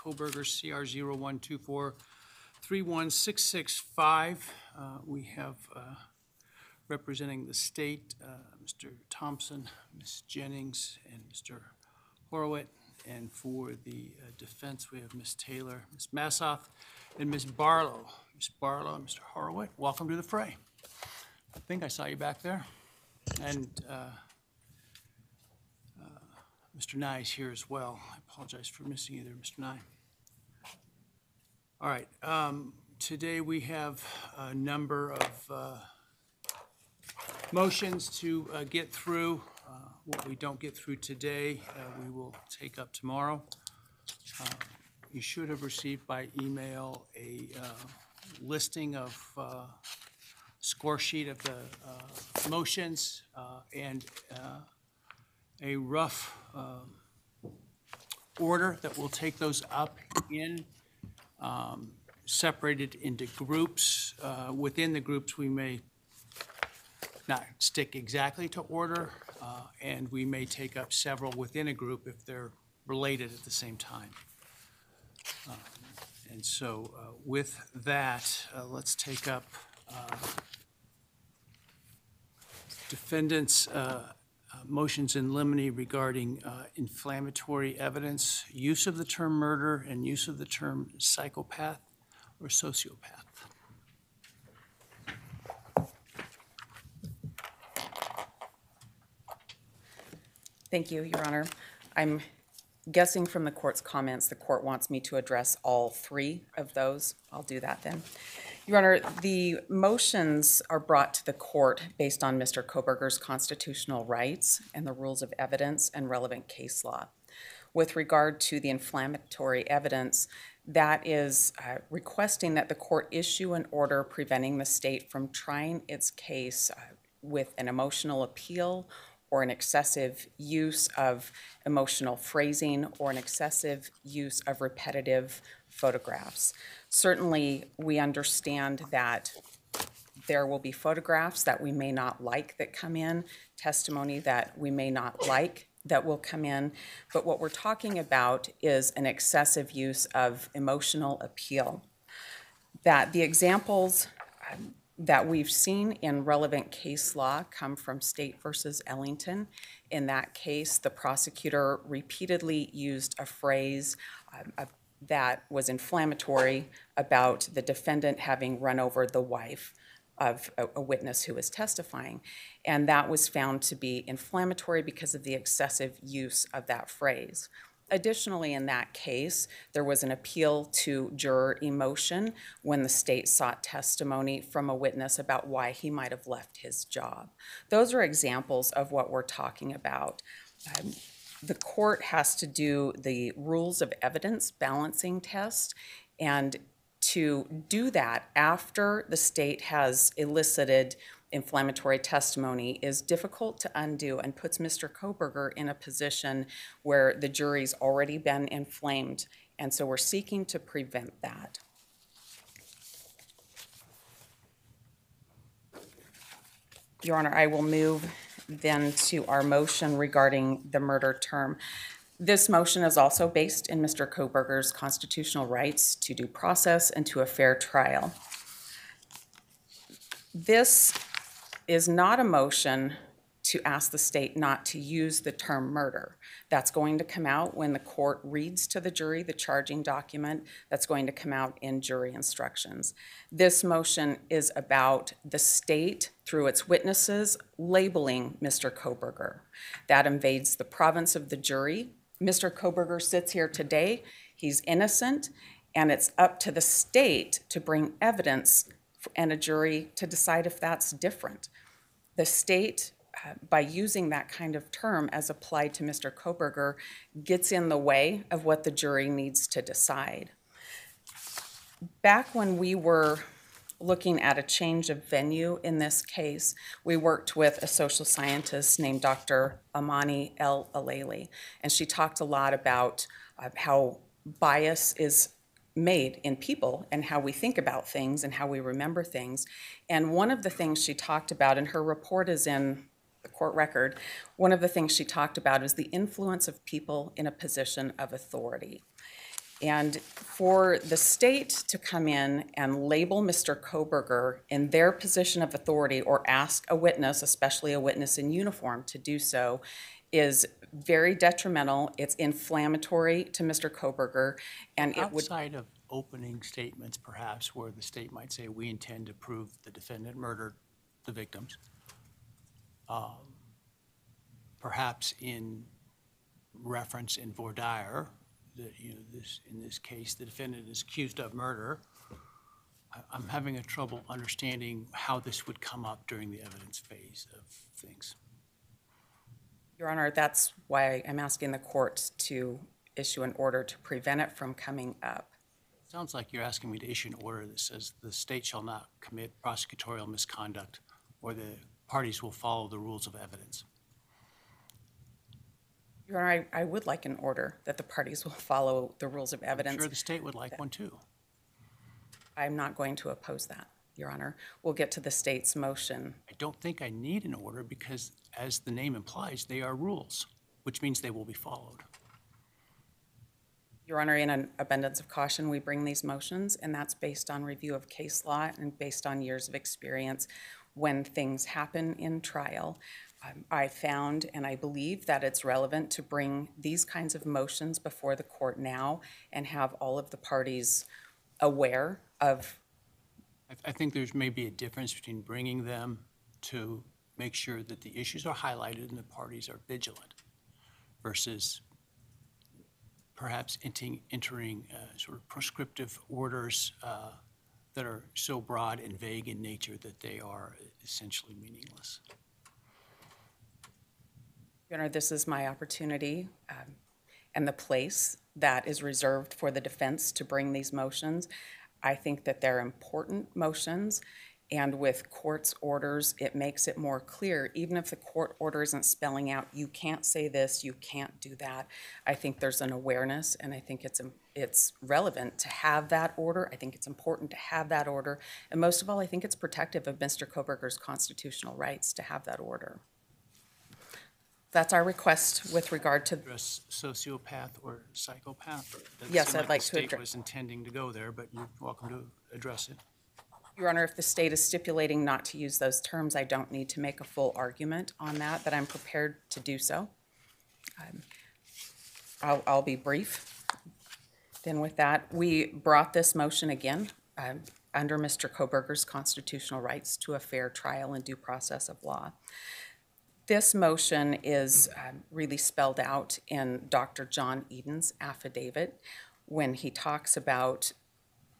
Kohberger, CR 0124-31665. We have representing the state, Mr. Thompson, Ms. Jennings, and Mr. Horowitz. And for the defense, we have Ms. Taylor, Ms. Massoff, and Ms. Barlow. Ms. Barlow and Mr. Horowitz, welcome to the fray. I think I saw you back there. And Mr. Nye is here as well. I apologize for missing you there, Mr. Nye. All right. Today we have a number of motions to get through. What we don't get through today, we will take up tomorrow. You should have received by email a listing of score sheet of the motions and a rough order that will take those up in, separated into groups. Within the groups, we may not stick exactly to order, and we may take up several within a group if they're related at the same time. And so with that, let's take up defendants' motions in limine regarding inflammatory evidence, use of the term murder, and use of the term psychopath or sociopath. Thank you, Your Honor. I'm guessing from the court's comments, the court wants me to address all three of those. I'll do that then. Your Honor, the motions are brought to the court based on Mr. Kohberger's constitutional rights and the rules of evidence and relevant case law. With regard to the inflammatory evidence, that is requesting that the court issue an order preventing the state from trying its case with an emotional appeal or an excessive use of emotional phrasing or an excessive use of repetitive photographs. Certainly, we understand that there will be photographs that we may not like that come in, testimony that we may not like that will come in, but what we're talking about is an excessive use of emotional appeal. That the examples that we've seen in relevant case law come from State versus Ellington. In that case, the prosecutor repeatedly used a phrase that was inflammatory about the defendant having run over the wife of a witness who was testifying. And that was found to be inflammatory because of the excessive use of that phrase. Additionally, in that case, there was an appeal to juror emotion when the state sought testimony from a witness about why he might have left his job. Those are examples of what we're talking about. The court has to do the rules of evidence balancing test, and to do that after the state has elicited inflammatory testimony is difficult to undo and puts Mr. Kohberger in a position where the jury's already been inflamed, and so we're seeking to prevent that. Your Honor, I will move then to our motion regarding the murder term. This motion is also based in Mr. Kohberger's constitutional rights to due process and to a fair trial. This is not a motion to ask the state not to use the term murder. That's going to come out when the court reads to the jury the charging document. That's going to come out in jury instructions. This motion is about the state, through its witnesses, labeling Mr. Kohberger. That invades the province of the jury. Mr. Kohberger sits here today. He's innocent, and it's up to the state to bring evidence and a jury to decide if that's different. The state, by using that kind of term as applied to Mr. Kohberger, gets in the way of what the jury needs to decide. Back when we were looking at a change of venue in this case, we worked with a social scientist named Dr. Amani El Aleli, and she talked a lot about how bias is made in people and how we think about things and how we remember things. And one of the things she talked about, and her report is in the court record, one of the things she talked about is the influence of people in a position of authority. And for the state to come in and label Mr. Kohberger in their position of authority or ask a witness, especially a witness in uniform, to do so is very detrimental. It's inflammatory to Mr. Kohberger, and it would. Outside of opening statements, perhaps, where the state might say, we intend to prove the defendant murdered the victims, perhaps in reference in voir dire, that, you know, in this case, the defendant is accused of murder. I'm having a trouble understanding how this would come up during the evidence phase of things. Your Honor, that's why I'm asking the court to issue an order to prevent it from coming up. Sounds like you're asking me to issue an order that says the state shall not commit prosecutorial misconduct, or the parties will follow the rules of evidence. Your Honor, I would like an order that the parties will follow the rules of evidence. I'm sure the state would like one too. I'm not going to oppose that, Your Honor. We'll get to the state's motion. I don't think I need an order because, as the name implies, they are rules, which means they will be followed. Your Honor, in an abundance of caution, we bring these motions, and that's based on review of case law and based on years of experience when things happen in trial. I found and I believe that it's relevant to bring these kinds of motions before the court now and have all of the parties aware of. I think there's maybe a difference between bringing them to make sure that the issues are highlighted and the parties are vigilant versus perhaps entering sort of prescriptive orders that are so broad and vague in nature that they are essentially meaningless. Your Honor, this is my opportunity and the place that is reserved for the defense to bring these motions. I think that they're important motions, and with court's orders, it makes it more clear. Even if the court order isn't spelling out, you can't say this, you can't do that. I think there's an awareness, and I think it's relevant to have that order. I think it's important to have that order. And most of all, I think it's protective of Mr. Kohberger's constitutional rights to have that order. That's our request with regard to. Address sociopath or psychopath? Yes, I'd like to The state address. was intending to go there, but you're welcome to address it. Your Honor, if the state is stipulating not to use those terms, I don't need to make a full argument on that, but I'm prepared to do so. I'll be brief. Then with that, we brought this motion again under Mr. Kohberger's constitutional rights to a fair trial and due process of law. This motion is really spelled out in Dr. John Eden's affidavit when he talks about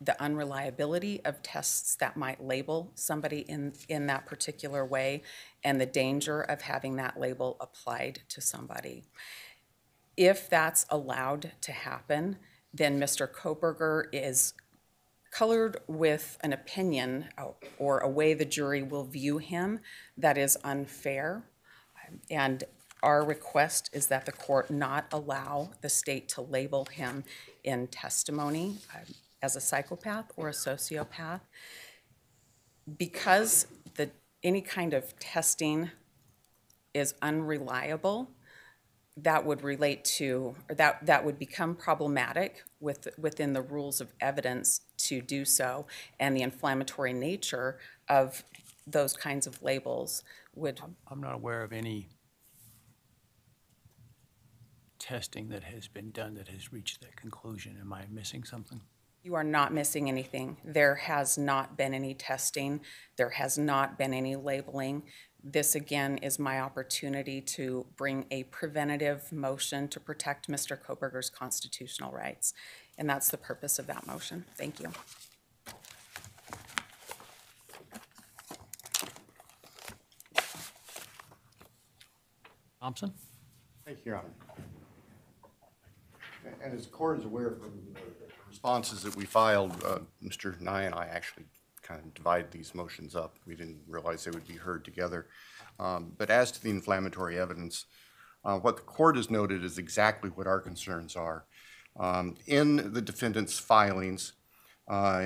the unreliability of tests that might label somebody in that particular way and the danger of having that label applied to somebody. If that's allowed to happen, then Mr. Kohberger is colored with an opinion or a way the jury will view him that is unfair. And our request is that the court not allow the state to label him in testimony as a psychopath or a sociopath. Because any kind of testing is unreliable, that would relate to, or that would become problematic within the rules of evidence to do so, and the inflammatory nature of those kinds of labels would. I'm not aware of any testing that has been done that has reached that conclusion. Am I missing something? You are not missing anything. There has not been any testing. There has not been any labeling. This, again, is my opportunity to bring a preventative motion to protect Mr. Kohberger's constitutional rights. And that's the purpose of that motion. Thank you. Thompson? Thank you, Your Honor. And as the court is aware from the responses that we filed, Mr. Nye and I actually kind of divided these motions up. We didn't realize they would be heard together. But as to the inflammatory evidence, what the court has noted is exactly what our concerns are. In the defendant's filings,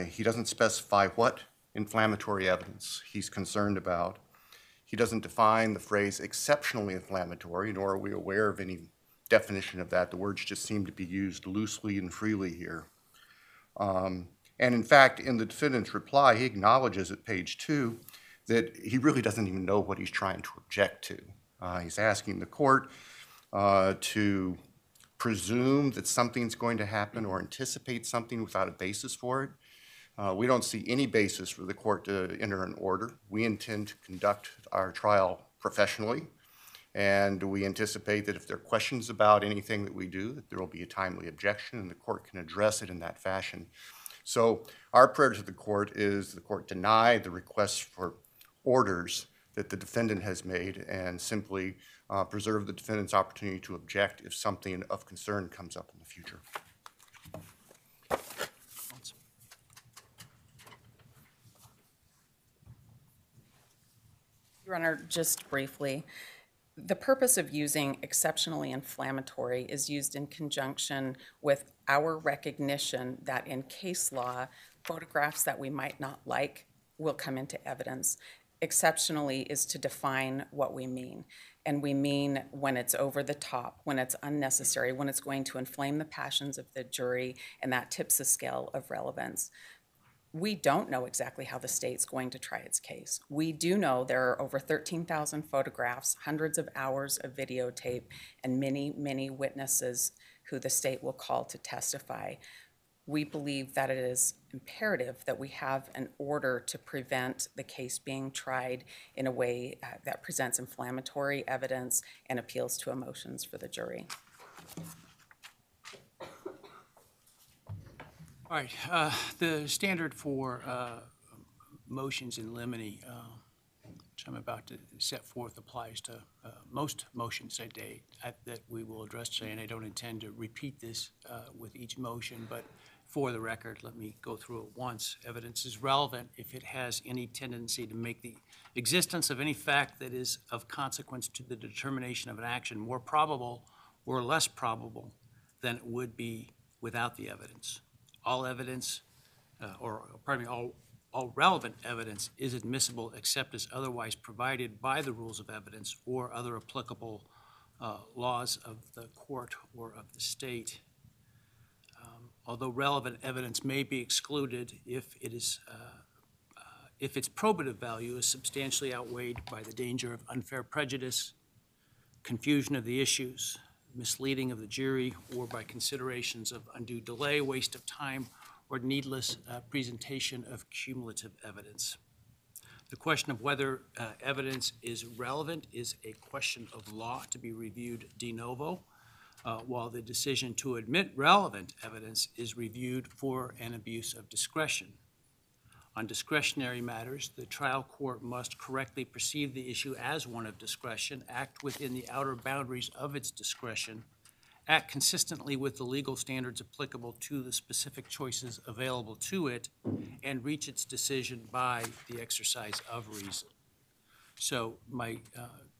he doesn't specify what inflammatory evidence he's concerned about. He doesn't define the phrase exceptionally inflammatory, nor are we aware of any definition of that. The words just seem to be used loosely and freely here. And in fact, in the defendant's reply, he acknowledges at page 2 that he really doesn't even know what he's trying to object to. He's asking the court to presume that something's going to happen or anticipate something without a basis for it. We don't see any basis for the court to enter an order. We intend to conduct our trial professionally, and we anticipate that if there are questions about anything that we do, that there will be a timely objection and the court can address it in that fashion. So our prayer to the court is the court deny the request for orders that the defendant has made and simply preserve the defendant's opportunity to object if something of concern comes up in the future. Your Honor, just briefly, the purpose of using exceptionally inflammatory is used in conjunction with our recognition that in case law, photographs that we might not like will come into evidence. Exceptionally is to define what we mean. And we mean when it's over the top, when it's unnecessary, when it's going to inflame the passions of the jury, and that tips the scale of relevance. We don't know exactly how the state's going to try its case. We do know there are over 13,000 photographs, hundreds of hours of videotape, and many, many witnesses who the state will call to testify. We believe that it is imperative that we have an order to prevent the case being tried in a way that presents inflammatory evidence and appeals to emotions for the jury. All right, the standard for motions in limine, which I'm about to set forth, applies to most motions that we will address today, and I don't intend to repeat this with each motion, but for the record, let me go through it once. Evidence is relevant if it has any tendency to make the existence of any fact that is of consequence to the determination of an action more probable or less probable than it would be without the evidence. All evidence, all relevant evidence is admissible except as otherwise provided by the rules of evidence or other applicable laws of the court or of the state. Although relevant evidence may be excluded if its probative value is substantially outweighed by the danger of unfair prejudice, confusion of the issues, misleading of the jury, or by considerations of undue delay, waste of time, or needless presentation of cumulative evidence. The question of whether evidence is relevant is a question of law to be reviewed de novo, while the decision to admit relevant evidence is reviewed for an abuse of discretion. On discretionary matters, the trial court must correctly perceive the issue as one of discretion, act within the outer boundaries of its discretion, act consistently with the legal standards applicable to the specific choices available to it, and reach its decision by the exercise of reason. So my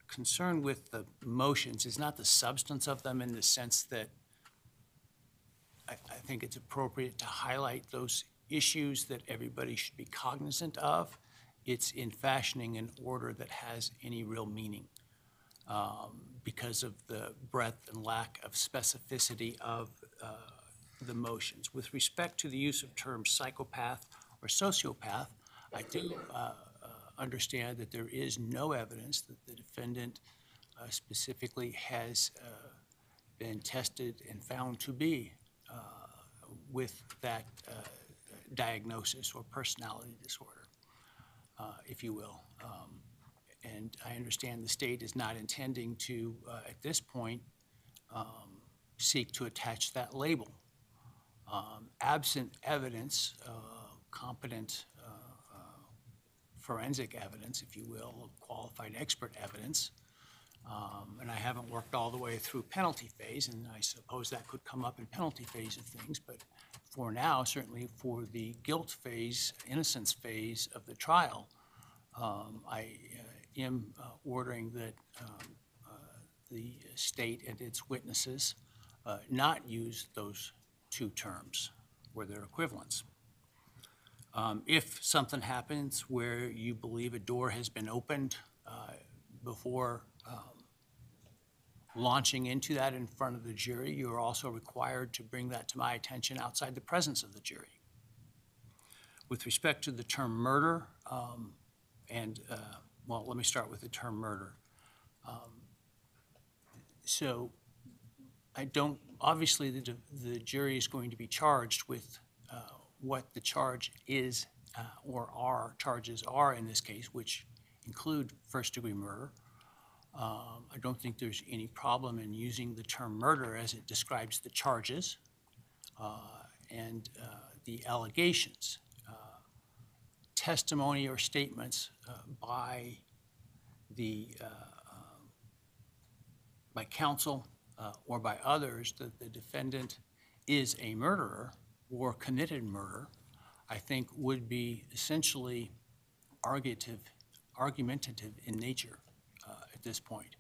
concern with the motions is not the substance of them in the sense that I think it's appropriate to highlight those issues that everybody should be cognizant of. It's in fashioning an order that has any real meaning because of the breadth and lack of specificity of the motions. With respect to the use of terms psychopath or sociopath, I do understand that there is no evidence that the defendant specifically has been tested and found to be with that diagnosis or personality disorder, if you will. And I understand the state is not intending to, at this point, seek to attach that label. Absent evidence, competent forensic evidence, if you will, qualified expert evidence, and I haven't worked all the way through penalty phase, and I suppose that could come up in penalty phase of things, but for now, certainly for the guilt phase, innocence phase of the trial, I am ordering that the state and its witnesses not use those two terms where they're equivalents. If something happens where you believe a door has been opened before launching into that in front of the jury, you are also required to bring that to my attention outside the presence of the jury. With respect to the term murder, well, let me start with the term murder. So I don't, obviously the jury is going to be charged with what the charge is or our charges are in this case, which include first-degree murder. I don't think there's any problem in using the term murder as it describes the charges and the allegations. Testimony or statements by counsel or by others that the defendant is a murderer or committed murder, I think would be essentially argumentative in nature at this point.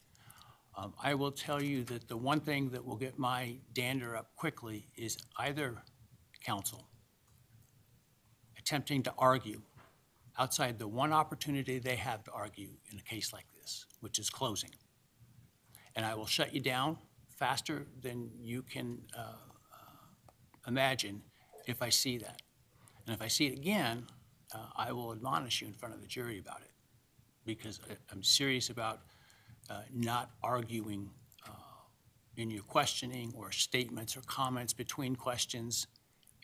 I will tell you that the one thing that will get my dander up quickly is either counsel attempting to argue outside the one opportunity they have to argue in a case like this, which is closing. And I will shut you down faster than you can imagine if I see that. And if I see it again, I will admonish you in front of the jury about it, because I'm serious about not arguing in your questioning or statements or comments between questions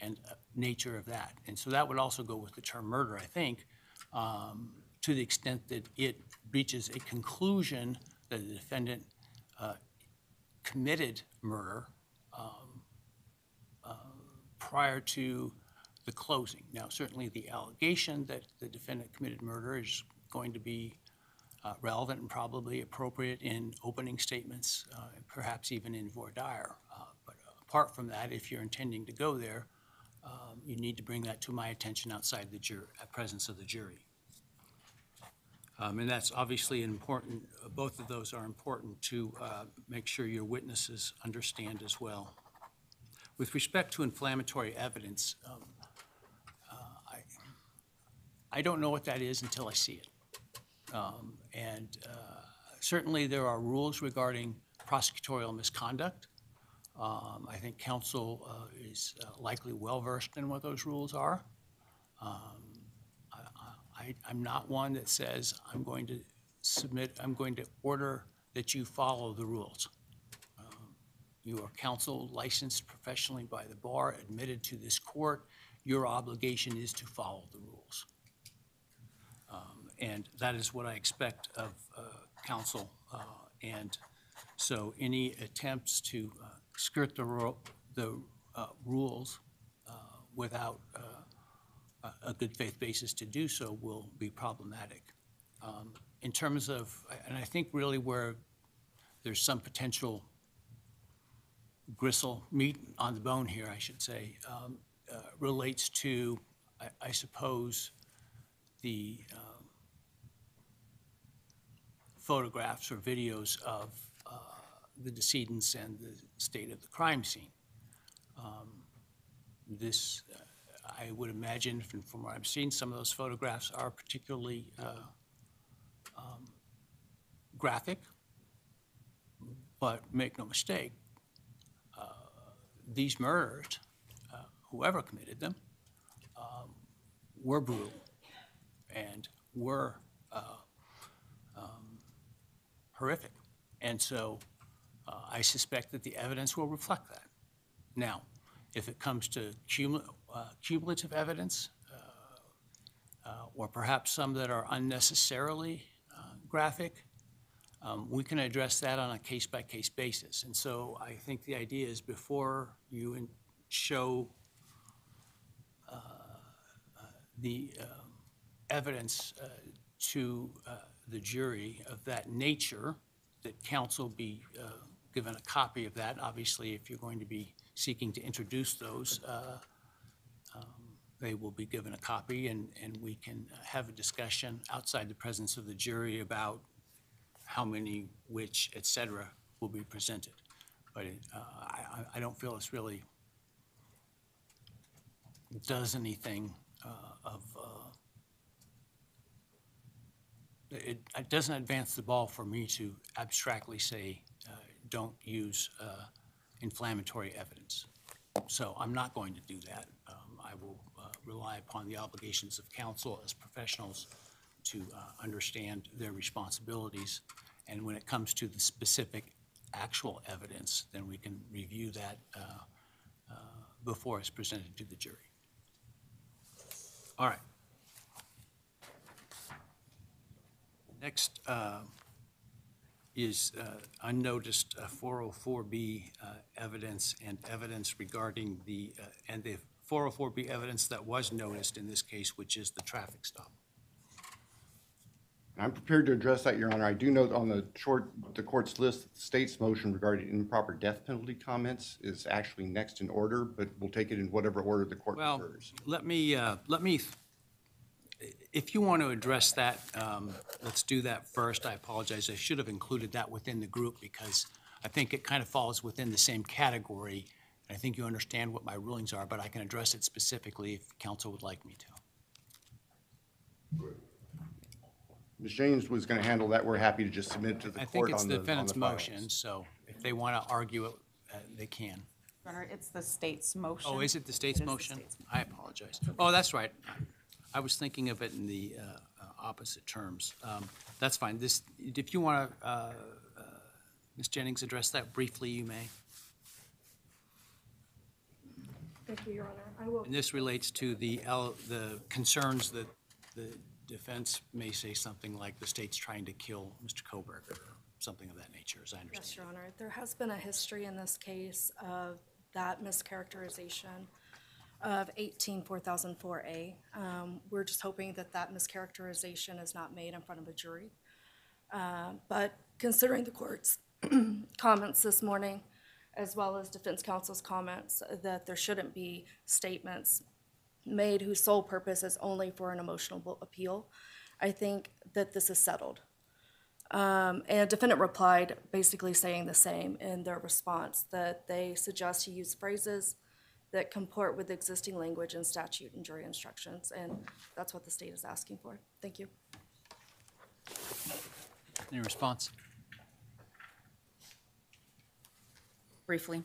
and nature of that. And so that would also go with the term murder, I think, to the extent that it reaches a conclusion that the defendant committed murder prior to the closing. Now, certainly the allegation that the defendant committed murder is going to be relevant and probably appropriate in opening statements, perhaps even in voir dire. But apart from that, if you're intending to go there, you need to bring that to my attention outside the presence of the jury. And that's obviously important. Both of those are important to make sure your witnesses understand as well. With respect to inflammatory evidence, I don't know what that is until I see it. Certainly there are rules regarding prosecutorial misconduct. I think counsel is likely well-versed in what those rules are. I'm not one that says I'm going to order that you follow the rules. You are counsel licensed professionally by the bar, admitted to this court. Your obligation is to follow the rules. And that is what I expect of counsel. And so any attempts to skirt the rules without a good faith basis to do so will be problematic. In terms of, and I think really where there's some potential gristle, meat on the bone here, I should say, relates to, I suppose, the photographs or videos of the decedents and the state of the crime scene. This, I would imagine, from what I've seen, some of those photographs are particularly graphic, but make no mistake, these murders, whoever committed them, were brutal and were horrific. And so I suspect that the evidence will reflect that. Now, if it comes to cumulative evidence, or perhaps some that are unnecessarily graphic, we can address that on a case-by-case basis. And so I think the idea is before you show the evidence to the jury of that nature, that counsel be given a copy of that. Obviously, if you're going to be seeking to introduce those, they will be given a copy, and we can have a discussion outside the presence of the jury about how many, which, et cetera, will be presented. But I don't feel this really does anything it doesn't advance the ball for me to abstractly say don't use inflammatory evidence. So I'm not going to do that. I will rely upon the obligations of counsel as professionals to understand their responsibilities. And when it comes to the specific actual evidence, then we can review that before it's presented to the jury. All right. Next is unnoticed 404B evidence and evidence regarding the 404B evidence that was noticed in this case, which is the traffic stop. I'm prepared to address that, Your Honor. I do note on the court's list, that the state's motion regarding improper death penalty comments is actually next in order, but we'll take it in whatever order the court prefers. Let me, if you want to address that, let's do that first. I apologize. I should have included that within the group because I think it kind of falls within the same category. I think you understand what my rulings are, but I can address it specifically if counsel would like me to. Ms. James was going to handle that. We're happy to just submit it to the I court think it's on the the defendant's filings. motion, so if they want to argue it, they can. Your Honor, it's the state's motion. Oh, is it the state's It is the motion? state's I apologize. Oh, that's right. I was thinking of it in the opposite terms. That's fine. This, if you want to, Ms. Jennings, address that briefly, you may. Thank you, Your Honor. I will. And this relates to the concerns that the defense may say something like the state's trying to kill Mr. Kohberger or something of that nature, as I understand. Yes, Your Honor. There has been a history in this case of that mischaracterization of 18-4004A. We're just hoping that that mischaracterization is not made in front of a jury. But considering the court's comments this morning, as well as defense counsel's comments, that there shouldn't be statements made whose sole purpose is only for an emotional appeal, I think that this is settled. And defendant replied basically saying the same in their response, that they suggest to use phrases that comport with existing language and statute and jury instructions, and that's what the state is asking for. Thank you. Any response? Briefly,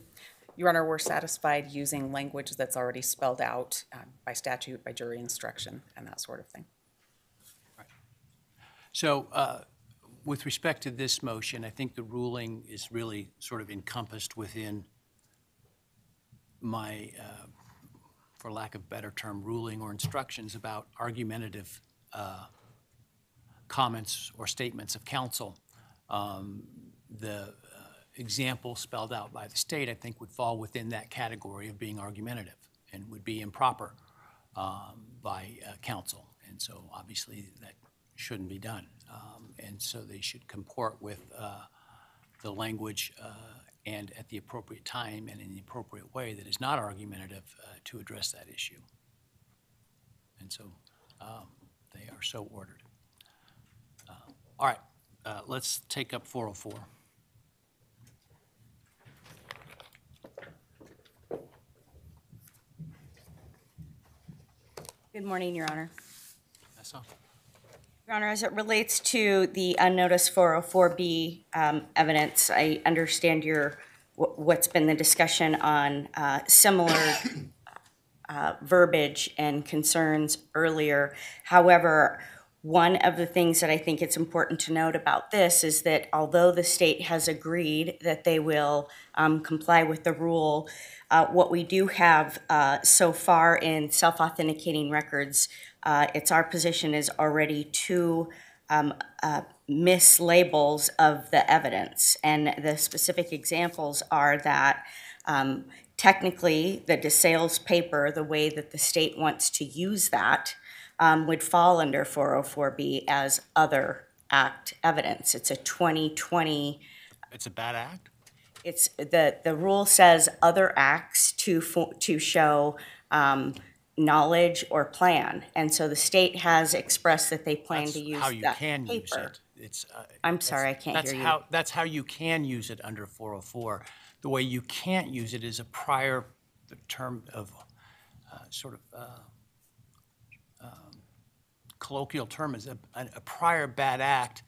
Your Honor, we're satisfied using language that's already spelled out by statute, by jury instruction, and that sort of thing. Right. So with respect to this motion, I think the ruling is really sort of encompassed within my, for lack of a better term, ruling or instructions about argumentative comments or statements of counsel. The example spelled out by the state, I think, would fall within that category of being argumentative and would be improper by counsel. And so obviously that shouldn't be done. And so they should comport with the language and at the appropriate time and in the appropriate way that is not argumentative to address that issue. And so they are so ordered. All right, let's take up 404. Good morning, Your Honor. That's all. Your Honor, as it relates to the unnoticed 404B evidence, I understand what's been the discussion on similar verbiage and concerns earlier. However, one of the things that I think it's important to note about this is that although the state has agreed that they will comply with the rule, what we do have so far in self-authenticating records, it's our position is already two mislabels of the evidence. And the specific examples are that technically the DeSales paper, the way that the state wants to use that, would fall under 404B as other act evidence. It's a 2020. It's a bad act? It's the rule says other acts to show knowledge or plan, and so the state has expressed that they plan to use how you that can use paper. it. It's, I'm sorry, I can't hear you. That's how you can use it under 404. The way you can't use it is a prior term of colloquial term is a prior bad act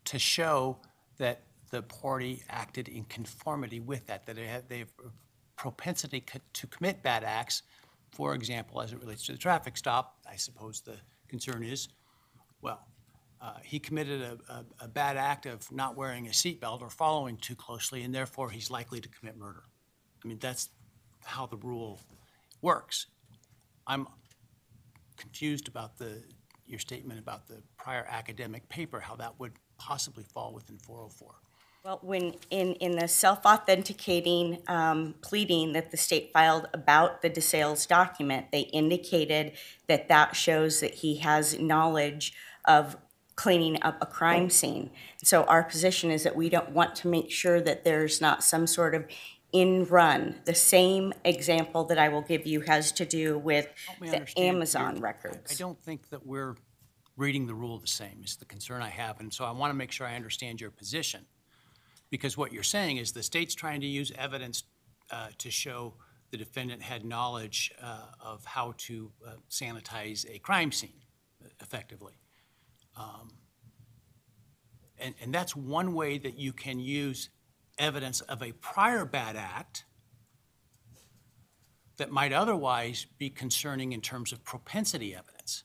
to show that the party acted in conformity with that they have a propensity to commit bad acts. For example, as it relates to the traffic stop, I suppose the concern is, well, he committed a bad act of not wearing a seatbelt or following too closely, and therefore he's likely to commit murder. I mean, that's how the rule works. I'm confused about your statement about the prior academic paper, how that would possibly fall within 404. Well, when in the self-authenticating pleading that the state filed about the DeSales document, they indicated that that shows that he has knowledge of cleaning up a crime scene. So our position is that we don't want to make sure that there's not some sort of in-run. The same example that I will give you has to do with Help me the understand Amazon your- records. I don't think that we're reading the rule the same is the concern I have, and so I want to make sure I understand your position. Because what you're saying is the state's trying to use evidence to show the defendant had knowledge of how to sanitize a crime scene effectively. And that's one way that you can use evidence of a prior bad act that might otherwise be concerning in terms of propensity evidence.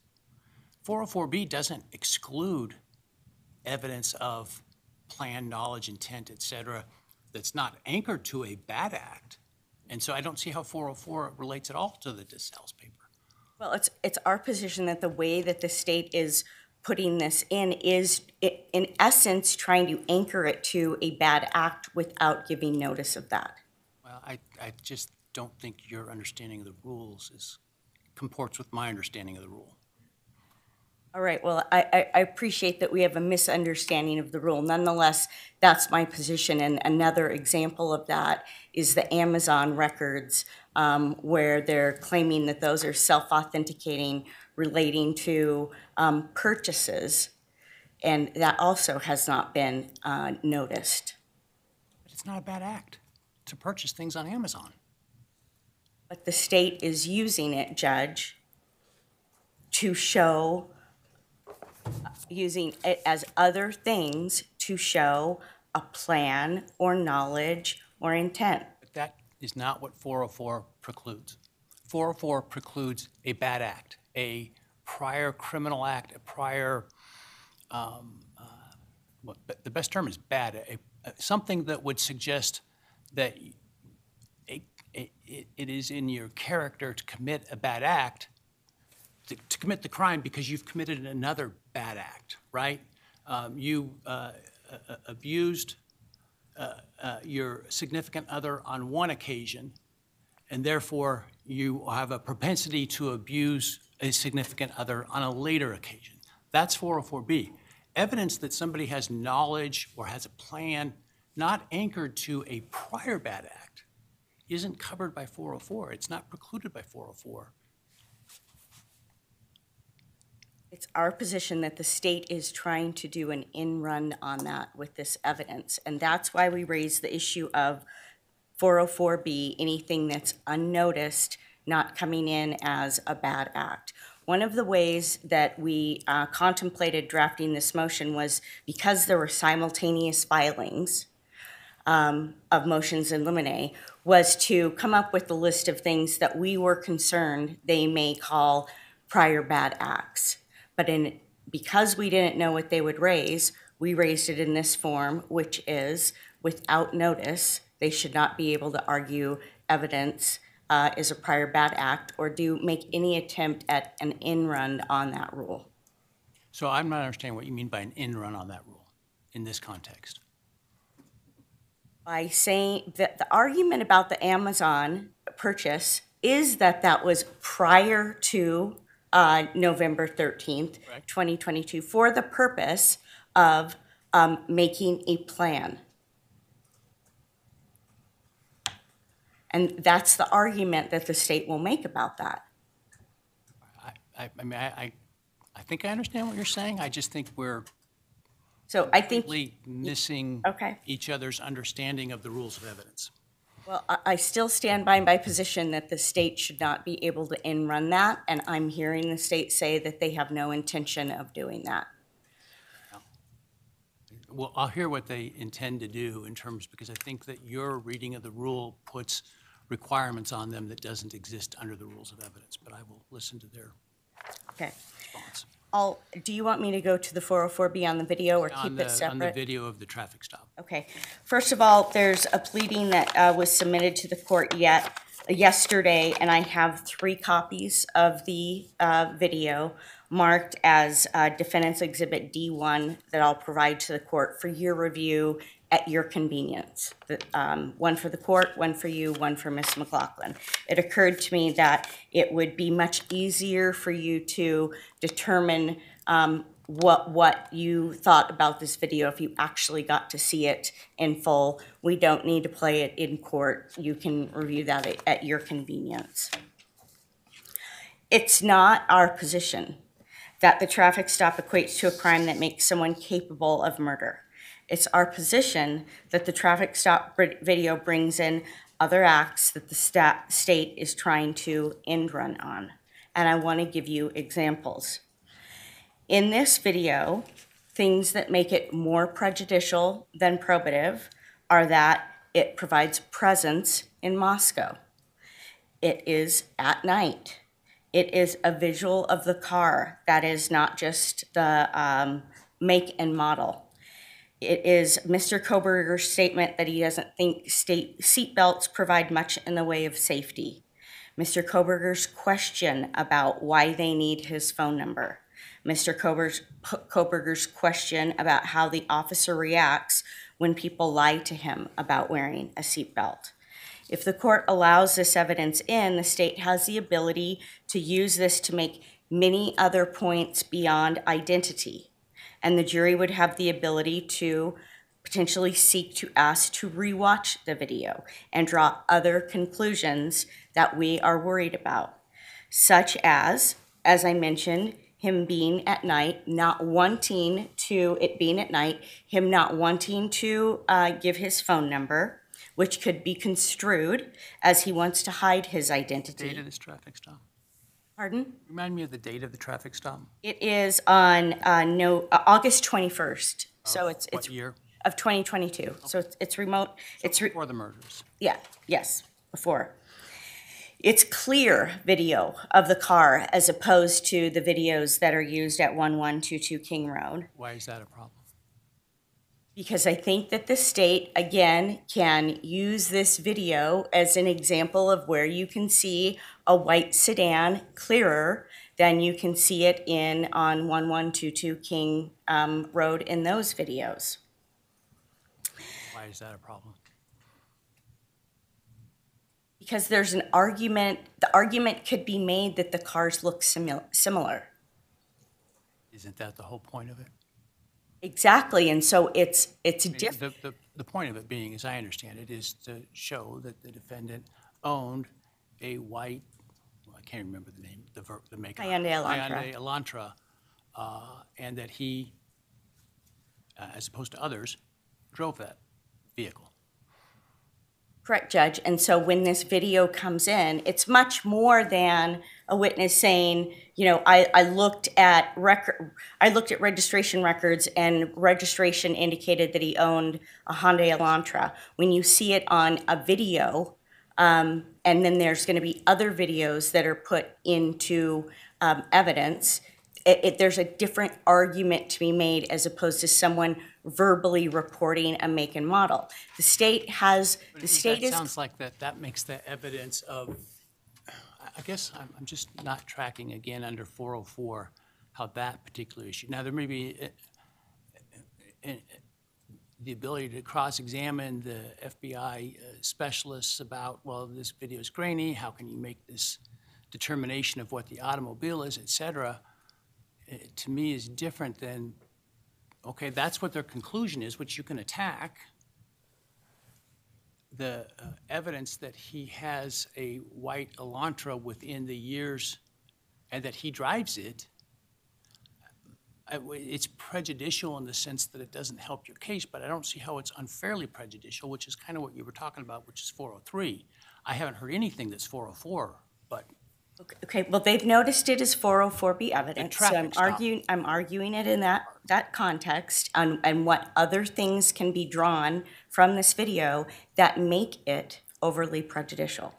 404B doesn't exclude evidence of plan, knowledge, intent, et cetera, that's not anchored to a bad act. And so I don't see how 404 relates at all to the DeSales paper. Well, it's our position that the way that the state is putting this in is, in essence, trying to anchor it to a bad act without giving notice of that. Well, I just don't think your understanding of the rules comports with my understanding of the rule. All right, well, I appreciate that we have a misunderstanding of the rule. Nonetheless, that's my position, and another example of that is the Amazon records, where they're claiming that those are self-authenticating relating to purchases, and that also has not been noticed. But it's not a bad act to purchase things on Amazon. But the state is using it, Judge, to show, using it as other things to show a plan or knowledge or intent. But that is not what 404 precludes. 404 precludes a bad act, a prior criminal act, a prior, the best term is bad, something that would suggest that it is in your character to commit a bad act, to commit the crime because you've committed another bad act, right? You abused your significant other on one occasion, and therefore you have a propensity to abuse a significant other on a later occasion. That's 404B. Evidence that somebody has knowledge or has a plan not anchored to a prior bad act isn't covered by 404. It's not precluded by 404. It's our position that the state is trying to do an in-run on that with this evidence, and that's why we raised the issue of 404B, anything that's unnoticed, not coming in as a bad act. One of the ways that we contemplated drafting this motion was because there were simultaneous filings of motions in limine, was to come up with a list of things that we were concerned they may call prior bad acts. But because we didn't know what they would raise, we raised it in this form, which is without notice. They should not be able to argue evidence is a prior bad act or make any attempt at an in-run on that rule. So I'm not understanding what you mean by an in-run on that rule in this context. By saying that the argument about the Amazon purchase is that that was prior to November 13th, Right. 2022, for the purpose of making a plan. And that's the argument that the state will make about that. I think I understand what you're saying. I just think we're So I think, completely missing Okay. each other's understanding of the rules of evidence. well, I still stand by my position that the state should not be able to in-run that, and I'm hearing the state say that they have no intention of doing that. Well, I'll hear what they intend to do in terms, because I think that your reading of the rule puts requirements on them that doesn't exist under the rules of evidence, but I will listen to their Okay. response. Do you want me to go to the 404B on the video or On keep the, it separate? on the video of the traffic stop. Okay. First of all, there's a pleading that was submitted to the court yesterday, and I have 3 copies of the video marked as Defendant's Exhibit D1 that I'll provide to the court for your review at your convenience. One for the court, one for you, one for Ms. McLaughlin. It occurred to me that it would be much easier for you to determine what you thought about this video if you actually got to see it in full. We don't need to play it in court. You can review that at your convenience. It's not our position that the traffic stop equates to a crime that makes someone capable of murder. It's our position that the traffic stop video brings in other acts that the state is trying to end run on. And I want to give you examples. In this video, things that make it more prejudicial than probative are that it provides presence in Moscow. It is at night. It is a visual of the car that is not just the make and model. It is Mr. Kohberger's statement that he doesn't think seat belts provide much in the way of safety. Mr. Kohberger's question about why they need his phone number. Mr. Kohberger's question about how the officer reacts when people lie to him about wearing a seatbelt. If the court allows this evidence in, the state has the ability to use this to make many other points beyond identity. And the jury would have the ability to potentially seek to ask to rewatch the video and draw other conclusions that we are worried about, such as I mentioned, him being at night, not wanting to, it being at night, him not wanting to give his phone number, which could be construed as he wants to hide his identity. Date of this traffic stop? Pardon? Remind me of the date of the traffic stop? It is on August 21st. So it's What year? of 2022. So it's remote. Before the murders. Yeah, yes, before. It's clear video of the car as opposed to the videos that are used at 1122 King Road. Why is that a problem? Because I think that the state, again, can use this video as an example of where you can see a white sedan clearer than you can see it on 1122 King Road in those videos. Why is that a problem? Because there's an argument, the argument could be made that the cars look similar. Isn't that the whole point of it? Exactly, and so it's different. The point of it being, as I understand it, is to show that the defendant owned a white, well, I can't remember the name, the maker. Hyundai Elantra. Hyundai Elantra, and that he, as opposed to others, drove that vehicle. Correct, Judge. And so when this video comes in, it's much more than a witness saying, you know, I looked at registration records and registration indicated that he owned a Hyundai Elantra. When you see it on a video, and then there's going to be other videos that are put into evidence, there's a different argument to be made as opposed to someone verbally reporting a make and model. The state has, the state is... That sounds like that makes the evidence of, I guess I'm just not tracking again under 404 how that particular issue. Now, there may be the ability to cross-examine the FBI specialists about, well, this video is grainy, how can you make this determination of what the automobile is, et cetera. To me is different than, okay, that's what their conclusion is, which you can attack. The evidence that he has a white Elantra within the years and that he drives it, it's prejudicial in the sense that it doesn't help your case, but I don't see how it's unfairly prejudicial, which is kind of what you were talking about, which is 403. I haven't heard anything that's 404, but... Okay, well, they've noticed it as 404B evidence, so I'm arguing it in that that context and what other things can be drawn from this video that make it overly prejudicial.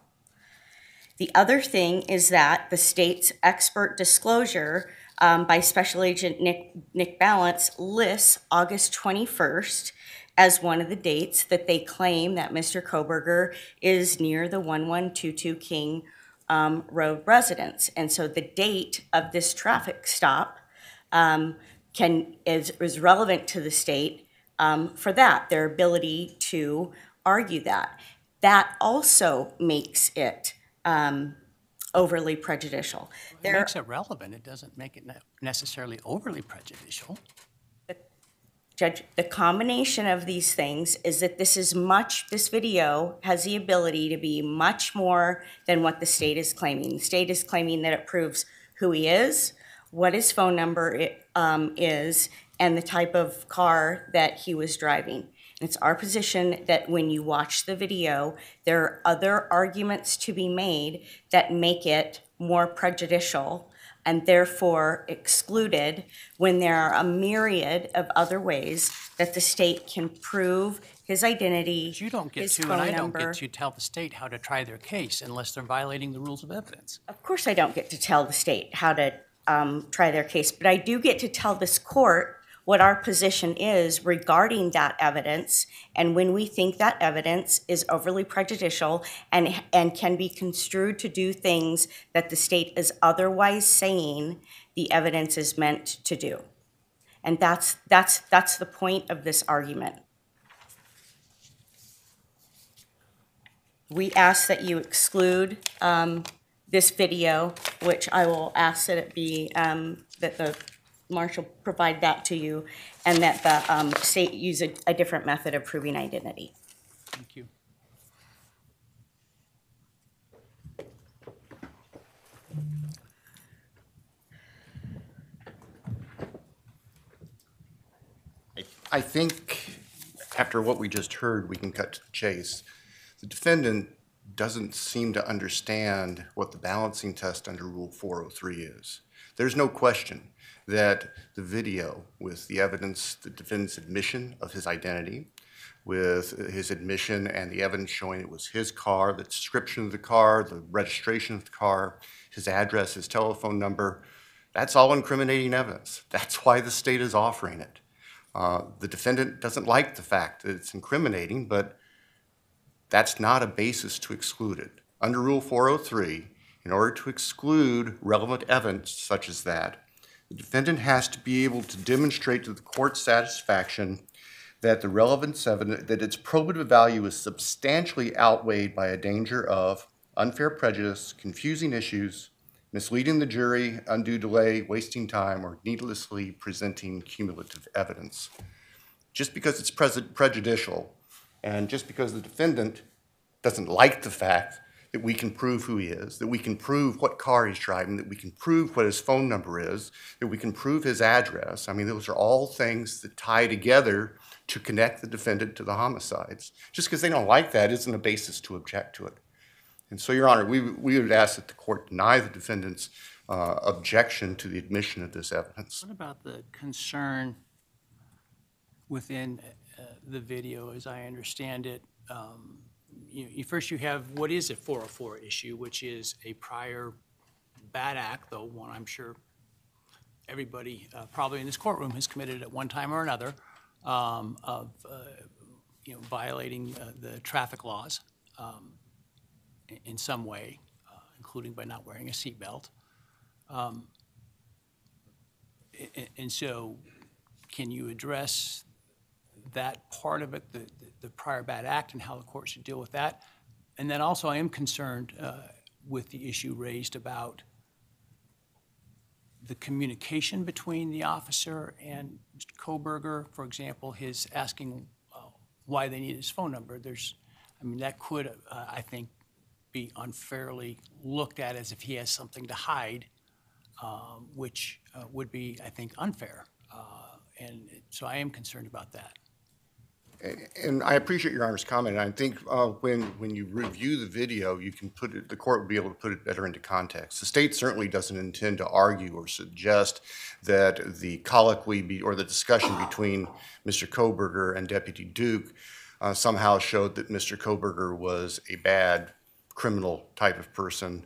The other thing is that the state's expert disclosure by Special Agent Nick Balance lists August 21st as one of the dates that they claim that Mr. Kohberger is near the 1122 King Road residence. And so the date of this traffic stop is relevant to the state for that, their ability to argue that. That also makes it overly prejudicial. It makes it relevant. It doesn't make it necessarily overly prejudicial. Judge, the combination of these things is that this video has the ability to be much more than what the state is claiming. The state is claiming that it proves who he is, what his phone number is, and the type of car that he was driving. It's our position that when you watch the video, there are other arguments to be made that make it more prejudicial and therefore excluded when there are a myriad of other ways that the state can prove his identity, You don't get his to, phone and I don't number. get to tell the state how to try their case unless they're violating the rules of evidence. Of course, I don't get to tell the state how to try their case, but I do get to tell this court what our position is regarding that evidence, and when we think that evidence is overly prejudicial and can be construed to do things that the state is otherwise saying the evidence is meant to do. And that's the point of this argument. We ask that you exclude this video, which I will ask that it be, that the marshal provide that to you, and that the state use a different method of proving identity. Thank you. I think after what we just heard, we can cut to the chase. The defendant doesn't seem to understand what the balancing test under Rule 403 is. There's no question that the video with the evidence, the defendant's admission of his identity, with his admission and the evidence showing it was his car, the description of the car, the registration of the car, his address, his telephone number, that's all incriminating evidence. That's why the state is offering it. The defendant doesn't like the fact that it's incriminating, but that's not a basis to exclude it. Under Rule 403, in order to exclude relevant evidence such as that, the defendant has to be able to demonstrate to the court's satisfaction that the relevance evidence, that its probative value is substantially outweighed by a danger of unfair prejudice, confusing issues, misleading the jury, undue delay, wasting time, or needlessly presenting cumulative evidence. Just because it's prejudicial, and just because the defendant doesn't like the fact that we can prove who he is, that we can prove what car he's driving, that we can prove what his phone number is, that we can prove his address. I mean, those are all things that tie together to connect the defendant to the homicides. Just because they don't like that isn't a basis to object to it. And so, Your Honor, we would ask that the court deny the defendant's objection to the admission of this evidence. What about the concern within the video, as I understand it? First you have what is a 404 issue, which is a prior bad act, though one I'm sure everybody probably in this courtroom has committed at one time or another, of violating the traffic laws in some way, including by not wearing a seatbelt. And so can you address that part of it, the prior bad act, and how the court should deal with that? And then also I am concerned with the issue raised about the communication between the officer and Mr. Kohberger, for example, his asking why they need his phone number. That could, I think, be unfairly looked at as if he has something to hide, which would be, I think, unfair. And so I am concerned about that. And I appreciate Your Honor's comment, and I think when you review the video, you can put it, the court will be able to put it better into context. The state certainly doesn't intend to argue or suggest that the colloquy or the discussion between Mr. Kohberger and Deputy Duke somehow showed that Mr. Kohberger was a bad criminal type of person.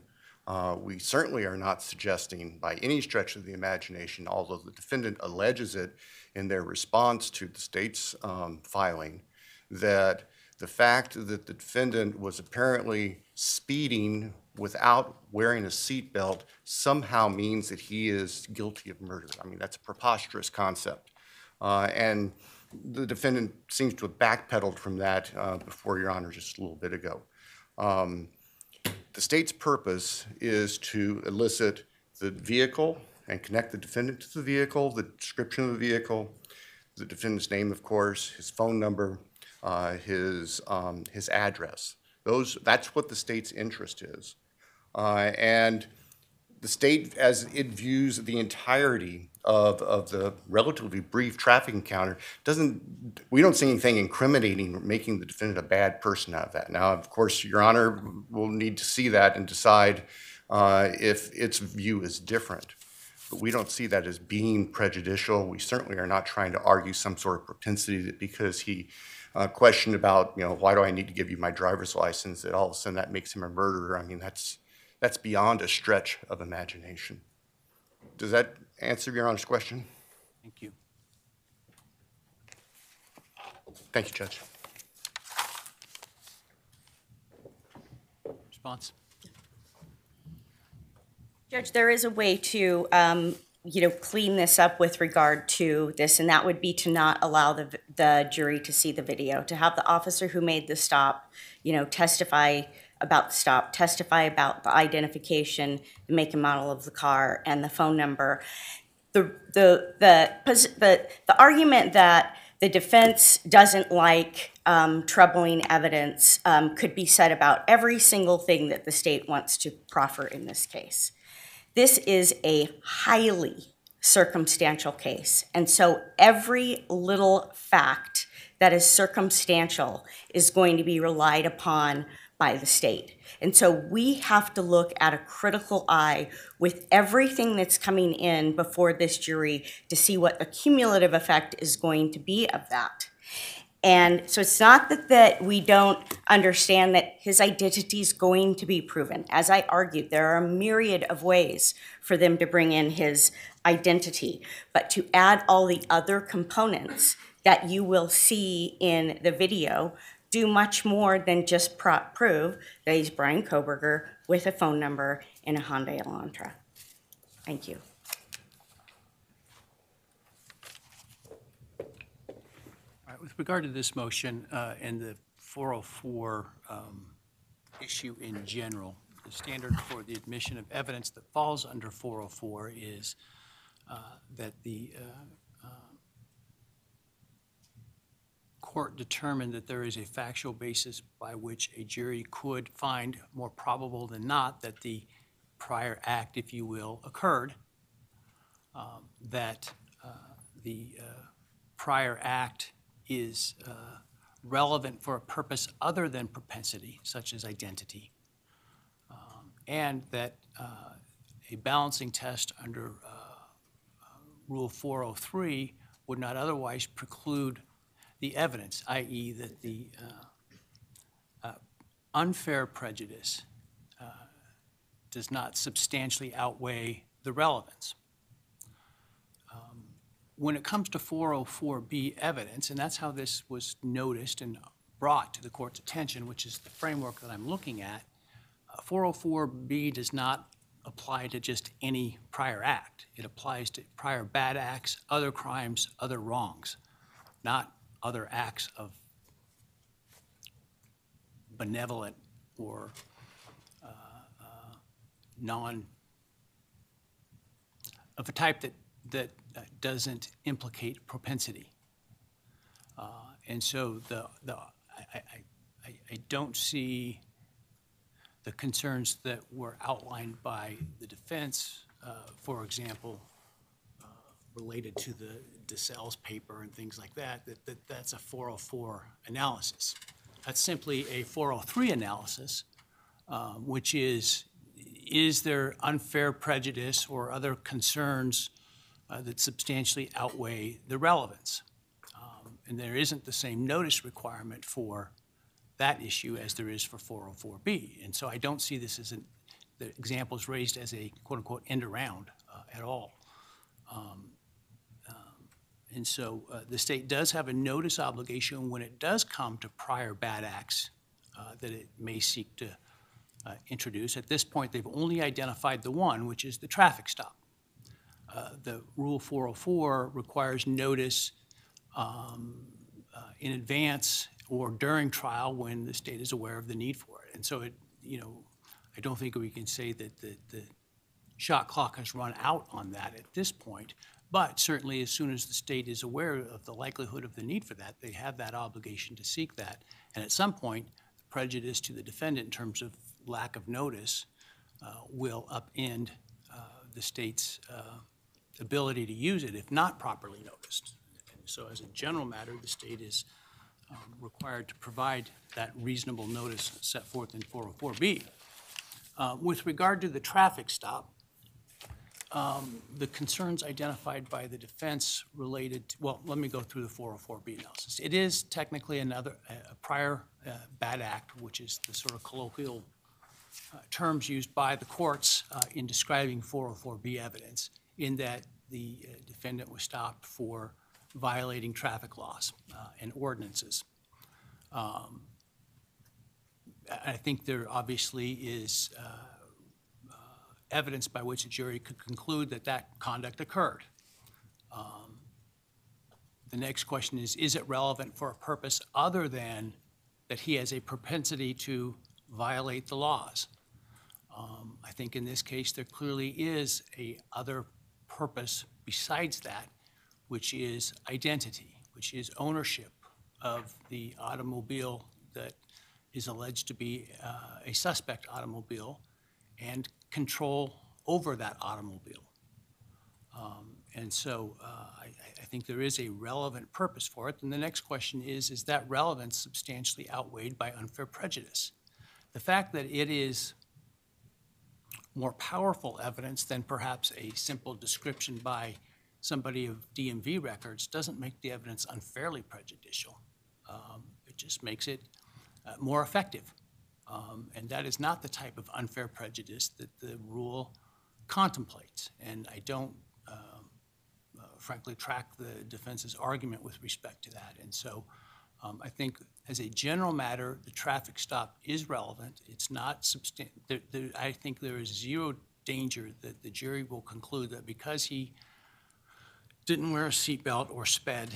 We certainly are not suggesting by any stretch of the imagination, although the defendant alleges it in their response to the state's filing, that the fact that the defendant was apparently speeding without wearing a seatbelt somehow means that he is guilty of murder. I mean, that's a preposterous concept. And the defendant seems to have backpedaled from that before Your Honor just a little bit ago. The state's purpose is to elicit the vehicle and connect the defendant to the vehicle, the description of the vehicle, the defendant's name, of course, his phone number, his address. That's what the state's interest is. And the state, as it views the entirety of the relatively brief traffic encounter, we don't see anything incriminating or making the defendant a bad person out of that. Now, of course, Your Honor will need to see that and decide if its view is different. But we don't see that as being prejudicial. We certainly are not trying to argue some sort of propensity that because he questioned about, why do I need to give you my driver's license, that all of a sudden that makes him a murderer. I mean, that's beyond a stretch of imagination. Does that answer Your Honor's question? Thank you. Thank you, Judge. Response? Judge, there is a way to, clean this up with regard to this, and that would be to not allow the jury to see the video, to have the officer who made the stop, testify about the stop, testify about the identification, the make and model of the car, and the phone number. The argument that the defense doesn't like troubling evidence could be said about every single thing that the state wants to proffer in this case. This is a highly circumstantial case, and so every little fact that is circumstantial is going to be relied upon by the state. And so we have to look at a critical eye with everything that's coming in before this jury to see what the cumulative effect is going to be of that. And so it's not that we don't understand that his identity is going to be proven. As I argued, there are a myriad of ways for them to bring in his identity. But to add all the other components that you will see in the video do much more than just prove that he's Bryan Kohberger with a phone number in a Hyundai Elantra. Thank you. With regard to this motion and the 404 issue in general, the standard for the admission of evidence that falls under 404 is that the court determined that there is a factual basis by which a jury could find more probable than not that the prior act, if you will, occurred, that the prior act is relevant for a purpose other than propensity, such as identity, and that a balancing test under Rule 403 would not otherwise preclude the evidence, i.e. that the unfair prejudice does not substantially outweigh the relevance. When it comes to 404B evidence, and that's how this was noticed and brought to the court's attention, which is the framework that I'm looking at, 404B does not apply to just any prior act. It applies to prior bad acts, other crimes, other wrongs, not other acts of benevolent or of a type that doesn't implicate propensity. And so I don't see the concerns that were outlined by the defense, for example, related to the DeSales paper and things like that, that's a 404 analysis. That's simply a 403 analysis, which is there unfair prejudice or other concerns that substantially outweigh the relevance? And there isn't the same notice requirement for that issue as there is for 404B. And so I don't see this as the examples raised as a quote-unquote end around at all. And so the state does have a notice obligation when it does come to prior bad acts that it may seek to introduce. At this point, they've only identified the one, which is the traffic stop. The Rule 404 requires notice in advance or during trial when the state is aware of the need for it. And so, I don't think we can say that the shot clock has run out on that at this point, but certainly as soon as the state is aware of the likelihood of the need for that, they have that obligation to seek that. And at some point, the prejudice to the defendant in terms of lack of notice will upend the state's ability to use it if not properly noticed. And so as a general matter, the state is required to provide that reasonable notice set forth in 404B. With regard to the traffic stop, the concerns identified by the defense related to, well, let me go through the 404B analysis. It is technically a prior bad act, which is the sort of colloquial terms used by the courts in describing 404B evidence, in that the defendant was stopped for violating traffic laws and ordinances. I think there obviously is evidence by which a jury could conclude that that conduct occurred. The next question is it relevant for a purpose other than that he has a propensity to violate the laws? I think in this case there clearly is a other purpose besides that, which is identity, which is ownership of the automobile that is alleged to be a suspect automobile, and control over that automobile. And so I think there is a relevant purpose for it. And the next question is that relevance substantially outweighed by unfair prejudice? The fact that it is more powerful evidence than perhaps a simple description by somebody of DMV records doesn't make the evidence unfairly prejudicial. It just makes it more effective. And that is not the type of unfair prejudice that the rule contemplates. And I don't, frankly, track the defense's argument with respect to that. And so I think as a general matter, the traffic stop is relevant. It's not I think there is zero danger that the jury will conclude that because he didn't wear a seatbelt or sped,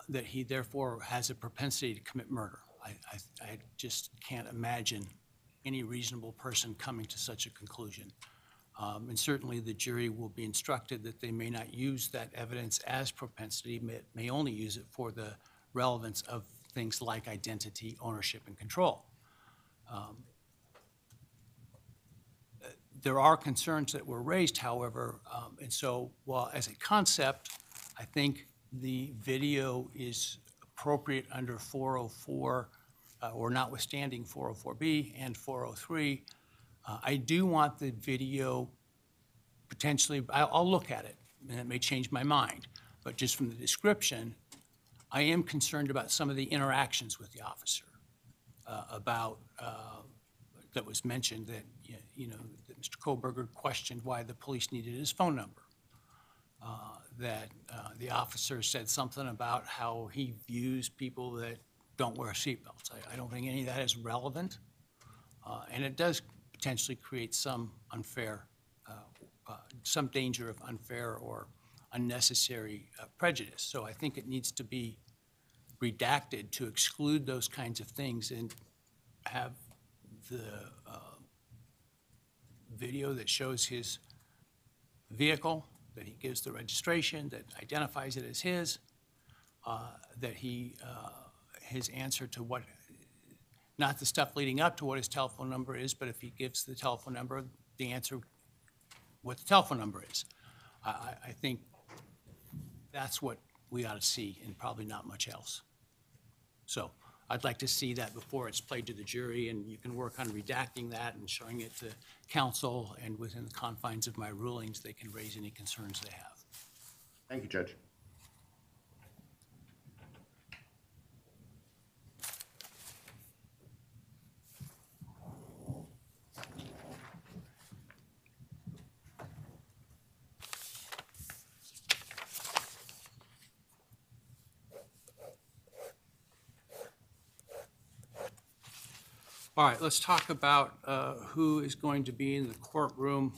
that he therefore has a propensity to commit murder. I just can't imagine any reasonable person coming to such a conclusion. And certainly the jury will be instructed that they may not use that evidence as propensity, may only use it for the relevance of things like identity, ownership, and control. There are concerns that were raised, however, and so while as a concept, I think the video is appropriate under 404, or notwithstanding 404B and 403, I do want the video potentially, I'll look at it, and it may change my mind, but just from the description, I am concerned about some of the interactions with the officer, that was mentioned that, that Mr. Kohberger questioned why the police needed his phone number, that the officer said something about how he views people that don't wear seatbelts. I don't think any of that is relevant, and it does potentially create some unfair, some danger of unfair or unnecessary prejudice. So I think it needs to be redacted to exclude those kinds of things and have the video that shows his vehicle, that he gives the registration, that identifies it as his, that his answer to what, not the stuff leading up to what his telephone number is, but if he gives the telephone number, the answer, what the telephone number is. I think That's what we ought to see, and probably not much else. So I'd like to see that before it's played to the jury, and you can work on redacting that and showing it to counsel, and within the confines of my rulings, they can raise any concerns they have. Thank you, Judge. All right, let's talk about who is going to be in the courtroom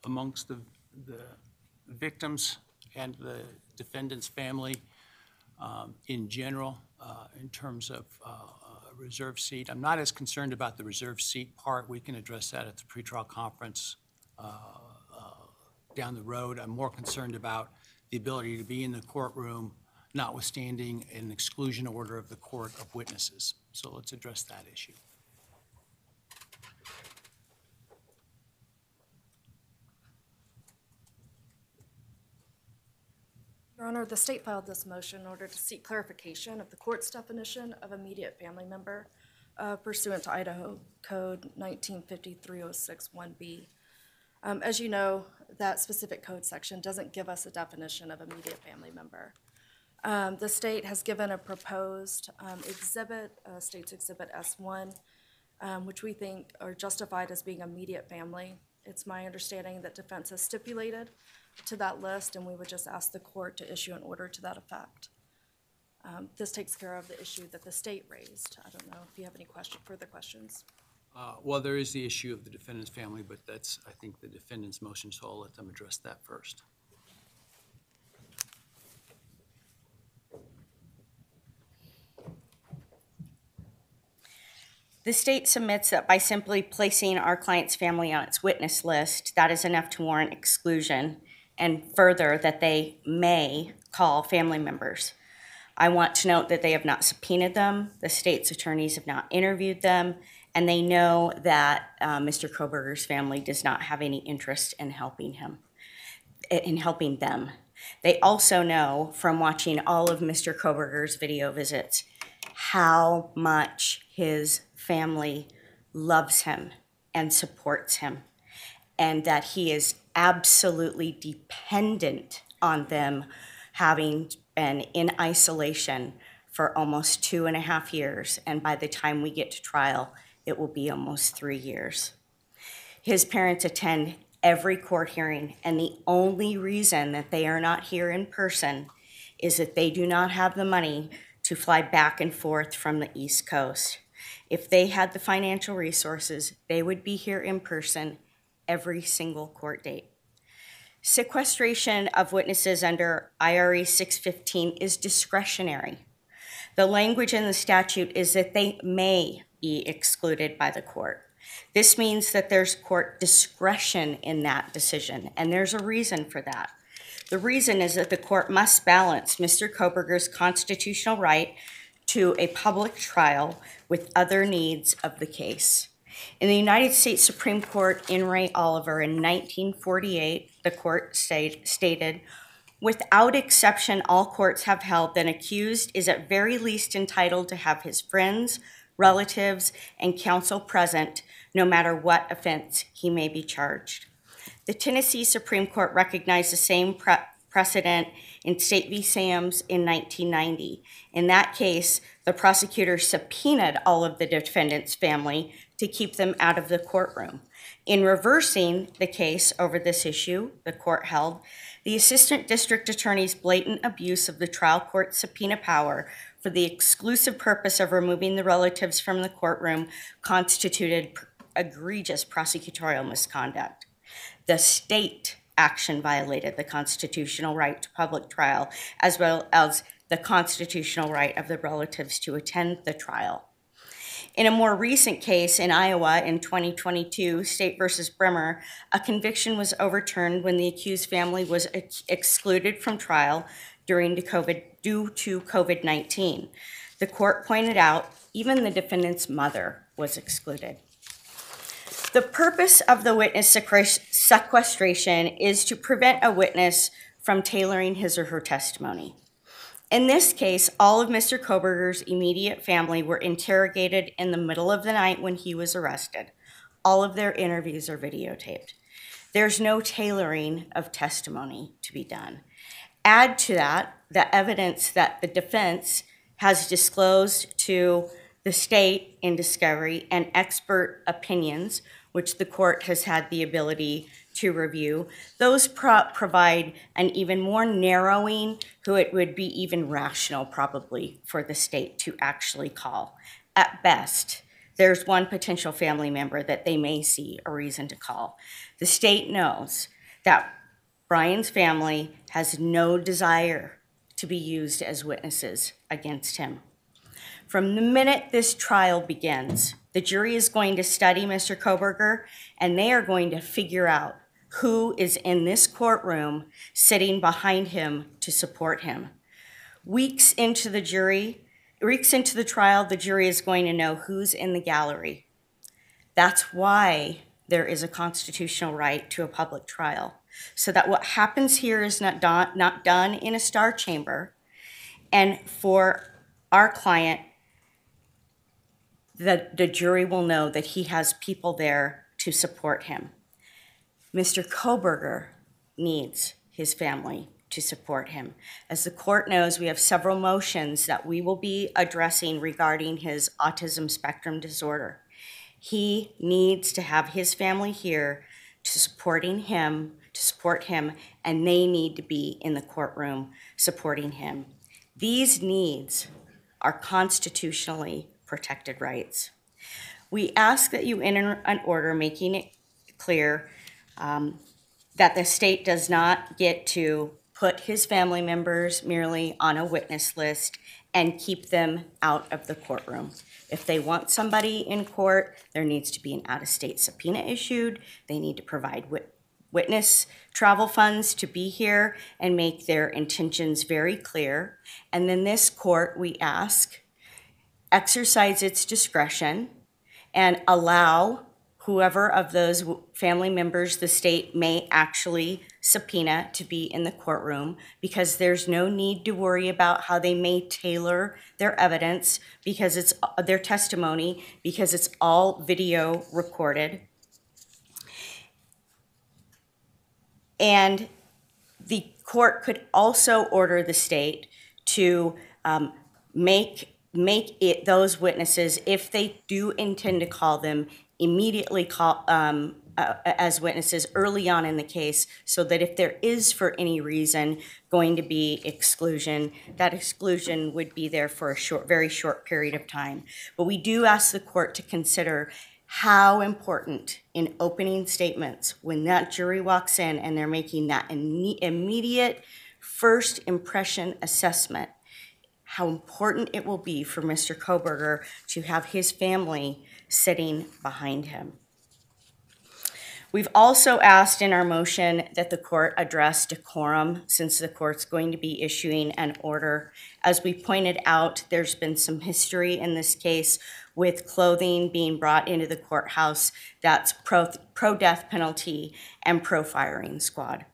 amongst the victims and the defendant's family in general, in terms of a reserve seat. I'm not as concerned about the reserve seat part. We can address that at the pretrial conference down the road. I'm more concerned about the ability to be in the courtroom, notwithstanding an exclusion order of the court of witnesses. So let's address that issue. Your Honor, the state filed this motion in order to seek clarification of the court's definition of immediate family member pursuant to Idaho Code 1953-06-1B. As you know, that specific code section doesn't give us a definition of immediate family member. The state has given a proposed exhibit, State's Exhibit S1, which we think are justified as being immediate family. It's my understanding that defense has stipulated to that list, and we would just ask the court to issue an order to that effect. This takes care of the issue that the state raised. I don't know if you have any further questions. Well, there is the issue of the defendant's family, but that's, I think, the defendant's motion, so I'll let them address that first. The state submits that by simply placing our client's family on its witness list, that is enough to warrant exclusion, and further, that they may call family members. I want to note that they have not subpoenaed them, the state's attorneys have not interviewed them, and they know that Mr. Kohberger's family does not have any interest in helping them. They also know from watching all of Mr. Kohberger's video visits how much his family loves him and supports him, and that he is absolutely dependent on them, having been in isolation for almost 2.5 years, and by the time we get to trial, it will be almost 3 years. His parents attend every court hearing, and the only reason that they are not here in person is that they do not have the money to fly back and forth from the East Coast. If they had the financial resources, they would be here in person every single court date. Sequestration of witnesses under IRE 615 is discretionary. The language in the statute is that they may be excluded by the court. This means that there's court discretion in that decision, and there's a reason for that. The reason is that the court must balance Mr. Kohberger's constitutional right to a public trial with other needs of the case. In the United States Supreme Court in Ray Oliver in 1948, the court stated, "Without exception, all courts have held that an accused is at very least entitled to have his friends, relatives, and counsel present, no matter what offense he may be charged." The Tennessee Supreme Court recognized the same precedent in State v. Sams in 1990. In that case, the prosecutor subpoenaed all of the defendant's family to keep them out of the courtroom. In reversing the case over this issue, the court held, the assistant district attorney's blatant abuse of the trial court's subpoena power for the exclusive purpose of removing the relatives from the courtroom constituted egregious prosecutorial misconduct. The state action violated the constitutional right to public trial, as well as the constitutional right of the relatives to attend the trial. In a more recent case in Iowa in 2022, State versus Bremer, a conviction was overturned when the accused family was excluded from trial due to COVID-19. The court pointed out even the defendant's mother was excluded. The purpose of the witness sequestration is to prevent a witness from tailoring his or her testimony. In this case, all of Mr. Kohberger's immediate family were interrogated in the middle of the night when he was arrested. All of their interviews are videotaped. There's no tailoring of testimony to be done. Add to that the evidence that the defense has disclosed to the state in discovery and expert opinions, which the court has had the ability to review. Those provide an even more narrowing who it would be even rational probably for the state to actually call. At best, there's one potential family member that they may see a reason to call. The state knows that Bryan's family has no desire to be used as witnesses against him. From the minute this trial begins, the jury is going to study Mr. Kohberger, and they are going to figure out who is in this courtroom sitting behind him to support him. Weeks into the trial, the jury is going to know who's in the gallery. That's why there is a constitutional right to a public trial, so that what happens here is not done in a star chamber, and for our client, the jury will know that he has people there to support him. Mr. Kohberger needs his family to support him. As the court knows, we have several motions that we will be addressing regarding his autism spectrum disorder. He needs to have his family here to support him, and they need to be in the courtroom supporting him. These needs are constitutionally protected rights. We ask that you enter an order making it clear that the state does not get to put his family members merely on a witness list and keep them out of the courtroom. If they want somebody in court, there needs to be an out-of-state subpoena issued. They need to provide witness travel funds to be here and make their intentions very clear. And then this court, we ask, exercise its discretion and allow whoever of those family members the state may actually subpoena to be in the courtroom, because there's no need to worry about how they may tailor their evidence, because it's their testimony, because it's all video recorded. And the court could also order the state to make it those witnesses, if they do intend to call them, immediately call as witnesses early on in the case, so that if there is for any reason going to be exclusion, that exclusion would be there for a very short period of time. But we do ask the court to consider how important in opening statements, when that jury walks in and they're making that immediate first impression assessment, how important it will be for Mr. Kohberger to have his family sitting behind him. We've also asked in our motion that the court address decorum, since the court's going to be issuing an order. As we pointed out, there's been some history in this case with clothing being brought into the courthouse that's pro-death penalty and pro-firing squad.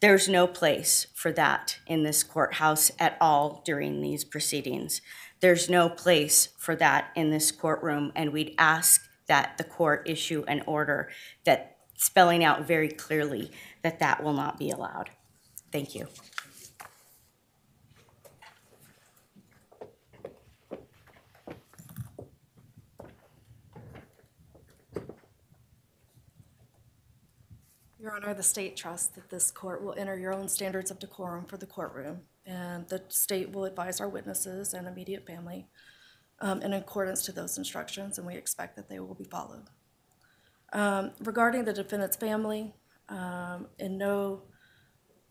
There's no place for that in this courthouse at all during these proceedings. There's no place for that in this courtroom, and we'd ask that the court issue an order that spelling out very clearly that that will not be allowed. Thank you. Your Honor, the state trusts that this court will enter your own standards of decorum for the courtroom, and the state will advise our witnesses and immediate family in accordance to those instructions, and we expect that they will be followed. Regarding the defendant's family, in no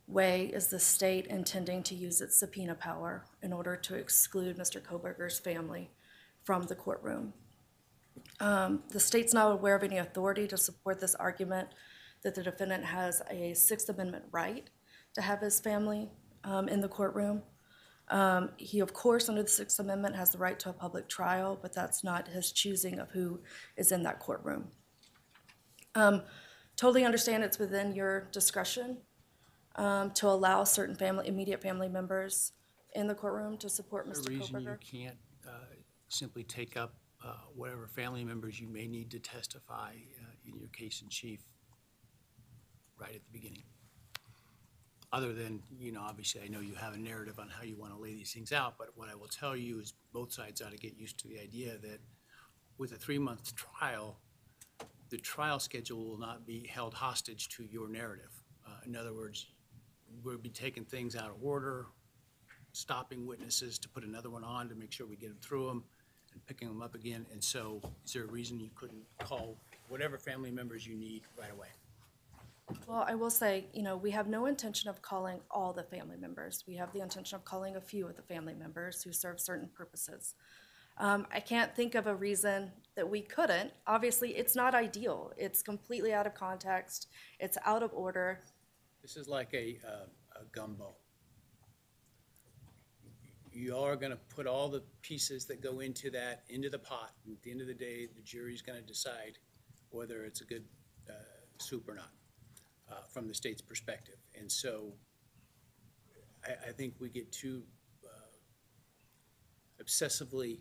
way is the state intending to use its subpoena power in order to exclude Mr. Kohberger's family from the courtroom. The state's not aware of any authority to support this argument that the defendant has a Sixth Amendment right to have his family in the courtroom. He, of course, under the Sixth Amendment has the right to a public trial, but that's not his choosing of who is in that courtroom. Totally understand it's within your discretion to allow certain immediate family members in the courtroom to support Is Mr. there a reason you Kohberger. can't simply take up whatever family members you may need to testify in your case in chief right at the beginning? Other than, obviously, I know you have a narrative on how you want to lay these things out, but what I will tell you is both sides ought to get used to the idea that with a 3-month trial, the trial schedule will not be held hostage to your narrative. In other words, we'll be taking things out of order, stopping witnesses to put another one on to make sure we get them through them, and picking them up again. And so is there a reason you couldn't call whatever family members you need right away? Well, I will say, we have no intention of calling all the family members. We have the intention of calling a few of the family members who serve certain purposes. I can't think of a reason that we couldn't. Obviously, it's not ideal. It's completely out of context. It's out of order. This is like a gumbo. You are going to put all the pieces that go into that into the pot. And at the end of the day, the jury's going to decide whether it's a good soup or not from the state's perspective. And so I think we get too obsessively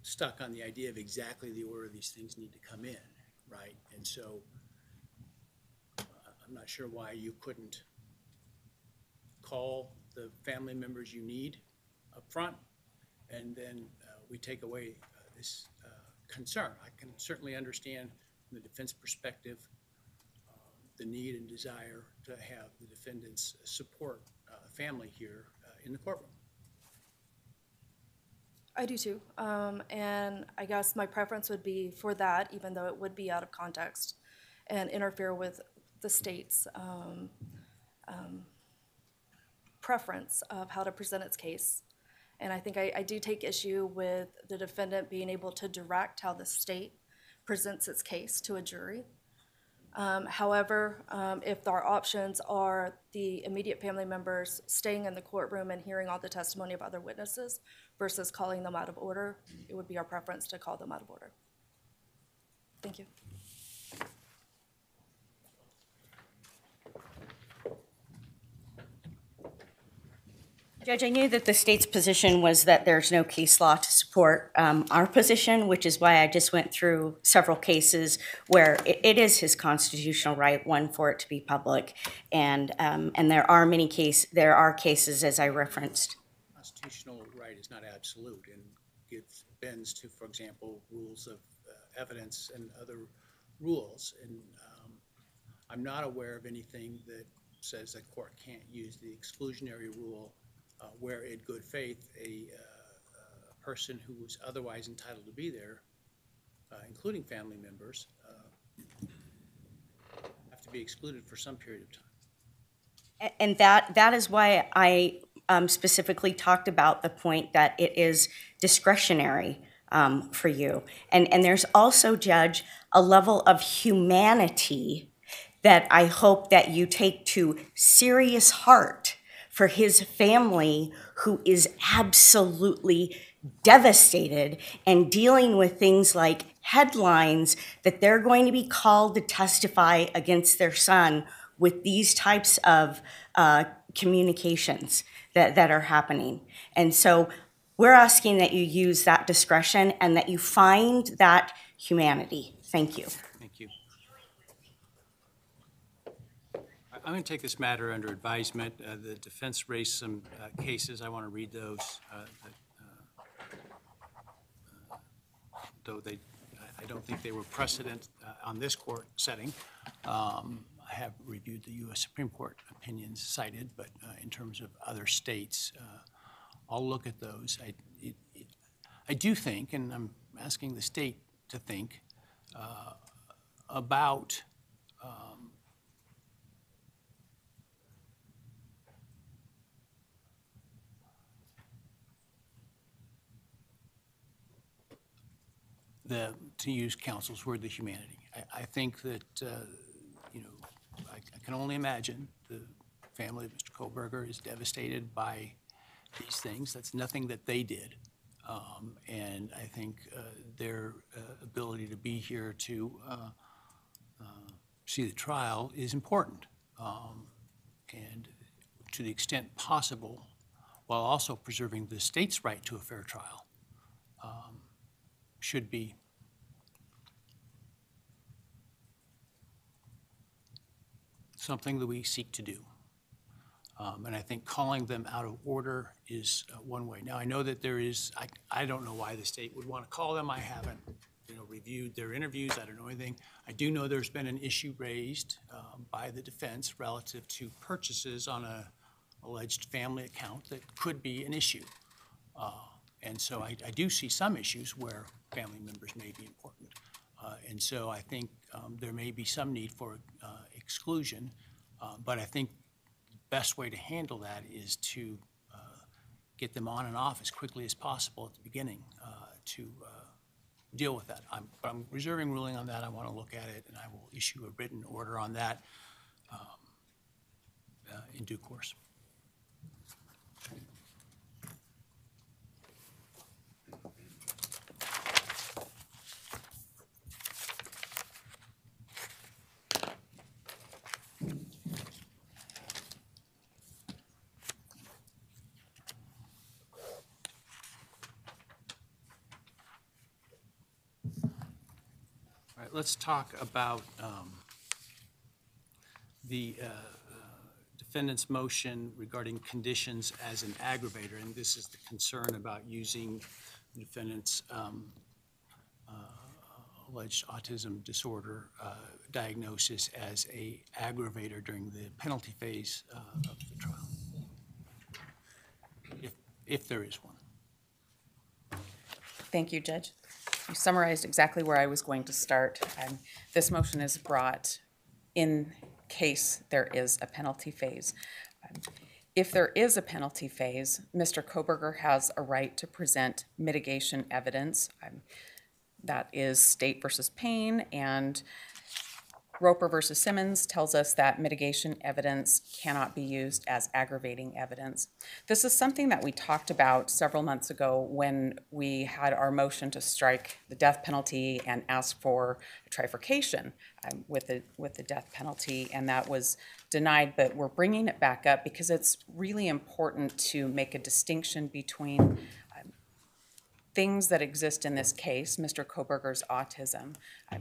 stuck on the idea of exactly the order these things need to come in, right? And so I'm not sure why you couldn't call the family members you need up front, and then we take away this concern. I can certainly understand from the defense perspective the need and desire to have the defendants support family here in the courtroom. I do too. And I guess my preference would be for that, even though it would be out of context and interfere with the state's preference of how to present its case. And I think I do take issue with the defendant being able to direct how the state presents its case to a jury. However, if our options are the immediate family members staying in the courtroom and hearing all the testimony of other witnesses versus calling them out of order, it would be our preference to call them out of order. Thank you. Judge, I knew that the state's position was that there's no case law to support our position, which is why I just went through several cases where it is his constitutional right, one, for it to be public, and there are cases, as I referenced. Constitutional right is not absolute and bends to, for example, rules of evidence and other rules. And I'm not aware of anything that says that court can't use the exclusionary rule where in good faith a person who was otherwise entitled to be there, including family members, have to be excluded for some period of time. And that is why I specifically talked about the point that it is discretionary for you. And there's also, Judge, a level of humanity that I hope that you take to serious heart for his family, who is absolutely devastated and dealing with things like headlines that they're going to be called to testify against their son with these types of communications that are happening. And so we're asking that you use that discretion and that you find that humanity. Thank you. Thank you. I'm going to take this matter under advisement. The defense raised some cases. I want to read those, though I don't think they were precedent on this court setting. I have reviewed the U.S. Supreme Court opinions cited, but in terms of other states, I'll look at those. I do think, and I'm asking the state to think about to use counsel's word, the humanity. I think that, I can only imagine the family of Mr. Kohberger is devastated by these things. That's nothing that they did. And I think their ability to be here to see the trial is important. And to the extent possible, while also preserving the state's right to a fair trial, should be something that we seek to do. And I think calling them out of order is one way. Now, I know that there is, I don't know why the state would want to call them. I haven't, reviewed their interviews. I don't know anything. I do know there's been an issue raised by the defense relative to purchases on a alleged family account that could be an issue. And so I do see some issues where family members may be important. And so I think there may be some need for exclusion, but I think the best way to handle that is to get them on and off as quickly as possible at the beginning to deal with that. I'm reserving ruling on that. I want to look at it, and I will issue a written order on that in due course. All right, let's talk about the defendant's motion regarding conditions as an aggravator, and this is the concern about using the defendant's alleged autism disorder diagnosis as a aggravator during the penalty phase of the trial, if there is one. Thank you, Judge. You summarized exactly where I was going to start. This motion is brought in case there is a penalty phase. If there is a penalty phase, Mr. Kohberger has a right to present mitigation evidence. That is State versus Payne, and Roper versus Simmons tells us that mitigation evidence cannot be used as aggravating evidence. This is something that we talked about several months ago when we had our motion to strike the death penalty and ask for trifurcation with the death penalty, and that was denied, but we're bringing it back up because it's really important to make a distinction between things that exist in this case, Mr. Kohberger's autism,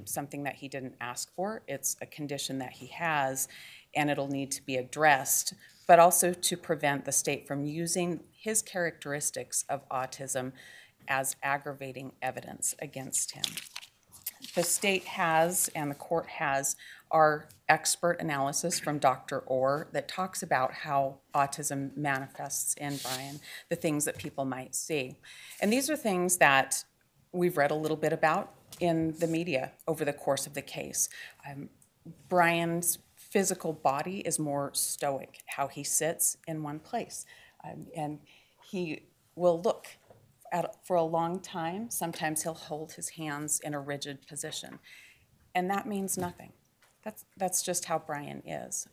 something that he didn't ask for. It's a condition that he has, and it'll need to be addressed, but also to prevent the state from using his characteristics of autism as aggravating evidence against him. The state has, and the court has, our expert analysis from Dr. Orr that talks about how autism manifests in Bryan, the things that people might see. And these are things that we've read a little bit about in the media over the course of the case. Bryan's physical body is more stoic, how he sits in one place. And he will look for a long time. Sometimes he'll hold his hands in a rigid position. And that means nothing. That's just how Bryan is.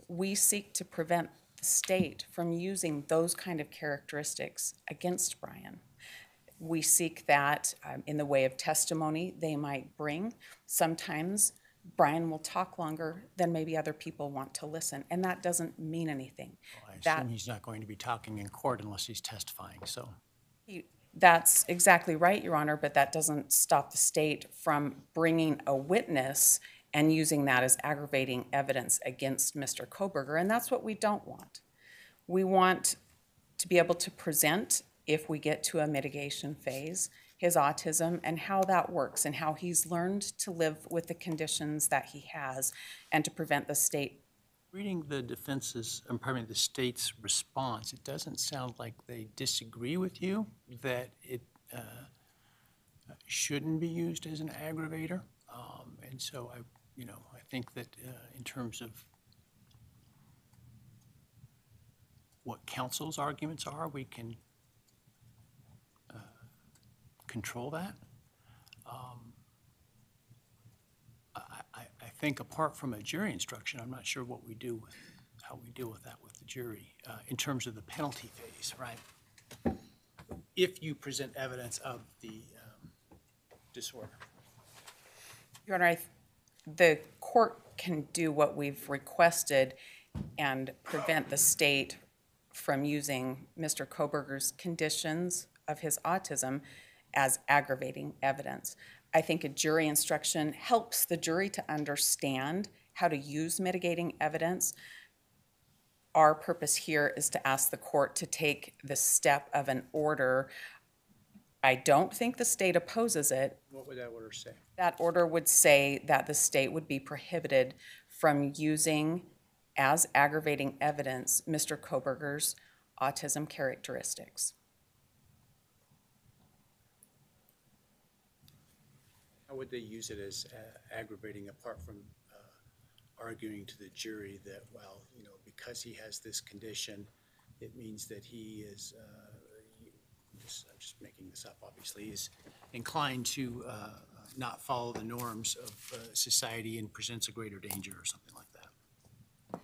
We seek to prevent the state from using those kind of characteristics against Bryan. We seek that in the way of testimony they might bring. Sometimes Bryan will talk longer than maybe other people want to listen, and that doesn't mean anything. Well, I assume he's not going to be talking in court unless he's testifying, so. That's exactly right, Your Honor, but that doesn't stop the state from bringing a witness and using that as aggravating evidence against Mr. Kohberger, and that's what we don't want. We want to be able to present, if we get to a mitigation phase, his autism and how that works and how he's learned to live with the conditions that he has and to prevent the state. Reading the the state's response, it doesn't sound like they disagree with you that it shouldn't be used as an aggravator. And so I think that in terms of what counsel's arguments are, we can control that. I think apart from a jury instruction, I'm not sure what we do with, how we deal with that with the jury in terms of the penalty phase, right? If you present evidence of the disorder. Your Honor, the court can do what we've requested and prevent the state from using Mr. Kohberger's conditions of his autism as aggravating evidence. I think a jury instruction helps the jury to understand how to use mitigating evidence. Our purpose here is to ask the court to take the step of an order. I don't think the state opposes it. What would that order say? That order would say that the state would be prohibited from using as aggravating evidence Mr. Kohberger's autism characteristics. How would they use it as aggravating, apart from arguing to the jury that, well, you know, because he has this condition, it means that he is, I'm just making this up, obviously, is inclined to not follow the norms of society and presents a greater danger or something like that?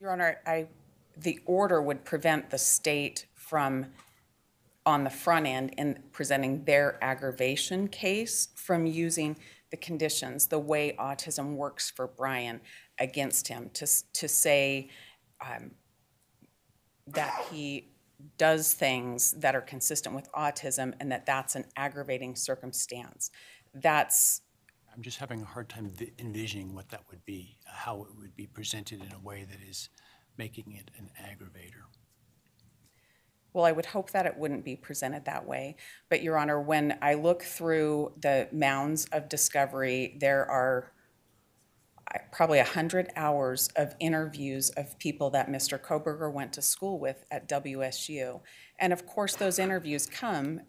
Your Honor, the order would prevent the state from, on the front end, in presenting their aggravation case, from using the conditions, the way autism works for Bryan, against him, to say that he does things that are consistent with autism and that that's an aggravating circumstance. I'm just having a hard time envisioning what that would be, how it would be presented in a way that is making it an aggravator. Well, I would hope that it wouldn't be presented that way. But, Your Honor, when I look through the mounds of discovery, there are probably 100 hours of interviews of people that Mr. Kohberger went to school with at WSU. And of course, those interviews come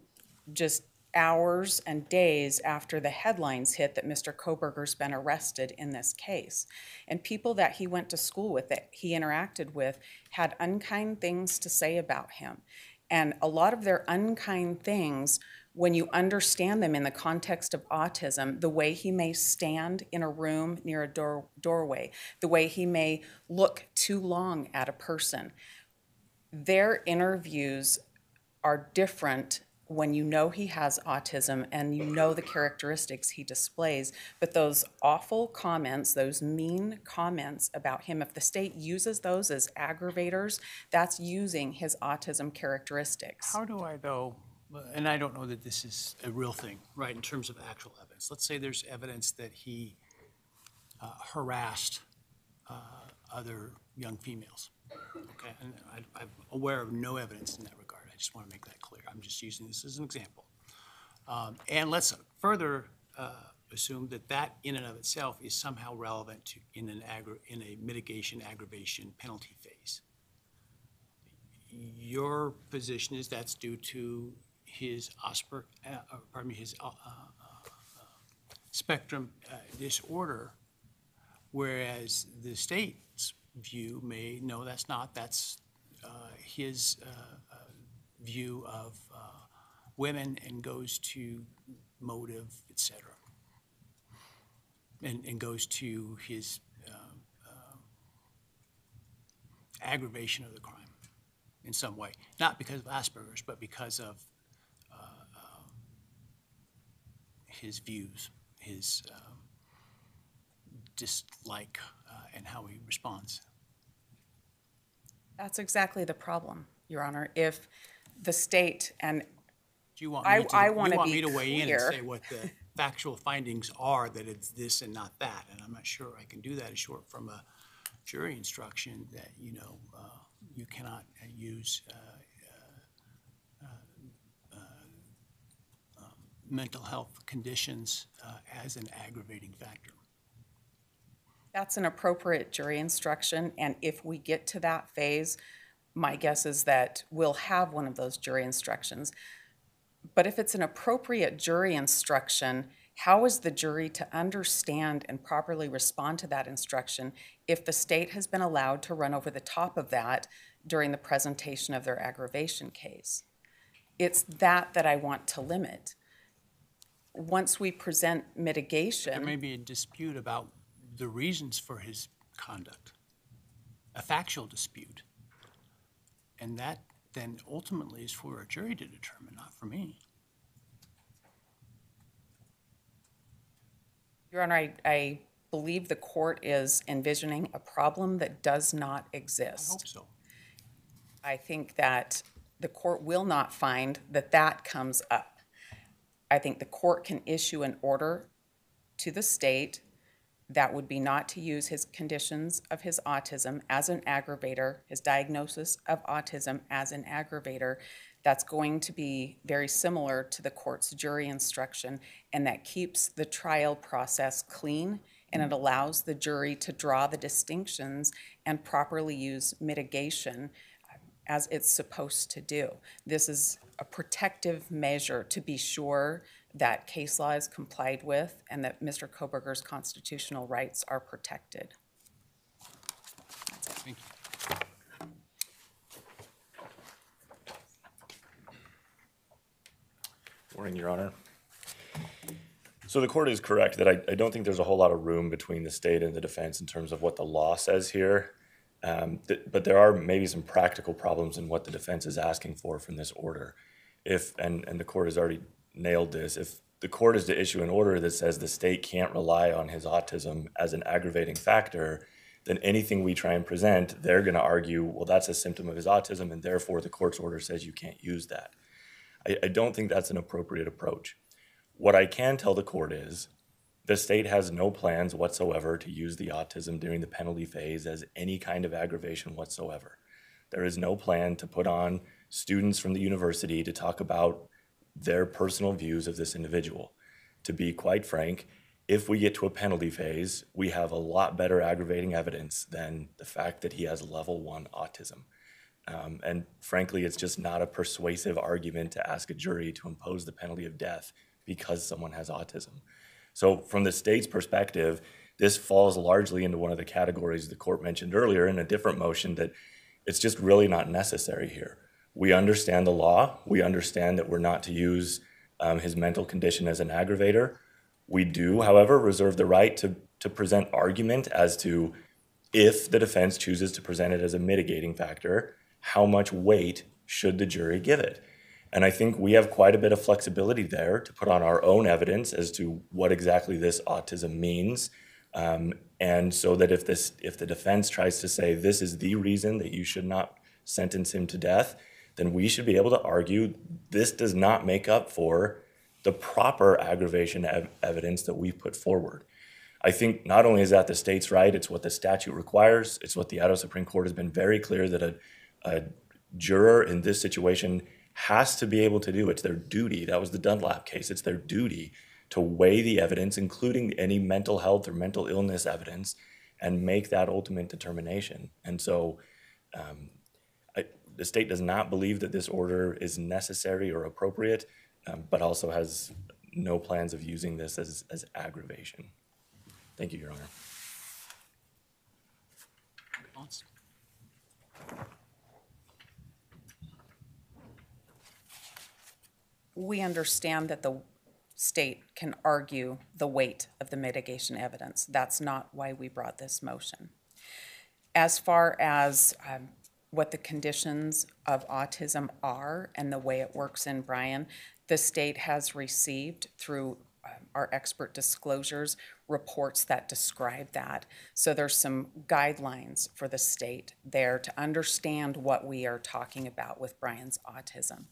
just hours and days after the headlines hit that Mr. Kohberger's been arrested in this case. And people that he went to school with, that he interacted with, had unkind things to say about him. And a lot of their unkind things, when you understand them in the context of autism, the way he may stand in a room near a doorway, the way he may look too long at a person, their interviews are different when you know he has autism and you know the characteristics he displays. But those awful comments, those mean comments about him, if the state uses those as aggravators, that's using his autism characteristics. How do I, though, and I don't know that this is a real thing, right, in terms of actual evidence. Let's say there's evidence that he harassed other young females, okay? And I'm aware of no evidence in that regard. I just want to make that clear. I'm just using this as an example. And let's further assume that that in and of itself is somehow relevant to in a mitigation aggravation penalty phase. Your position is that's due to his his spectrum disorder, whereas the state's view may, no, that's not. That's his view of women, and goes to motive, et cetera, and goes to his aggravation of the crime in some way, not because of Asperger's, but because of his views, his dislike, and how he responds. That's exactly the problem, Your Honor. If the state, and Do you want I me wanna be to weigh in and clear. say what the factual findings are, that it's this and not that? And I'm not sure I can do that as short from a jury instruction that, you know, you cannot use mental health conditions as an aggravating factor. that's an appropriate jury instruction, and if we get to that phase, my guess is that we'll have one of those jury instructions. But if it's an appropriate jury instruction, how is the jury to understand and properly respond to that instruction if the state has been allowed to run over the top of that during the presentation of their aggravation case? It's that I want to limit. Once we present mitigation. There may be a dispute about the reasons for his conduct, a factual dispute. And that then ultimately is for a jury to determine, not for me. Your Honor, I believe the court is envisioning a problem that does not I exist. hope so. I think that the court will not find that that comes up. I think the court can issue an order to the state that would be not to use his conditions of his autism as an aggravator, his diagnosis of autism as an aggravator. That's going to be very similar to the court's jury instruction, and that keeps the trial process clean, and it allows the jury to draw the distinctions and properly use mitigation as it's supposed to do. This is a protective measure to be sure that case law is complied with and that Mr. Kohberger's constitutional rights are protected. Thank you. Morning, Your Honor. So the court is correct that I don't think there's a whole lot of room between the state and the defense in terms of what the law says here. But there are maybe some practical problems in what the defense is asking for from this order. And the court has already nailed this, if the court is to issue an order that says the state can't rely on his autism as an aggravating factor, then anything we try and present, they're going to argue, well, that's a symptom of his autism, and therefore the court's order says you can't use that. I don't think that's an appropriate approach. What I can tell the court is the state has no plans whatsoever to use the autism during the penalty phase as any kind of aggravation whatsoever. There is no plan to put on students from the university to talk about their personal views of this individual. To be quite frank, if we get to a penalty phase, we have a lot better aggravating evidence than the fact that he has level 1 autism. And frankly, it's just not a persuasive argument to ask a jury to impose the penalty of death because someone has autism. So from the state's perspective, this falls largely into one of the categories the court mentioned earlier in a different motion, that it's just really not necessary here. We understand the law. We understand that we're not to use his mental condition as an aggravator. We do, however, reserve the right to present argument as to, if the defense chooses to present it as a mitigating factor, how much weight should the jury give it? And I think we have quite a bit of flexibility there to put on our own evidence as to what exactly this autism means. And so that if the defense tries to say this is the reason that you should not sentence him to death, then we should be able to argue this does not make up for the proper aggravation evidence that we've put forward. I think not only is that the state's right, it's what the statute requires. It's what the Idaho Supreme Court has been very clear that a juror in this situation has to be able to do. It's their duty. That was the Dunlap case. It's their duty to weigh the evidence, including any mental health or mental illness evidence, and make that ultimate determination. And so the state does not believe that this order is necessary or appropriate, but also has no plans of using this as aggravation. Thank you, Your Honor. Response? We understand that the state can argue the weight of the mitigation evidence. That's not why we brought this motion. As far as what the conditions of autism are and the way it works in Bryan, the state has received through our expert disclosures reports that describe that. So there's some guidelines for the state there to understand what we are talking about with Bryan's autism.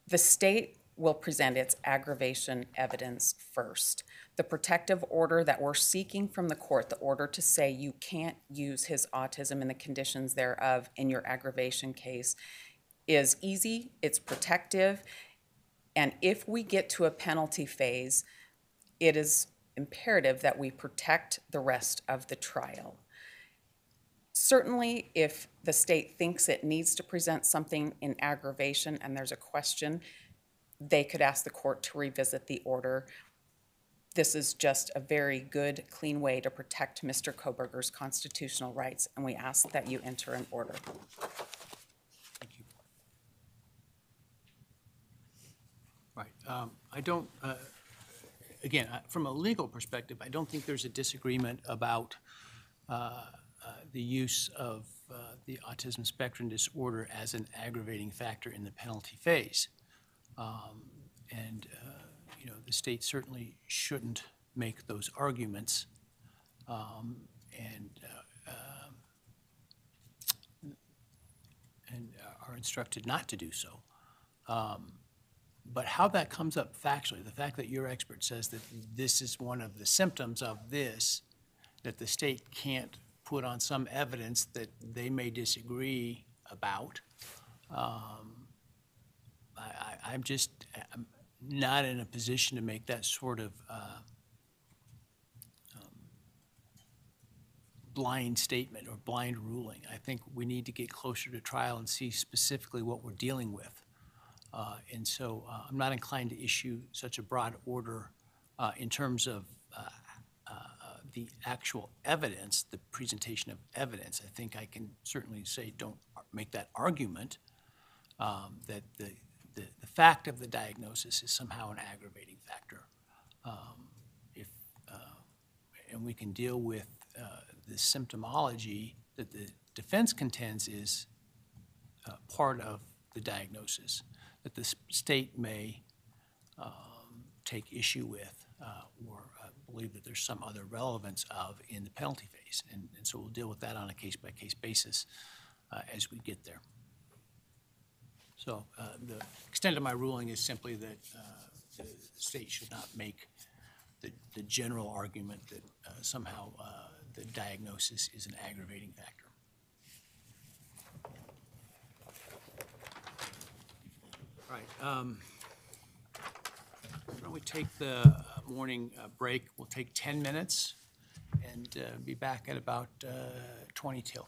The state will present its aggravation evidence first. The protective order that we're seeking from the court, the order to say you can't use his autism and the conditions thereof in your aggravation case, is easy, it's protective, and if we get to a penalty phase, it is imperative that we protect the rest of the trial. Certainly, if the state thinks it needs to present something in aggravation and there's a question, they could ask the court to revisit the order. This is just a very good, clean way to protect Mr. Kohberger's constitutional rights, and we ask that you enter an order. Thank you. Right. I don't, again, from a legal perspective, I don't think there's a disagreement about the use of the autism spectrum disorder as an aggravating factor in the penalty phase. You know, the state certainly shouldn't make those arguments. and are instructed not to do so. But how that comes up factually, the fact that your expert says that this is one of the symptoms of this, that the state can't put on some evidence that they may disagree about, I'm not in a position to make that sort of blind statement or blind ruling. I think we need to get closer to trial and see specifically what we're dealing with. And so I'm not inclined to issue such a broad order in terms of the actual evidence, the presentation of evidence. I think I can certainly say don't make that argument that the fact of the diagnosis is somehow an aggravating factor. And we can deal with the symptomology that the defense contends is part of the diagnosis, that the state may take issue with or believe that there's some other relevance of in the penalty phase. And so we'll deal with that on a case-by-case basis as we get there. So the extent of my ruling is simply that the state should not make the general argument that somehow the diagnosis is an aggravating factor. All right. Why don't we take the morning break? We'll take 10 minutes and be back at about 20 till.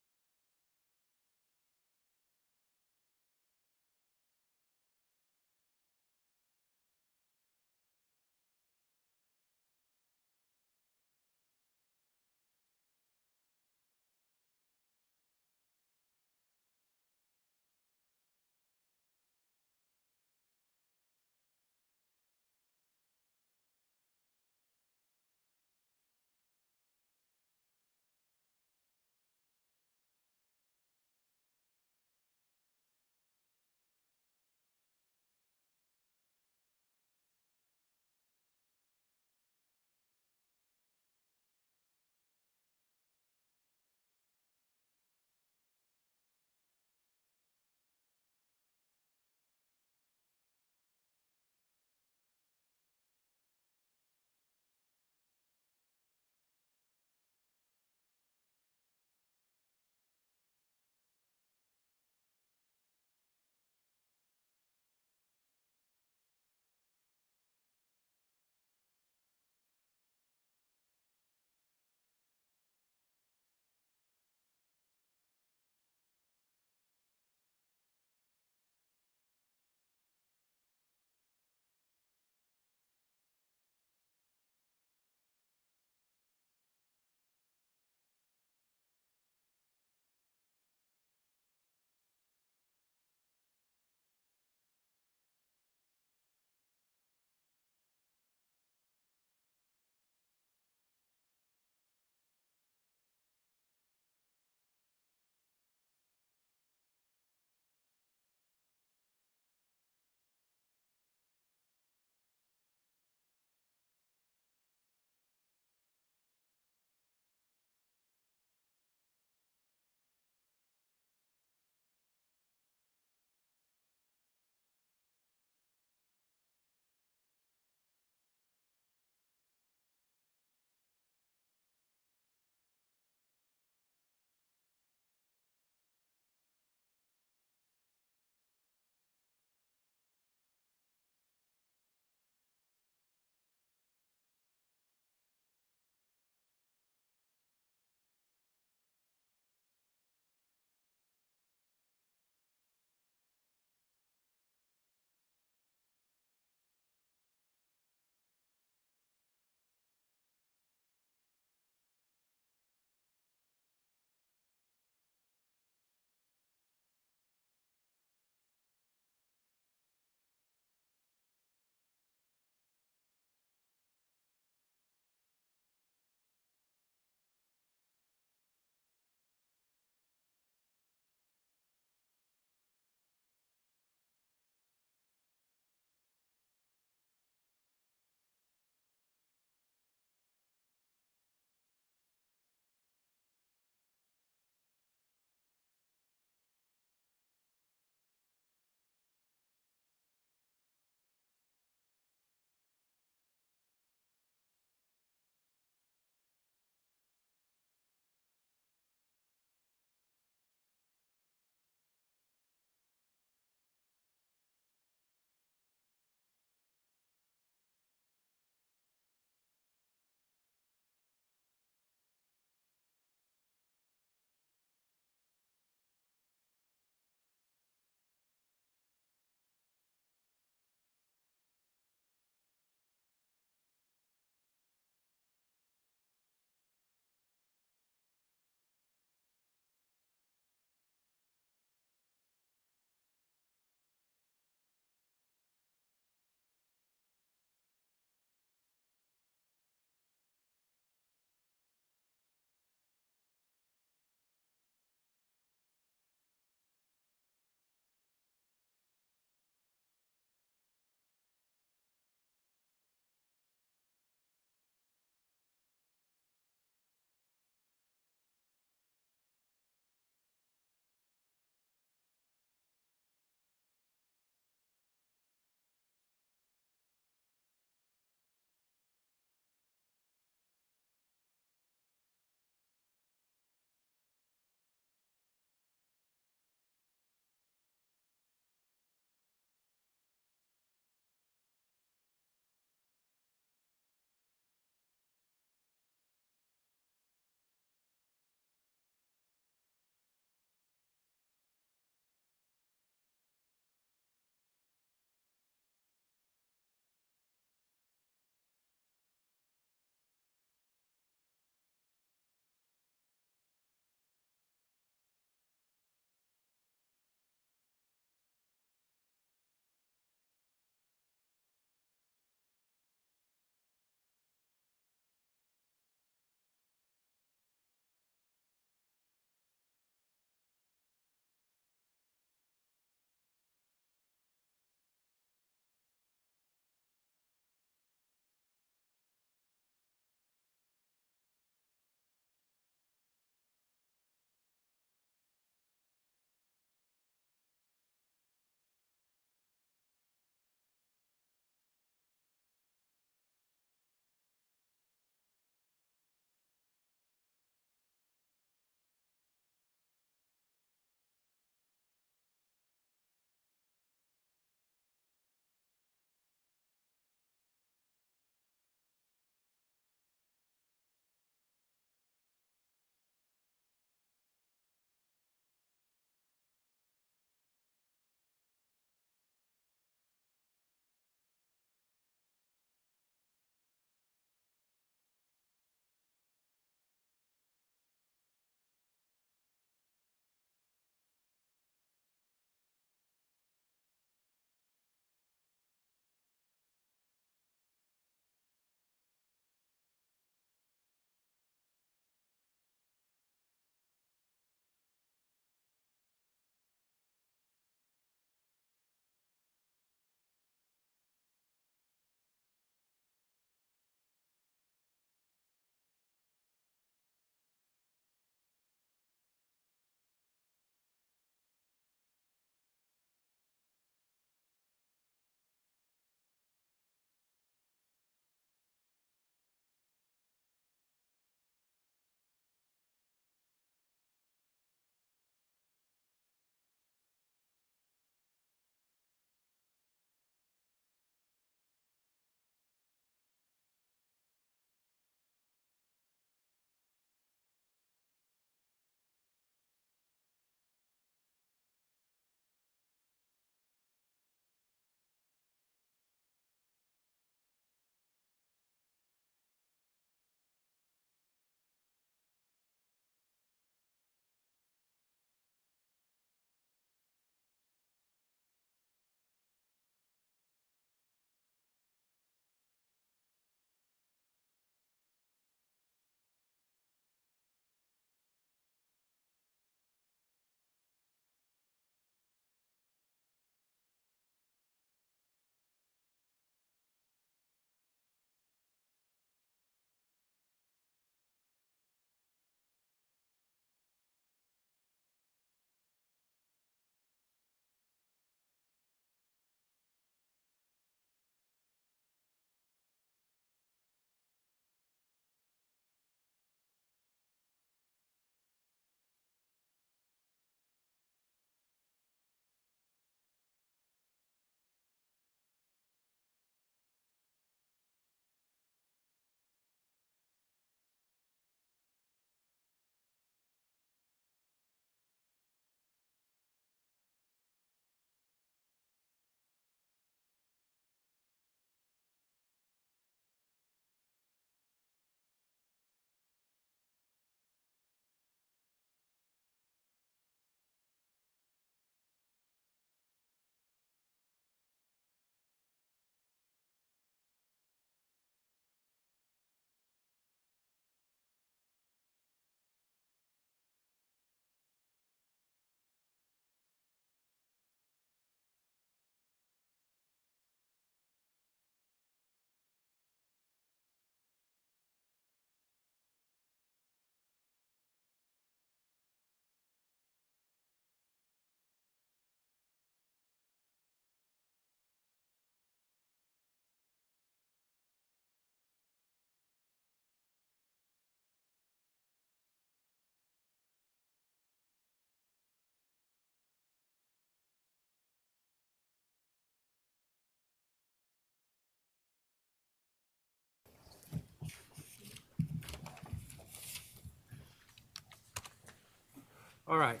All right.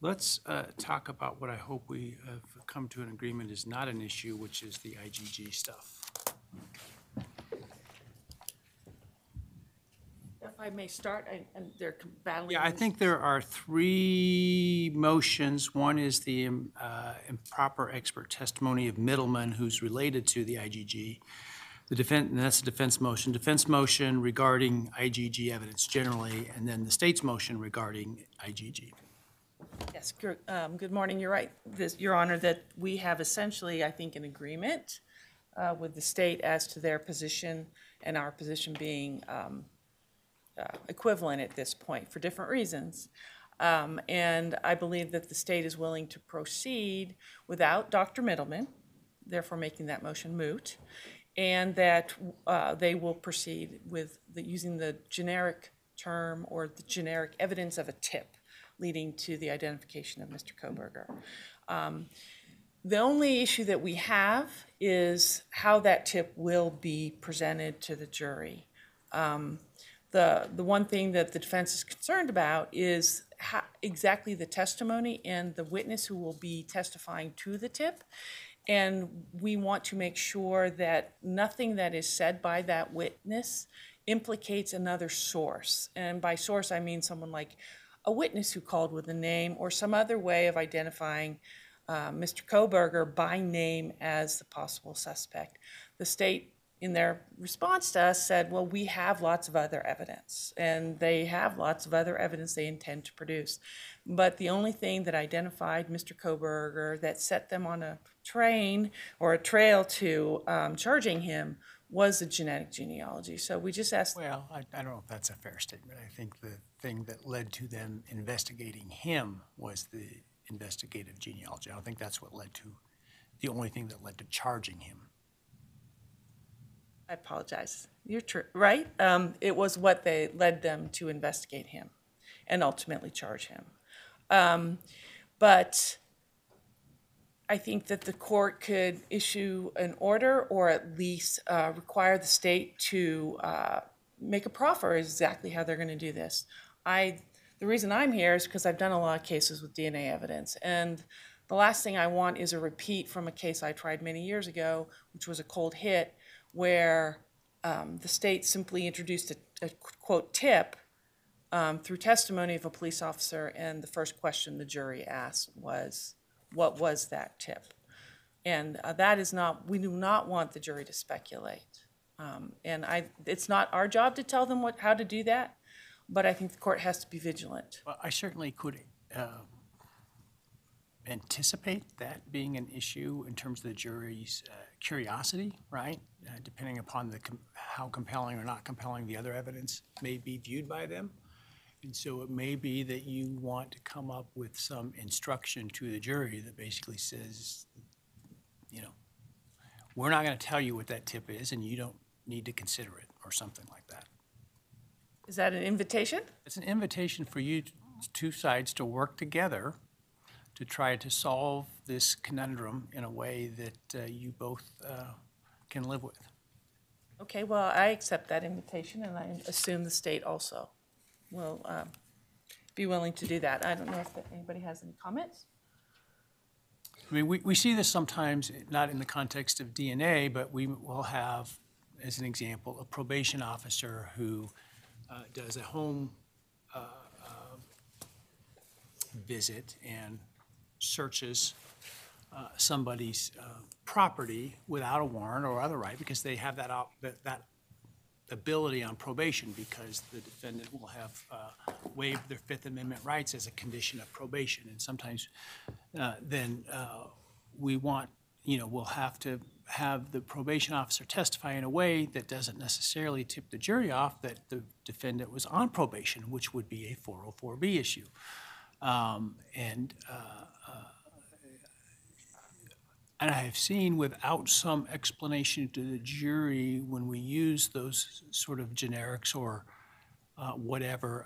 Let's talk about what I hope we have come to an agreement is not an issue, which is the IGG stuff. If I may start, and they're battling. Yeah, I this. think there are three motions. One is the improper expert testimony of Middleman, who's related to the IGG. The defense, and that's a defense motion regarding IGG evidence generally, and then the state's motion regarding IGG. Yes, good morning, you're right, Your Honor, that we have essentially, I think, an agreement with the state as to their position and our position being equivalent at this point for different reasons. And I believe that the state is willing to proceed without Dr. Middleman, therefore making that motion moot, and that they will proceed with using the generic term or the generic evidence of a tip leading to the identification of Mr. Kohberger. The only issue that we have is how that tip will be presented to the jury. The one thing that the defense is concerned about is exactly the testimony and the witness who will be testifying to the tip. And we want to make sure that nothing that is said by that witness implicates another source. And by source, I mean someone like a witness who called with a name or some other way of identifying Mr. Kohberger by name as the possible suspect. The state, in their response to us, said, well, we have lots of other evidence, and they have lots of other evidence they intend to produce. But the only thing that identified Mr. Kohberger that set them on a train or a trail to charging him was the genetic genealogy. So we just asked. Well, I don't know if that's a fair statement. I think the thing that led to them investigating him was the investigative genealogy. I don't think that's what led to, the only thing that led to charging him. I apologize. You're true, right? It was what they led them to investigate him and ultimately charge him. But I think that the court could issue an order or at least require the state to make a proffer exactly how they're going to do this. The reason I'm here is because I've done a lot of cases with DNA evidence, and the last thing I want is a repeat from a case I tried many years ago, which was a cold hit, where the state simply introduced a quote tip through testimony of a police officer, and the first question the jury asked was, what was that tip? And that is not, we do not want the jury to speculate. And it's not our job to tell them how to do that, but I think the court has to be vigilant. Well, I certainly could anticipate that being an issue in terms of the jury's curiosity, right? Depending upon how compelling or not compelling the other evidence may be viewed by them. And so it may be that you want to come up with some instruction to the jury that basically says, you know, we're not going to tell you what that tip is and you don't need to consider it, or something like that. Is that an invitation? It's an invitation for you, two sides, to work together to try to solve this conundrum in a way that you both can live with. Okay, well, I accept that invitation, and I assume the state also will be willing to do that. I don't know if anybody has any comments. I mean, we see this sometimes, not in the context of DNA, but we will have, as an example, a probation officer who does a home visit and searches somebody's property without a warrant or other right, because they have that ability on probation, because the defendant will have waived their Fifth Amendment rights as a condition of probation. And sometimes then we want, we'll have to have the probation officer testify in a way that doesn't necessarily tip the jury off that the defendant was on probation, which would be a 404B issue. And I have seen, without some explanation to the jury, when we use those sort of generics or whatever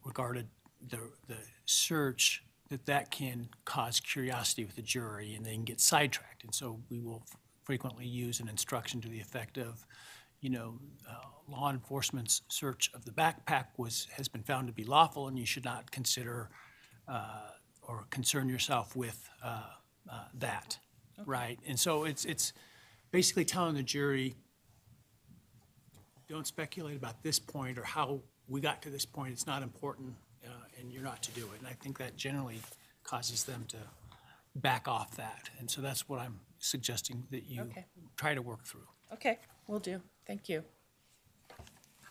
regarded the search, that can cause curiosity with the jury and they can get sidetracked. And so we will frequently use an instruction to the effect of, law enforcement's search of the backpack has been found to be lawful, and you should not consider or concern yourself with that, right? And so it's basically telling the jury, don't speculate about this point or how we got to this point. It's not important, and you're not to do it. And I think that generally causes them to back off that. And so that's what I'm suggesting that you Okay. try to work through. Okay, will do. Thank you.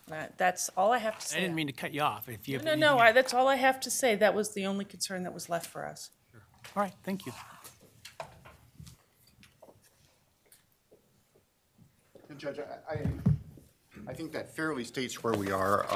That's all I have to I say. didn't mean to cut you off. If you have No, anything- that's all I have to say. That was the only concern that was left for us. All right, thank you. Judge, I think that fairly states where we are.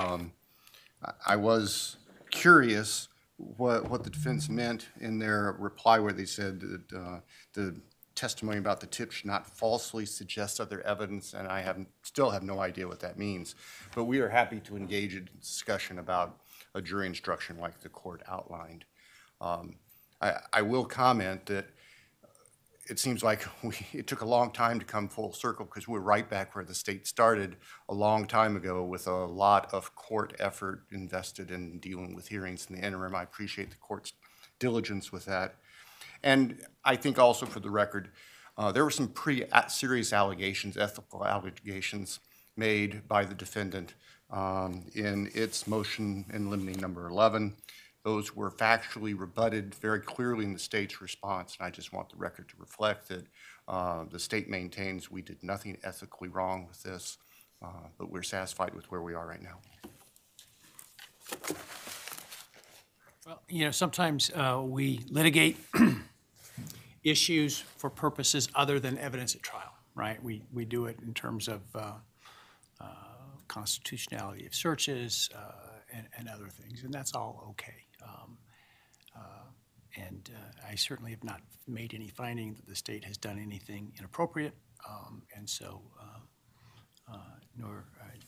I was curious what the defense meant in their reply where they said that the testimony about the tip should not falsely suggest other evidence, and I still have no idea what that means. But we are happy to engage in discussion about a jury instruction like the court outlined. I will comment that it seems like it took a long time to come full circle because we're right back where the state started a long time ago with a lot of court effort invested in dealing with hearings in the interim. I appreciate the court's diligence with that. And I think also for the record, there were some pretty serious allegations, ethical allegations made by the defendant in its motion in limine number 11. Those were factually rebutted very clearly in the state's response, and I just want the record to reflect that the state maintains we did nothing ethically wrong with this, but we're satisfied with where we are right now. Well, sometimes we litigate issues for purposes other than evidence at trial, right? We do it in terms of constitutionality of searches and other things, and that's all okay. And I certainly have not made any finding that the state has done anything inappropriate, and so nor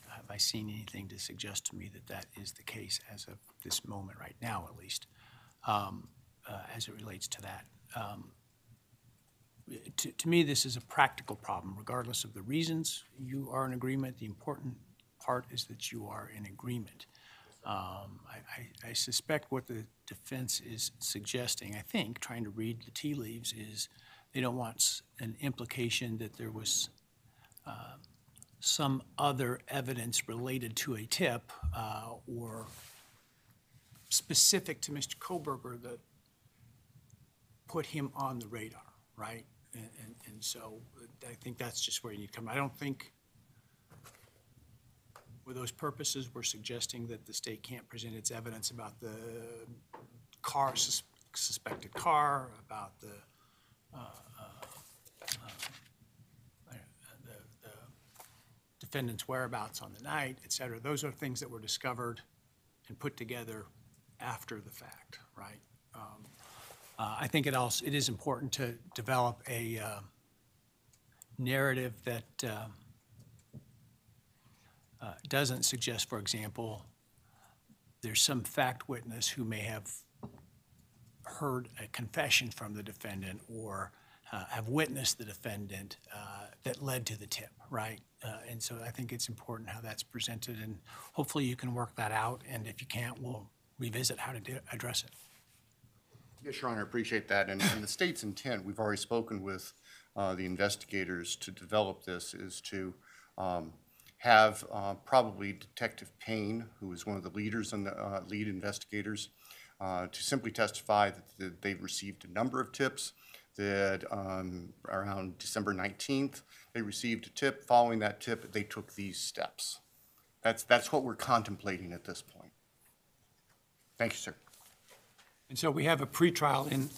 have I seen anything to suggest to me that that is the case as of this moment right now, at least, as it relates to that. To me, this is a practical problem. Regardless of the reasons you are in agreement, the important part is that you are in agreement. I suspect what the defense is suggesting, I think, trying to read the tea leaves, is they don't want an implication that there was some other evidence related to a tip or specific to Mr. Kohberger that put him on the radar, right? And so I think that's just where you need to come. I don't think for those purposes we're suggesting that the state can't present its evidence about the car, suspected car, about the defendant's whereabouts on the night, et cetera. Those are things that were discovered and put together after the fact, right? I think it is important to develop a narrative that doesn't suggest, for example, there's some fact witness who may have heard a confession from the defendant or have witnessed the defendant that led to the tip, right? And so I think it's important how that's presented, and hopefully you can work that out, and if you can't, we'll revisit how to address it. Yes, Your Honor, I appreciate that. And the state's intent, we've already spoken with the investigators to develop this, is to have probably Detective Payne, who is one of the leaders and the lead investigators, to simply testify that they've received a number of tips, that around December 19th, they received a tip. Following that tip, they took these steps. That's what we're contemplating at this point. Thank you, sir. And so we have a pretrial in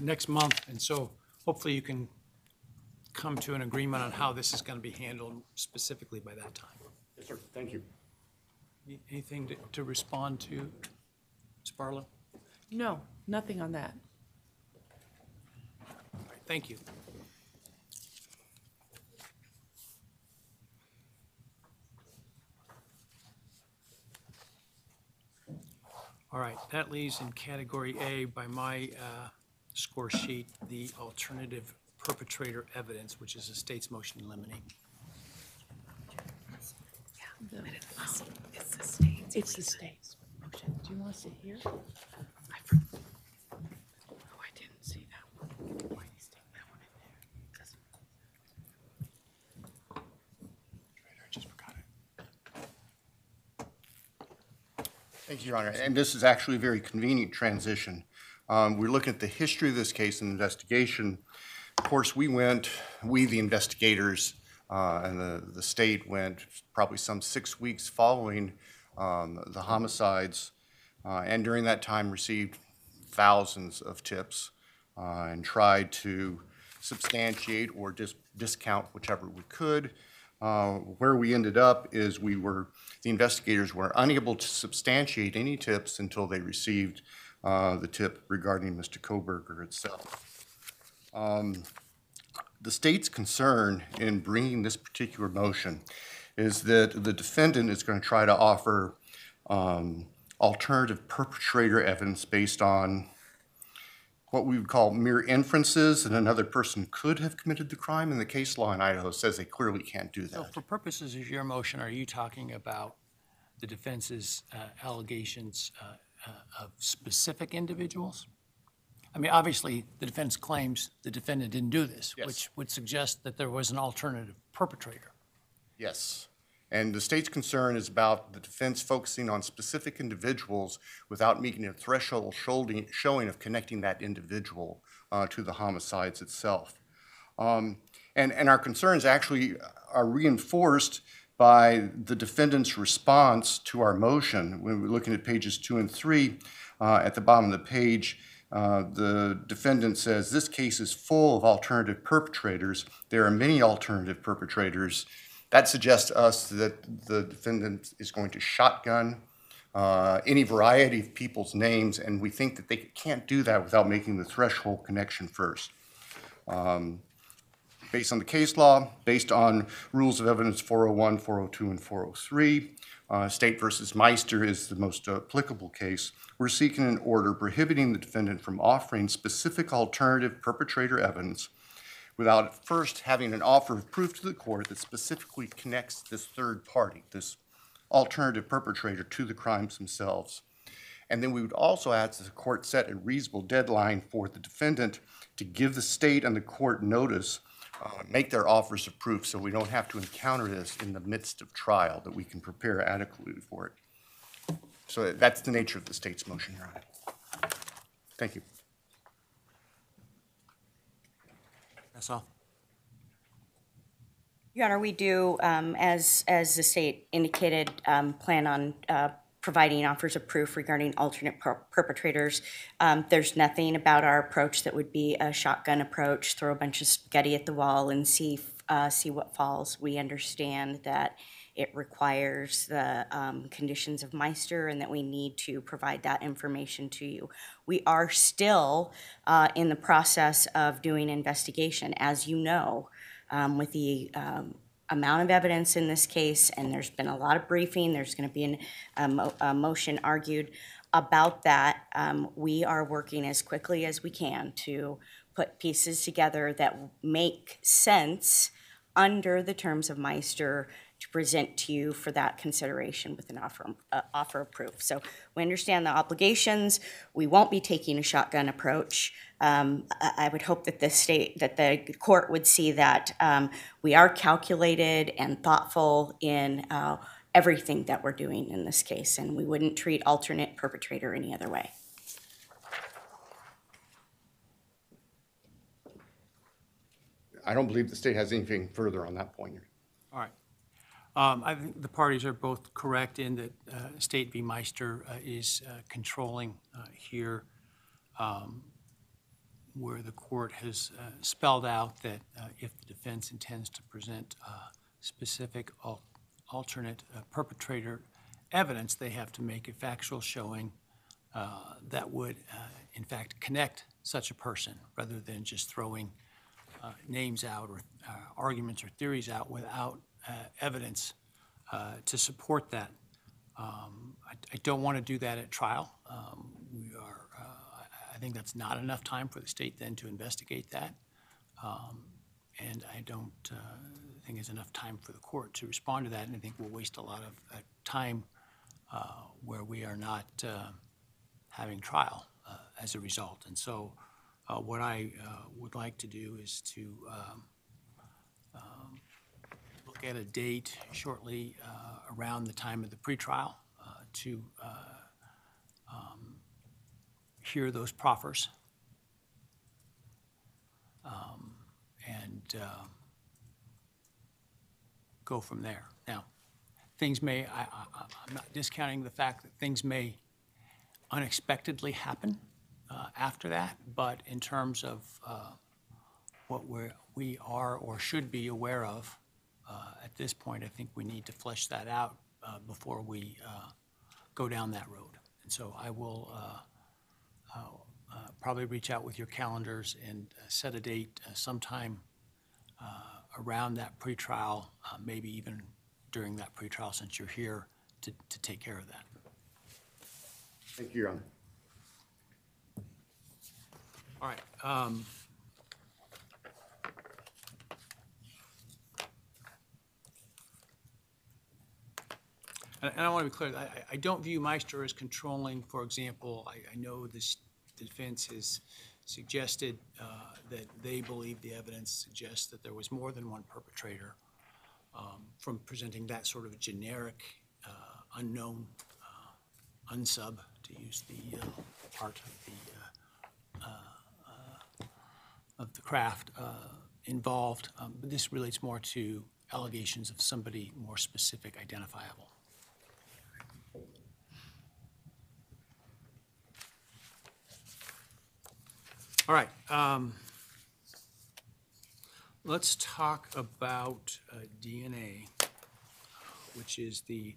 next month, and so hopefully you can come to an agreement on how this is going to be handled specifically by that time. Yes, sir. Thank you. Anything to respond to, Ms. Barlow? No, nothing on that. All right, thank you. All right, that leaves in category A by my score sheet the alternative perpetrator evidence, which is the state's motion in limine. It's the state's motion. Do you want to sit here? Oh, I didn't see that one. Why did you stick that one in there? 'Cause- I just forgot it. Thank you, Your Honor. And this is actually a very convenient transition. We're looking at the history of this case and investigation. Of course, the investigators, and the state went probably some 6 weeks following the homicides, and during that time received thousands of tips and tried to substantiate or discount whichever we could. Where we ended up is the investigators were unable to substantiate any tips until they received the tip regarding Mr. Kohberger itself. The state's concern in bringing this particular motion is that the defendant is going to try to offer alternative perpetrator evidence based on what we would call mere inferences that another person could have committed the crime, and the case law in Idaho says they clearly can't do So that. for purposes of your motion, are you talking about the defense's allegations of specific individuals? I mean, obviously, the defense claims the defendant didn't do this, Yes. which would suggest that there was an alternative perpetrator. Yes. And the state's concern is about the defense focusing on specific individuals without making a threshold showing of connecting that individual to the homicides itself. And our concerns actually are reinforced by the defendant's response to our motion. When we're looking at pages 2 and 3, at the bottom of the page, the defendant says, "This case is full of alternative perpetrators. There are many alternative perpetrators." That suggests to us that the defendant is going to shotgun any variety of people's names, and we think that they can't do that without making the threshold connection first. Based on the case law, based on Rules of Evidence 401, 402, and 403, State versus Meister is the most applicable case. We're seeking an order prohibiting the defendant from offering specific alternative perpetrator evidence without first having an offer of proof to the court that specifically connects this third party, this alternative perpetrator, to the crimes themselves. And then we would also ask that the court set a reasonable deadline for the defendant to give the state and the court notice, make their offers of proof so we don't have to encounter this in the midst of trial, that we can prepare adequately for it. So that's the nature of the state's motion, Your Honor. Thank you. That's all. Your Honor, we do, as the state indicated, plan on providing offers of proof regarding alternate perpetrators. There's nothing about our approach that would be a shotgun approach, throw a bunch of spaghetti at the wall and see what falls. We understand that it requires the conditions of Meister and that we need to provide that information to you. We are still in the process of doing investigation, as you know, with the amount of evidence in this case, and there's been a lot of briefing. There's going to be a motion argued about that. We are working as quickly as we can to put pieces together that make sense under the terms of Meister to present to you for that consideration with an offer of proof. So we understand the obligations. We won't be taking a shotgun approach. I would hope that the court would see that we are calculated and thoughtful in everything that we're doing in this case, and we wouldn't treat alternate perpetrator any other way. I don't believe the state has anything further on that point. All right. I think the parties are both correct in that State v. Meister is controlling here, where the court has spelled out that if the defense intends to present specific alternate perpetrator evidence, they have to make a factual showing that would, in fact, connect such a person, rather than just throwing names out or arguments or theories out without evidence to support that. I don't want to do that at trial. I think that's not enough time for the state then to investigate that. and I don't think there's enough time for the court to respond to that, and I think we'll waste a lot of time where we are not having trial as a result. And so what I would like to do is to look at a date shortly around the time of the pretrial to hear those proffers and go from there. Now, things may, I'm not discounting the fact that things may unexpectedly happen after that, but in terms of what we are or should be aware of at this point, I think we need to flesh that out before we go down that road. And so I will probably reach out with your calendars and set a date sometime around that pretrial, maybe even during that pretrial since you're here to take care of that. Thank you, Your Honor. All right. And I want to be clear, I don't view Meister as controlling. For example, I know this defense has suggested that they believe the evidence suggests that there was more than one perpetrator. From presenting that sort of generic, unknown, unsub, to use the part of the craft involved. But this relates more to allegations of somebody more specific, identifiable. All right. Let's talk about DNA, which is the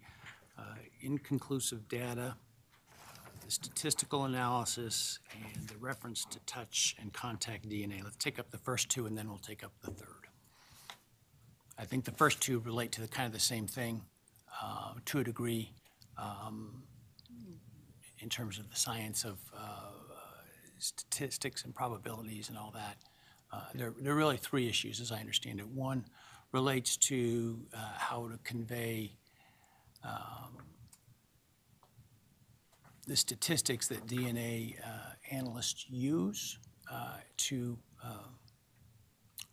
inconclusive data, the statistical analysis, and the reference to touch and contact DNA. Let's take up the first two, and then we'll take up the third. I think the first two relate to the kind of the same thing to a degree in terms of the science of statistics and probabilities and all that. There are really three issues, as I understand it. One relates to how to convey the statistics that DNA analysts use to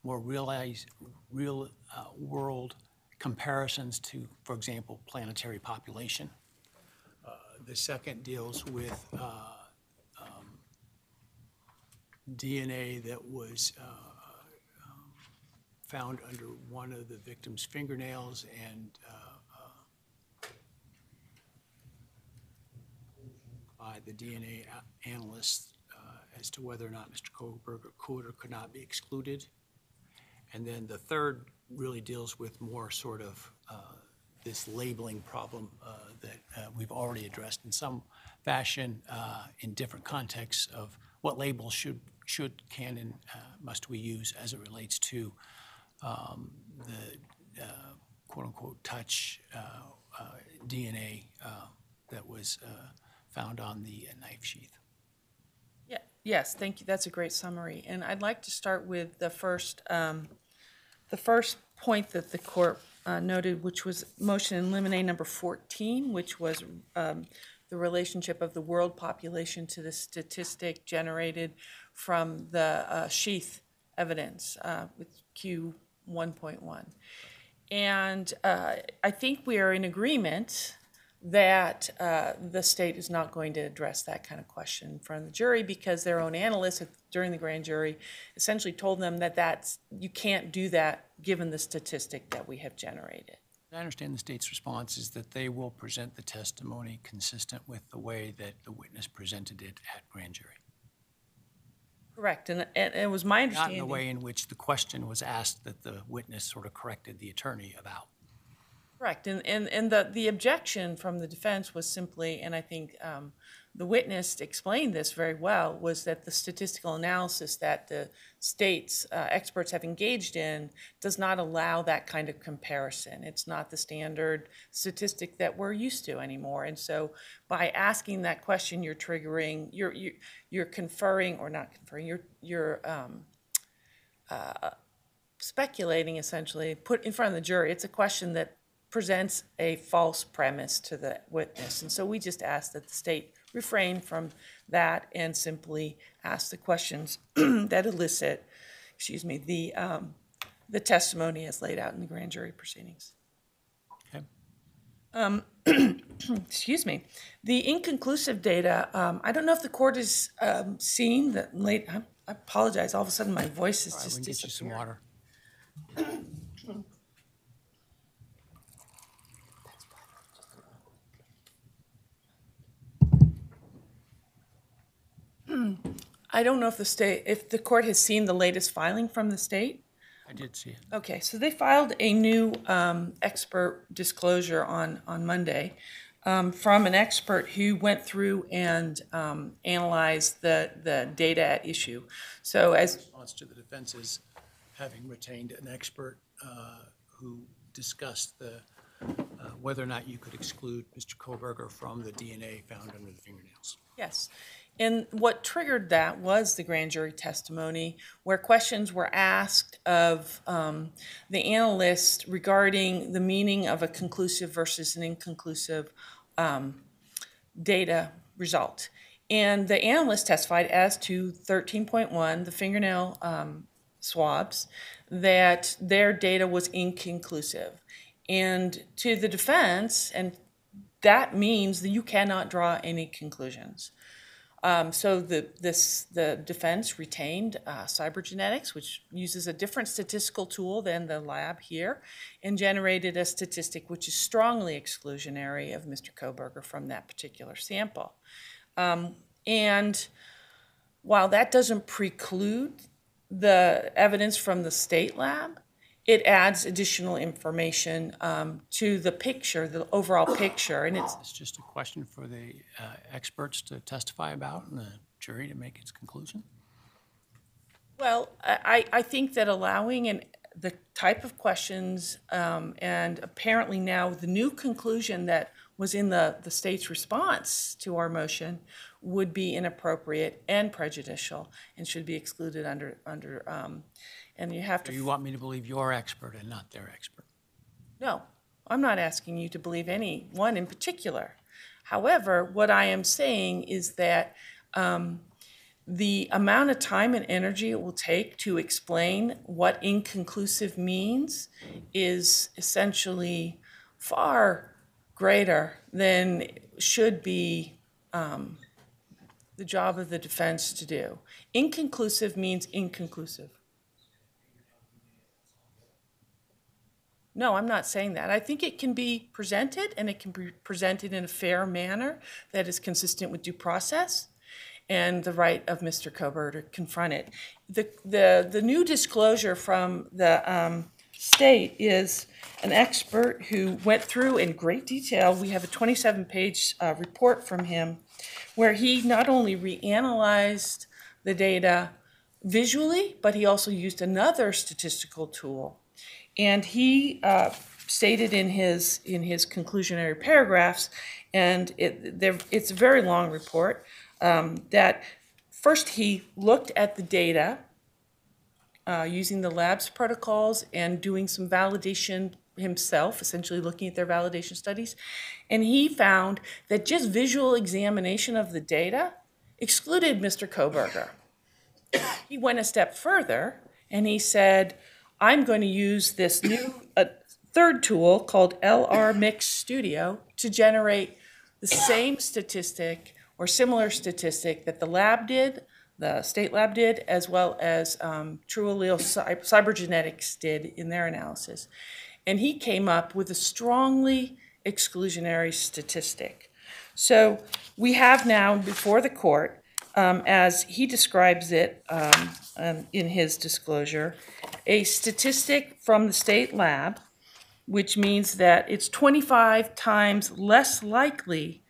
more real world comparisons to, for example, planetary population. The second deals with DNA that was found under one of the victim's fingernails and by the DNA analysts as to whether or not Mr. Kohberger could or could not be excluded. And then the third really deals with more sort of this labeling problem that we've already addressed in some fashion in different contexts of what labels can, and must we use as it relates to the quote-unquote touch DNA that was found on the knife sheath. Yeah, yes, thank you. That's a great summary. And I'd like to start with the first point that the court noted, which was motion in limine number 14, which was the relationship of the world population to the statistic generated from the sheath evidence with Q 1.1. And I think we are in agreement that the state is not going to address that kind of question in front of the jury because their own analysts during the grand jury essentially told them that you can't do that given the statistic that we have generated. I understand the state's response is that they will present the testimony consistent with the way that the witness presented it at grand jury. Correct, and it was my understanding. Not in the way in which the question was asked that the witness sort of corrected the attorney about. Correct, and the objection from the defense was simply, and I think the witness explained this very well, was that the statistical analysis that the state's experts have engaged in does not allow that kind of comparison. It's not the standard statistic that we're used to anymore, and so by asking that question, you're triggering, you're conferring, or not conferring, you're speculating, essentially, put in front of the jury. It's a question that presents a false premise to the witness. And so we just ask that the state refrain from that and simply ask the questions that elicit, the testimony as laid out in the grand jury proceedings. Okay. Excuse me. The inconclusive data, I don't know if the court has seen the late, I apologize, all of a sudden my voice is All right, just we can get you some disappeared. water. I don't know if the court has seen the latest filing from the state. I did see it. Okay, so they filed a new expert disclosure on Monday from an expert who went through and analyzed the data at issue. So as Response to the defense's having retained an expert who discussed whether or not you could exclude Mr. Kohberger from the DNA found under the fingernails. Yes. And what triggered that was the grand jury testimony where questions were asked of the analyst regarding the meaning of a conclusive versus an inconclusive data result. And the analyst testified as to 13.1, the fingernail swabs, that their data was inconclusive. And to the defense, and that means that you cannot draw any conclusions. So the defense retained cybergenetics, which uses a different statistical tool than the lab here, and generated a statistic which is strongly exclusionary of Mr. Kohberger from that particular sample. And while that doesn't preclude the evidence from the state lab, it adds additional information to the picture, the overall picture, and It's just a question for the experts to testify about and the jury to make its conclusion. well, I think that allowing the type of questions and apparently now the new conclusion that was in the state's response to our motion would be inappropriate and prejudicial and should be excluded under and you have Do to. you want me to believe your expert and not their expert? No, I'm not asking you to believe any one in particular. However, what I am saying is that the amount of time and energy it will take to explain what inconclusive means is essentially far greater than should be the job of the defense to do. Inconclusive means inconclusive. No, I'm not saying that. I think it can be presented, and it can be presented in a fair manner that is consistent with due process and the right of Mr. Kohberger to confront it. The new disclosure from the state is an expert who went through in great detail. We have a 27-page report from him where he not only reanalyzed the data visually, but he also used another statistical tool. And he stated in his conclusionary paragraphs, and it's a very long report, that first he looked at the data using the lab's protocols and doing some validation himself, essentially looking at their validation studies. And he found that just visual examination of the data excluded Mr. Kohberger. He went a step further and he said, I'm going to use this new third tool called LR Mix Studio to generate the same statistic or similar statistic that the lab did, the state lab did, as well as True Allele Cybergenetics did in their analysis. And he came up with a strongly exclusionary statistic. So we have now before the court, as he describes it in his disclosure, a statistic from the state lab, which means that it's 25 times less likely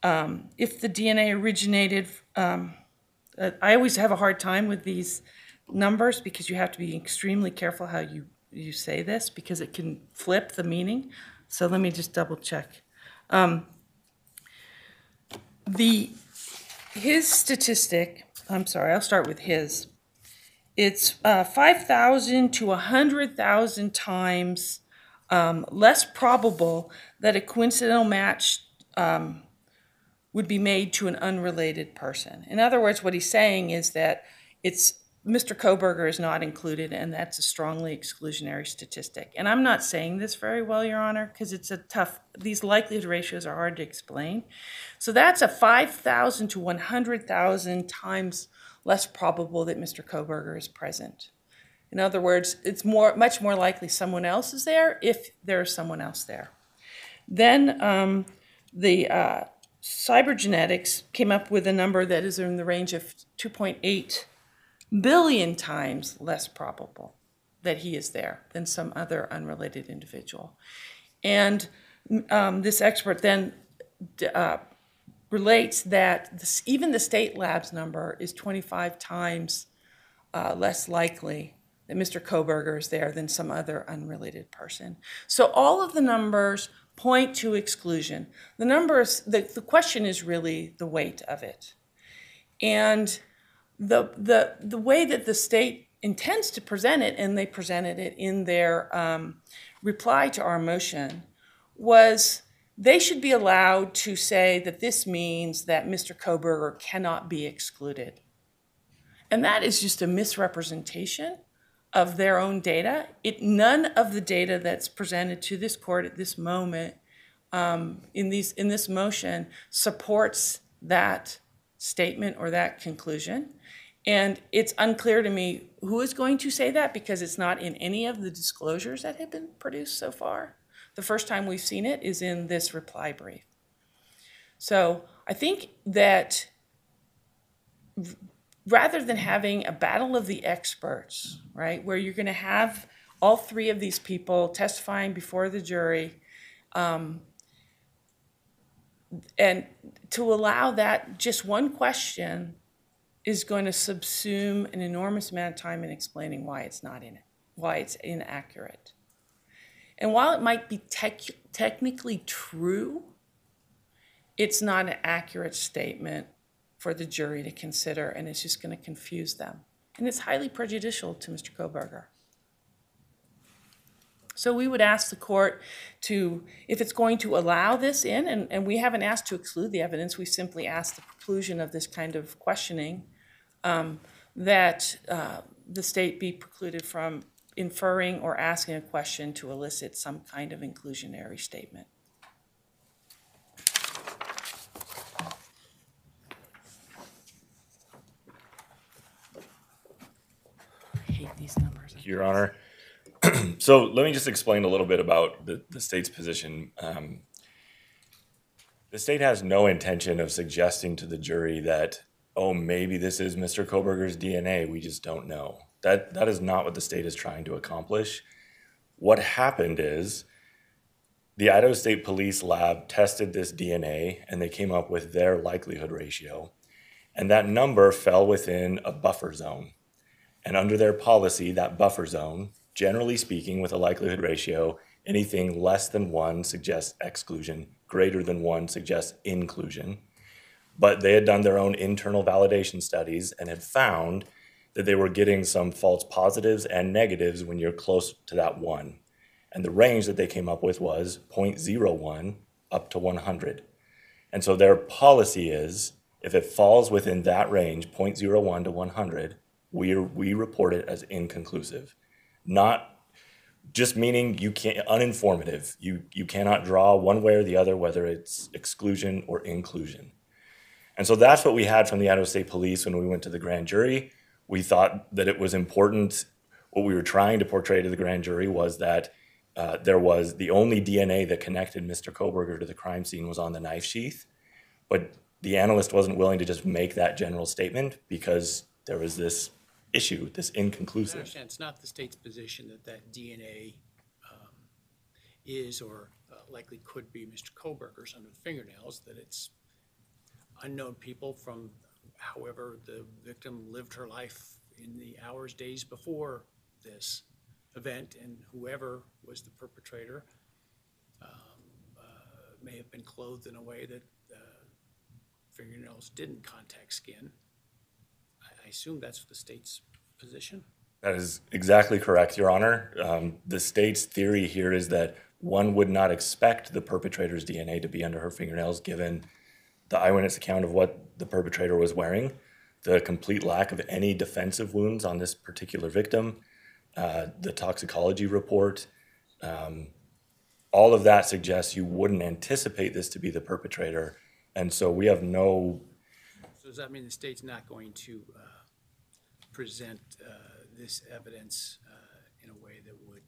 if the DNA originated. I always have a hard time with these numbers because you have to be extremely careful how you say this because it can flip the meaning. So let me just double check. His statistic, I'm sorry, I'll start with his, it's 5,000 to 100,000 times less probable that a coincidental match would be made to an unrelated person. In other words, what he's saying is that Mr. Kohberger is not included, and that's a strongly exclusionary statistic. And I'm not saying this very well, Your Honor, because these likelihood ratios are hard to explain. So that's a 5,000 to 100,000 times less probable that Mr. Kohberger is present. In other words, it's much more likely someone else is there if there's someone else there. Then the cybergenetics came up with a number that is in the range of 2.8 billion times less probable that he is there than some other unrelated individual. And this expert then relates that even the state lab's number is 25 times less likely that Mr. Kohberger is there than some other unrelated person. So all of the numbers point to exclusion. The numbers, the question is really the weight of it. And the way that the state intends to present it, and they presented it in their reply to our motion, was they should be allowed to say that this means that Mr. Kohberger cannot be excluded. And that is just a misrepresentation of their own data. None of the data that's presented to this court at this moment in this motion supports that statement or that conclusion. And it's unclear to me who is going to say that, because it's not in any of the disclosures that have been produced so far. The first time we've seen it is in this reply brief. So I think that rather than having a battle of the experts, right, where you're going to have all three of these people testifying before the jury, and to allow that just one question is going to subsume an enormous amount of time in explaining why it's not in it, why it's inaccurate. And while it might be technically true, it's not an accurate statement for the jury to consider, and it's just going to confuse them. And it's highly prejudicial to Mr. Kohberger. So we would ask the court to, if it's going to allow this in, and we haven't asked to exclude the evidence, we simply asked the preclusion of this kind of questioning, that the state be precluded from inferring or asking a question to elicit some kind of inclusionary statement. I hate these numbers. Your Honor. So let me just explain a little bit about the state's position. The state has no intention of suggesting to the jury that, oh, maybe this is Mr. Kohberger's DNA, we just don't know. That is not what the state is trying to accomplish. What happened is the Idaho State Police Lab tested this DNA, and they came up with their likelihood ratio, and that number fell within a buffer zone. And under their policy, that buffer zone, generally speaking, with a likelihood ratio, anything less than 1 suggests exclusion, greater than 1 suggests inclusion. But they had done their own internal validation studies and had found that they were getting some false positives and negatives when you're close to that 1. And the range that they came up with was 0.01 up to 100. And so their policy is, if it falls within that range, 0.01 to 100, we report it as inconclusive. Not just meaning you can't, uninformative. You cannot draw one way or the other, whether it's exclusion or inclusion. And so that's what we had from the Idaho State Police when we went to the grand jury. We thought that it was important. What we were trying to portray to the grand jury was that there was the only DNA that connected Mr. Kohberger to the crime scene was on the knife sheath. But the analyst wasn't willing to just make that general statement because there was this issue, this I inconclusive. understand it's not the state's position that that DNA is or likely could be Mr. Kohberger's under the fingernails, that it's unknown people from however the victim lived her life in the hours, days before this event, and whoever was the perpetrator may have been clothed in a way that fingernails didn't contact skin. I assume that's the state's position? That is exactly correct, Your Honor. The state's theory here is that one would not expect the perpetrator's DNA to be under her fingernails given the eyewitness account of what the perpetrator was wearing, the complete lack of any defensive wounds on this particular victim, the toxicology report. All of that suggests you wouldn't anticipate this to be the perpetrator. And so we have no. So does that mean the state's not going to present this evidence in a way that would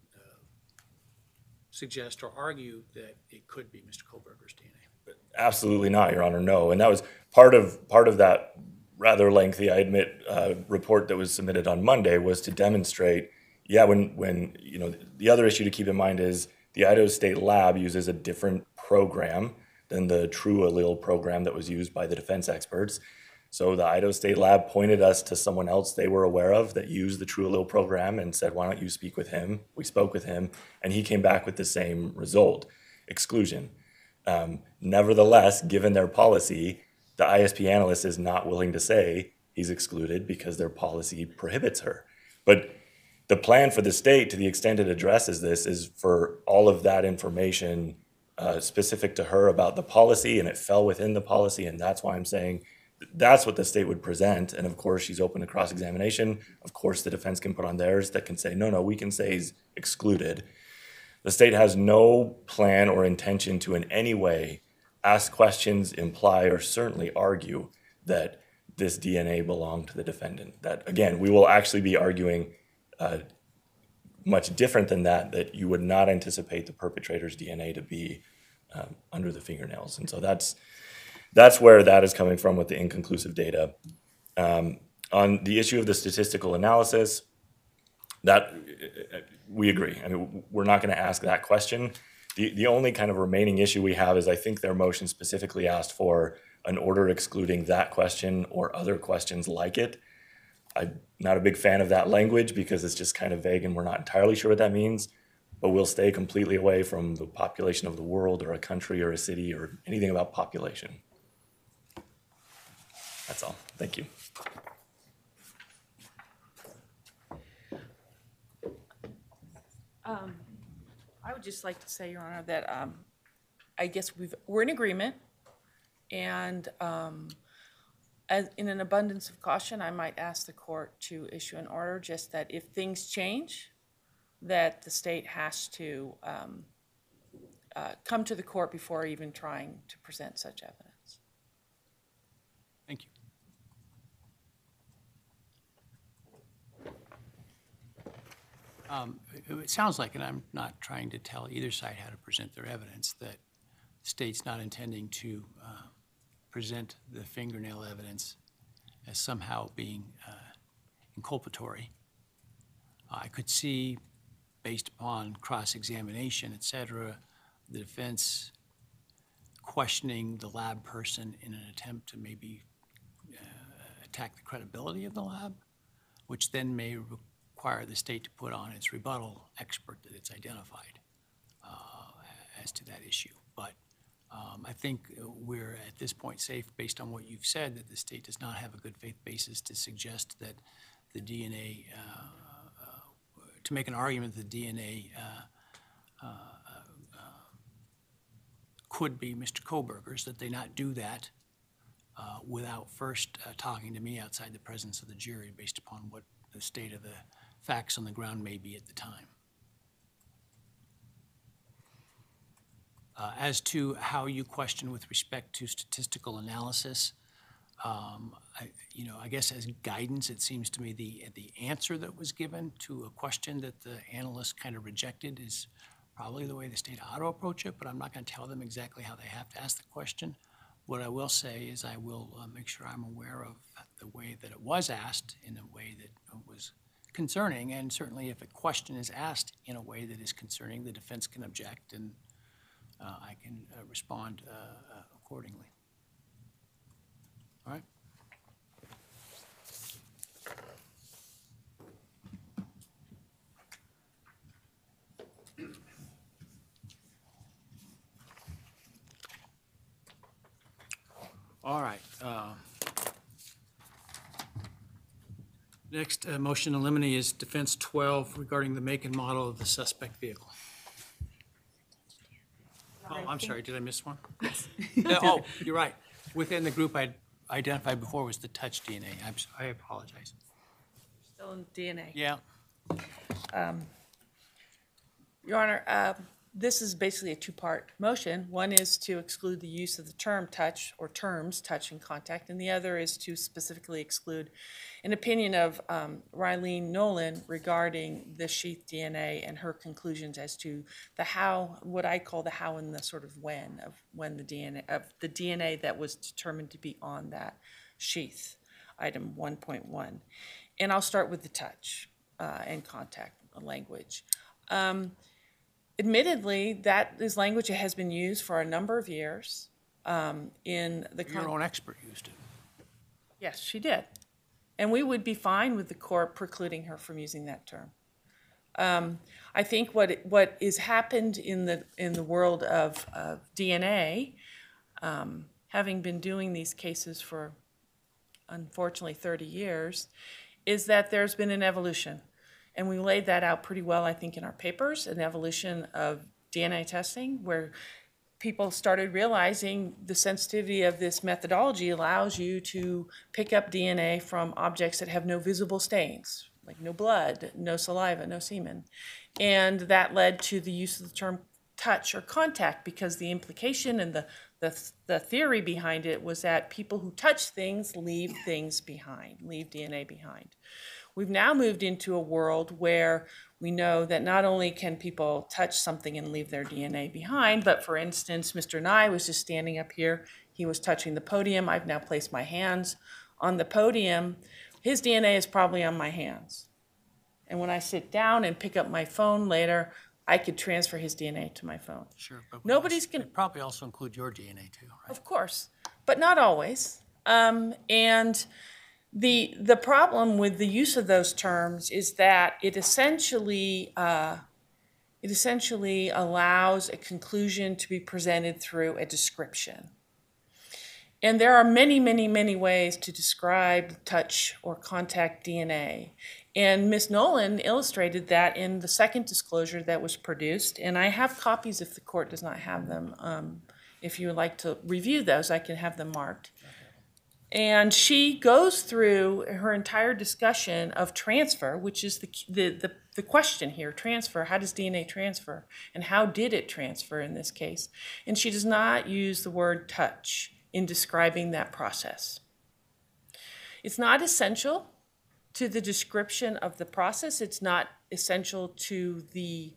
suggest or argue that it could be Mr. Kohberger's DNA? Absolutely not, Your Honor, no. And that was part of that rather lengthy, I admit, report that was submitted on Monday was to demonstrate, when you know, the other issue to keep in mind is the Idaho State Lab uses a different program than the True Allele program that was used by the defense experts. So the Idaho State Lab pointed us to someone else they were aware of that used the True Allele program and said, why don't you speak with him? We spoke with him, and he came back with the same result, exclusion. Nevertheless, given their policy, the ISP analyst is not willing to say he's excluded because their policy prohibits her. But the plan for the state, to the extent it addresses this, is for all of that information specific to her about the policy, and it fell within the policy, and that's why I'm saying that's what the state would present. And of course, she's open to cross-examination. Of course, the defense can put on theirs that can say, no, we can say he's excluded. The state has no plan or intention to in any way ask questions, imply, or certainly argue that this DNA belonged to the defendant. That, again, we will actually be arguing much different than that you would not anticipate the perpetrator's DNA to be under the fingernails. And so that's where that is coming from with the inconclusive data. On the issue of the statistical analysis, that we agree. I mean, we're not going to ask that question. The only kind of remaining issue we have is I think their motion specifically asked for an order excluding that question or other questions like it. I'm not a big fan of that language because it's just kind of vague and we're not entirely sure what that means, but we'll stay completely away from the population of the world or a country or a city or anything about population. That's all. Thank you. I would just like to say, Your Honor, that I guess we're in agreement, and as in an abundance of caution, I might ask the court to issue an order just that if things change, that the state has to come to the court before even trying to present such evidence. Thank you. It sounds like, and I'm not trying to tell either side how to present their evidence, that the state's not intending to present the fingernail evidence as somehow being inculpatory. I could see, based upon cross-examination, et cetera, the defense questioning the lab person in an attempt to maybe attack the credibility of the lab, which then may require the state to put on its rebuttal expert that it's identified as to that issue. But I think we're at this point safe, based on what you've said, that the state does not have a good faith basis to suggest that the DNA, to make an argument that the DNA could be Mr. Kohberger's, that they not do that without first talking to me outside the presence of the jury based upon what the state of the facts on the ground may be at the time. As to how you question with respect to statistical analysis, I guess as guidance, it seems to me the answer that was given to a question that the analyst kind of rejected is probably the way the state ought to approach it, but I'm not going to tell them exactly how they have to ask the question. What I will say is I will make sure I'm aware of the way that it was asked in a way that was concerning, and certainly if a question is asked in a way that is concerning, the defense can object, and I can respond accordingly. All right? All right. Next motion to eliminate is defense 12 regarding the make and model of the suspect vehicle. Oh, I'm sorry, did I miss one? Oh, you're right. Within the group I identified before was the touch DNA. I apologize. Still in DNA. Yeah. Your Honor, this is basically a two-part motion. One is to exclude the use of the term touch or terms touch and contact, and the other is to specifically exclude an opinion of Rylene Nolan regarding the sheath DNA and her conclusions as to the how, what I call the how and the sort of when of when the DNA that was determined to be on that sheath, item 1.1. And I'll start with the touch and contact language. Admittedly, that is language that has been used for a number of years in the. Your own expert used it. Yes, she did. And we would be fine with the court precluding her from using that term. I think what is happened in the world of DNA, having been doing these cases for unfortunately 30 years, is that there's been an evolution. And we laid that out pretty well, I think, in our papers, an evolution of DNA testing, where people started realizing the sensitivity of this methodology allows you to pick up DNA from objects that have no visible stains, like no blood, no saliva, no semen. And that led to the use of the term touch or contact, because the implication and the theory behind it was that people who touch things leave things behind, leave DNA behind. We've now moved into a world where we know that not only can people touch something and leave their DNA behind, but for instance, Mr. Nye was just standing up here. He was touching the podium. I've now placed my hands on the podium. His DNA is probably on my hands. And when I sit down and pick up my phone later, I could transfer his DNA to my phone. Sure. But Nobody's going to. Probably also include your DNA too, right? Of course, but not always. And the problem with the use of those terms is that it essentially allows a conclusion to be presented through a description. And there are many, many, many ways to describe touch or contact DNA. And Ms. Nolan illustrated that in the second disclosure that was produced. And I have copies if the court does not have them. If you would like to review those, I can have them marked. And she goes through her entire discussion of transfer, which is the question here, transfer. How does DNA transfer? And how did it transfer in this case? And she does not use the word touch in describing that process. It's not essential to the description of the process. It's not essential to the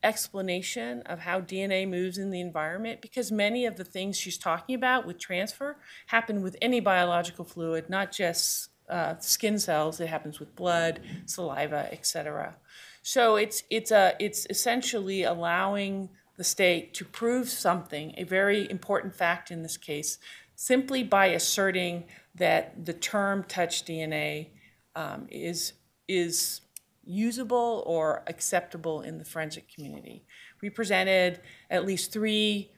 explanation of how DNA moves in the environment, because many of the things she's talking about with transfer happen with any biological fluid, not just skin cells. It happens with blood, saliva, etc. So it's essentially allowing the state to prove something, a very important fact in this case, simply by asserting that the term touch DNA is usable or acceptable in the forensic community. We presented at least 3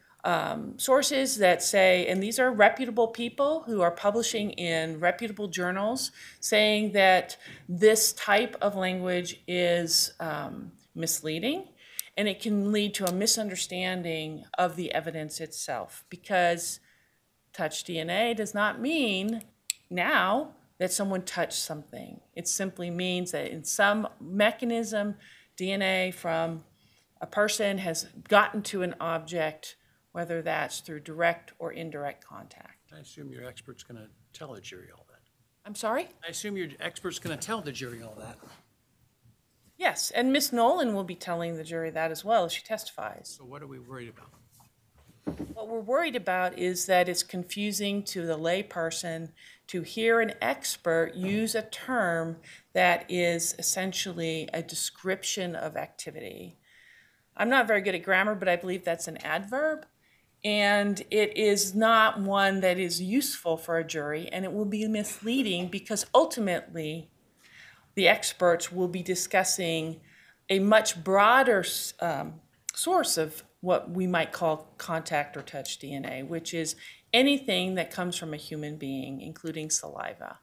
sources that say, and these are reputable people who are publishing in reputable journals, saying that this type of language is misleading, and it can lead to a misunderstanding of the evidence itself, because touch DNA does not mean now that someone touched something. It simply means that in some mechanism, DNA from a person has gotten to an object, whether that's through direct or indirect contact. I assume your expert's going to tell the jury all that. I'm sorry? I assume your expert's going to tell the jury all that. Yes, and Ms. Nolan will be telling the jury that as well as she testifies. So what are we worried about? What we're worried about is that it's confusing to the lay person to hear an expert use a term that is essentially a description of activity. I'm not very good at grammar, but I believe that's an adverb. And it is not one that is useful for a jury, and it will be misleading because ultimately the experts will be discussing a much broader source of what we might call contact or touch DNA, which is anything that comes from a human being, including saliva.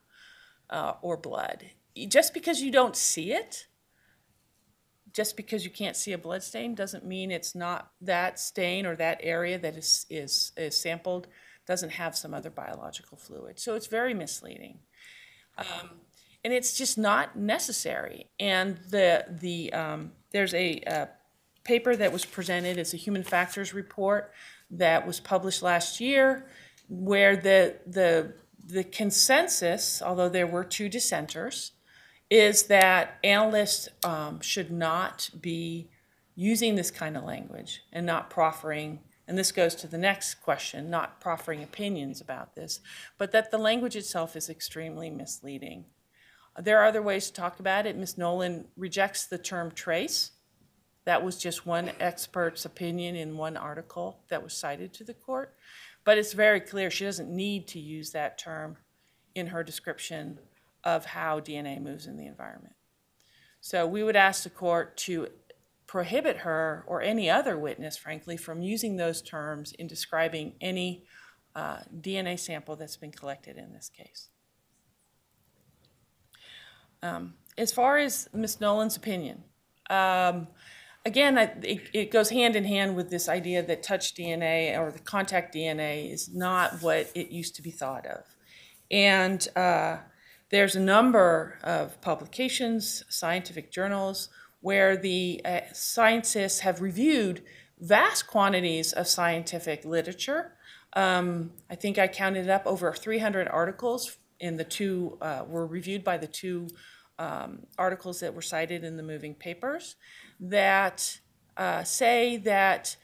or blood. Just because you don't see it, just because you can't see a blood stain doesn't mean it's not that stain or that area that is sampled doesn't have some other biological fluid. So it's very misleading. And it's just not necessary. And there's a paper that was presented as a human factors report that was published last year, where the consensus, although there were 2 dissenters, is that analysts should not be using this kind of language and not proffering, and this goes to the next question, not proffering opinions about this, but that the language itself is extremely misleading. There are other ways to talk about it. Ms. Nolan rejects the term trace. That was just one expert's opinion in one article that was cited to the court. But it's very clear she doesn't need to use that term in her description of how DNA moves in the environment. So we would ask the court to prohibit her or any other witness, frankly, from using those terms in describing any DNA sample that's been collected in this case. As far as Ms. Nolan's opinion, again, it goes hand in hand with this idea that touch DNA or the contact DNA is not what it used to be thought of. And there's a number of publications, scientific journals, where the scientists have reviewed vast quantities of scientific literature. I think I counted up over 300 articles in the 2, were reviewed by the 2 articles that were cited in the moving papers that say that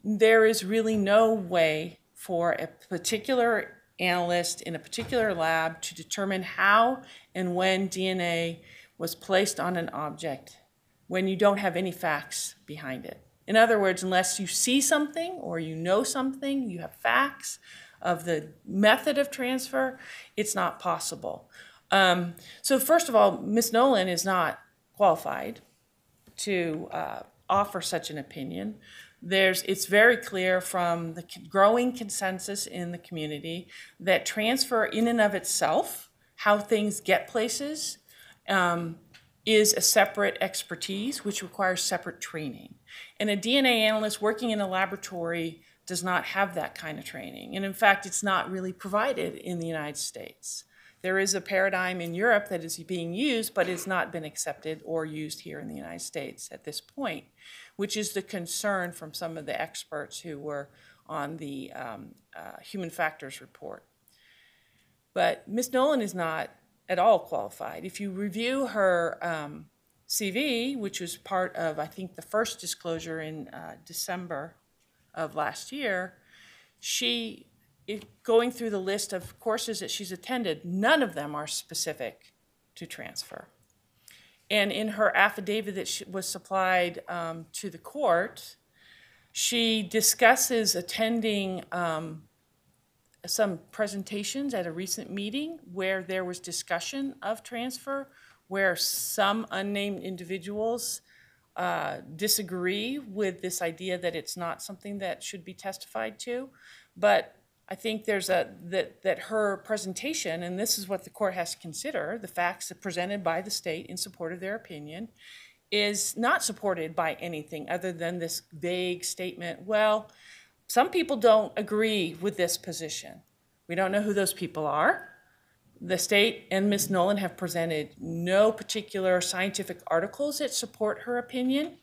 there is really no way for a particular analyst in a particular lab to determine how and when DNA was placed on an object when you don't have any facts behind it. In other words, unless you see something or you know something, you have facts of the method of transfer, it's not possible. So first of all, Ms. Nolan is not qualified to offer such an opinion. It's very clear from the growing consensus in the community that transfer in and of itself, how things get places, is a separate expertise which requires separate training. And a DNA analyst working in a laboratory does not have that kind of training. And in fact, it's not really provided in the United States. There is a paradigm in Europe that is being used, but it's not been accepted or used here in the United States at this point, which is the concern from some of the experts who were on the human factors report. But Ms. Nolan is not at all qualified. If you review her CV, which was part of, I think, the first disclosure in December of last year, going through the list of courses that she's attended, none of them are specific to transfer. And in her affidavit that was supplied to the court, she discusses attending some presentations at a recent meeting where there was discussion of transfer, where some unnamed individuals disagree with this idea that it's not something that should be testified to. But I think there's that her presentation, and this is what the court has to consider, the facts presented by the state in support of their opinion, is not supported by anything other than this vague statement, well, some people don't agree with this position. We don't know who those people are. The state and Ms. Nolan have presented no particular scientific articles that support her opinion.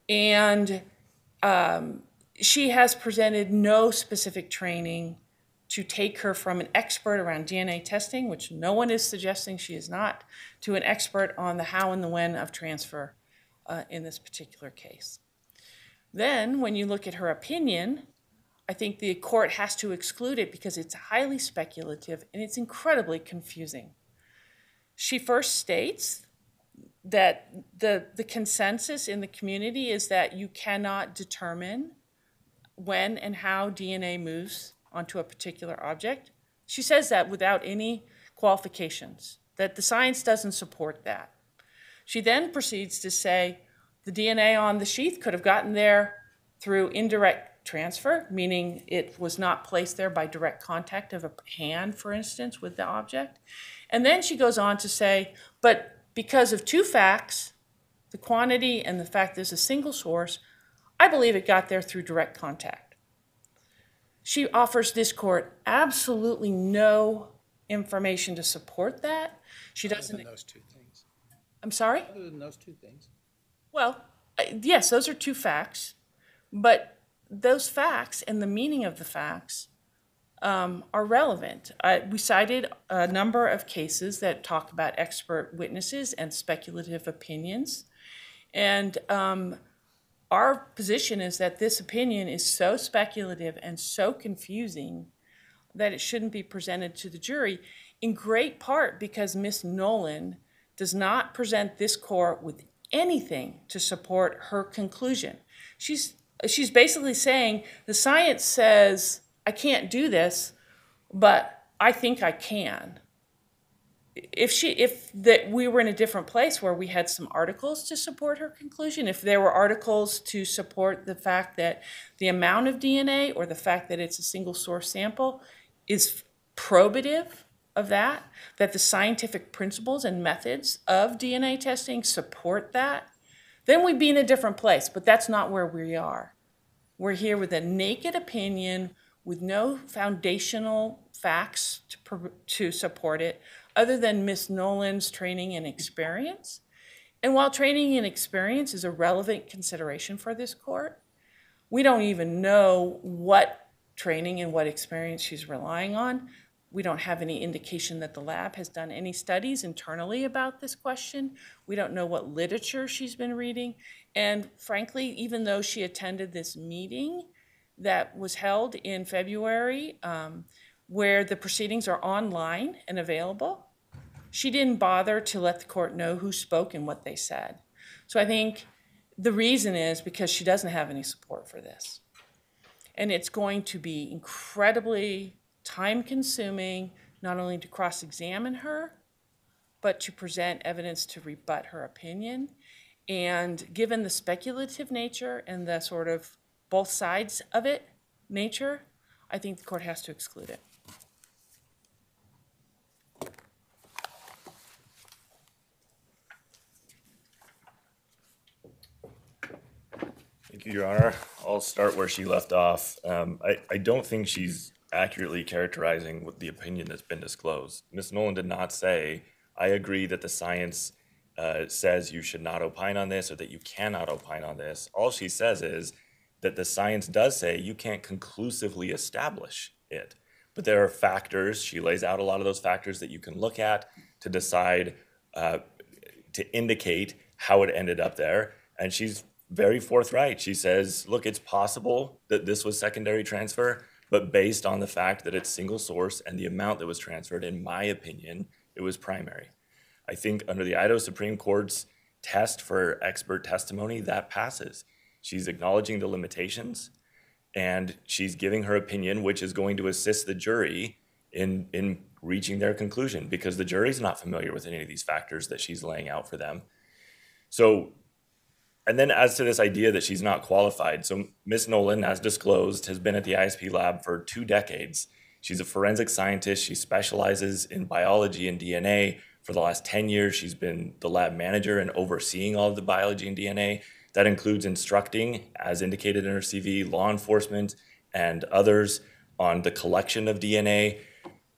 And she has presented no specific training to take her from an expert around DNA testing, which no one is suggesting she is not, to an expert on the how and the when of transfer in this particular case. Then, when you look at her opinion, I think the court has to exclude it because it's highly speculative and it's incredibly confusing. She first states that the consensus in the community is that you cannot determine when and how DNA moves onto a particular object. She says that without any qualifications, that the science doesn't support that. She then proceeds to say the DNA on the sheath could have gotten there through indirect transfer, meaning it was not placed there by direct contact of a hand, for instance, with the object. And then she goes on to say, but because of two facts, the quantity and the fact there's a single source, I believe it got there through direct contact. She offers this court absolutely no information to support that. She doesn't. Other than those two things. I'm sorry? Other than those two things. Well, yes, those are two facts, but those facts and the meaning of the facts are relevant. We cited a number of cases that talk about expert witnesses and speculative opinions, and our position is that this opinion is so speculative and so confusing that it shouldn't be presented to the jury, in great part because Ms. Nolan does not present this court with anything to support her conclusion. She's basically saying the science says I can't do this, but I think I can. If we were in a different place where we had some articles to support her conclusion, if there were articles to support the fact that the amount of DNA or the fact that it's a single source sample is probative of that the scientific principles and methods of DNA testing support that, then we'd be in a different place. But that's not where we are. We're here with a naked opinion with no foundational facts to support it, other than Ms. Nolan's training and experience. And while training and experience is a relevant consideration for this court, we don't even know what training and what experience she's relying on. We don't have any indication that the lab has done any studies internally about this question. We don't know what literature she's been reading. And frankly, even though she attended this meeting that was held in February, where the proceedings are online and available, she didn't bother to let the court know who spoke and what they said. So I think the reason is because she doesn't have any support for this. And it's going to be incredibly time-consuming, not only to cross-examine her, but to present evidence to rebut her opinion. And given the speculative nature and the sort of both sides of it nature, I think the court has to exclude it. Thank you, Your Honor. I'll start where she left off. I don't think she's accurately characterizing what the opinion that's been disclosed. Ms. Nolan did not say, I agree that the science says you should not opine on this or that you cannot opine on this. All she says is that the science does say you can't conclusively establish it. But there are factors, she lays out a lot of those factors that you can look at to decide, to indicate how it ended up there. And she's very forthright. She says, look, it's possible that this was secondary transfer, but based on the fact that it's single source and the amount that was transferred, in my opinion, it was primary. I think under the Idaho Supreme Court's test for expert testimony, that passes. She's acknowledging the limitations and she's giving her opinion, which is going to assist the jury in reaching their conclusion, because the jury's not familiar with any of these factors that she's laying out for them. So, and then as to this idea that she's not qualified, so Ms. Nolan, as disclosed, has been at the ISP lab for 2 decades. She's a forensic scientist. She specializes in biology and DNA. For the last 10 years, she's been the lab manager and overseeing all of the biology and DNA. That includes instructing, as indicated in her CV, law enforcement and others on the collection of DNA.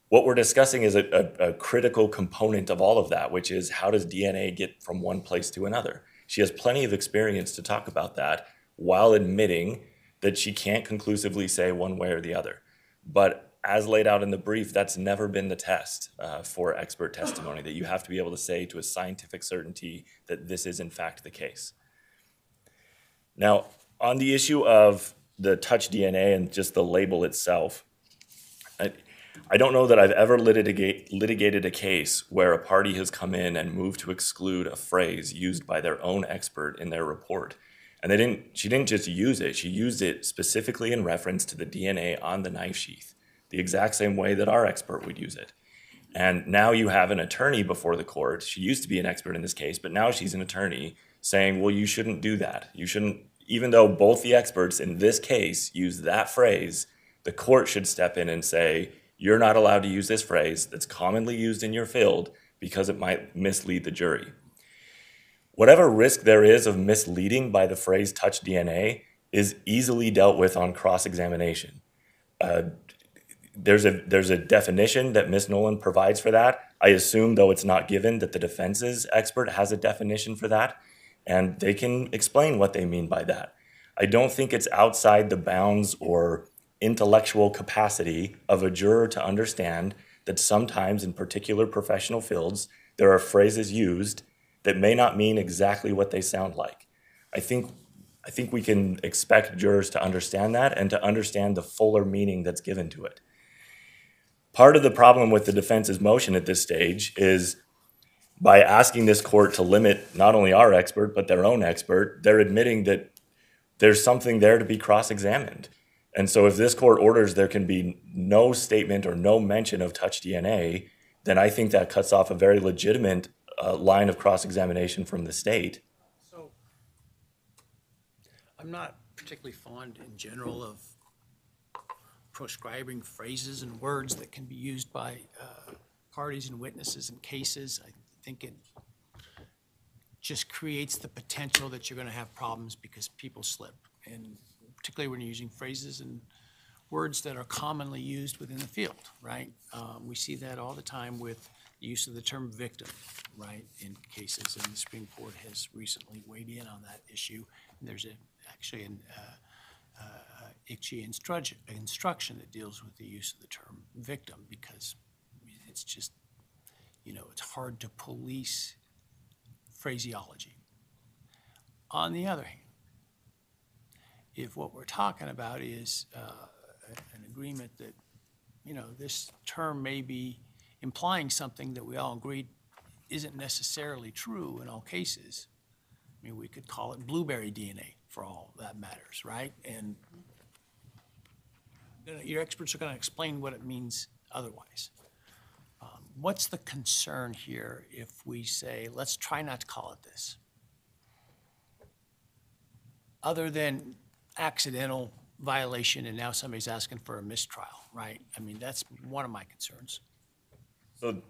What we're discussing is a critical component of all of that, which is how does DNA get from one place to another? She has plenty of experience to talk about that while admitting that she can't conclusively say one way or the other. But as laid out in the brief, that's never been the test for expert testimony, that you have to be able to say to a scientific certainty that this is in fact the case. Now, on the issue of the touch DNA and just the label itself, I don't know that I've ever litigated a case where a party has come in and moved to exclude a phrase used by their own expert in their report. And she didn't just use it, she used it specifically in reference to the DNA on the knife sheath, the exact same way that our expert would use it. And now you have an attorney before the court. She used to be an expert in this case, but now she's an attorney saying, well, you shouldn't do that. You shouldn't, even though both the experts in this case use that phrase, the court should step in and say, you're not allowed to use this phrase that's commonly used in your field because it might mislead the jury. Whatever risk there is of misleading by the phrase touch DNA is easily dealt with on cross-examination. There's a definition that Ms. Nolan provides for that. I assume, though it's not given, that the defense's expert has a definition for that, and they can explain what they mean by that. I don't think it's outside the bounds or intellectual capacity of a juror to understand that sometimes in particular professional fields, there are phrases used that may not mean exactly what they sound like. I think we can expect jurors to understand that and to understand the fuller meaning that's given to it. Part of the problem with the defense's motion at this stage is by asking this court to limit not only our expert, but their own expert, they're admitting that there's something there to be cross-examined. And so if this court orders there can be no statement or no mention of touch DNA, then I think that cuts off a very legitimate line of cross-examination from the state. So I'm not particularly fond in general of proscribing phrases and words that can be used by parties and witnesses in cases. I think it just creates the potential that you're going to have problems because people slip, and particularly when you're using phrases and words that are commonly used within the field, right? We see that all the time with the use of the term victim, right, in cases, and the Supreme Court has recently weighed in on that issue. And there's actually an instruction that deals with the use of the term victim because it's just, it's hard to police phraseology. On the other hand, if what we're talking about is an agreement that, this term may be implying something that we all agreed isn't necessarily true in all cases, I mean, we could call it blueberry DNA for all that matters, right? And your experts are going to explain what it means otherwise. What's the concern here if we say, let's try not to call it this? Other than accidental violation and now somebody's asking for a mistrial, right? I mean, that's one of my concerns. So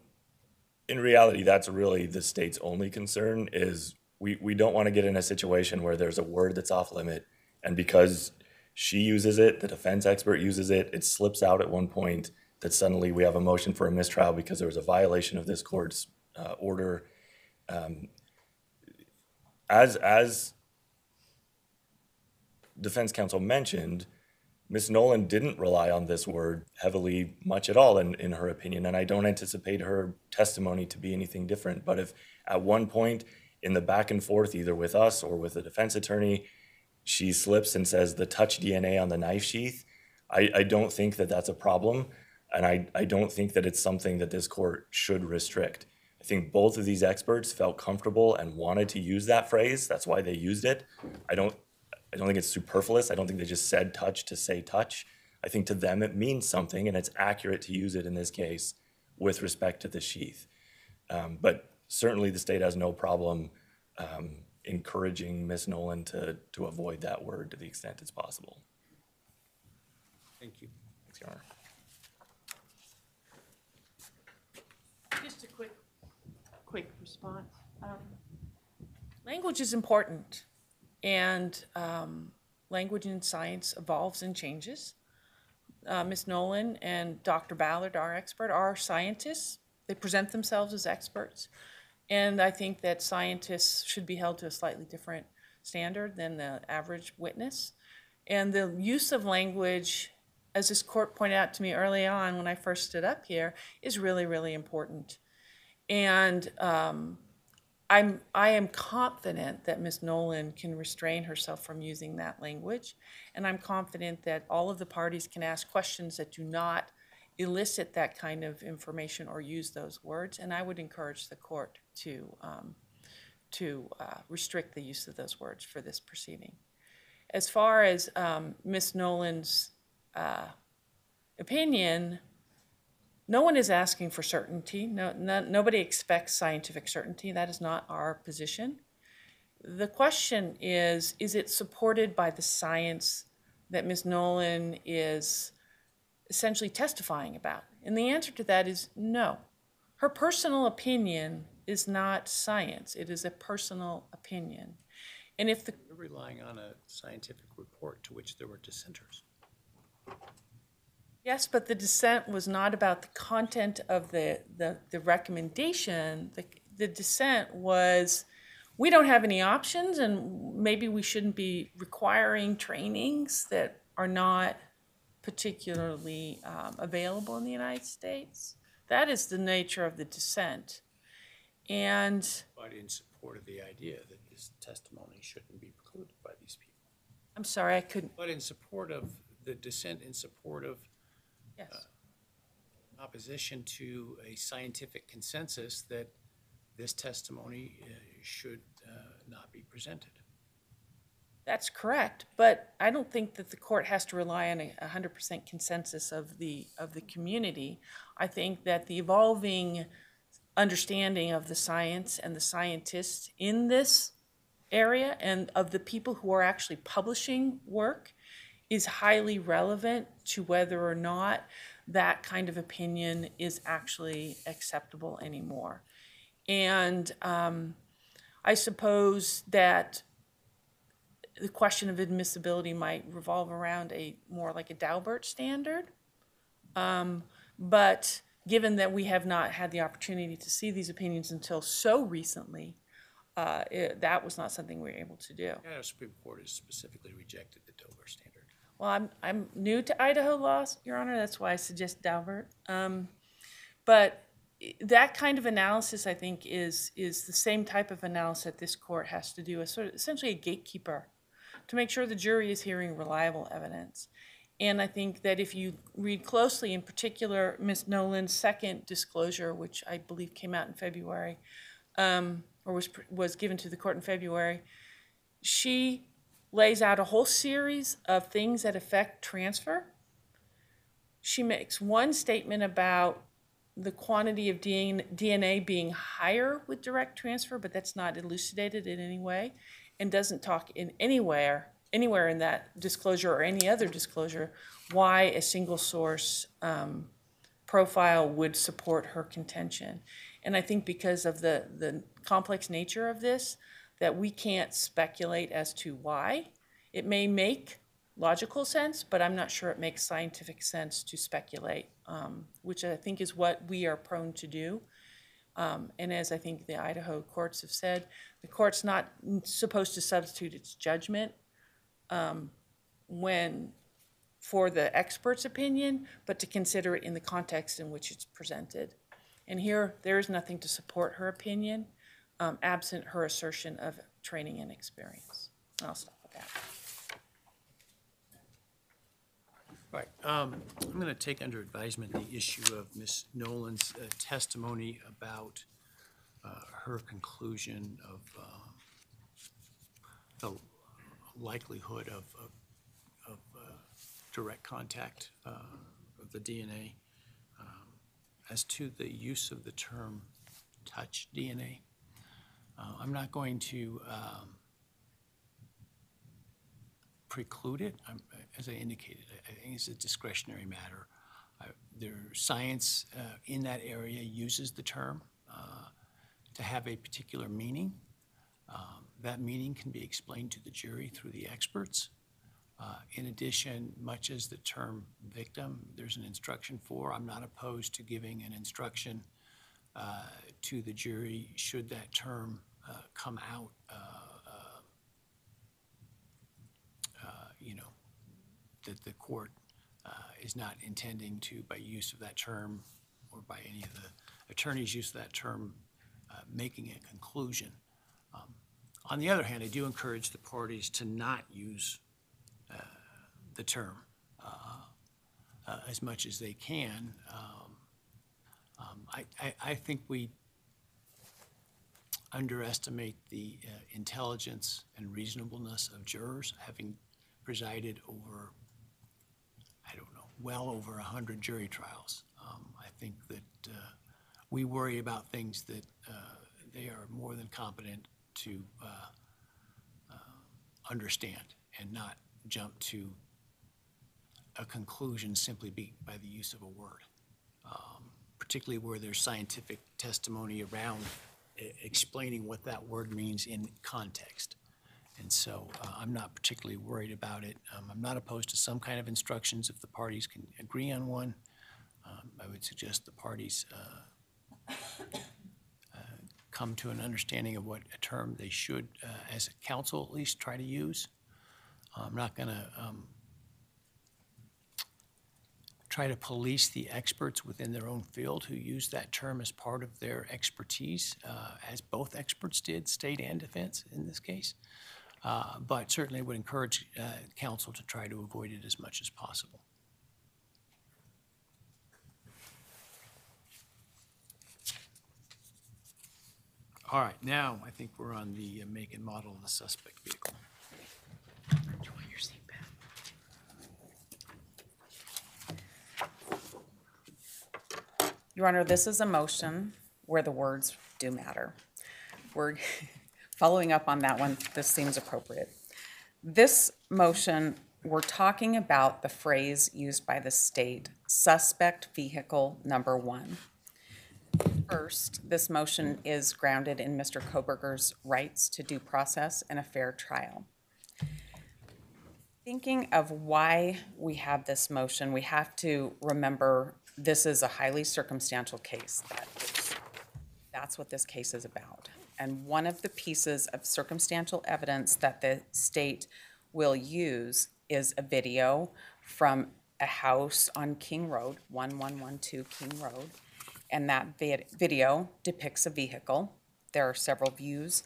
in reality, that's really the state's only concern is we don't want to get in a situation where there's a word that's off limit, and because she uses it, the defense expert uses it, it slips out at one point that suddenly we have a motion for a mistrial because there was a violation of this court's order. As defense counsel mentioned, Ms. Nolan didn't rely on this word heavily much at all in her opinion, and I don't anticipate her testimony to be anything different. But if at one point in the back and forth, either with us or with the defense attorney, she slips and says the touch DNA on the knife sheath, I don't think that that's a problem, and I don't think that it's something that this court should restrict. I think both of these experts felt comfortable and wanted to use that phrase. That's why they used it. I don't think it's superfluous. I don't think they just said touch to say touch. I think to them it means something, and it's accurate to use it in this case with respect to the sheath. But certainly the state has no problem encouraging Ms. Nolan to avoid that word to the extent it's possible. Thank you. Thanks, Your Honor. Just a quick response. Language is important, and language in science evolves and changes. Ms. Nolan and Dr. Ballard, our expert, are scientists. They present themselves as experts, and I think that scientists should be held to a slightly different standard than the average witness. And the use of language, as this court pointed out to me early on when I first stood up here, is really, really important. And I am confident that Ms. Nolan can restrain herself from using that language, and I'm confident that all of the parties can ask questions that do not elicit that kind of information or use those words, and I would encourage the court to restrict the use of those words for this proceeding. As far as Ms. Nolan's opinion, no one is asking for certainty. Nobody expects scientific certainty. That is not our position. The question is it supported by the science that Ms. Nolan is essentially testifying about? And the answer to that is no. Her personal opinion is not science. It is a personal opinion. And if the You're relying on a scientific report to which there were dissenters. yes, but the dissent was not about the content of the recommendation. The dissent was, we don't have any options, and maybe we shouldn't be requiring trainings that are not particularly available in the United States. That is the nature of the dissent. And But in support of the idea that this testimony shouldn't be precluded by these people. I'm sorry, I couldn't, But in support of the dissent, in support of yes. opposition to a scientific consensus that this testimony should not be presented. That's correct, but I don't think that the court has to rely on a 100% consensus of the community. I think that the evolving understanding of the science and the scientists in this area and of the people who are actually publishing work is highly relevant to whether or not that kind of opinion is actually acceptable anymore. And I suppose that the question of admissibility might revolve around a more like a Daubert standard. But given that we have not had the opportunity to see these opinions until so recently, that was not something we were able to do. Yeah, the Supreme Court has specifically rejected the Dover standard. Well, I'm new to Idaho law, Your Honor. That's why I suggest Daubert. But that kind of analysis, I think, is the same type of analysis that this court has to do, as sort of essentially a gatekeeper, to make sure the jury is hearing reliable evidence. And I think that if you read closely, in particular, Ms. Nolan's second disclosure, which I believe came out in February, or was given to the court in February, she lays out a whole series of things that affect transfer. She makes one statement about the quantity of DNA being higher with direct transfer, but that's not elucidated in any way, and doesn't talk in anywhere in that disclosure or any other disclosure why a single source profile would support her contention. And I think because of the complex nature of this, that we can't speculate as to why. It may make logical sense, but I'm not sure it makes scientific sense to speculate, which I think is what we are prone to do. And as I think the Idaho courts have said, the court's not supposed to substitute its judgment for the expert's opinion, but to consider it in the context in which it's presented. And here, there is nothing to support her opinion, absent her assertion of training and experience. And I'll stop with that. Right. I'm going to take under advisement the issue of Ms. Nolan's testimony about her conclusion of the likelihood of direct contact of the DNA. As to the use of the term touch DNA, I'm not going to preclude it. As I indicated, I think it's a discretionary matter. Science in that area uses the term to have a particular meaning. That meaning can be explained to the jury through the experts. In addition, much as the term victim, there's an instruction for. I'm not opposed to giving an instruction to the jury should that term come out, that the court is not intending to, by use of that term or by any of the attorneys' use of that term, making a conclusion. On the other hand, I do encourage the parties to not use the term as much as they can. I think we underestimate the intelligence and reasonableness of jurors, having presided over, I don't know, well over 100 jury trials. I think that we worry about things that they are more than competent to understand and not jump to a conclusion simply by the use of a word, particularly where there's scientific testimony around explaining what that word means in context. And so I'm not particularly worried about it. I'm not opposed to some kind of instructions if the parties can agree on one. I would suggest the parties come to an understanding of what a term they should, as a council at least, try to use. I'm not going to try to police the experts within their own field who use that term as part of their expertise, as both experts did, state and defense in this case. But certainly would encourage council to try to avoid it as much as possible. All right, now I think we're on the make and model of the suspect vehicle. Your Honor, this is a motion where the words do matter. We're following up on that one. This seems appropriate. This motion, we're talking about the phrase used by the state, suspect vehicle number 1. First, this motion is grounded in Mr. Kohberger's rights to due process and a fair trial. Thinking of why we have this motion, we have to remember this is a highly circumstantial case. That's what this case is about. And one of the pieces of circumstantial evidence that the state will use is a video from a house on King Road, 1112 King Road. And that video depicts a vehicle. There are several views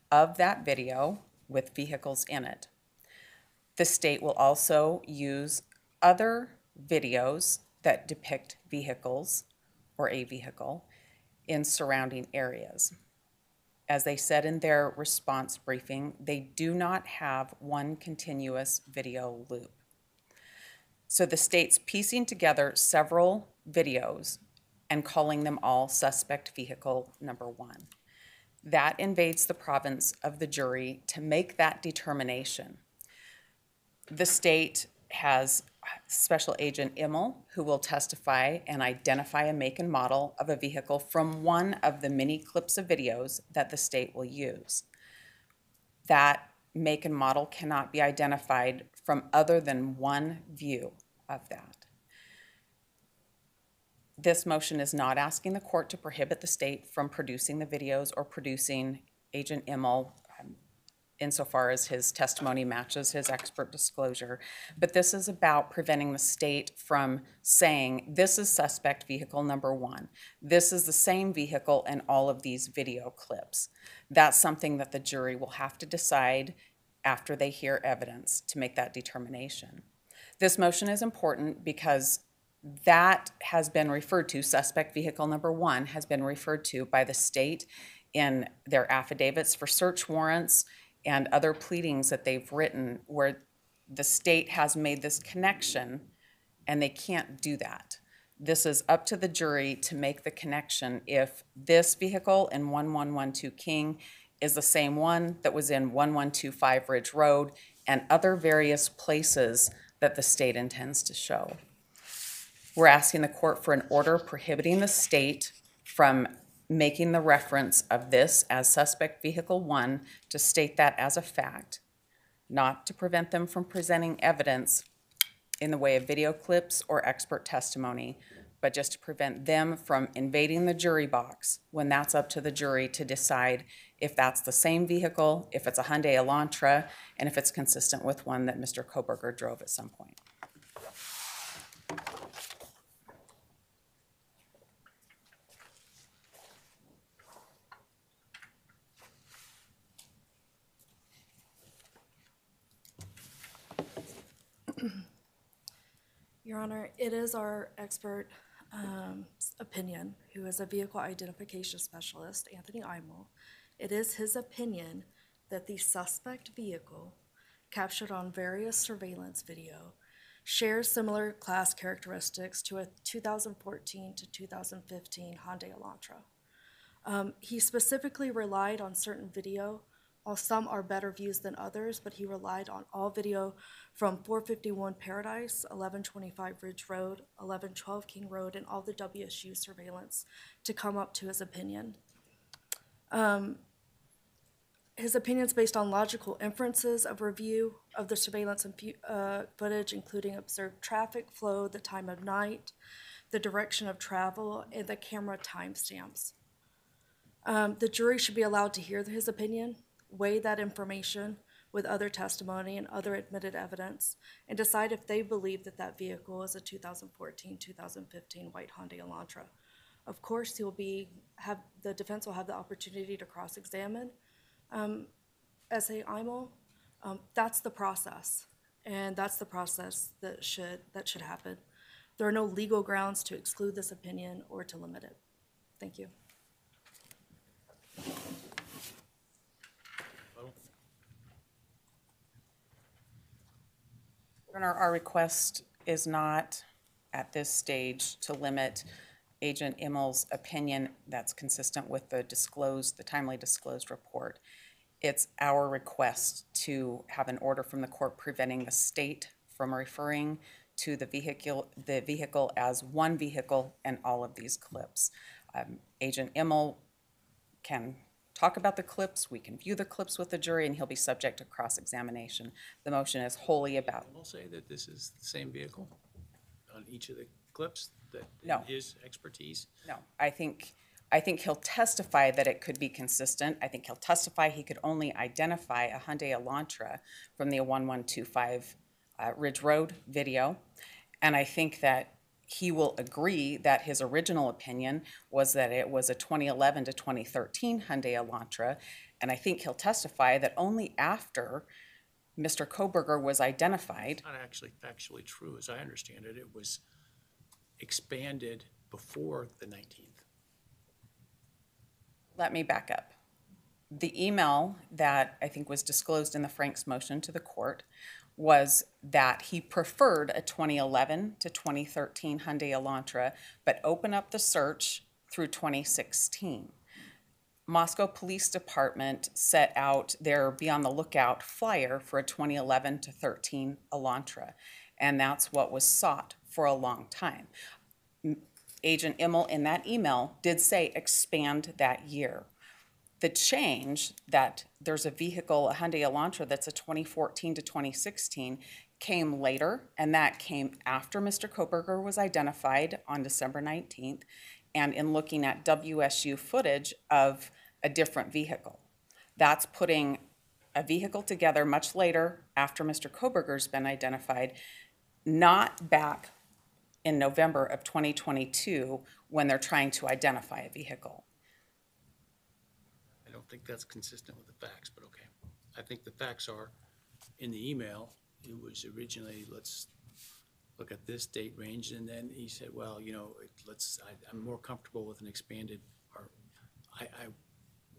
of that video with vehicles in it. The state will also use other videos that depict vehicles or a vehicle in surrounding areas. As they said in their response briefing, they do not have one continuous video loop. So the state's piecing together several videos and calling them all suspect vehicle number 1. That invades the province of the jury to make that determination. The state has Special Agent Immel, who will testify and identify a make and model of a vehicle from one of the many clips of videos that the state will use. That make and model cannot be identified from other than one view of that. This motion is not asking the court to prohibit the state from producing the videos or producing Agent Immel insofar as his testimony matches his expert disclosure. But this is about preventing the state from saying, this is suspect vehicle number 1. This is the same vehicle in all of these video clips. That's something that the jury will have to decide after they hear evidence to make that determination. This motion is important because that has been referred to, suspect vehicle number 1 has been referred to by the state in their affidavits for search warrants and other pleadings that they've written where the state has made this connection and they can't do that. This is up to the jury to make the connection if this vehicle in 1112 King is the same one that was in 1125 Ridge Road and other various places that the state intends to show. We're asking the court for an order prohibiting the state from making the reference of this as suspect vehicle 1 to state that as a fact, not to prevent them from presenting evidence in the way of video clips or expert testimony, but just to prevent them from invading the jury box when that's up to the jury to decide if that's the same vehicle, if it's a Hyundai Elantra, and if it's consistent with one that Mr. Kohberger drove at some point. Your Honor, it is our expert opinion, who is a vehicle identification specialist, Anthony Imel. It is his opinion that the suspect vehicle, captured on various surveillance video, shares similar class characteristics to a 2014 to 2015 Hyundai Elantra. He specifically relied on certain video While some are better views than others, but he relied on all video from 451 Paradise, 1125 Ridge Road, 1112 King Road, and all the WSU surveillance to come up to his opinion. His opinion's based on logical inferences of review of the surveillance and footage, including observed traffic flow, the time of night, the direction of travel, and the camera timestamps. The jury should be allowed to hear his opinion, weigh that information with other testimony and other admitted evidence, and decide if they believe that that vehicle is a 2014-2015 white Hyundai Elantra. Of course, the defense will have the opportunity to cross-examine S.A. Imel. That's the process, and that's the process that should happen. There are no legal grounds to exclude this opinion or to limit it. Thank you. Our request is not at this stage to limit Agent Immel's opinion that's consistent with the timely disclosed report. It's our request to have an order from the court preventing the state from referring to the vehicle as one vehicle in all of these clips. Agent Immel can talk about the clips, we can view the clips with the jury, and he'll be subject to cross-examination. The motion is wholly about. We'll say that this is the same vehicle on each of the clips, that No. his expertise? No, I think he'll testify that it could be consistent. I think he'll testify he could only identify a Hyundai Elantra from the 1125 Ridge Road video. And I think that he will agree that his original opinion was that it was a 2011 to 2013 Hyundai Elantra. And I think he'll testify that only after Mr. Kohberger was identified. It's not actually factually true. As I understand it, it was expanded before the 19th. Let me back up. The email that I think was disclosed in the Franks motion to the court was that he preferred a 2011 to 2013 Hyundai Elantra, but open up the search through 2016. Moscow Police Department set out their Be on the Lookout flyer for a 2011 to 13 Elantra, and that's what was sought for a long time. Agent Immel in that email did say expand that year. The change that there's a vehicle, a Hyundai Elantra, that's a 2014 to 2016 came later, and that came after Mr. Kohberger was identified on December 19th, and in looking at WSU footage of a different vehicle. That's putting a vehicle together much later after Mr. Kohberger's been identified, not back in November of 2022 when they're trying to identify a vehicle. I don't think that's consistent with the facts, but okay. I think the facts are, in the email, it was originally, let's look at this date range, and then he said, well, you know, I'm more comfortable with an expanded, or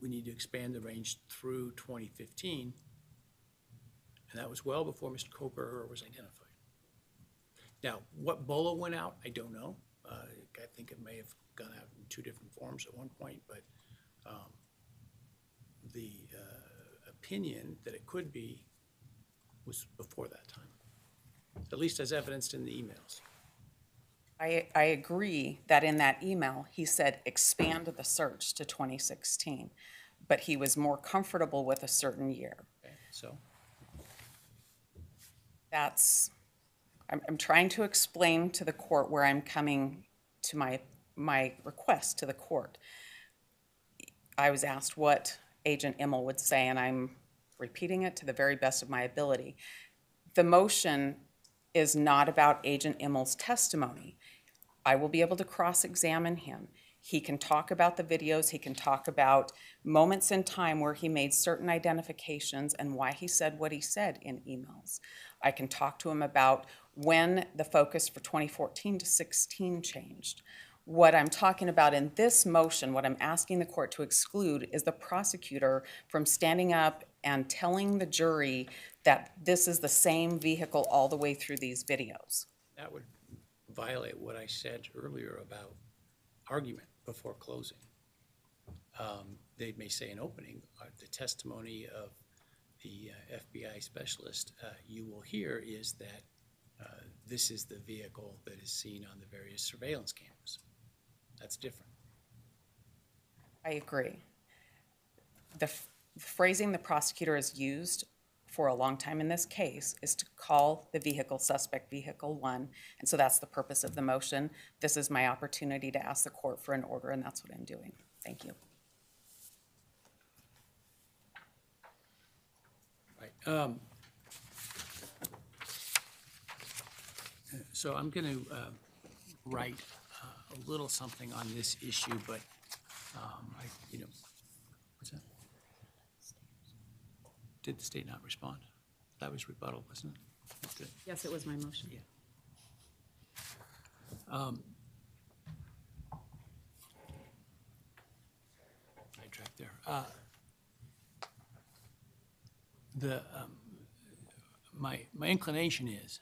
we need to expand the range through 2015, and that was well before Mr. Kohberger was identified. Now, what BOLO went out, I don't know. I think it may have gone out in two different forms at one point, but the opinion that it could be was before that time, at least as evidenced in the emails. I agree that in that email, he said expand the search to 2016, but he was more comfortable with a certain year. Okay, so I'm trying to explain to the court where I'm coming to my request to the court. I was asked what Agent Immel would say, and I'm repeating it to the very best of my ability. The motion is not about Agent Immel's testimony. I will be able to cross-examine him. He can talk about the videos. He can talk about moments in time where he made certain identifications and why he said what he said in emails. I can talk to him about when the focus for 2014 to 16 changed. What I'm talking about in this motion, what I'm asking the court to exclude, is the prosecutor from standing up and telling the jury that this is the same vehicle all the way through these videos. that would violate what I said earlier about argument before closing. they may say in opening, the testimony of the FBI specialist you will hear is that this is the vehicle that is seen on the various surveillance cameras. That's different. I agree. The phrasing the prosecutor has used for a long time in this case is to call the vehicle suspect vehicle 1, and so that's the purpose of the motion. This is my opportunity to ask the court for an order, and that's what I'm doing. Thank you. Right. So I'm going to write a little something on this issue, but what's that? Did the state not respond? That was rebuttal, wasn't it? Okay. Yes, it was my motion. Yeah. Sidetracked there. My inclination is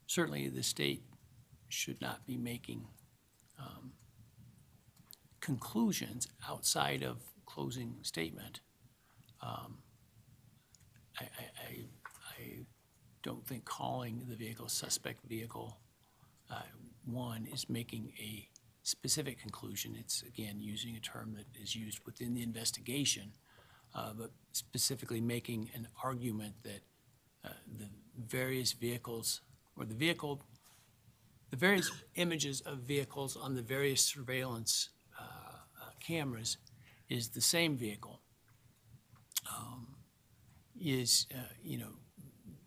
certainly the state should not be making conclusions outside of closing statement. I don't think calling the vehicle suspect vehicle 1 is making a specific conclusion. It's, again, using a term that is used within the investigation, but specifically making an argument that the various vehicles, or the various images of vehicles on the various surveillance cameras is the same vehicle,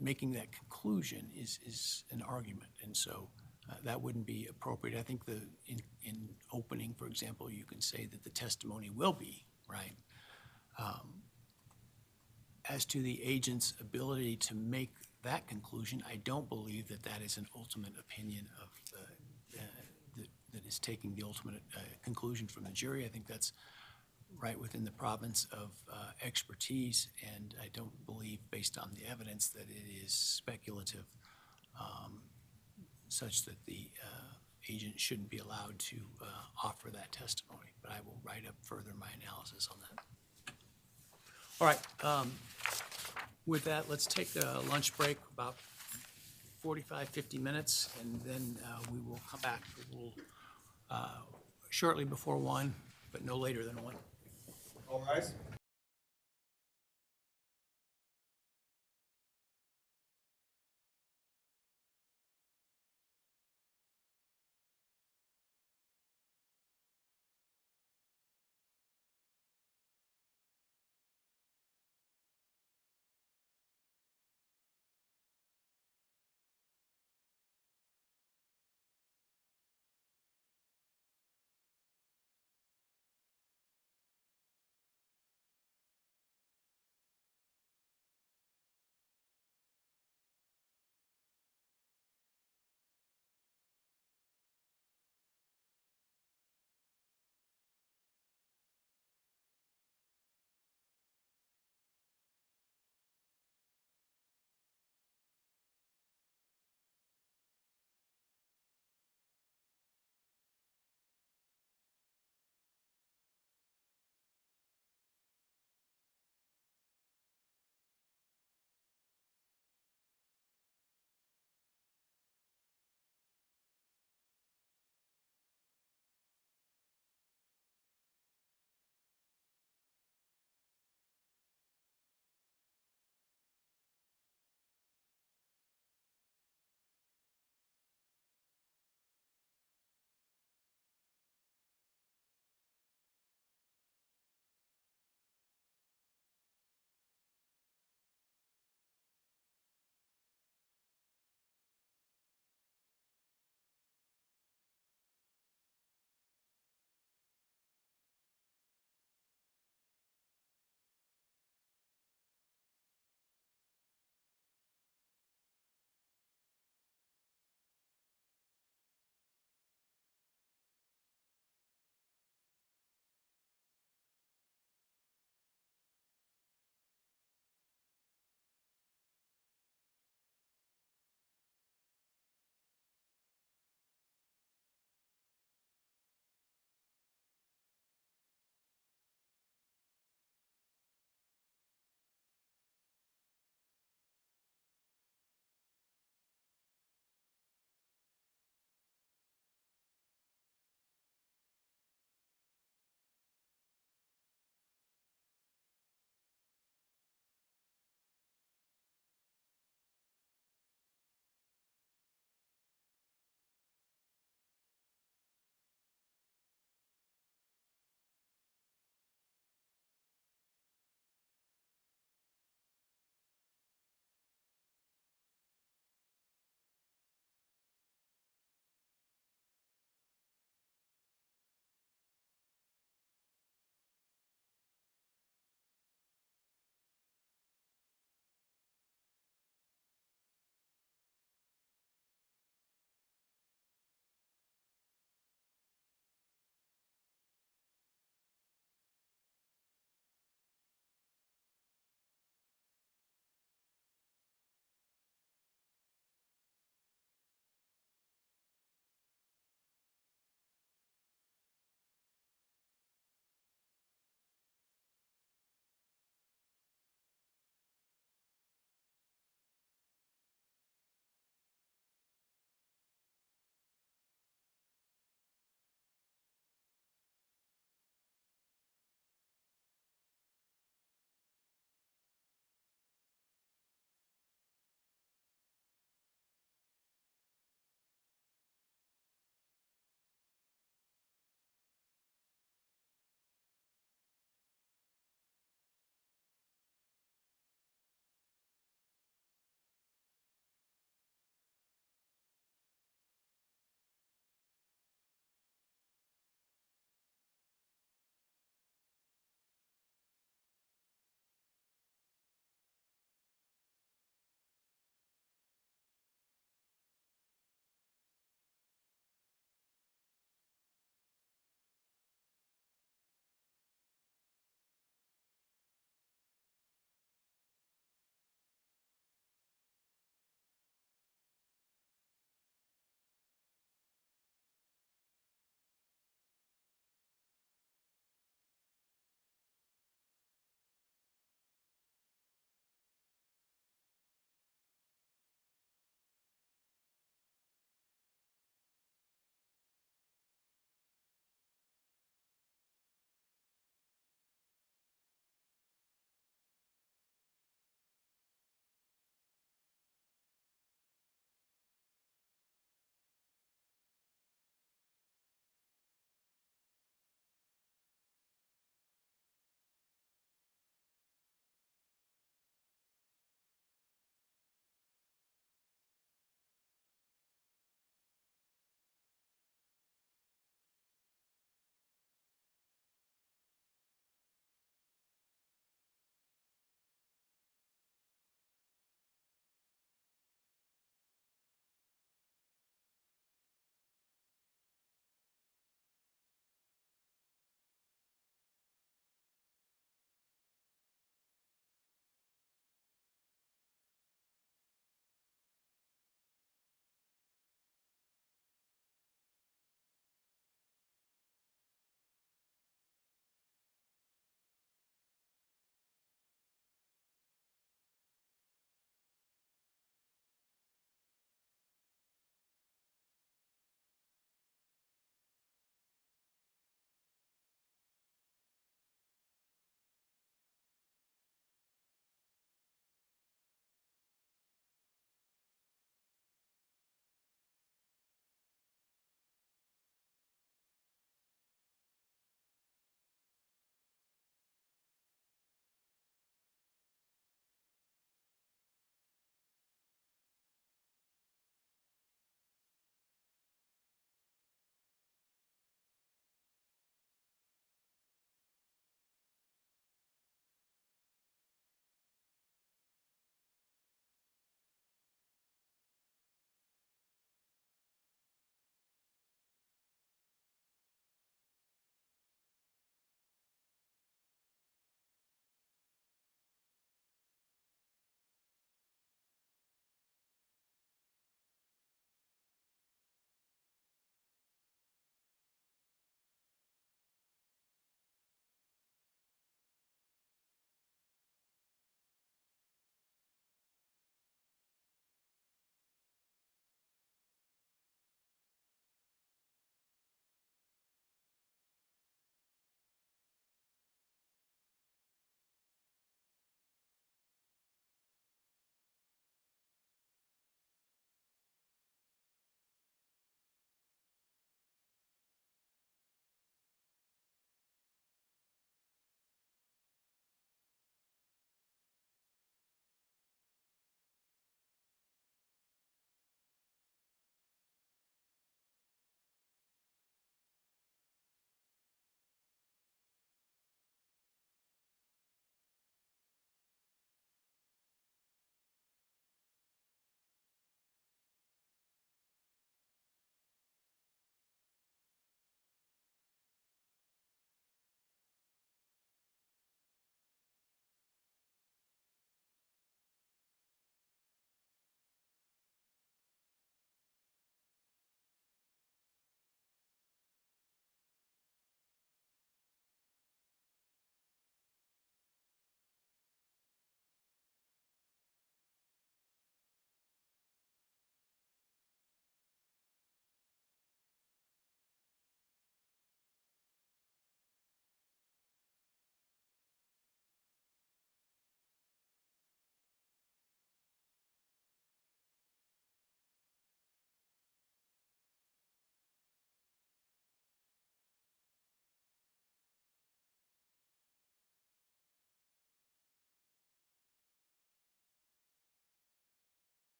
making that conclusion is an argument, and so that wouldn't be appropriate. I think in opening, for example, you can say that the testimony will be, right? As to the agent's ability to make that conclusion, I don't believe that that is an ultimate opinion of that is taking the ultimate conclusion from the jury. I think that's right within the province of expertise, and I don't believe, based on the evidence, that it is speculative, such that the agent shouldn't be allowed to offer that testimony. But I will write up further my analysis on that. All right. With that, let's take a lunch break, about 45, 50 minutes, and then we will come back shortly before 1, but no later than 1. All rise.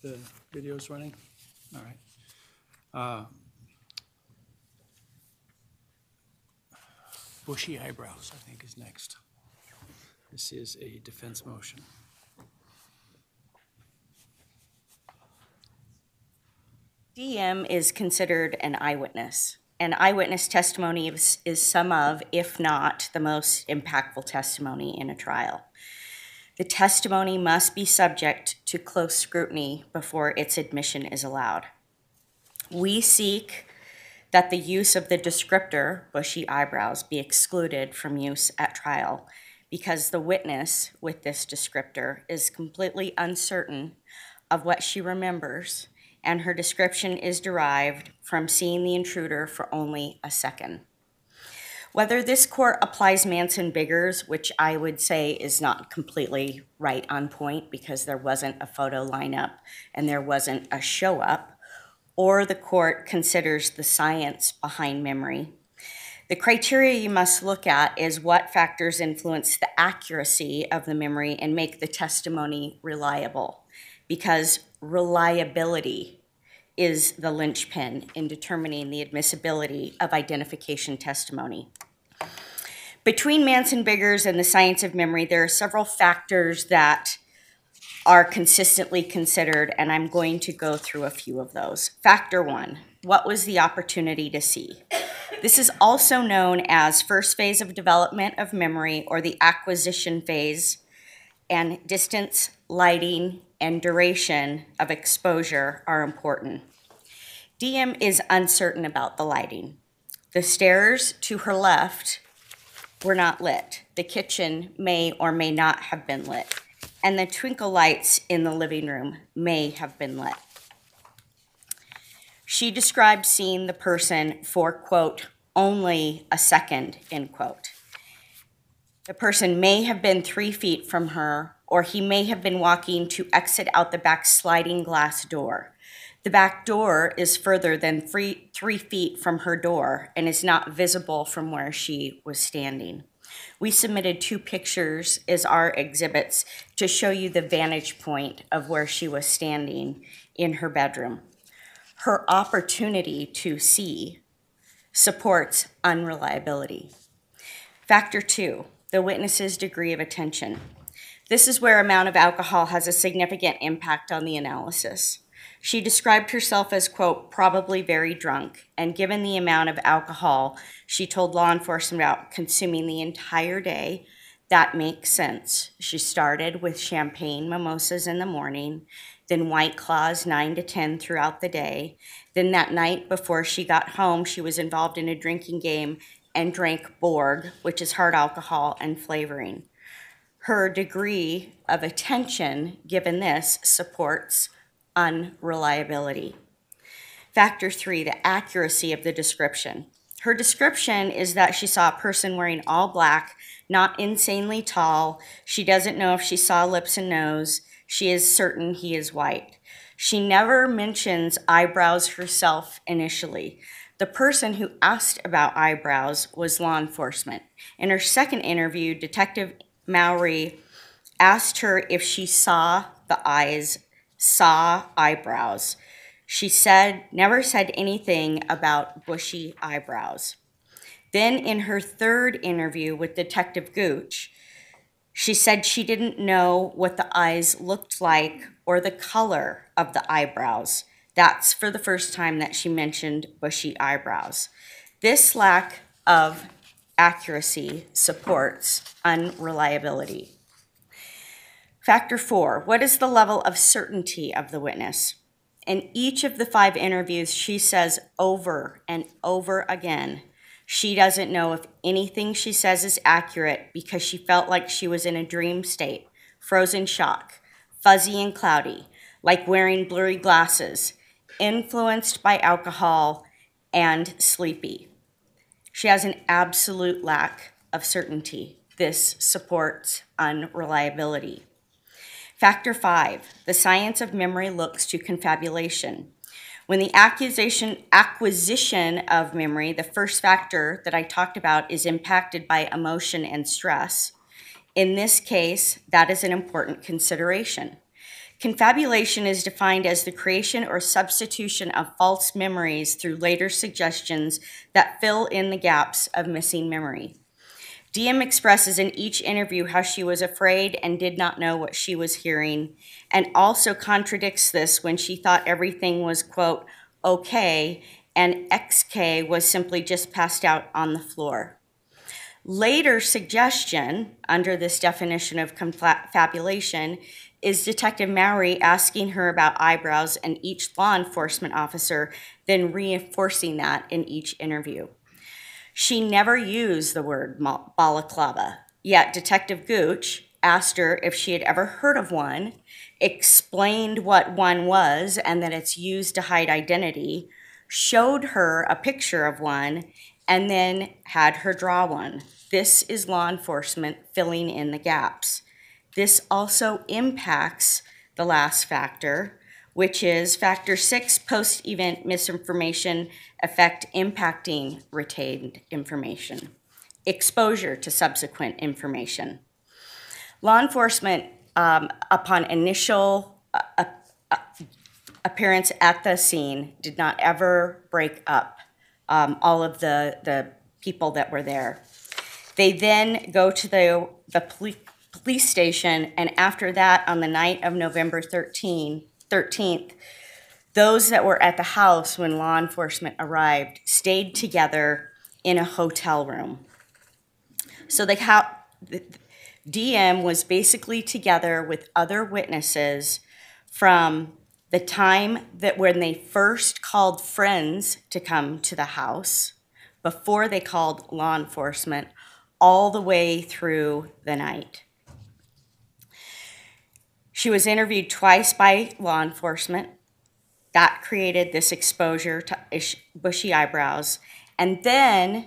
The video's running? All right. Bushy eyebrows, I think, is next. This is a defense motion. DM is considered an eyewitness, and eyewitness testimony is some of, if not, the most impactful testimony in a trial. The testimony must be subject to close scrutiny before its admission is allowed. We seek that the use of the descriptor, bushy eyebrows, be excluded from use at trial because the witness with this descriptor is completely uncertain of what she remembers, and her description is derived from seeing the intruder for only a second. Whether this court applies Manson-Biggers, which I would say is not completely right on point because there wasn't a photo lineup and there wasn't a show up, or the court considers the science behind memory, the criteria you must look at is what factors influence the accuracy of the memory and make the testimony reliable, because reliability is the linchpin in determining the admissibility of identification testimony. Between Manson-Biggers and the science of memory, there are several factors that are consistently considered, and I'm going to go through a few of those. Factor one, what was the opportunity to see? This is also known as first phase of development of memory or the acquisition phase, and distance, lighting, and duration of exposure are important. DM is uncertain about the lighting. The stairs to her left were not lit. The kitchen may or may not have been lit, and the twinkle lights in the living room may have been lit. She described seeing the person for, quote, only a second, end quote. The person may have been 3 feet from her, or he may have been walking to exit out the back sliding glass door. The back door is further than 3 feet from her door and is not visible from where she was standing. We submitted 2 pictures as our exhibits to show you the vantage point of where she was standing in her bedroom. Her opportunity to see supports unreliability. Factor 2, the witness's degree of attention. This is where amount of alcohol has a significant impact on the analysis. She described herself as, quote, probably very drunk, and given the amount of alcohol she told law enforcement about consuming the entire day, that makes sense. She started with champagne mimosas in the morning, then White Claws 9 to 10 throughout the day. Then that night before she got home, she was involved in a drinking game and drank Borg, which is hard alcohol and flavoring. Her degree of attention, given this, supports unreliability. Factor 3, the accuracy of the description. Her description is that she saw a person wearing all black, not insanely tall. She doesn't know if she saw lips and nose. She is certain he is white. She never mentions eyebrows herself initially. The person who asked about eyebrows was law enforcement. In her second interview, Detective Mowry asked her if she saw eyebrows. She never said anything about bushy eyebrows. Then in her third interview with Detective Gooch, she said she didn't know what the eyes looked like or the color of the eyebrows. That's for the first time that she mentioned bushy eyebrows. This lack of accuracy supports unreliability. Factor 4, what is the level of certainty of the witness? In each of the 5 interviews, she says over and over again, she doesn't know if anything she says is accurate because she felt like she was in a dream state, frozen shock, fuzzy and cloudy, like wearing blurry glasses, influenced by alcohol, and sleepy. She has an absolute lack of certainty. This supports unreliability. Factor 5, the science of memory looks to confabulation. When the acquisition of memory, the first factor that I talked about is impacted by emotion and stress. In this case, that is an important consideration. Confabulation is defined as the creation or substitution of false memories through later suggestions that fill in the gaps of missing memory. DM expresses in each interview how she was afraid and did not know what she was hearing, and also contradicts this when she thought everything was, quote, okay, and XK was simply just passed out on the floor. Later suggestion, under this definition of confabulation, is Detective Mowry asking her about eyebrows and each law enforcement officer, then reinforcing that in each interview. She never used the word balaclava, yet Detective Gooch asked her if she had ever heard of one, explained what one was and that it's used to hide identity, showed her a picture of one, and then had her draw one. This is law enforcement filling in the gaps. This also impacts the last factor, which is factor 6, post-event misinformation effect impacting retained information, exposure to subsequent information. Law enforcement, upon initial appearance at the scene, did not ever break up all of the people that were there. They then go to the police station, and after that, on the night of November 13th, those that were at the house when law enforcement arrived stayed together in a hotel room. So the DM was basically together with other witnesses from the time that when they first called friends to come to the house, before they called law enforcement, all the way through the night. She was interviewed twice by law enforcement. That created this exposure to bushy eyebrows. And then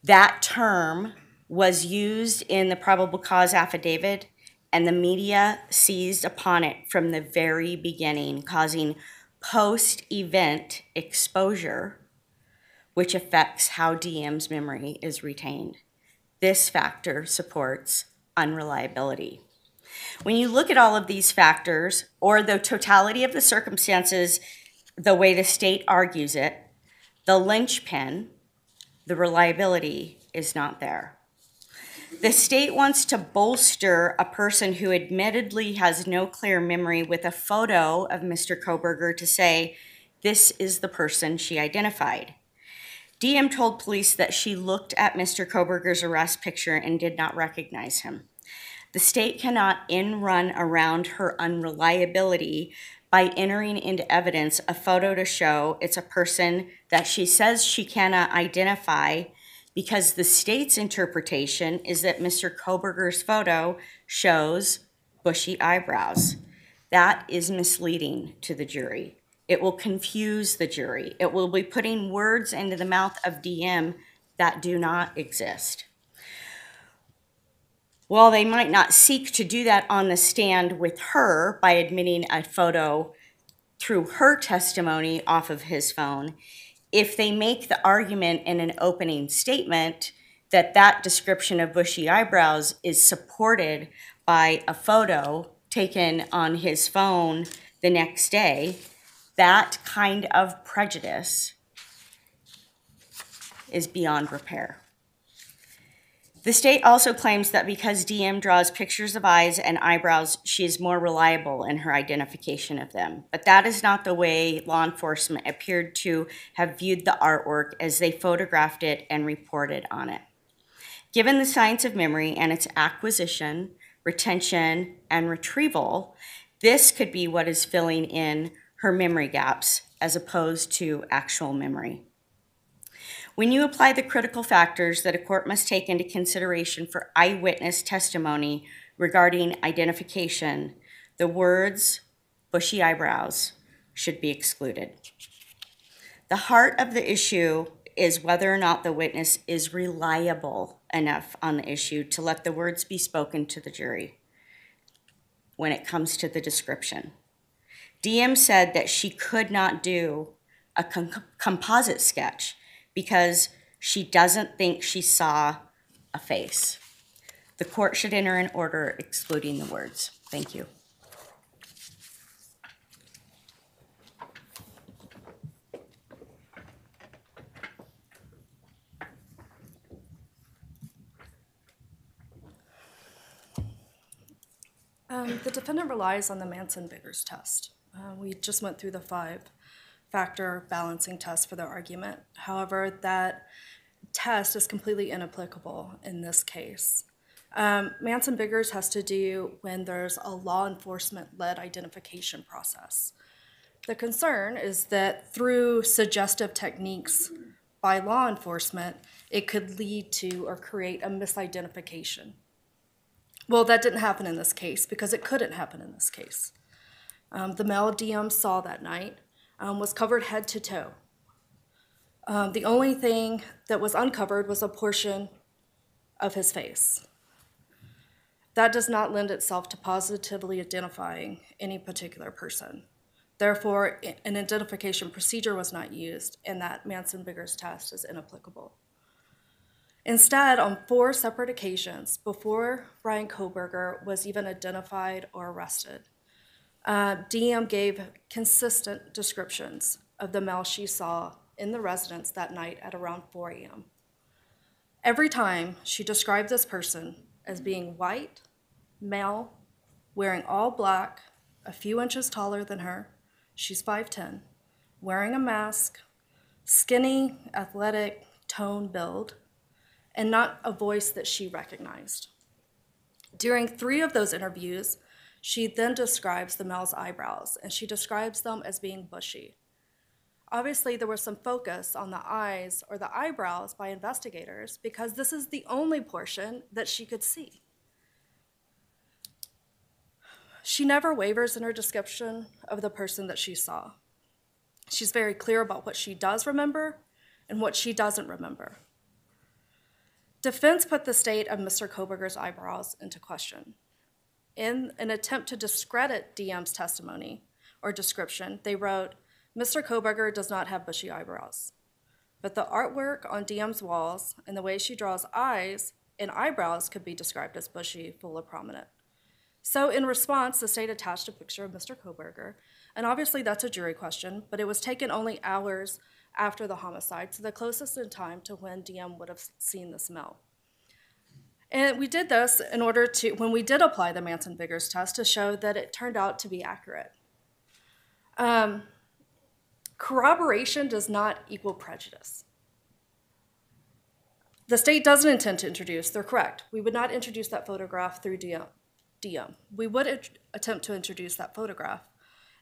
that term was used in the probable cause affidavit, and the media seized upon it from the very beginning, causing post-event exposure, which affects how DM's memory is retained. This factor supports unreliability. When you look at all of these factors, or the totality of the circumstances, the way the state argues it, the linchpin, the reliability is not there. The state wants to bolster a person who admittedly has no clear memory with a photo of Mr. Kohberger to say, this is the person she identified. DM told police that she looked at Mr. Kohberger's arrest picture and did not recognize him. The state cannot run around her unreliability by entering into evidence a photo to show it's a person that she says she cannot identify, because the state's interpretation is that Mr. Kohberger's photo shows bushy eyebrows. That is misleading to the jury. It will confuse the jury. It will be putting words into the mouth of DM that do not exist. While they might not seek to do that on the stand with her by admitting a photo through her testimony off of his phone, if they make the argument in an opening statement that that description of bushy eyebrows is supported by a photo taken on his phone the next day, that kind of prejudice is beyond repair. The state also claims that because DM draws pictures of eyes and eyebrows, she is more reliable in her identification of them. But that is not the way law enforcement appeared to have viewed the artwork as they photographed it and reported on it. Given the science of memory and its acquisition, retention, and retrieval, this could be what is filling in her memory gaps as opposed to actual memory. When you apply the critical factors that a court must take into consideration for eyewitness testimony regarding identification, the words bushy eyebrows should be excluded. The heart of the issue is whether or not the witness is reliable enough on the issue to let the words be spoken to the jury when it comes to the description. DM said that she could not do a composite sketch because she doesn't think she saw a face. The court should enter an order excluding the words. Thank you. The defendant relies on the Manson-Biggers test. We just went through the 5-factor balancing test for their argument. However, that test is completely inapplicable in this case. Manson-Biggers has to do when there's a law enforcement-led identification process. The concern is that through suggestive techniques by law enforcement, it could lead to or create a misidentification. Well, that didn't happen in this case because it couldn't happen in this case. The male DM saw that night was covered head to toe. The only thing that was uncovered was a portion of his face. That does not lend itself to positively identifying any particular person. Therefore, an identification procedure was not used, and that Manson-Biggers test is inapplicable. Instead, on 4 separate occasions before Bryan Kohberger was even identified or arrested, DM gave consistent descriptions of the male she saw in the residence that night at around 4 a.m. Every time she described this person as being white, male, wearing all black, a few inches taller than her, she's 5'10", wearing a mask, skinny, athletic, toned build, and not a voice that she recognized. During 3 of those interviews, she then describes the male's eyebrows, and she describes them as being bushy. Obviously, there was some focus on the eyes or the eyebrows by investigators because this is the only portion that she could see. She never wavers in her description of the person that she saw. She's very clear about what she does remember and what she doesn't remember. Defense put the state of Mr. Kohberger's eyebrows into question. In an attempt to discredit DM's testimony or description, they wrote, "Mr. Kohberger does not have bushy eyebrows." But the artwork on DM's walls and the way she draws eyes and eyebrows could be described as bushy, full, or prominent. So in response, the state attached a picture of Mr. Kohberger, and obviously that's a jury question, but it was taken only hours after the homicide, so the closest in time to when DM would have seen the smell. And we did this in order to, when we did apply the Manson-Biggers test, to show that it turned out to be accurate. Corroboration does not equal prejudice. The state doesn't intend to introduce, they're correct, we would not introduce that photograph through DM. We would attempt to introduce that photograph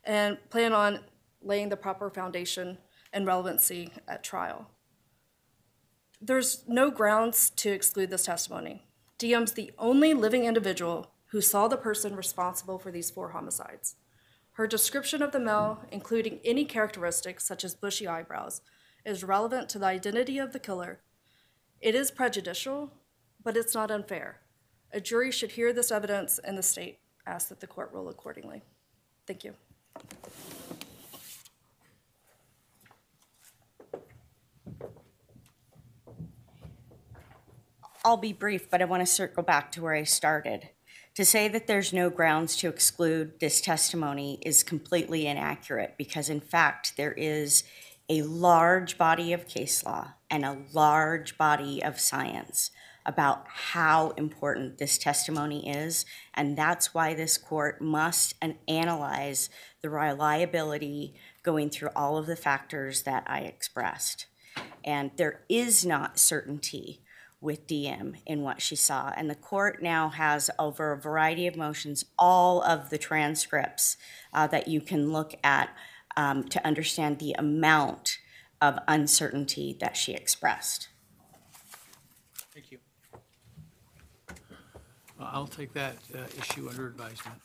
and plan on laying the proper foundation and relevancy at trial. There's no grounds to exclude this testimony. DM's the only living individual who saw the person responsible for these 4 homicides. Her description of the male, including any characteristics such as bushy eyebrows, is relevant to the identity of the killer. It is prejudicial, but it's not unfair. A jury should hear this evidence, and the state asks that the court rule accordingly. Thank you. I'll be brief, but I want to circle back to where I started. To say that there's no grounds to exclude this testimony is completely inaccurate because, in fact, there is a large body of case law and a large body of science about how important this testimony is, and that's why this court must analyze the reliability going through all of the factors that I expressed. And there is not certainty with DM in what she saw, and the court now has, over a variety of motions, all of the transcripts that you can look at to understand the amount of uncertainty that she expressed. Thank you. I'll take that issue under advisement.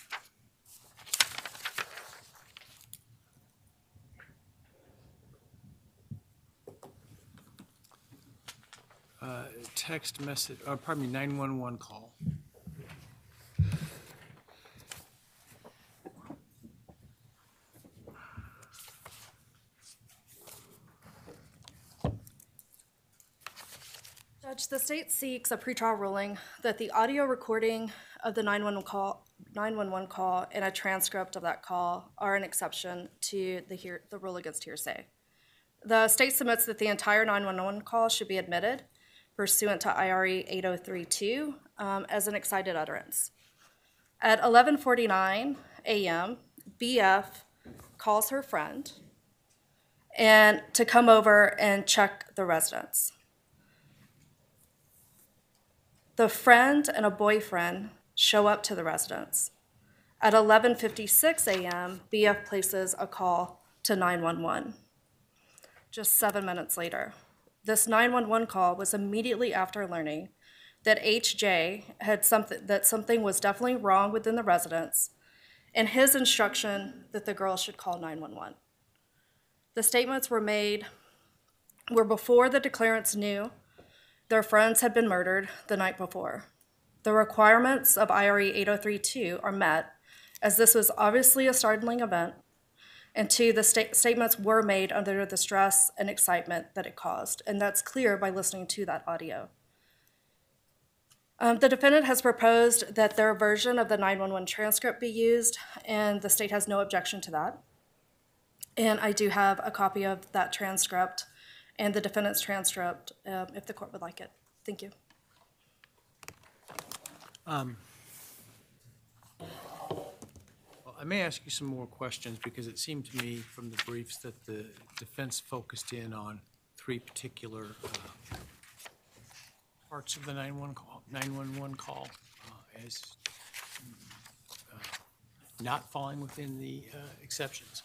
Text message, pardon me, 911 call. Judge, the state seeks a pretrial ruling that the audio recording of the 911 call and a transcript of that call are an exception to the rule against hearsay. The state submits that the entire 911 call should be admitted pursuant to IRE 8032 as an excited utterance. At 11:49 a.m., BF calls her friend and to come over and check the residence. The friend and a boyfriend show up to the residence. At 11:56 a.m., BF places a call to 911. Just 7 minutes later, this 911 call was immediately after learning that HJ had something was definitely wrong within the residence, and his instruction that the girl should call 911. The statements were before the declarants knew their friends had been murdered the night before. The requirements of IRE 8032 are met, as this was obviously a startling event, and two, the statements were made under the stress and excitement that it caused, and that's clear by listening to that audio. The defendant has proposed that their version of the 911 transcript be used, and the state has no objection to that. And I do have a copy of that transcript and the defendant's transcript, if the court would like it. Thank you. Well, I may ask you some more questions because it seemed to me from the briefs that the defense focused in on three particular parts of the 911 call as not falling within the exceptions.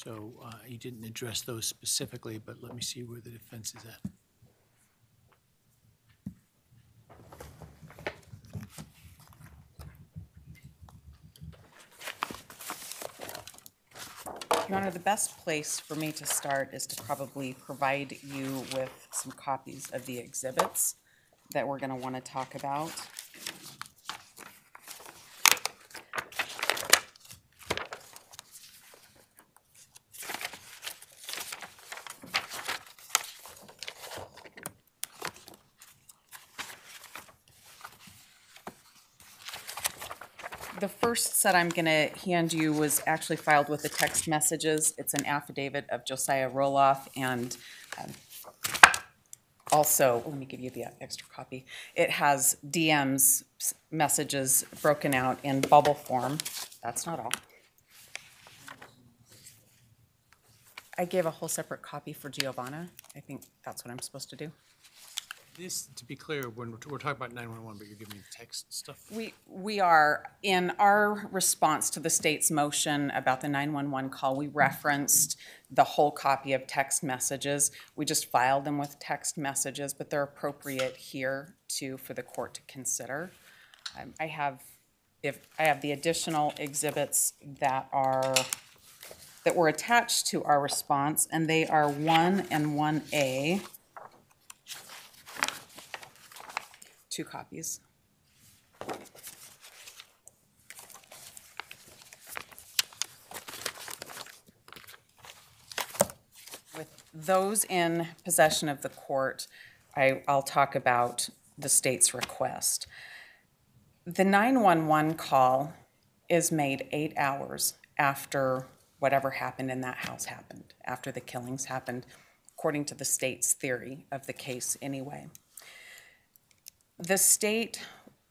So you didn't address those specifically, but let me see where the defense is at. Your Honor, the best place for me to start is to probably provide you with some copies of the exhibits that we're going to want to talk about. The first set I'm going to hand you was actually filed with the text messages. It's an affidavit of Josiah Roloff, and also, let me give you the extra copy. It has DM's messages broken out in bubble form. That's not all. I gave a whole separate copy for Giovanna. I think that's what I'm supposed to do. This, to be clear, when we're talking about 911, but you're giving me the text stuff? We are, in our response to the state's motion about the 911 call, we referenced the whole copy of text messages. We just filed them with text messages, but they're appropriate here too for the court to consider. I have the additional exhibits that were attached to our response, and they are 1 and 1A. 2 copies. With those in possession of the court, I'll talk about the state's request. The 911 call is made 8 hours after whatever happened in that house happened, after the killings happened, according to the state's theory of the case anyway. The state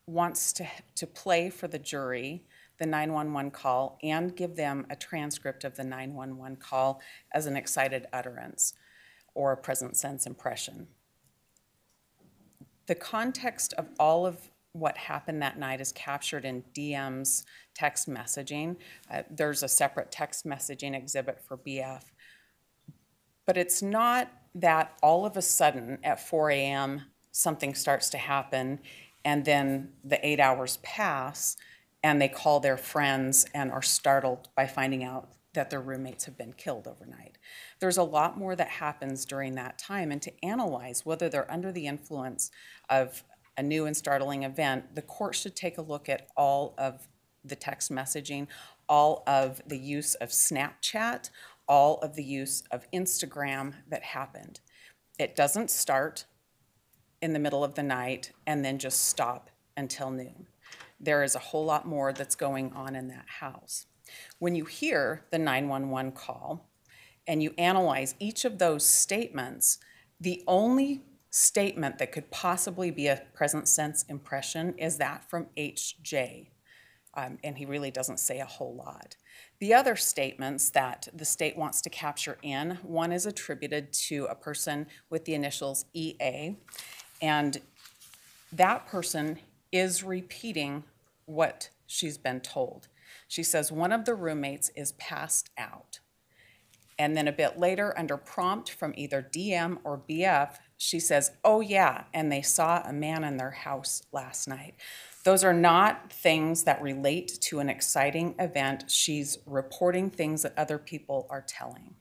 wants to play for the jury the 911 call and give them a transcript of the 911 call as an excited utterance or a present sense impression. The context of all of what happened that night is captured in DM's text messaging. There's a separate text messaging exhibit for BF. But it's not that all of a sudden at 4 a.m. something starts to happen, and then the 8 hours pass, and they call their friends and are startled by finding out that their roommates have been killed overnight. There's a lot more that happens during that time, and to analyze whether they're under the influence of a new and startling event, the court should take a look at all of the text messaging, all of the use of Snapchat, all of the use of Instagram that happened. It doesn't start in the middle of the night and then just stop until noon. There is a whole lot more that's going on in that house. When you hear the 911 call and you analyze each of those statements, the only statement that could possibly be a present sense impression is that from HJ. and he really doesn't say a whole lot. The other statements that the state wants to capture in, one is attributed to a person with the initials EA, and that person is repeating what she's been told. She says one of the roommates is passed out. And then a bit later, under prompt from either DM or BF, she says, oh yeah, and they saw a man in their house last night. Those are not things that relate to an exciting event. She's reporting things that other people are telling.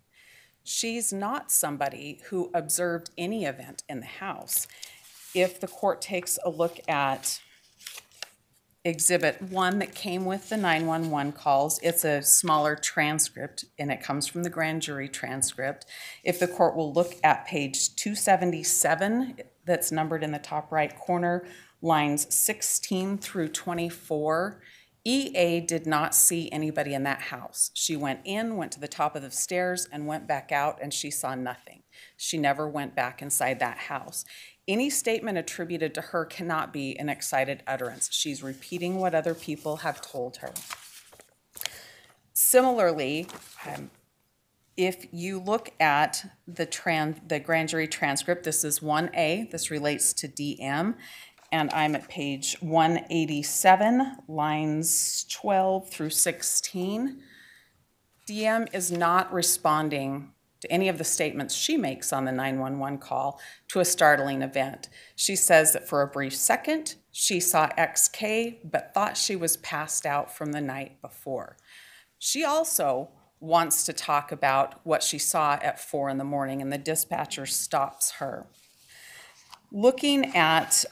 She's not somebody who observed any event in the house. If the court takes a look at Exhibit 1 that came with the 911 calls, it's a smaller transcript, and it comes from the grand jury transcript. If the court will look at page 277, that's numbered in the top right corner, lines 16 through 24, EA did not see anybody in that house. She went in, went to the top of the stairs, and went back out, and she saw nothing. She never went back inside that house. Any statement attributed to her cannot be an excited utterance. She's repeating what other people have told her. Similarly, if you look at the grand jury transcript, this is 1A, this relates to DM, and I'm at page 187, lines 12 through 16. DM is not responding to any of the statements she makes on the 911 call to a startling event. She says that for a brief second, she saw XK, but thought she was passed out from the night before. She also wants to talk about what she saw at 4 in the morning, and the dispatcher stops her. Looking at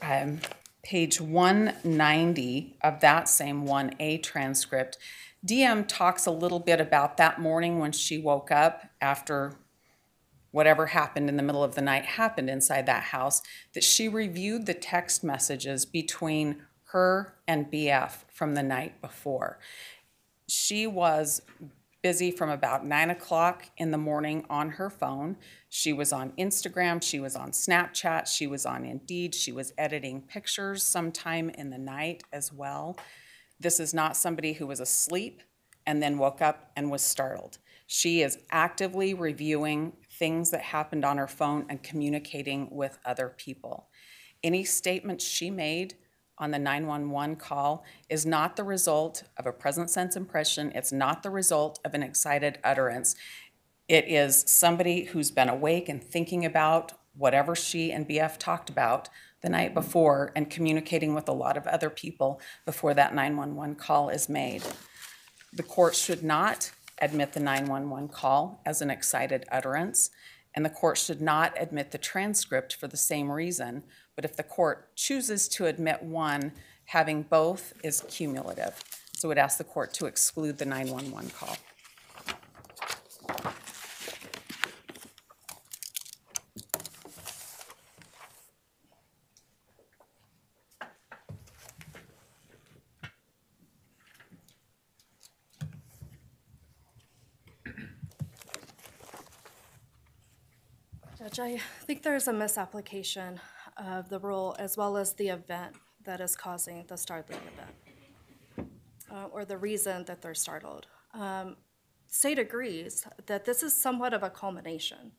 page 190 of that same 1A transcript, DM talks a little bit about that morning when she woke up after whatever happened in the middle of the night happened inside that house, that she reviewed the text messages between her and BF from the night before. She was busy from about 9 o'clock in the morning on her phone. She was on Instagram, she was on Snapchat, she was on Indeed, she was editing pictures sometime in the night as well. This is not somebody who was asleep and then woke up and was startled. She is actively reviewing things that happened on her phone and communicating with other people. Any statement she made on the 911 call is not the result of a present sense impression. It's not the result of an excited utterance. It is somebody who's been awake and thinking about whatever she and BF talked about the night before and communicating with a lot of other people before that 911 call is made. The court should not admit the 911 call as an excited utterance, and the court should not admit the transcript for the same reason. But if the court chooses to admit one, having both is cumulative. So it asks the court to exclude the 911 call. Judge, I think there's a misapplication of the rule as well as the event that is causing the startling event, or the reason that they're startled. State agrees that this is somewhat of a culmination.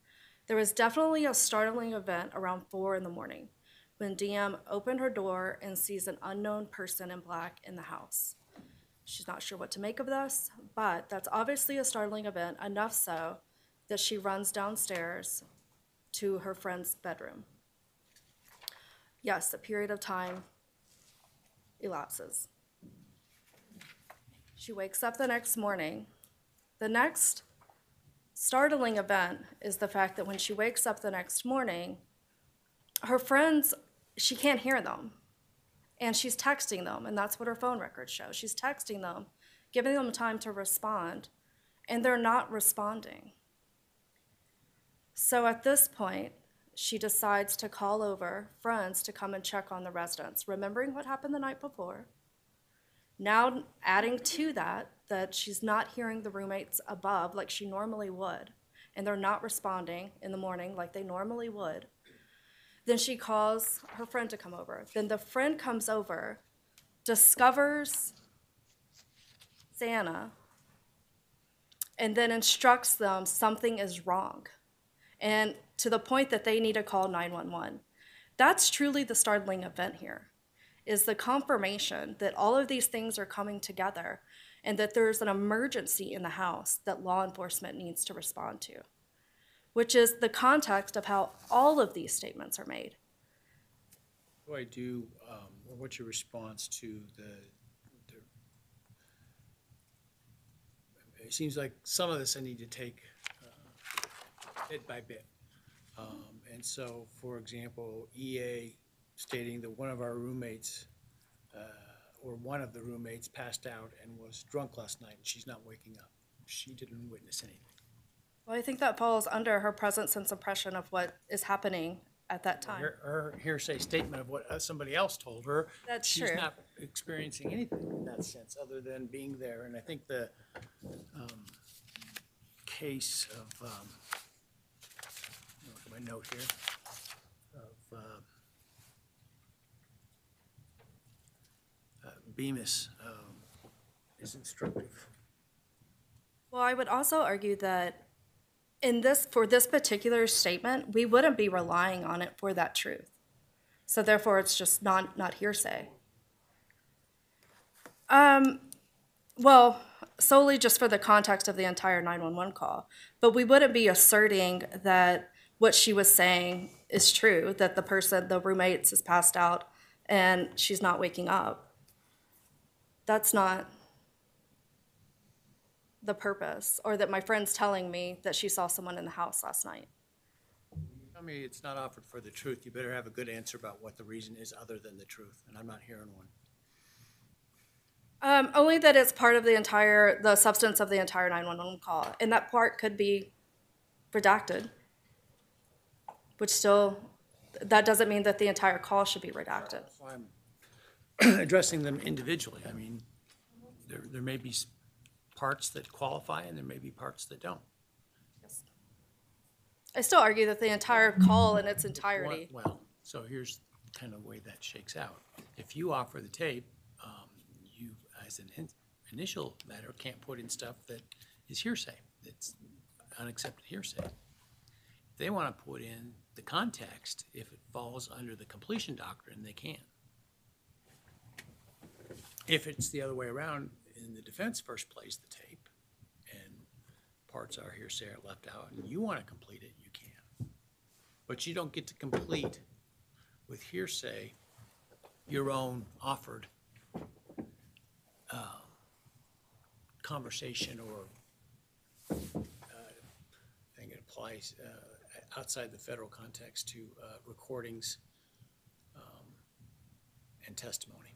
There was definitely a startling event around 4 in the morning when DM opened her door and sees an unknown person in black in the house. She's not sure what to make of this, but that's obviously a startling event, enough so that she runs downstairs to her friend's bedroom. Yes, a period of time elapses. She wakes up the next morning. The next startling event is the fact that when she wakes up the next morning, her friends, she can't hear them. And she's texting them, and that's what her phone records show. She's texting them, giving them time to respond, and they're not responding. So at this point, she decides to call over friends to come and check on the residents, remembering what happened the night before. Now adding to that she's not hearing the roommates above like she normally would, and they're not responding in the morning like they normally would. Then she calls her friend to come over. Then the friend comes over, discovers Santa and then instructs them something is wrong, and to the point that they need to call 911. That's truly the startling event here, is the confirmation that all of these things are coming together and that there's an emergency in the house that law enforcement needs to respond to, which is the context of how all of these statements are made. What do I do, or what's your response to it seems like some of this I need to take bit by bit. And so, for example, EA stating that one of our roommates, or one of the roommates passed out and was drunk last night and she's not waking up. She didn't witness anything. Well, I think that falls under her present sense impression of what is happening at that time. Her hearsay statement of what somebody else told her. That's She's true. not experiencing anything in that sense other than being there. And I think the case of, look at my note here, of Bemis is instructive. Well, I would also argue that for this particular statement, we wouldn't be relying on it for that truth. So therefore, it's just not hearsay. Well, solely just for the context of the entire 911 call. But we wouldn't be asserting that what she was saying is true, that the roommate is passed out and she's not waking up. That's not the purpose, or that my friend's telling me that she saw someone in the house last night. Tell me it's not offered for the truth. You better have a good answer about what the reason is other than the truth, and I'm not hearing one. Only that it's part of the substance of the entire 911 call, and that part could be redacted, which that doesn't mean that the entire call should be redacted. So I'm addressing them individually. I mean, there may be parts that qualify and there may be parts that don't. I still argue that the entire call in its entirety. Well, so here's kind of the way that shakes out. If you offer the tape, you, as an initial matter, can't put in stuff that is hearsay. It's unaccepted hearsay. If they want to put in the context, if it falls under the completion doctrine, they can. If it's the other way around, in the defense first plays the tape, and parts are hearsay are left out, and you want to complete it, you can. But you don't get to complete with hearsay your own offered conversation, or I think it applies outside the federal context to recordings and testimony.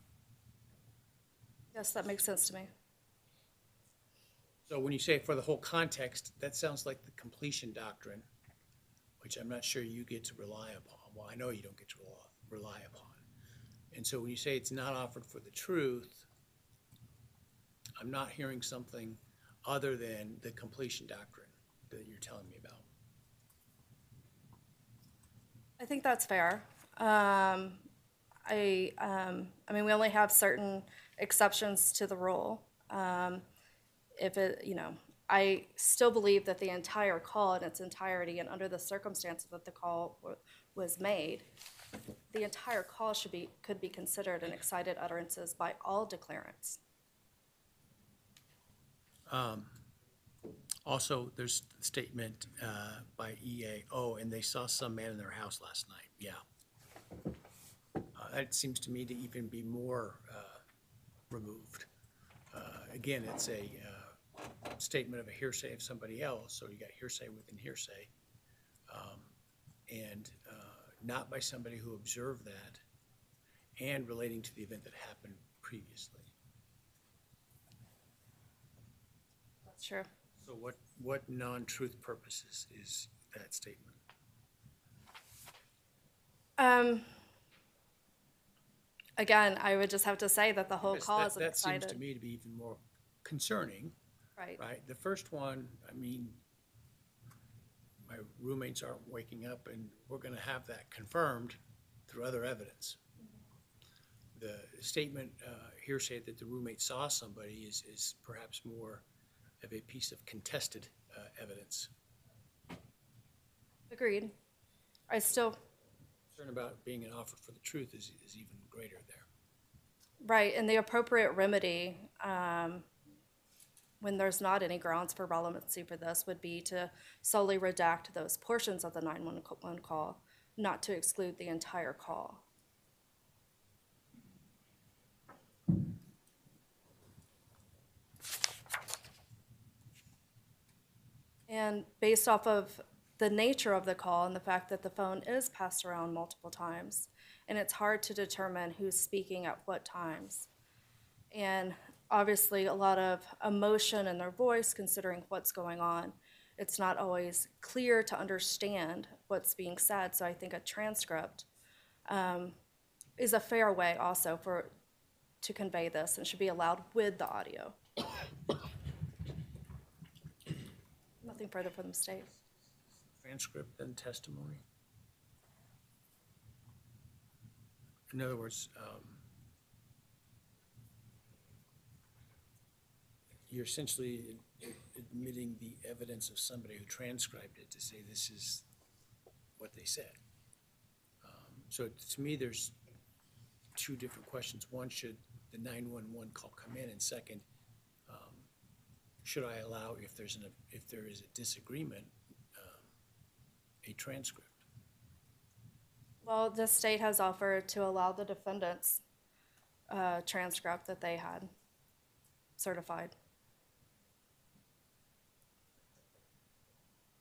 Yes, that makes sense to me. So when you say for the whole context, that sounds like the completion doctrine, which I'm not sure you get to rely upon. Well, I know you don't get to rely upon. And so when you say it's not offered for the truth, I'm not hearing something other than the completion doctrine that you're telling me about. I think that's fair. I mean, we only have certain exceptions to the rule. I still believe that the entire call in its entirety and under the circumstances that the call was made, the entire call could be considered an excited utterances by all declarants. Also, there's a statement by EA, and they saw some man in their house last night. Yeah. That seems to me to even be more removed. Again, it's a statement of a hearsay of somebody else, so you got hearsay within hearsay, and not by somebody who observed that and relating to the event that happened previously. That's true. So what non-truth purposes is that statement? Again, I would just have to say that the whole Yes, call is an that seems excited. to me to be even more concerning, Right. right? The first one, I mean, my roommates aren't waking up, and we're gonna have that confirmed through other evidence. the statement hearsay that the roommate saw somebody is perhaps more of a piece of contested evidence. Agreed. I still, Concern about being an offer for the truth is even greater there. right, and the appropriate remedy, when there's not any grounds for relevancy for this, would be to solely redact those portions of the 911 call, not to exclude the entire call. And based off of the nature of the call and the fact that the phone is passed around multiple times, and it's hard to determine who's speaking at what times. And obviously, a lot of emotion in their voice, considering what's going on. It's not always clear to understand what's being said, so I think a transcript is a fair way also to convey this and should be allowed with the audio. Nothing further from the state. Transcript and testimony? In other words, you're essentially admitting the evidence of somebody who transcribed it to say this is what they said. So to me, there's two different questions. One, should the 911 call come in? And second, should I allow, if there is a disagreement, a transcript? Well, the state has offered to allow the defendant's transcript that they had certified.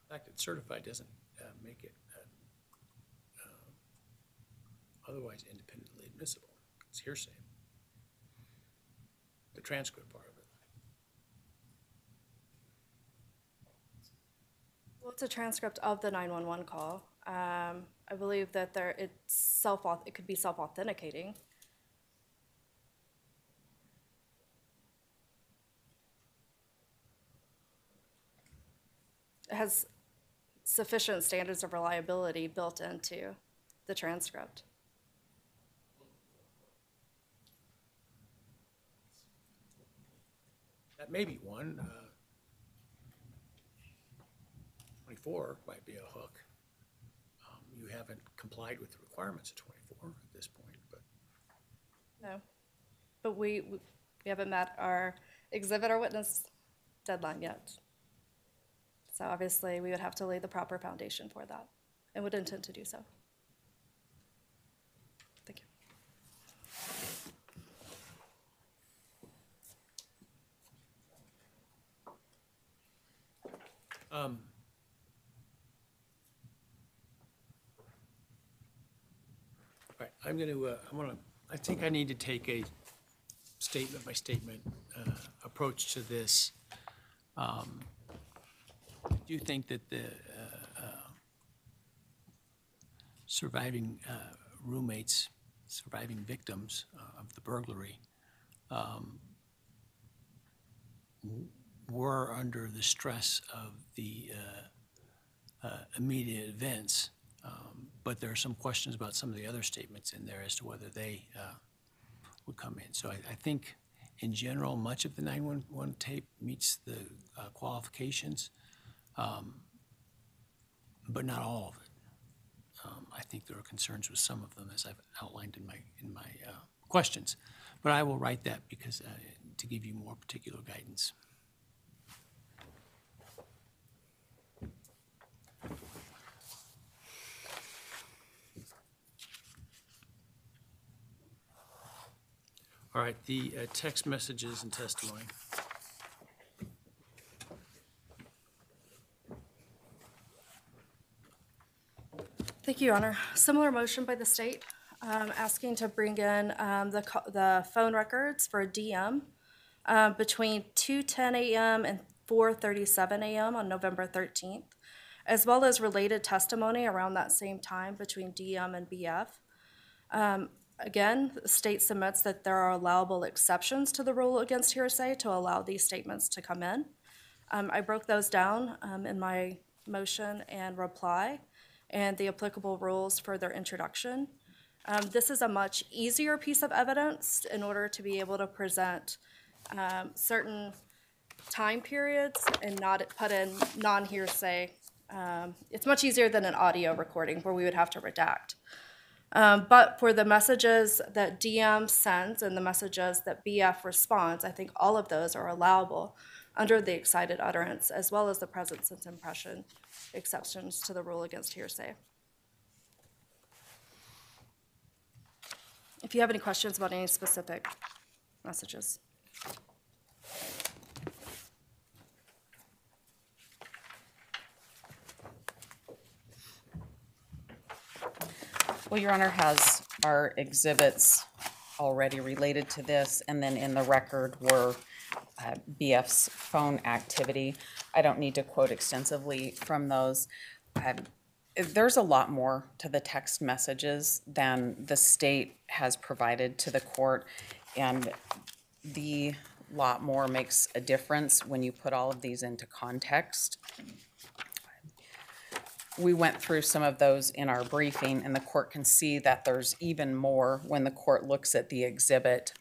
The fact that certified doesn't make it otherwise independently admissible. It's hearsay. The transcript part of it. Well, it's a transcript of the 911 call. I believe that it could be self-authenticating. It has sufficient standards of reliability built into the transcript. That may be one. 24 might be a hook. You haven't complied with the requirements of 24 at this point, but. No, but we haven't met our exhibit or witness deadline yet. So obviously, we would have to lay the proper foundation for that and would intend to do so. Thank you. All right, I think I need to take a statement by statement approach to this. I do think that the surviving roommates, surviving victims of the burglary were under the stress of the immediate events. But there are some questions about some of the other statements in there as to whether they would come in. So I think, in general, much of the 911 tape meets the qualifications, but not all of it. I think there are concerns with some of them, as I've outlined in my questions. But I will write that because to give you more particular guidance. All right, the text messages and testimony. Thank you, Your Honor. Similar motion by the state, asking to bring in the phone records for a DM between 2:10 a.m. and 4:37 a.m. on November 13th, as well as related testimony around that same time between DM and BF. Again, the state submits that there are allowable exceptions to the rule against hearsay to allow these statements to come in. I broke those down in my motion and reply, and the applicable rules for their introduction. This is a much easier piece of evidence in order to be able to present certain time periods and not put in non-hearsay. It's much easier than an audio recording where we would have to redact. But for the messages that DM sends and the messages that BF responds, I think all of those are allowable under the excited utterance, as well as the present sense impression exceptions to the rule against hearsay. If you have any questions about any specific messages. Well, Your Honor has our exhibits already related to this, and then in the record were BF's phone activity. I don't need to quote extensively from those. There's a lot more to the text messages than the state has provided to the court, and the lot more makes a difference when you put all of these into context. We went through some of those in our briefing, and the court can see that there's even more when the court looks at the exhibit.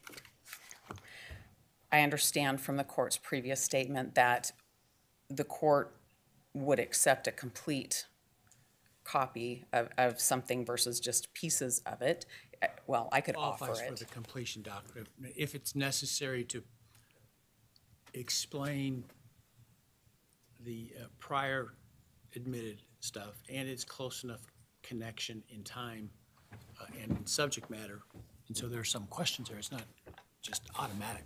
I understand from the court's previous statement that the court would accept a complete copy of something versus just pieces of it. Well, I could offer Qualifies for it. the completion doctrine. If it's necessary to explain the prior admitted stuff and it's close enough connection in time and in subject matter, and so there's some questions there. It's not just automatic.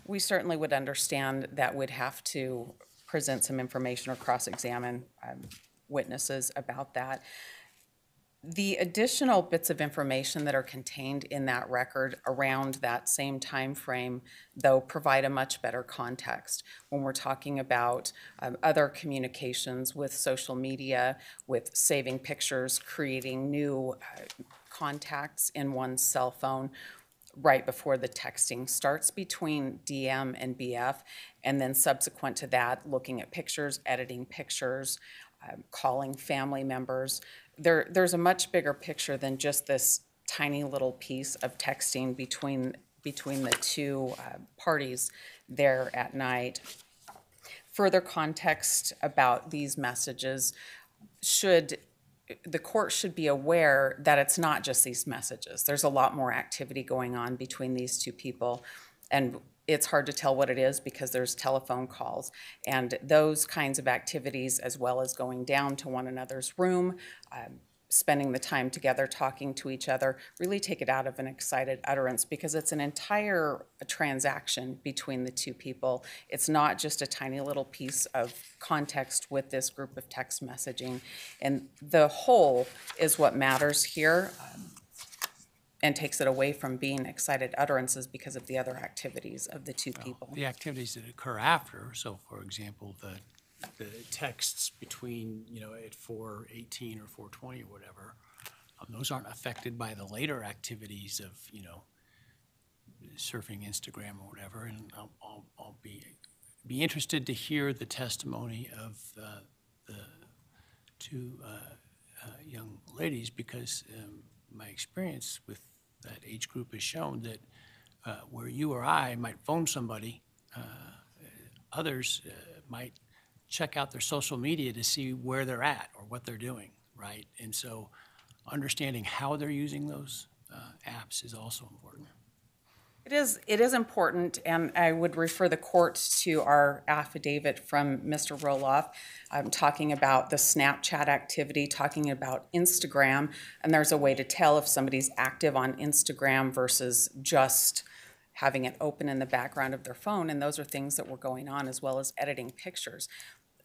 We certainly would understand that we'd have to present some information or cross-examine witnesses about that. The additional bits of information that are contained in that record around that same time frame, though, provide a much better context when we're talking about other communications with social media, with saving pictures, creating new contacts in one's cell phone right before the texting starts between DM and BF, and then subsequent to that, looking at pictures, editing pictures, calling family members. There's a much bigger picture than just this tiny little piece of texting between the two parties there at night. Further context about these messages the court should be aware that it's not just these messages. There's a lot more activity going on between these two people, and it's hard to tell what it is because there's telephone calls. And those kinds of activities, as well as going down to one another's room, spending the time together, talking to each other, really take it out of an excited utterance because it's an entire transaction between the two people. It's not just a tiny little piece of context with this group of text messaging. And the whole is what matters here and takes it away from being excited utterances because of the other activities of the two people. The activities that occur after, so for example, the texts between, at 4:18 or 4:20 or whatever, those aren't affected by the later activities of, surfing Instagram or whatever. And I'll be interested to hear the testimony of the two young ladies because my experience with that age group has shown that where you or I might phone somebody, others might check out their social media to see where they're at or what they're doing, right? And so understanding how they're using those apps is also important. It is important, and I would refer the court to our affidavit from Mr. Roloff talking about the Snapchat activity, talking about Instagram, and there's a way to tell if somebody's active on Instagram versus just having it open in the background of their phone, and those are things that were going on as well as editing pictures.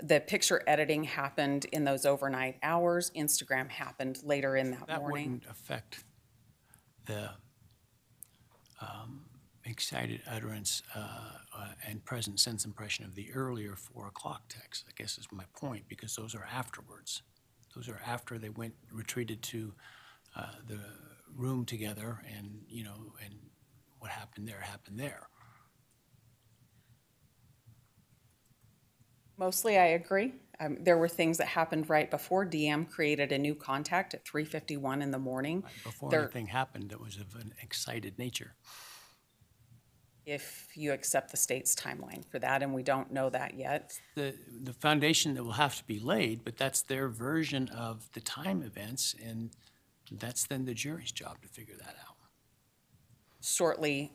The picture editing happened in those overnight hours. Instagram happened later in that morning. That wouldn't affect the excited utterance and present sense impression of the earlier 4 o'clock text, I guess is my point, because those are afterwards. Those are after they retreated to the room together and, and what happened there happened there. Mostly I agree. There were things that happened right before DM created a new contact at 3:51 in the morning. Before There- anything happened that was of an excited nature. If you accept the state's timeline for that, and we don't know that yet. The foundation that will have to be laid, but that's their version of the time events, and that's then the jury's job to figure that out. Shortly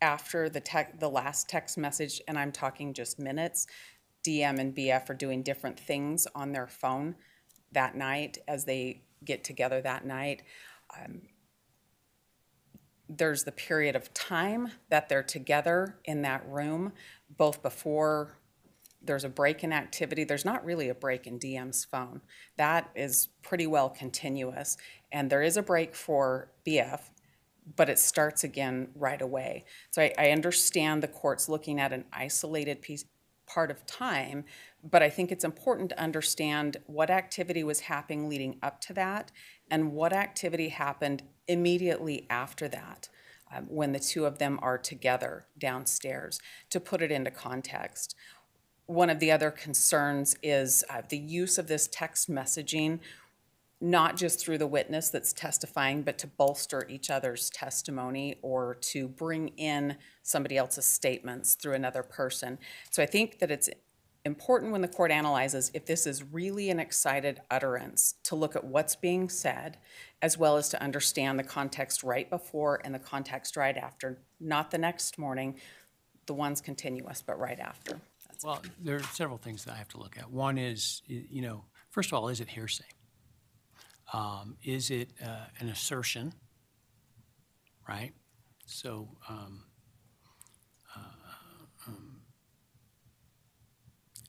after the last text message, and I'm talking just minutes, DM and BF are doing different things on their phone that night as they get together that night. There's the period of time that they're together in that room, both before there's a break in activity. There's not really a break in DM's phone. That is pretty well continuous. And there is a break for BF, but it starts again right away. So I understand the court's looking at an isolated part of time, but I think it's important to understand what activity was happening leading up to that and what activity happened immediately after that, when the two of them are together downstairs, to put it into context. One of the other concerns is the use of this text messaging, not just through the witness that's testifying, but to bolster each other's testimony or to bring in somebody else's statements through another person. So I think that it's important when the court analyzes if this is really an excited utterance to look at what's being said, as well as to understand the context right before and the context right after, not the next morning, the one's continuous, but right after. Well, there are several things that I have to look at. One is, first of all, is it hearsay? Is it an assertion, right? So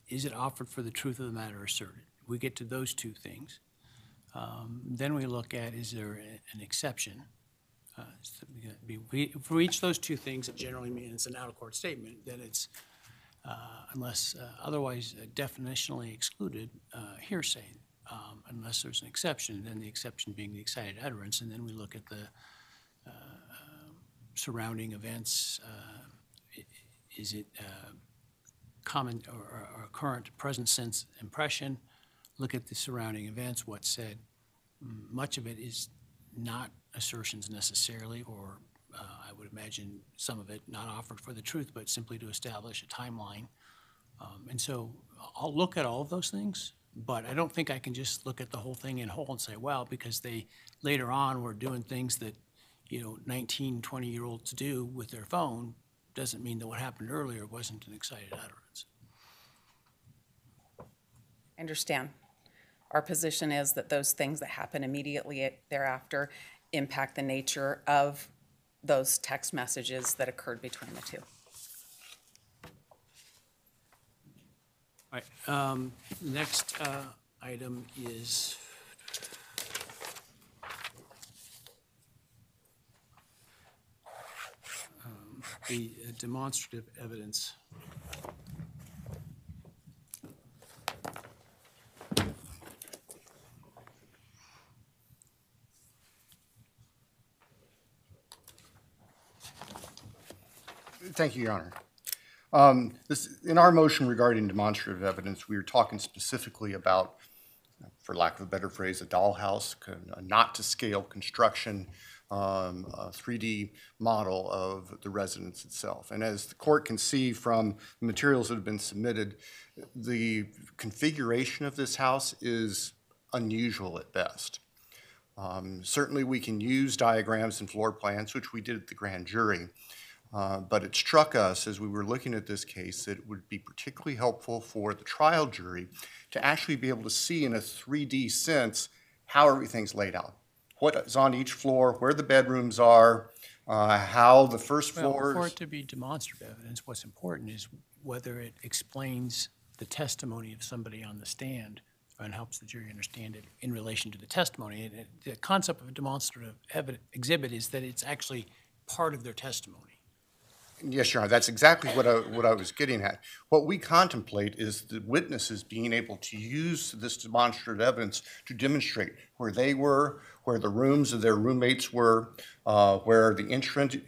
is it offered for the truth of the matter asserted? We get to those two things. Then we look at, is there an exception? For each of those two things, it generally means it's an out-of-court statement, then it's, unless otherwise definitionally excluded, hearsay. Unless there's an exception, then the exception being the excited utterance, and then we look at the surrounding events. Is it common or current present sense impression? Look at the surrounding events, what's said. Much of it is not assertions necessarily, or I would imagine some of it not offered for the truth, but simply to establish a timeline. And so I'll look at all of those things. But I don't think I can just look at the whole thing in whole and say, well, because they later on were doing things that, 19, 20-year-olds do with their phone, doesn't mean that what happened earlier wasn't an excited utterance. I understand. Our position is that those things that happen immediately thereafter impact the nature of those text messages that occurred between the two. All right, next item is the demonstrative evidence. Thank you, Your Honor. In our motion regarding demonstrative evidence, we were talking specifically about, for lack of a better phrase, a dollhouse, a not-to-scale construction, a 3D model of the residence itself. And as the court can see from the materials that have been submitted, the configuration of this house is unusual at best. Certainly we can use diagrams and floor plans, which we did at the grand jury. But it struck us as we were looking at this case that it would be particularly helpful for the trial jury to actually be able to see in a 3D sense how everything's laid out. What is on each floor, where the bedrooms are, how the first floors. For it to be demonstrative evidence, what's important is whether it explains the testimony of somebody on the stand and helps the jury understand it in relation to the testimony. And the concept of a demonstrative exhibit is that it's actually part of their testimony. Yes, Your Honor, that's exactly what I was getting at. What we contemplate is the witnesses being able to use this demonstrative evidence to demonstrate where they were, where the rooms of their roommates were, where the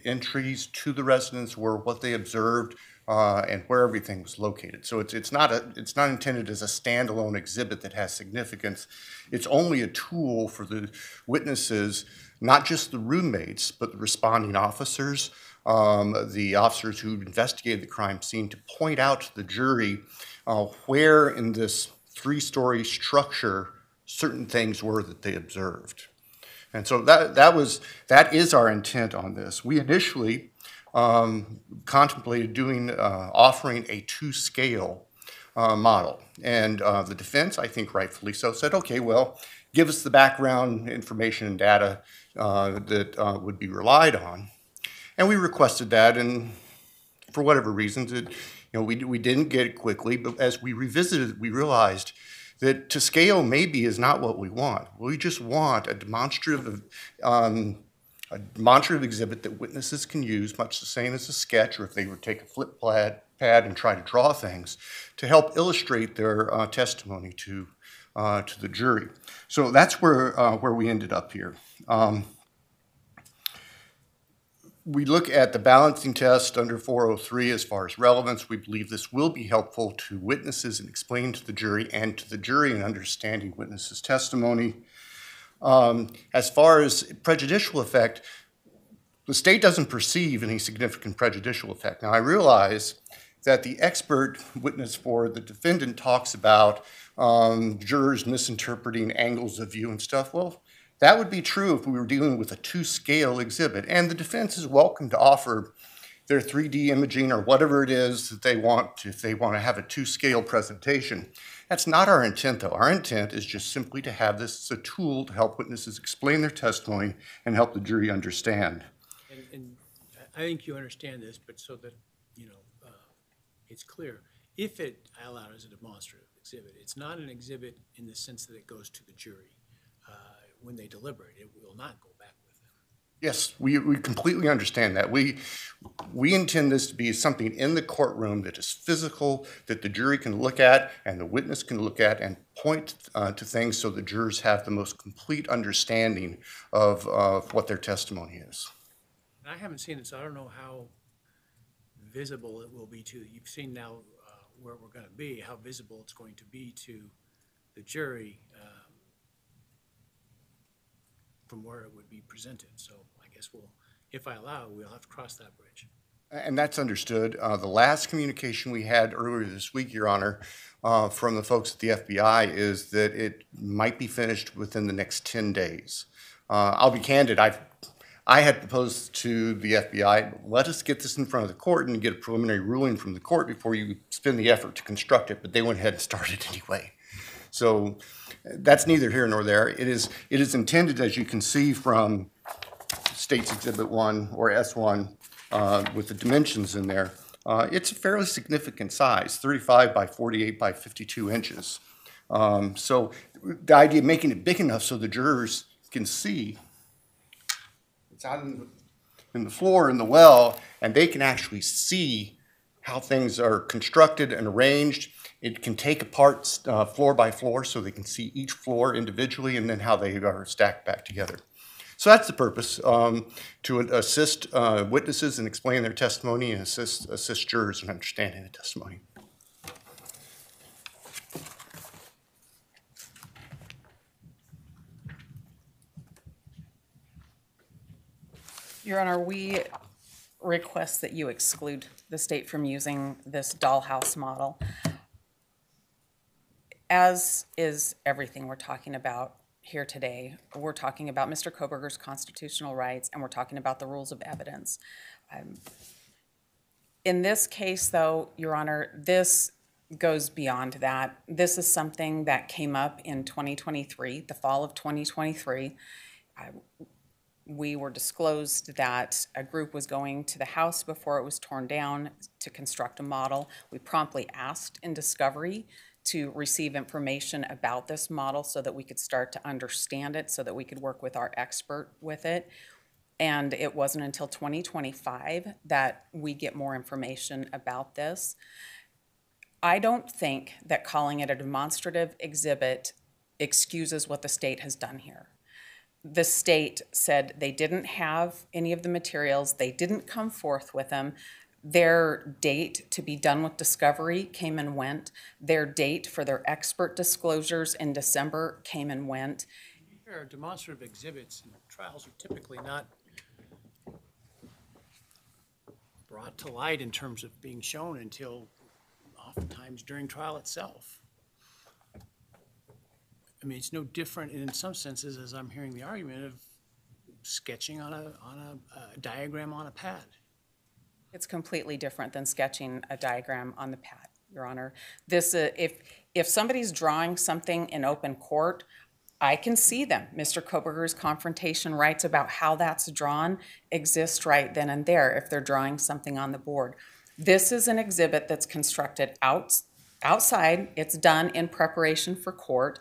entries to the residence were, what they observed, and where everything was located. So it's not intended as a standalone exhibit that has significance. It's only a tool for the witnesses, not just the roommates, but the responding officers, the officers who investigated the crime scene, to point out to the jury where in this three-story structure certain things were that they observed. And so that is our intent on this. We initially contemplated offering a 2-scale model. And the defense, I think rightfully so, said, okay, well, give us the background information and data that would be relied on. And we requested that, and for whatever reasons, we didn't get it quickly, but as we revisited it, we realized that to scale maybe is not what we want. We just want a demonstrative exhibit that witnesses can use, much the same as a sketch, or if they would take a flip pad and try to draw things, to help illustrate their testimony to the jury. So that's where we ended up here. We look at the balancing test under 403 as far as relevance. We believe this will be helpful to witnesses in explaining to the jury and to the jury in understanding witnesses' testimony. As far as prejudicial effect, the state doesn't perceive any significant prejudicial effect. Now, I realize that the expert witness for the defendant talks about jurors misinterpreting angles of view and stuff. Well, that would be true if we were dealing with a 2-scale exhibit, and the defense is welcome to offer their 3D imaging or whatever it is that they want, if they want to have a 2-scale presentation. That's not our intent, though. Our intent is just simply to have this as a tool to help witnesses explain their testimony and help the jury understand. And I think you understand this, but so that, it's clear. If it allowed as a demonstrative exhibit, it's not an exhibit in the sense that it goes to the jury. When they deliberate, it will not go back with them. Yes, we completely understand that. We intend this to be something in the courtroom that is physical, that the jury can look at and the witness can look at and point to things so the jurors have the most complete understanding of what their testimony is. And I haven't seen it, so I don't know how visible it will be to, you've seen now where we're going to be, how visible it's going to be to the jury from where it would be presented. So I guess if I allow, we'll have to cross that bridge. And that's understood. The last communication we had earlier this week, Your Honor, from the folks at the FBI is that it might be finished within the next 10 days. I'll be candid, I had proposed to the FBI, let us get this in front of the court and get a preliminary ruling from the court before you spend the effort to construct it, but they went ahead and started anyway. So that's neither here nor there. It is intended, as you can see from State's Exhibit 1 or S1 with the dimensions in there, it's a fairly significant size, 35 by 48 by 52 inches. So the idea of making it big enough so the jurors can see, it's out in the floor in the well, and they can actually see how things are constructed and arranged. It can take apart floor by floor so they can see each floor individually and then how they are stacked back together. So that's the purpose, to assist witnesses in explaining their testimony and assist jurors in understanding the testimony. Your Honor, we request that you exclude the state from using this dollhouse model. As is everything we're talking about here today, we're talking about Mr. Kohberger's constitutional rights, and we're talking about the rules of evidence. In this case, though, Your Honor, this goes beyond that. This is something that came up in 2023, the fall of 2023. We were disclosed that a group was going to the house before it was torn down to construct a model. We promptly asked in discovery to receive information about this model so that we could start to understand it, so that we could work with our expert with it. And it wasn't until 2025 that we get more information about this. I don't think that calling it a demonstrative exhibit excuses what the state has done here. The state said they didn't have any of the materials, they didn't come forth with them. Their date to be done with discovery came and went. Their date for their expert disclosures in December came and went. There are demonstrative exhibits, and trials are typically not brought to light in terms of being shown until oftentimes during trial itself. I mean, it's no different in some senses, as I'm hearing the argument, of sketching on a diagram on a pad. It's completely different than sketching a diagram on the pad, Your Honor. This, if somebody's drawing something in open court, I can see them. Mr. Kohberger's confrontation rights about how that's drawn exist right then and there if they're drawing something on the board. This is an exhibit that's constructed outside. It's done in preparation for court.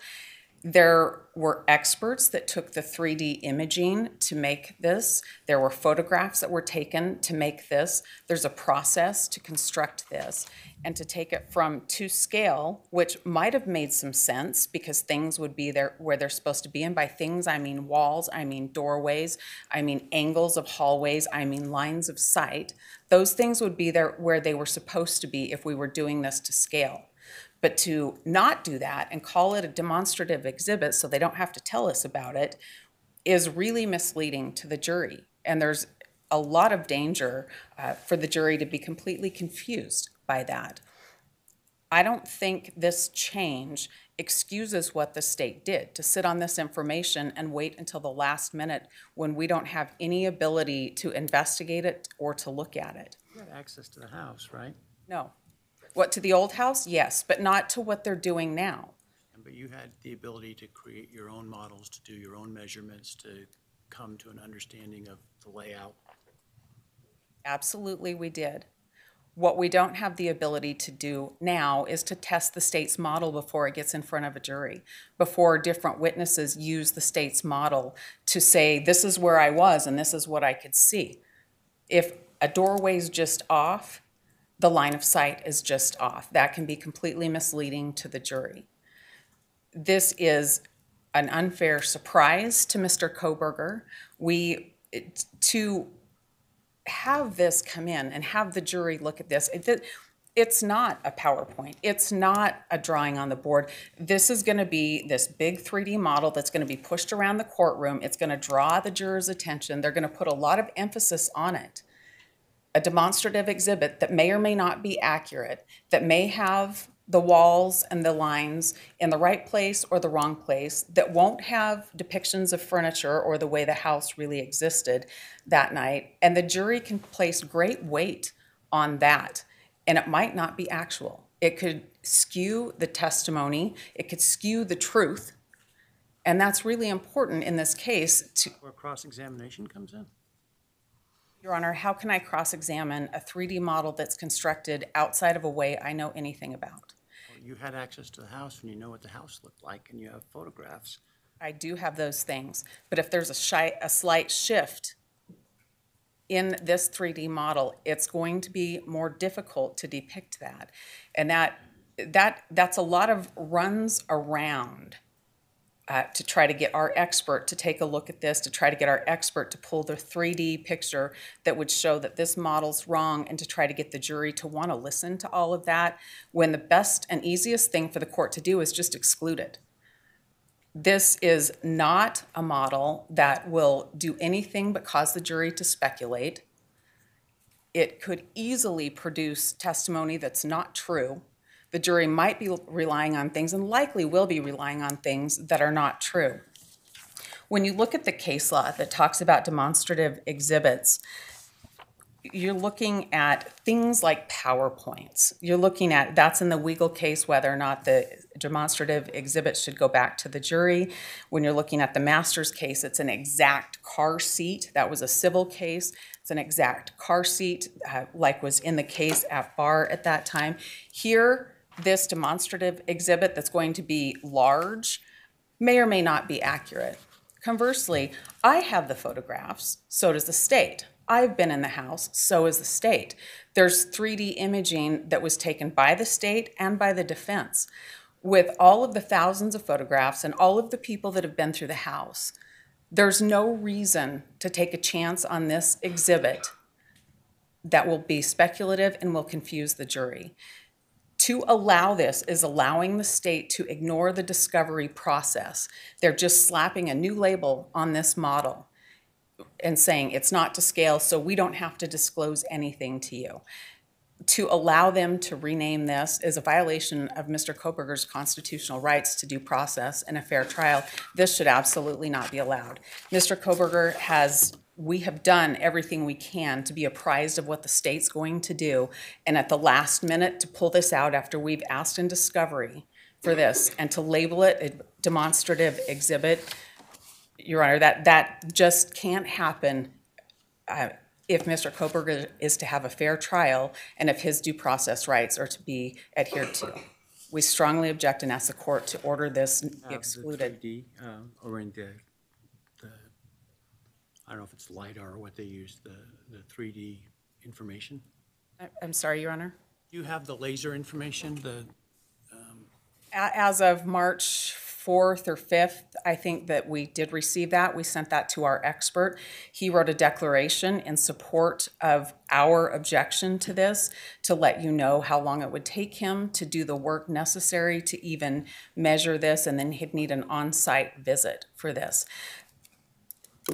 There were experts that took the 3D imaging to make this. There were photographs that were taken to make this. There's a process to construct this and to take it from to scale, which might have made some sense because things would be there where they're supposed to be. And by things, I mean walls, I mean doorways, I mean angles of hallways, I mean lines of sight. Those things would be there where they were supposed to be if we were doing this to scale. But to not do that and call it a demonstrative exhibit so they don't have to tell us about it is really misleading to the jury. And there's a lot of danger for the jury to be completely confused by that. I don't think this change excuses what the state did to sit on this information and wait until the last minute when we don't have any ability to investigate it or to look at it. You had access to the house, right? No. What, to the old house? Yes, but not to what they're doing now. But you had the ability to create your own models, to do your own measurements, to come to an understanding of the layout. Absolutely, we did. What we don't have the ability to do now is to test the state's model before it gets in front of a jury, before different witnesses use the state's model to say, this is where I was and this is what I could see. If a doorway's just off, the line of sight is just off. That can be completely misleading to the jury. This is an unfair surprise to Mr. Kohberger. To have this come in and have the jury look at this, it's not a PowerPoint. It's not a drawing on the board. This is going to be this big 3D model that's going to be pushed around the courtroom. It's going to draw the jurors' attention. They're going to put a lot of emphasis on it. A demonstrative exhibit that may or may not be accurate, that may have the walls and the lines in the right place or the wrong place, that won't have depictions of furniture or the way the house really existed that night. And the jury can place great weight on that. And it might not be actual. It could skew the testimony. It could skew the truth. And that's really important in this case. Where cross-examination comes in? Your Honor, how can I cross-examine a 3D model that's constructed outside of a way I know anything about? Well, you had access to the house and you know what the house looked like and you have photographs. I do have those things, but if there's a slight shift in this 3D model, it's going to be more difficult to depict that. And that's a lot of runs around to try to get our expert to take a look at this, to try to get our expert to pull the 3D picture that would show that this model's wrong, and to try to get the jury to want to listen to all of that, when the best and easiest thing for the court to do is just exclude it. This is not a model that will do anything but cause the jury to speculate. It could easily produce testimony that's not true. The jury might be relying on things, and likely will be relying on things that are not true. When you look at the case law that talks about demonstrative exhibits, you're looking at things like PowerPoints. You're looking at, that's in the Weigel case, whether or not the demonstrative exhibit should go back to the jury. When you're looking at the Masters case, it's an exact car seat. That was a civil case. It's an exact car seat, like was in the case at bar at that time. Here, this demonstrative exhibit that's going to be large may or may not be accurate. Conversely, I have the photographs, so does the state. I've been in the house, so is the state. There's 3D imaging that was taken by the state and by the defense. With all of the thousands of photographs and all of the people that have been through the house, there's no reason to take a chance on this exhibit that will be speculative and will confuse the jury. To allow this is allowing the state to ignore the discovery process. They're just slapping a new label on this model and saying it's not to scale, so we don't have to disclose anything to you. To allow them to rename this is a violation of Mr. Kohberger's constitutional rights to due process and a fair trial. This should absolutely not be allowed. Mr. Kohberger we have done everything we can to be apprised of what the state's going to do, and at the last minute to pull this out after we've asked in discovery for this and to label it a demonstrative exhibit, Your Honor, that just can't happen if Mr. Kohberger is to have a fair trial and if his due process rights are to be adhered to. We strongly object and ask the court to order this excluded. The 3D, or in the, I don't know if it's LiDAR or what they use, the 3D information. I'm sorry, Your Honor? You have the laser information, As of March 4th or 5th, I think that we did receive that. We sent that to our expert. He wrote a declaration in support of our objection to this to let you know how long it would take him to do the work necessary to even measure this, and then he'd need an on-site visit for this.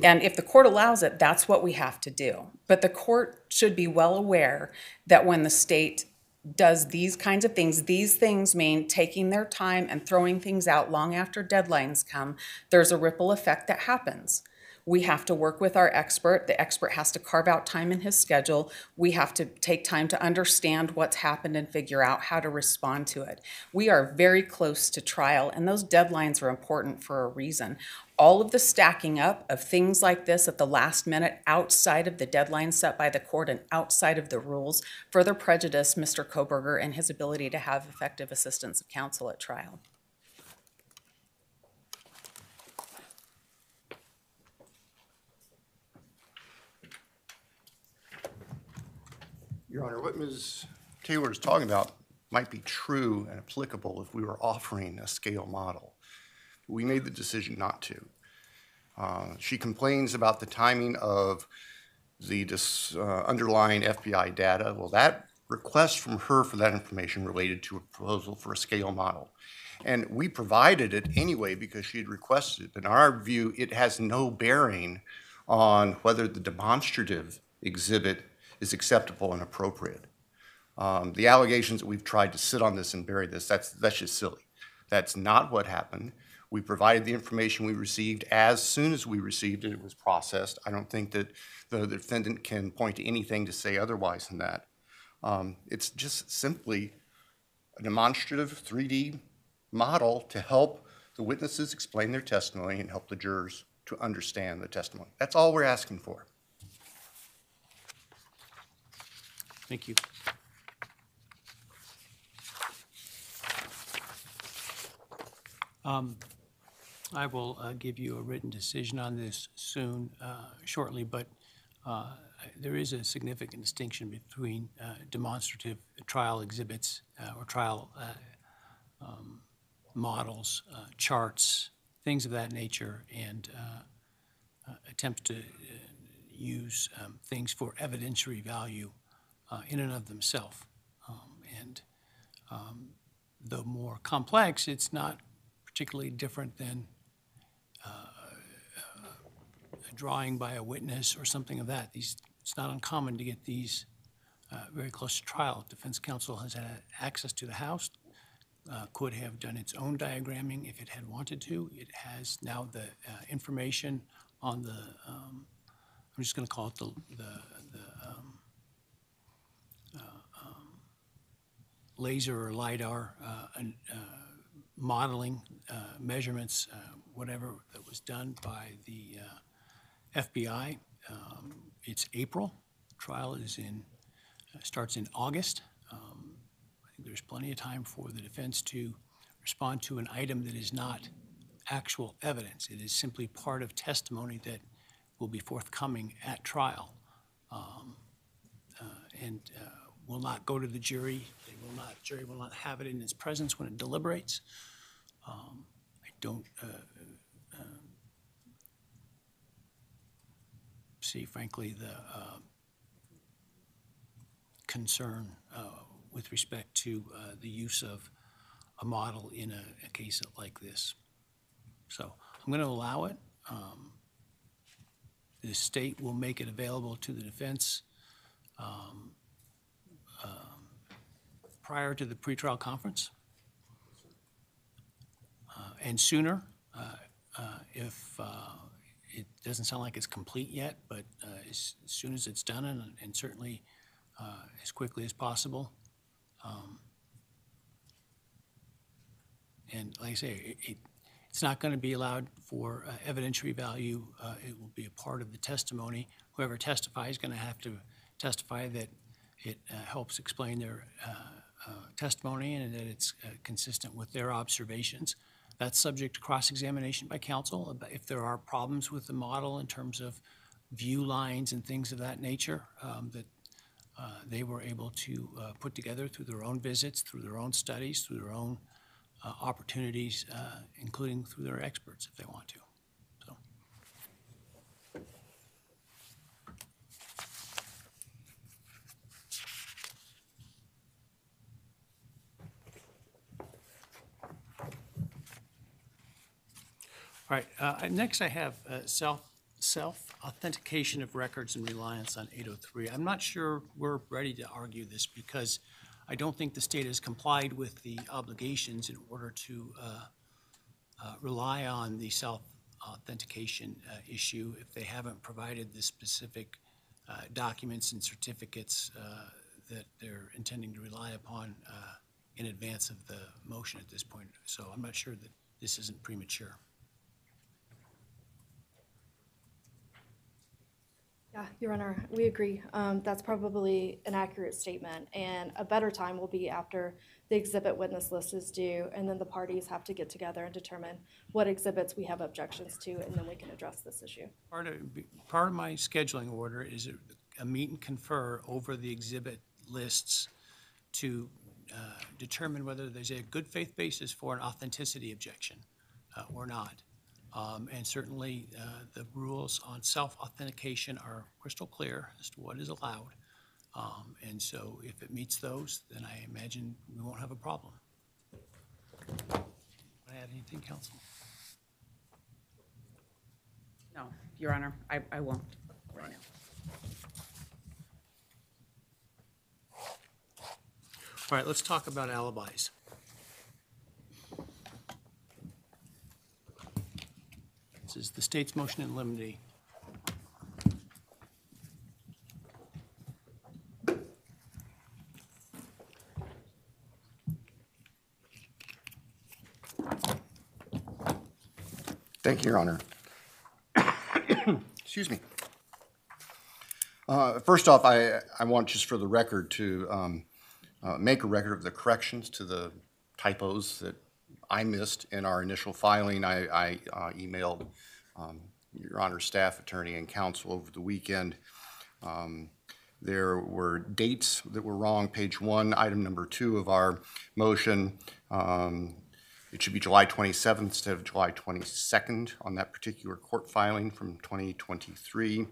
And if the court allows it, that's what we have to do. But the court should be well aware that when the state does these kinds of things, these things mean taking their time and throwing things out long after deadlines come. There's a ripple effect that happens. We have to work with our expert. The expert has to carve out time in his schedule. We have to take time to understand what's happened and figure out how to respond to it. We are very close to trial, and those deadlines are important for a reason. All of the stacking up of things like this at the last minute outside of the deadline set by the court and outside of the rules further prejudice Mr. Kohberger and his ability to have effective assistance of counsel at trial. Your Honor, what Ms. Taylor is talking about might be true and applicable if we were offering a scale model. We made the decision not to. She complains about the timing of the underlying FBI data. Well, that request from her for that information related to a proposal for a scale model. And we provided it anyway because she had requested it. In our view, it has no bearing on whether the demonstrative exhibit is acceptable and appropriate. The allegations that we've tried to sit on this and bury this, that's just silly. That's not what happened. We provided the information we received. As soon as we received it, it was processed. I don't think that the defendant can point to anything to say otherwise than that. It's just simply a demonstrative 3D model to help the witnesses explain their testimony and help the jurors to understand the testimony. That's all we're asking for. thank you. I will give you a written decision on this soon, shortly, but there is a significant distinction between demonstrative trial exhibits or trial models, charts, things of that nature, and attempts to use things for evidentiary value in and of themselves. Though more complex, it's not particularly different than a drawing by a witness or something of that. It's not uncommon to get these very close to trial. Defense counsel has had access to the house, could have done its own diagramming if it had wanted to. It has now the information on the, I'm just going to call it the laser or LiDAR modeling, measurements, whatever that was done by the FBI. It's April. Trial is starts in August. I think there's plenty of time for the defense to respond to an item that is not actual evidence. It is simply part of testimony that will be forthcoming at trial, and will not go to the jury. Jury will not have it in its presence when it deliberates. I don't see, frankly, concern with respect to the use of a model in a case like this. So I'm going to allow it. The state will make it available to the defense prior to the pretrial conference and sooner if it doesn't sound like it's complete yet, but as soon as it's done and certainly as quickly as possible. And like I say, it's not going to be allowed for evidentiary value. It will be a part of the testimony. Whoever testifies is going to have to testify that it helps explain their testimony and that it's consistent with their observations. That's subject to cross-examination by counsel. If there are problems with the model in terms of view lines and things of that nature that they were able to put together through their own visits, through their own studies, through their own opportunities, including through their experts if they want to. So. All right, next I have self-authentication of records and reliance on 803. I'm not sure we're ready to argue this because I don't think the state has complied with the obligations in order to rely on the self-authentication issue if they haven't provided the specific documents and certificates that they're intending to rely upon in advance of the motion at this point. So I'm not sure that this isn't premature. Yeah, Your Honor, we agree. That's probably an accurate statement, and a better time will be after the exhibit witness list is due, and then the parties have to get together and determine what exhibits we have objections to, and then we can address this issue. Part of my scheduling order is a meet and confer over the exhibit lists to determine whether there's a good faith basis for an authenticity objection or not. And certainly the rules on self-authentication are crystal clear as to what is allowed. And so if it meets those, then I imagine we won't have a problem. Want to add anything, counsel? No, Your Honor, I won't right now. All right, let's talk about alibis. This is the state's motion in limine. Thank you, Your Honor. Excuse me. First off, I want just for the record to make a record of the corrections to the typos that I missed in our initial filing. I emailed Your Honor's staff attorney and counsel over the weekend. There were dates that were wrong. Page 1, item number 2 of our motion. It should be July 27th instead of July 22nd on that particular court filing from 2023.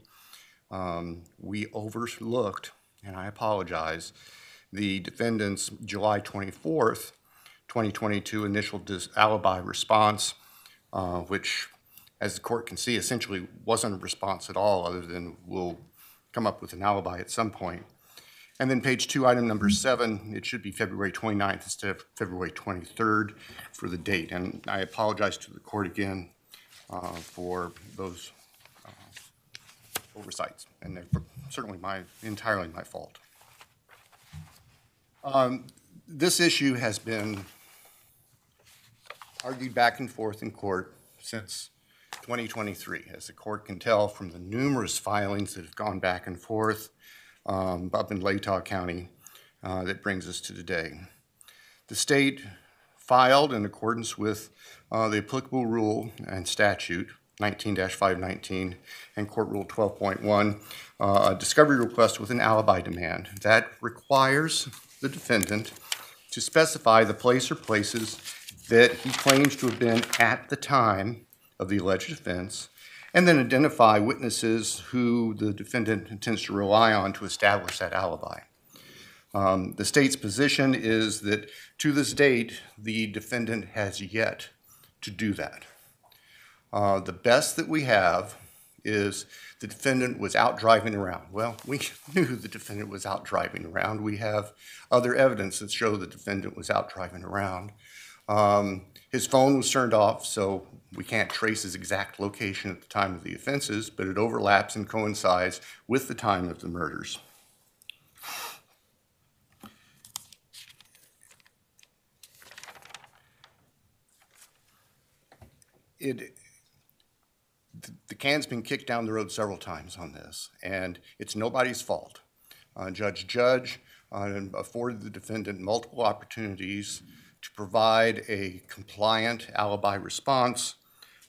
We overlooked, and I apologize, the defendant's July 24th, 2022 initial alibi response, which, as the court can see, essentially wasn't a response at all other than we'll come up with an alibi at some point. And then page 2, item number 7, it should be February 29th instead of February 23rd for the date. And I apologize to the court again for those oversights, and they're certainly entirely my fault. This issue has been argued back and forth in court since 2023, as the court can tell from the numerous filings that have gone back and forth up in Latah County that brings us to today. The state filed in accordance with the applicable rule and statute 19-519 and Court Rule 12.1, a discovery request with an alibi demand. That requires the defendant to specify the place or places that he claims to have been at the time of the alleged offense, and then identify witnesses who the defendant intends to rely on to establish that alibi. The state's position is that to this date, the defendant has yet to do that. The best that we have is the defendant was out driving around. Well, we knew the defendant was out driving around. We have other evidence that show the defendant was out driving around. His phone was turned off, so we can't trace his exact location at the time of the offenses, but it overlaps and coincides with the time of the murders. The can's been kicked down the road several times on this, and it's nobody's fault. Judge afforded the defendant multiple opportunities to provide a compliant alibi response.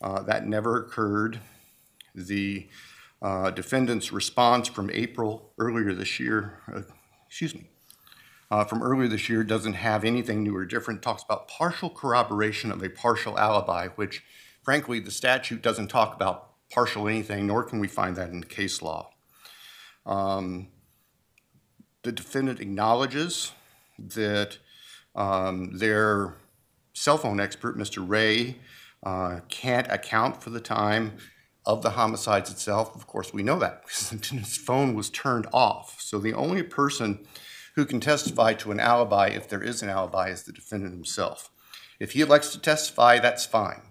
That never occurred. The defendant's response from earlier this year doesn't have anything new or different. It talks about partial corroboration of a partial alibi, which frankly the statute doesn't talk about partial anything, nor can we find that in the case law. The defendant acknowledges that their cell phone expert, Mr. Ray, can't account for the time of the homicides itself. Of course, we know that because his phone was turned off. So the only person who can testify to an alibi, if there is an alibi, is the defendant himself. If he elects to testify, that's fine.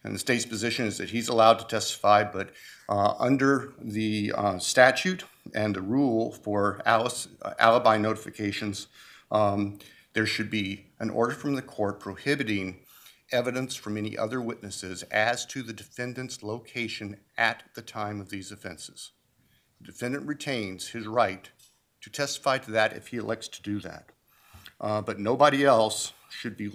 And the state's position is that he's allowed to testify, but under the statute and the rule for alibi notifications, there should be an order from the court prohibiting evidence from any other witnesses as to the defendant's location at the time of these offenses. The defendant retains his right to testify to that if he elects to do that. But nobody else should be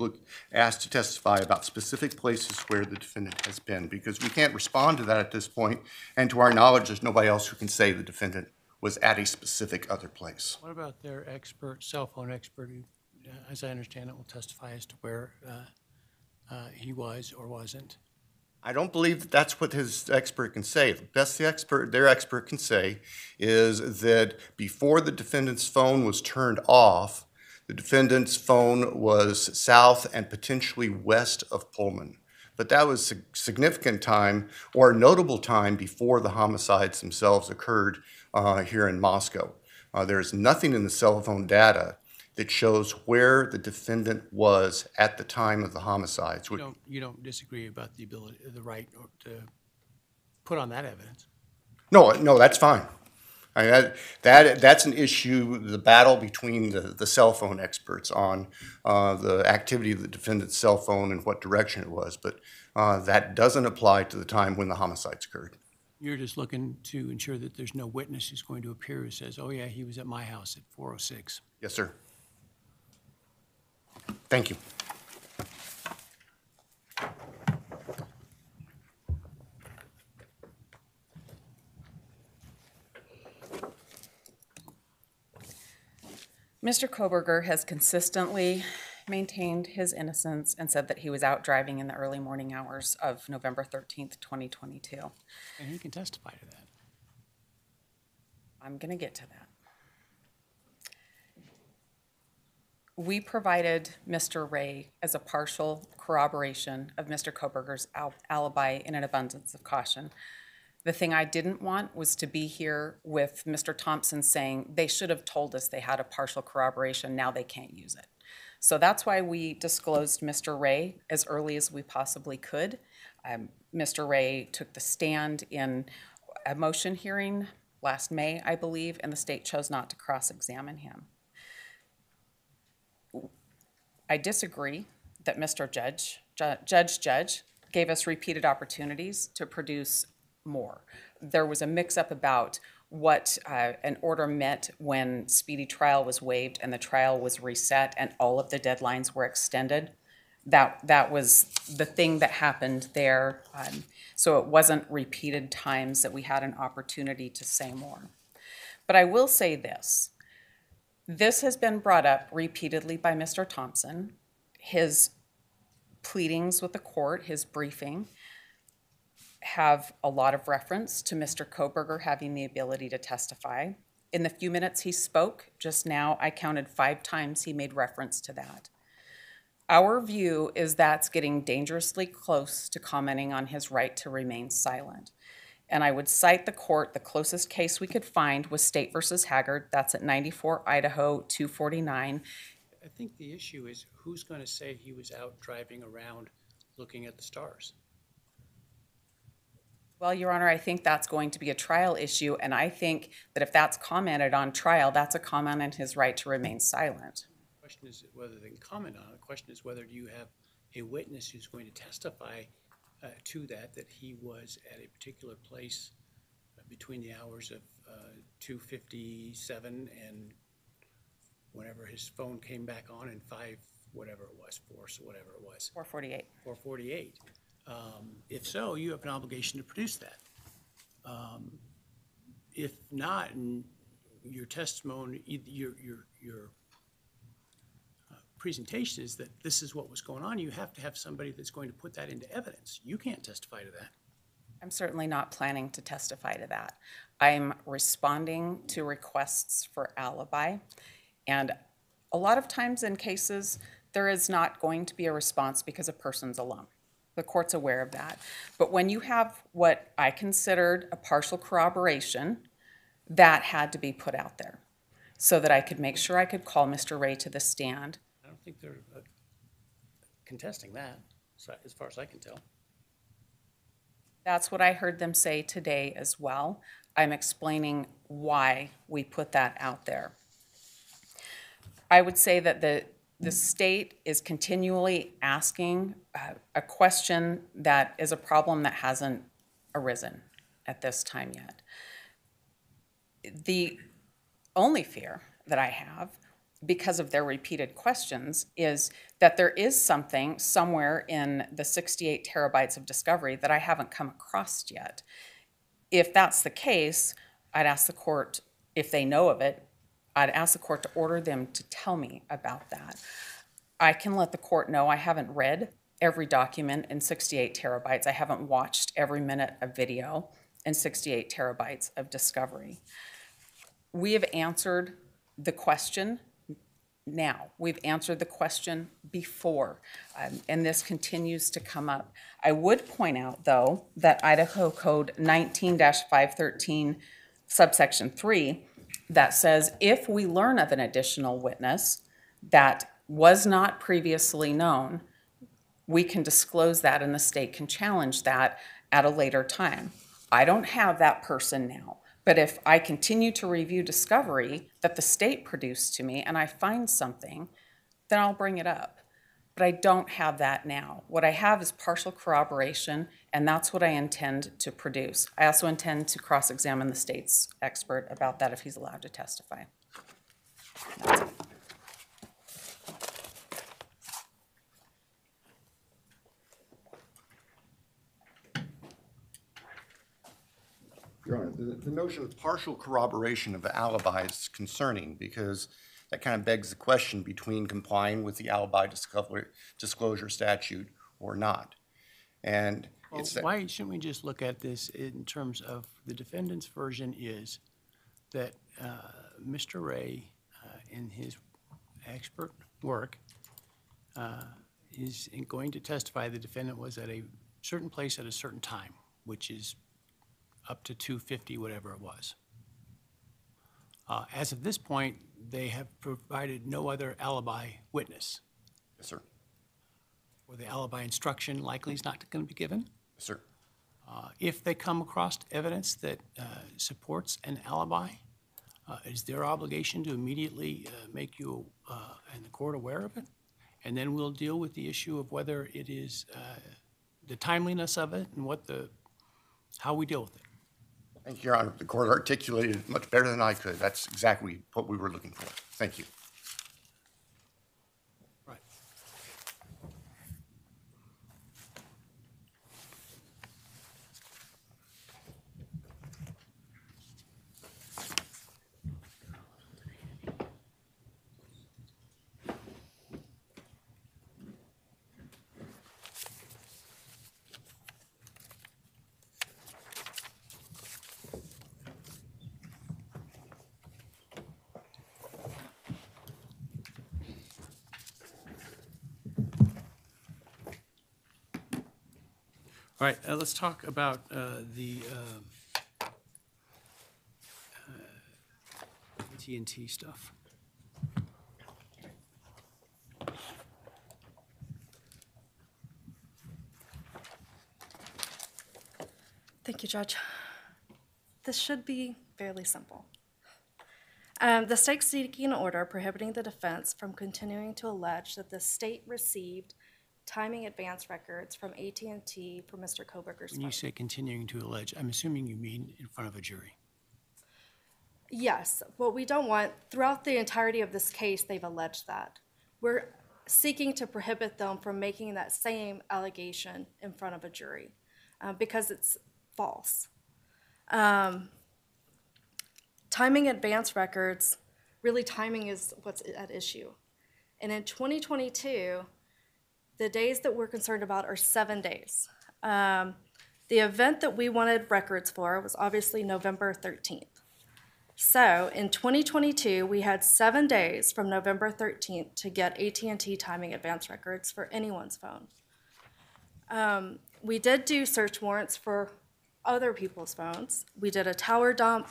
asked to testify about specific places where the defendant has been, because we can't respond to that at this point, and to our knowledge, there's nobody else who can say the defendant was at a specific other place. What about their expert, cell phone expert, who, as I understand it, will testify as to where he was or wasn't? I don't believe that that's what his expert can say. The best their expert can say is that before the defendant's phone was turned off, the defendant's phone was south and potentially west of Pullman. But that was a significant time, or a notable time, before the homicides themselves occurred here in Moscow. There's nothing in the cell phone data that shows where the defendant was at the time of the homicides. You don't disagree about the ability, the right to put on that evidence? No, that's fine. I mean, that's an issue, the battle between the cell phone experts on the activity of the defendant's cell phone and what direction it was, but that doesn't apply to the time when the homicides occurred. You're just looking to ensure that there's no witness who's going to appear who says, oh yeah, he was at my house at 4:06. Yes, sir. Thank you. Mr. Kohberger has consistently maintained his innocence and said that he was out driving in the early morning hours of November 13th, 2022. And he can testify to that. I'm going to get to that. We provided Mr. Ray as a partial corroboration of Mr. Kohberger's alibi in an abundance of caution. The thing I didn't want was to be here with Mr. Thompson saying they should have told us they had a partial corroboration, now they can't use it. So that's why we disclosed Mr. Ray as early as we possibly could. Mr. Ray took the stand in a motion hearing last May, I believe, and the state chose not to cross-examine him. I disagree that Mr. Judge gave us repeated opportunities to produce more. There was a mix-up about what an order meant when speedy trial was waived and the trial was reset and all of the deadlines were extended. That was the thing that happened there. So it wasn't repeated times that we had an opportunity to say more. But I will say this. This has been brought up repeatedly by Mr. Thompson. His pleadings with the court, his briefing, have a lot of reference to Mr. Kohberger having the ability to testify. In the few minutes he spoke just now, I counted 5 times he made reference to that. Our view is that's getting dangerously close to commenting on his right to remain silent. And I would cite the court, the closest case we could find was State versus Haggard. That's at 94 Idaho 249. I think the issue is who's going to say he was out driving around looking at the stars? Well, Your Honor, I think that's going to be a trial issue, and I think that if that's commented on trial, that's a comment on his right to remain silent. The question is whether they can comment on it. The question is whether you have a witness who's going to testify to that he was at a particular place between the hours of 2:57 and whenever his phone came back on in 4, whatever it was. 448. 4:48. If so, you have an obligation to produce that. If not, and your testimony, your presentation is that this is what was going on, you have to have somebody that's going to put that into evidence. You can't testify to that. I'm certainly not planning to testify to that. I'm responding to requests for alibi, and a lot of times in cases, there is not going to be a response because a person's alone. The court's aware of that. But when you have what I considered a partial corroboration, that had to be put out there so that I could make sure I could call Mr. Ray to the stand. I don't think they're contesting that, as far as I can tell. That's what I heard them say today as well. I'm explaining why we put that out there. I would say that the state is continually asking a question that is a problem that hasn't arisen at this time yet. The only fear that I have, because of their repeated questions, is that there is something somewhere in the 68 terabytes of discovery that I haven't come across yet. If that's the case, I'd ask the court, if they know of it, I'd ask the court to order them to tell me about that. I can let the court know I haven't read every document in 68 terabytes. I haven't watched every minute of video in 68 terabytes of discovery. We have answered the question now. We've answered the question before, and this continues to come up. I would point out, though, that Idaho Code 19-513, subsection 3, that says if we learn of an additional witness that was not previously known, we can disclose that and the state can challenge that at a later time. I don't have that person now, but if I continue to review discovery that the state produced to me and I find something, then I'll bring it up. But I don't have that now. What I have is partial corroboration, and that's what I intend to produce. I also intend to cross-examine the state's expert about that if he's allowed to testify. That's it. Your Honor, the notion of partial corroboration of the alibi is concerning because that kind of begs the question between complying with the alibi disclosure statute or not. And Well, it's that, why shouldn't we just look at this in terms of the defendant's version is that Mr. Ray, in his expert work, is going to testify the defendant was at a certain place at a certain time, which is up to 2:50, whatever it was. As of this point, they have provided no other alibi witness, yes, sir. or the alibi instruction likely is not going to be given. Yes, sir. If they come across evidence that supports an alibi, is their obligation to immediately make you and the court aware of it? And then we'll deal with the issue of whether it is the timeliness of it and how we deal with it. Thank you, Your Honor. The court articulated it much better than I could. That's exactly what we were looking for. Thank you. Right. All right, let's talk about the AT&T stuff. Thank you, Judge. This should be fairly simple. The state seeking an order prohibiting the defense from continuing to allege that the state received timing advance records from AT&T for Mr. Kohberger's When you phone. say continuing to allege, I'm assuming you mean in front of a jury. Yes, what we don't want, throughout the entirety of this case, they've alleged that. We're seeking to prohibit them from making that same allegation in front of a jury because it's false. Timing advance records, really timing is what's at issue. And in 2022, the days that we're concerned about are 7 days. The event that we wanted records for was obviously November 13th. So in 2022, we had 7 days from November 13th to get AT&T timing advance records for anyone's phone. We did do search warrants for other people's phones. We did a tower dump,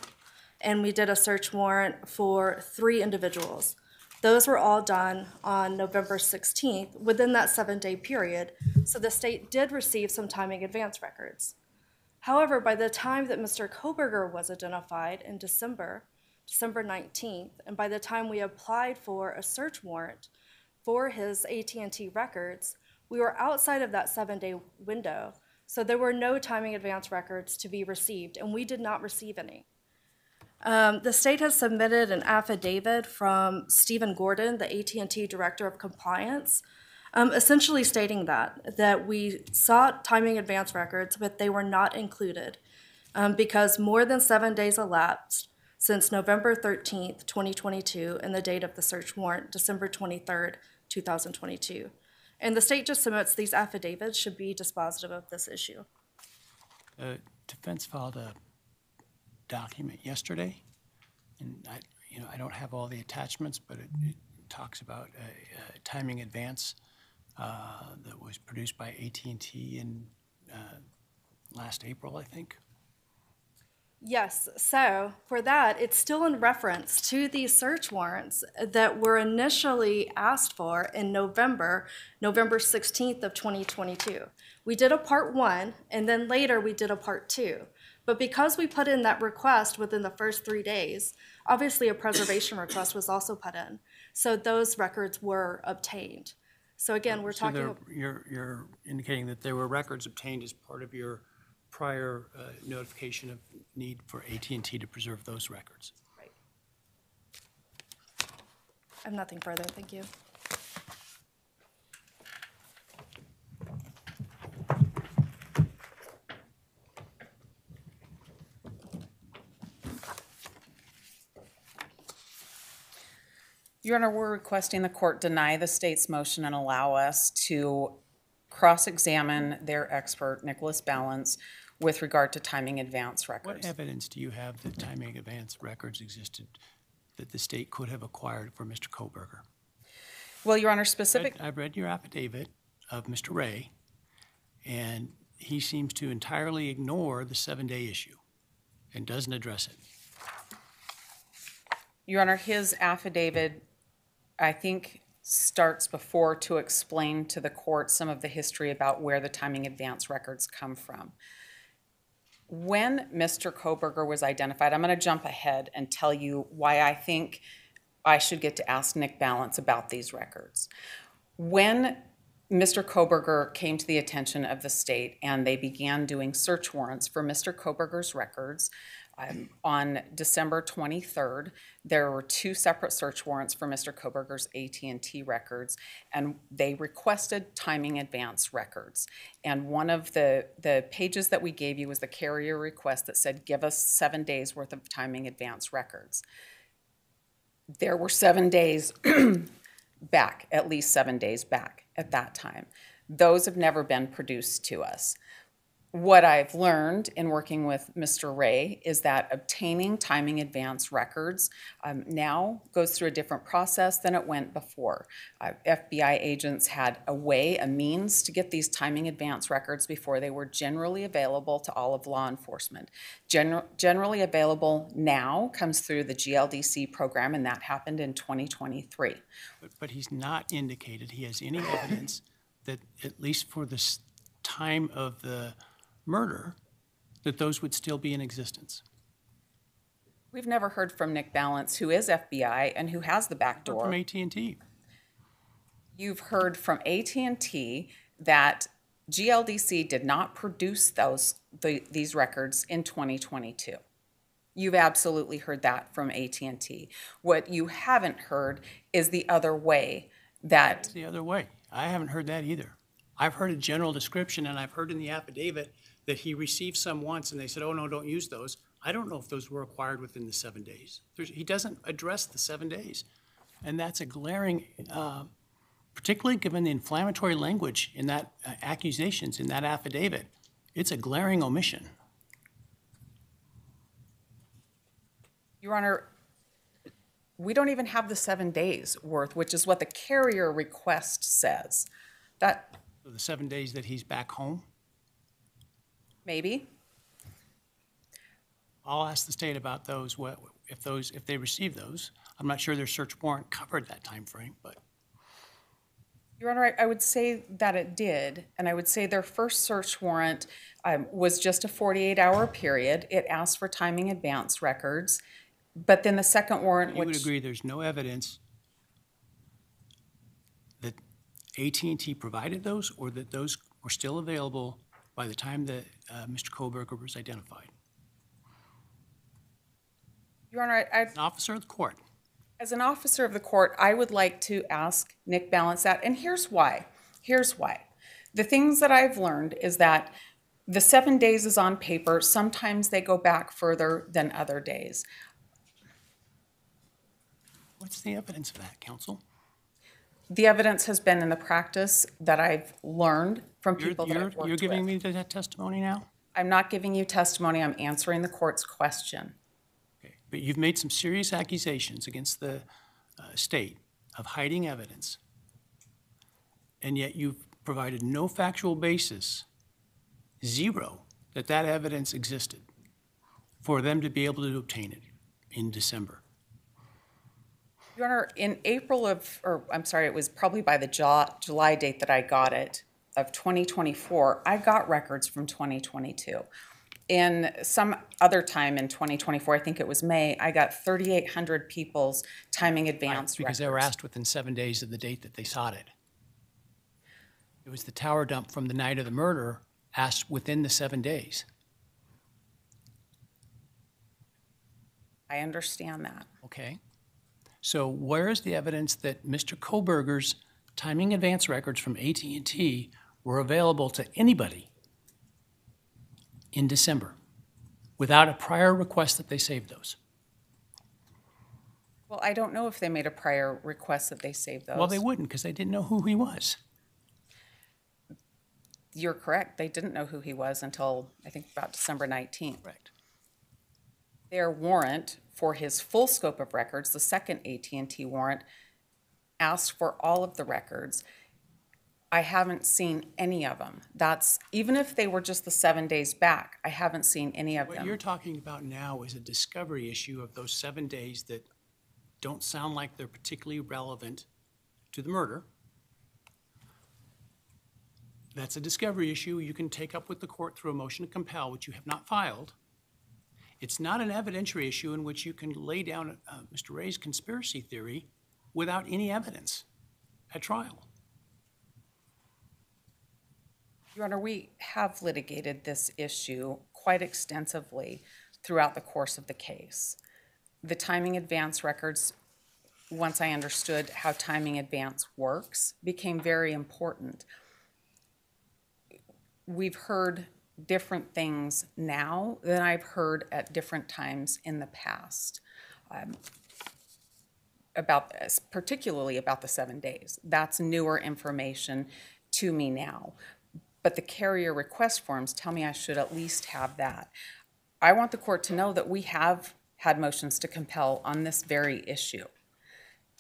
and we did a search warrant for 3 individuals. Those were all done on November 16th within that 7-day period, so the state did receive some timing advance records. However, by the time that Mr. Kohberger was identified in December 19th, and by the time we applied for a search warrant for his AT&T records, we were outside of that 7-day window, so there were no timing advance records to be received, and we did not receive any. The state has submitted an affidavit from Stephen Gordon, the AT&T Director of Compliance, essentially stating that we sought timing advance records, but they were not included because more than 7 days elapsed since November 13th, 2022, and the date of the search warrant, December 23rd, 2022. And the state just submits these affidavits should be dispositive of this issue. Defense filed a document yesterday, and I don't have all the attachments, but it talks about a timing advance that was produced by AT&T in last April, I think. Yes, so for that, it's still in reference to these search warrants that were initially asked for in November 16th of 2022. We did a part 1, and then later we did a part 2. But because we put in that request within the first 3 days, obviously a preservation request was also put in. So those records were obtained. So again, we're talking. You're indicating that there were records obtained as part of your prior notification of need for AT&T to preserve those records. Right. I have nothing further. Thank you. Your Honor, we're requesting the court deny the state's motion and allow us to cross-examine their expert, Nicholas Balance, with regard to timing advance records. What evidence do you have that timing advance records existed that the state could have acquired for Mr. Kohberger? Well, Your Honor, I've read your affidavit of Mr. Ray, and he seems to entirely ignore the 7-day issue and doesn't address it. Your Honor, his affidavit, I think, starts before to explain to the court some of the history about where the timing advance records come from. When Mr. Kohberger was identified, I'm going to jump ahead and tell you why I think I should get to ask Nick Balance about these records. When Mr. Kohberger came to the attention of the state and they began doing search warrants for Mr. Kohberger's records, on December 23rd, there were 2 separate search warrants for Mr. Kohberger's AT&T records, and they requested timing advance records. And one of the pages that we gave you was the carrier request that said, give us 7 days worth of timing advance records. There were 7 days back, at least 7 days back at that time. Those have never been produced to us. What I've learned in working with Mr. Ray is that obtaining timing advance records now goes through a different process than it went before. FBI agents had a means to get these timing advance records before they were generally available to all of law enforcement. Generally available now comes through the GLDC program, and that happened in 2023. But he's not indicated he has any evidence that, at least for this time of the murder, that those would still be in existence. We've never heard from Nick Balance, who is FBI and who has the back door. From AT&T. You've heard from AT&T that GLDC did not produce these records in 2022. You've absolutely heard that from AT&T. What you haven't heard is the other way that... The other way. I haven't heard that either. I've heard a general description, and I've heard in the affidavit that he received some once, and they said, oh, no, don't use those. I don't know if those were acquired within the 7 days. He doesn't address the 7 days. And that's a glaring, particularly given the inflammatory language in that accusations in that affidavit, it's a glaring omission. Your Honor, we don't even have the 7 days worth, which is what the carrier request says. That So the 7 days that he's back home, maybe. I'll ask the state about those, if they receive those. I'm not sure their search warrant covered that time frame, but. Your Honor, I would say that it did, and I would say their first search warrant was just a 48-hour period. It asked for timing advance records, but then the second warrant, You would agree there's no evidence that AT&T provided those, or that those were still available by the time that Mr. Kohberger was identified? Your Honor, An officer of the court. as an officer of the court, I would like to ask Nick Balance that, and here's why. Here's why. The things that I've learned is that the 7 days is on paper. Sometimes they go back further than other days. What's the evidence of that, counsel? The evidence has been in the practice that I've learned from people that I've worked with. You're giving me that testimony now? I'm not giving you testimony. I'm answering the court's question. Okay. But you've made some serious accusations against the state of hiding evidence, and yet you've provided no factual basis, zero, that that evidence existed for them to be able to obtain it in December. Your Honor, in April of, or I'm sorry, it was probably by the July date that I got it, of 2024, I got records from 2022. In some other time in 2024, I think it was May, I got 3,800 people's timing advance records. Because they were asked within 7 days of the date that they sought it. It was the tower dump from the night of the murder asked within the 7 days. I understand that. Okay. So where is the evidence that Mr. Kohberger's timing advance records from AT&T were available to anybody in December without a prior request that they save those? Well, I don't know if they made a prior request that they save those. Well, they wouldn't, because they didn't know who he was. You're correct. They didn't know who he was until, I think, about December 19th. Correct. Their warrant for his full scope of records, the second AT&T warrant, asked for all of the records. I haven't seen any of them. That's, even if they were just the 7 days back, I haven't seen any of What them. you're talking about now is a discovery issue of those 7 days that don't sound like they're particularly relevant to the murder. That's a discovery issue you can take up with the court through a motion to compel, which you have not filed. It's not an evidentiary issue in which you can lay down Mr. Ray's conspiracy theory without any evidence at trial. Your Honor, we have litigated this issue quite extensively throughout the course of the case. The timing advance records, once I understood how timing advance works, became very important. We've heard different things now than I've heard at different times in the past about this, particularly about the 7 days. That's newer information to me now. but the carrier request forms tell me I should at least have that. I want the court to know that we have had motions to compel on this very issue.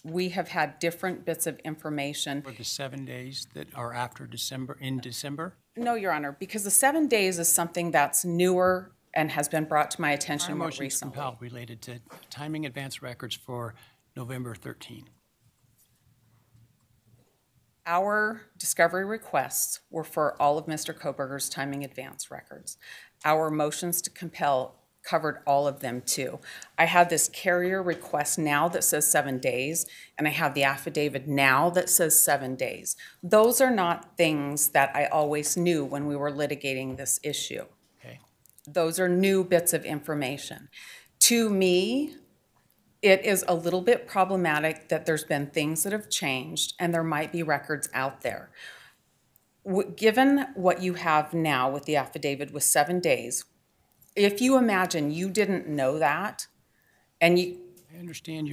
We have had different bits of information. For the 7 days that are after December, in December? No, Your Honor, because the 7 days is something that's newer and has been brought to my attention Our more motion to recently. compel related to timing advance records for November 13. Our discovery requests were for all of Mr. Kohberger's timing advance records. Our motions to compel covered all of them too. I have this carrier request now that says 7 days, and I have the affidavit now that says 7 days. Those are not things that I always knew when we were litigating this issue. Okay. Those are new bits of information. To me, it is a little bit problematic that there's been things that have changed and there might be records out there. Given what you have now with the affidavit with 7 days, if you imagine you didn't know that and you... I understand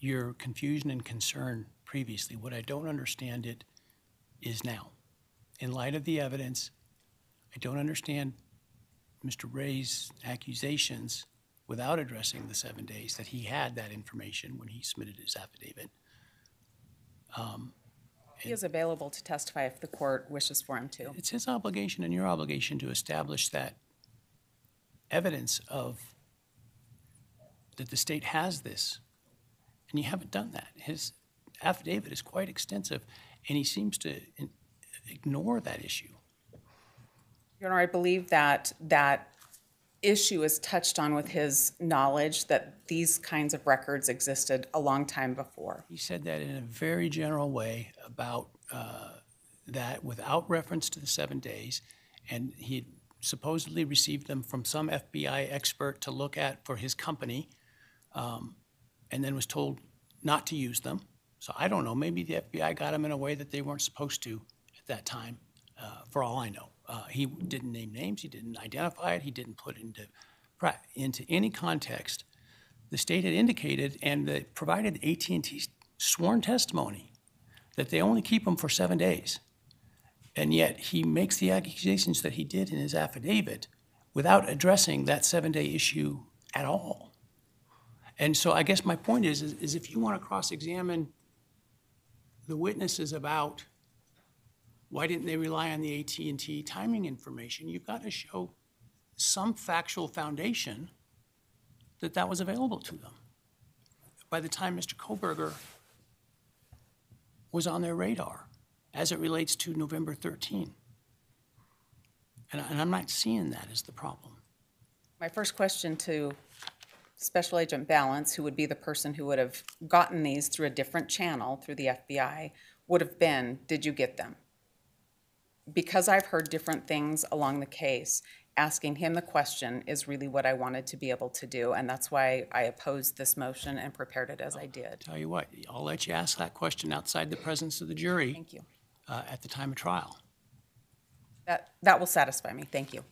your confusion and concern previously. What I don't understand it is now. In light of the evidence, I don't understand Mr. Ray's accusations without addressing the 7 days that he had that information when he submitted his affidavit. He is available to testify if the court wishes for him to. It's his obligation and your obligation to establish that evidence of that the state has this, and you haven't done that. His affidavit is quite extensive, and he seems to ignore that issue. Your Honor, I believe that that issue is touched on with his knowledge that these kinds of records existed a long time before. He said that in a very general way about that without reference to the 7 days, and he had supposedly received them from some FBI expert to look at for his company, and then was told not to use them. So I don't know, maybe the FBI got them in a way that they weren't supposed to at that time, for all I know. He didn't name names, he didn't identify it, he didn't put it into any context. The state had indicated and provided AT&T sworn testimony that they only keep them for 7 days. And yet he makes the accusations that he did in his affidavit without addressing that 7-day issue at all. And so I guess my point is if you want to cross-examine the witnesses about why didn't they rely on the AT&T timing information, you've got to show some factual foundation that that was available to them by the time Mr. Kohberger was on their radar as it relates to November 13. And I'm not seeing that as the problem. My first question to Special Agent Balance, who would be the person who would have gotten these through a different channel, through the FBI, would have been, did you get them? Because I've heard different things along the case, asking him the question is really what I wanted to be able to do, and that's why I opposed this motion and prepared it as I did. Tell you what, I'll let you ask that question outside the presence of the jury. Thank you. At the time of trial. That will satisfy me. Thank you.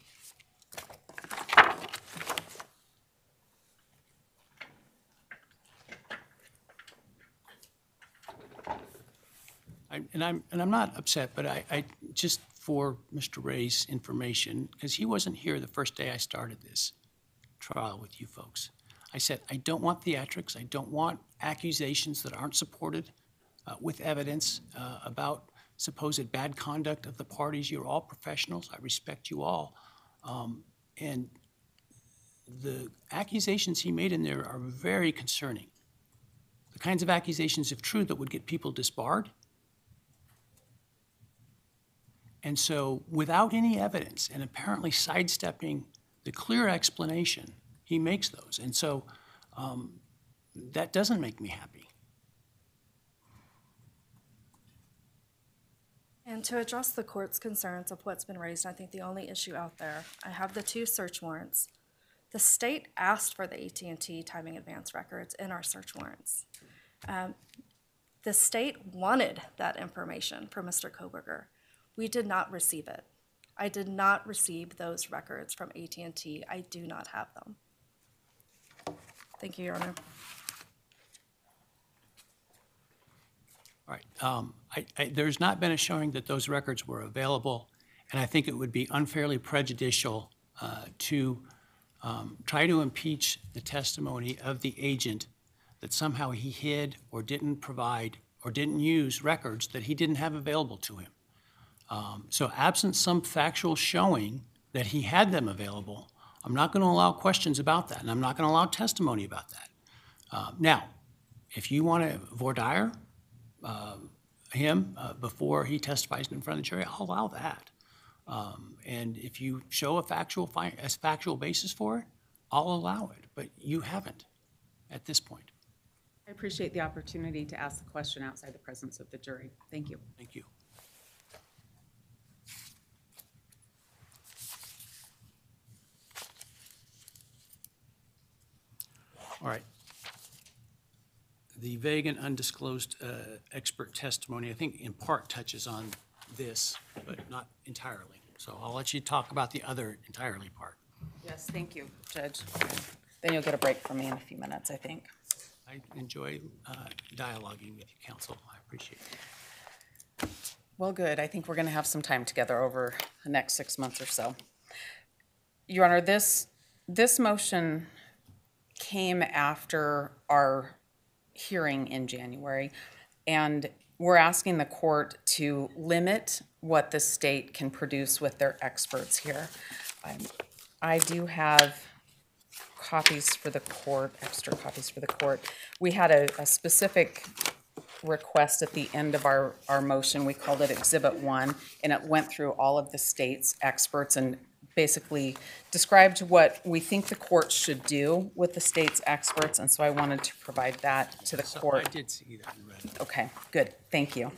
I'm not upset, but I just for Mr. Ray's information, because he wasn't here the first day I started this trial with you folks. I said, I don't want theatrics. I don't want accusations that aren't supported with evidence about supposed bad conduct of the parties. You're all professionals. I respect you all. And the accusations he made in there are very concerning. The kinds of accusations, if true, that would get people disbarred. And so without any evidence and apparently sidestepping the clear explanation, he makes those. And so that doesn't make me happy. And to address the court's concerns of what's been raised, I think the only issue out there, I have the 2 search warrants. The state asked for the AT&T timing advance records in our search warrants. The state wanted that information from Mr. Kohberger. We did not receive it. I did not receive those records from AT&T. I do not have them. Thank you, Your Honor. All right. There's not been a showing that those records were available And I think it would be unfairly prejudicial to try to impeach the testimony of the agent that somehow he hid or didn't provide or didn't use records that he didn't have available to him. So absent some factual showing that he had them available, I'm not going to allow questions about that, and I'm not going to allow testimony about that. Now, if you want to voir dire him before he testifies in front of the jury, I'll allow that. And if you show a factual basis for it, I'll allow it. But you haven't at this point. I appreciate the opportunity to ask the question outside the presence of the jury. Thank you. Thank you. All right. The vague and undisclosed expert testimony, I think in part touches on this, but not entirely. So I'll let you talk about the other entirely part. Yes, thank you, Judge. Then you'll get a break from me in a few minutes, I think. I enjoy dialoguing with you, counsel. I appreciate it. Well, good. I think we're going to have some time together over the next 6 months or so. Your Honor, this motion came after our hearing in January, and we're asking the court to limit what the state can produce with their experts here. I do have copies for the court, extra copies for the court. We had a specific request at the end of our motion. We called it Exhibit 1, and it went through all of the state's experts and basically described what we think the court should do with the state's experts, and so I wanted to provide that to the court. I did see that and read it. Okay, good, thank you.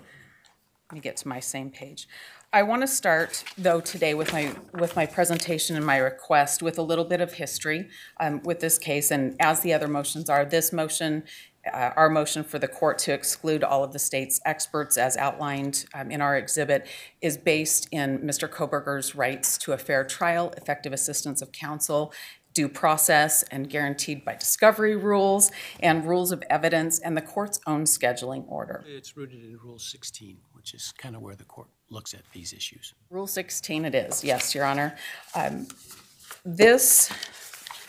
Let me get to my same page. I want to start, though, today with my presentation and my request with a little bit of history with this case, and as the other motions are, this motion, our motion for the court to exclude all of the state's experts as outlined in our exhibit is based in Mr. Kohberger's rights to a fair trial, effective assistance of counsel, due process, and guaranteed by discovery rules and rules of evidence, and the court's own scheduling order. It's rooted in Rule 16, which is kind of where the court looks at these issues. Rule 16 it is, yes, Your Honor. This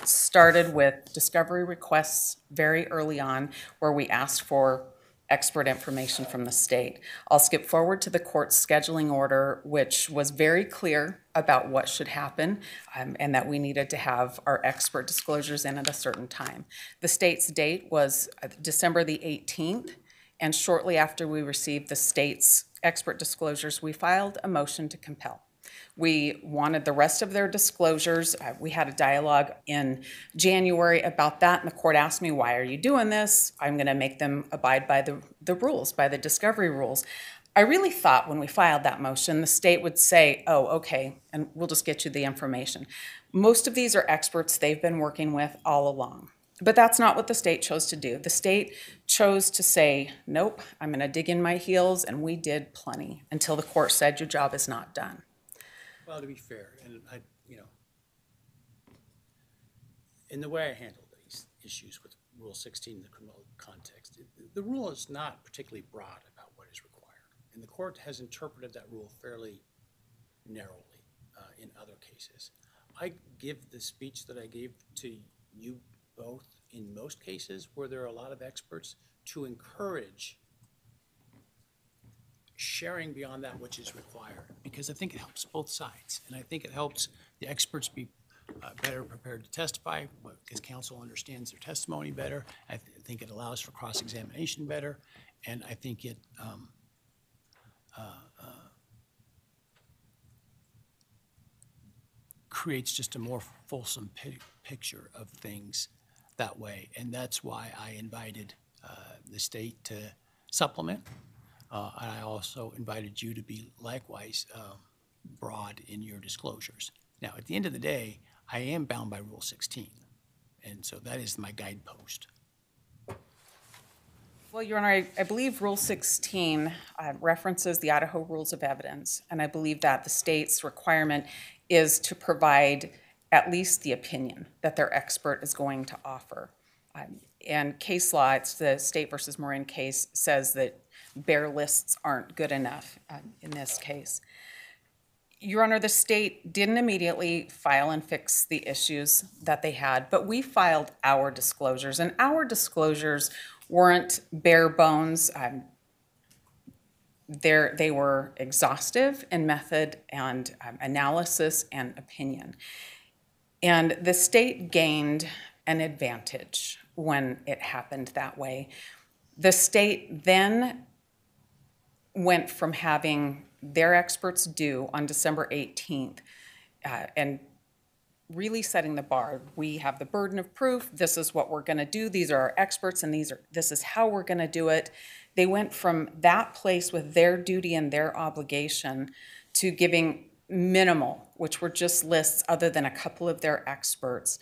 started with discovery requests very early on where we asked for expert information from the state. I'll skip forward to the court's scheduling order, which was very clear about what should happen and that we needed to have our expert disclosures in at a certain time. The state's date was December the 18th, and shortly after we received the state's expert disclosures, we filed a motion to compel. We wanted the rest of their disclosures. We had a dialogue in January about that, and the court asked me, why are you doing this? I'm going to make them abide by the rules, by the discovery rules. I really thought when we filed that motion, the state would say, oh, okay, and we'll just get you the information. Most of these are experts they've been working with all along. But that's not what the state chose to do. The state chose to say, nope, I'm going to dig in my heels, and we did plenty until the court said your job is not done. Well, to be fair, and in the way I handle these issues with Rule 16 in the criminal context, the rule is not particularly broad about what is required. And the court has interpreted that rule fairly narrowly in other cases. I give the speech that I gave to you both in most cases where there are a lot of experts to encourage sharing beyond that which is required, because I think it helps both sides, and I think it helps the experts be better prepared to testify because counsel understands their testimony better. I think it allows for cross-examination better, and I think it creates just a more fulsome picture of things that way, and that's why I invited the state to supplement. And I also invited you to be likewise broad in your disclosures. Now, at the end of the day, I am bound by Rule 16, and so that is my guidepost. Well, Your Honor, I believe Rule 16 references the Idaho Rules of Evidence, and I believe that the state's requirement is to provide at least the opinion that their expert is going to offer. And case law, it's the State versus Morin case, says that bare lists aren't good enough in this case. Your Honor, the state didn't immediately file and fix the issues that they had, but we filed our disclosures, and our disclosures weren't bare bones. They were exhaustive in method and analysis and opinion. And the state gained an advantage when it happened that way. The state then went from having their experts due on December 18th and really setting the bar. We have the burden of proof. This is what we're going to do. These are our experts, and this is how we're going to do it. They went from that place with their duty and their obligation to giving minimal, which were just lists other than a couple of their experts,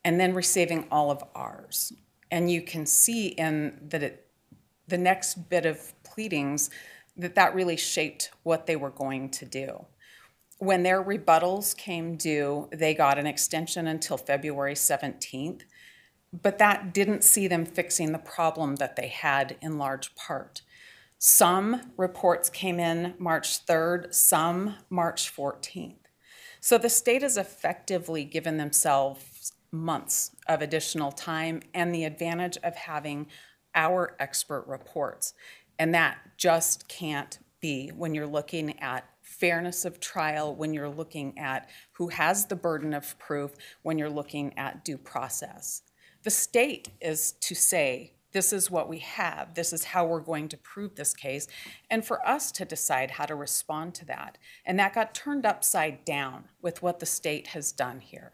and then receiving all of ours. And you can see in the next bit of pleadings that really shaped what they were going to do. When their rebuttals came due, they got an extension until February 17th, but that didn't see them fixing the problem that they had in large part. Some reports came in March 3rd, some March 14th. So the state has effectively given themselves months of additional time and the advantage of having our expert reports. And that just can't be when you're looking at fairness of trial, when you're looking at who has the burden of proof, when you're looking at due process. The state is to say, this is what we have, this is how we're going to prove this case, and for us to decide how to respond to that. And that got turned upside down with what the state has done here.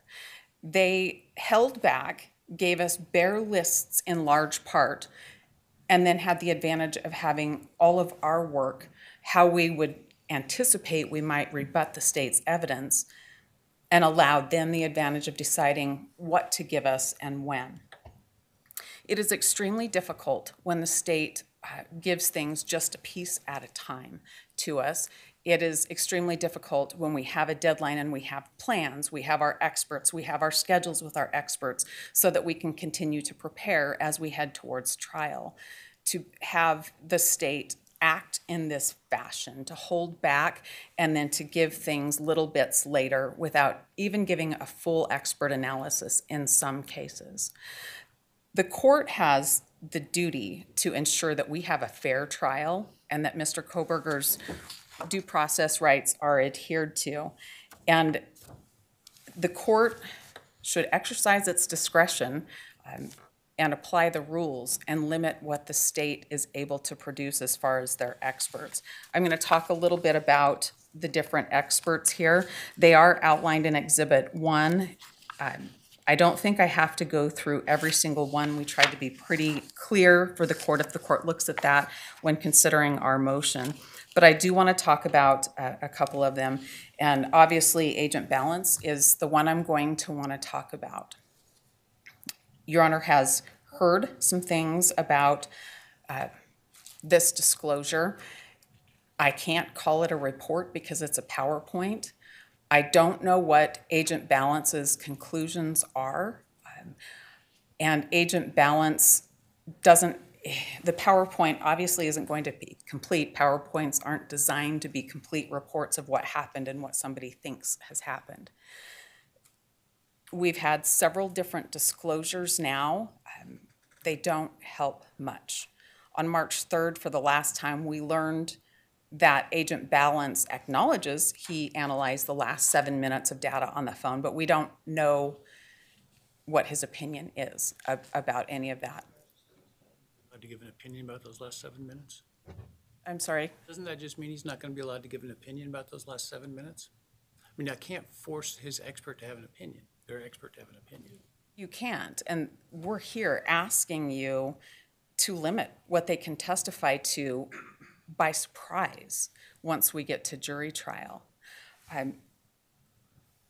They held back, gave us bare lists in large part, and then had the advantage of having all of our work, how we would anticipate we might rebut the state's evidence, and allowed them the advantage of deciding what to give us and when. It is extremely difficult when the state gives things just a piece at a time to us. It is extremely difficult when we have a deadline and we have plans, we have our experts, we have our schedules with our experts so that we can continue to prepare as we head towards trial. To have the state act in this fashion, to hold back and then to give things little bits later without even giving a full expert analysis in some cases. The court has the duty to ensure that we have a fair trial and that Mr. Kohberger's due process rights are adhered to. And the court should exercise its discretion and apply the rules and limit what the state is able to produce as far as their experts. I'm going to talk a little bit about the different experts here. They are outlined in Exhibit 1. I don't think I have to go through every single one. We tried to be pretty clear for the court if the court looks at that when considering our motion. But I do want to talk about a couple of them. And obviously, Agent Balance is the one I'm going to want to talk about. Your Honor has heard some things about this disclosure. I can't call it a report because it's a PowerPoint. I don't know what Agent Balance's conclusions are. And Agent Balance doesn't, the PowerPoint obviously isn't going to be complete. PowerPoints aren't designed to be complete reports of what happened and what somebody thinks has happened. We've had several different disclosures now. They don't help much. On March 3rd, for the last time, we learned that Agent Balance acknowledges he analyzed the last 7 minutes of data on the phone, but we don't know what his opinion is about any of that. Allowed to give an opinion about those last 7 minutes? I'm sorry? Doesn't that just mean he's not going to be allowed to give an opinion about those last 7 minutes? I mean, I can't force his expert to have an opinion, their expert to have an opinion. You can't, and we're here asking you to limit what they can testify to by surprise once we get to jury trial.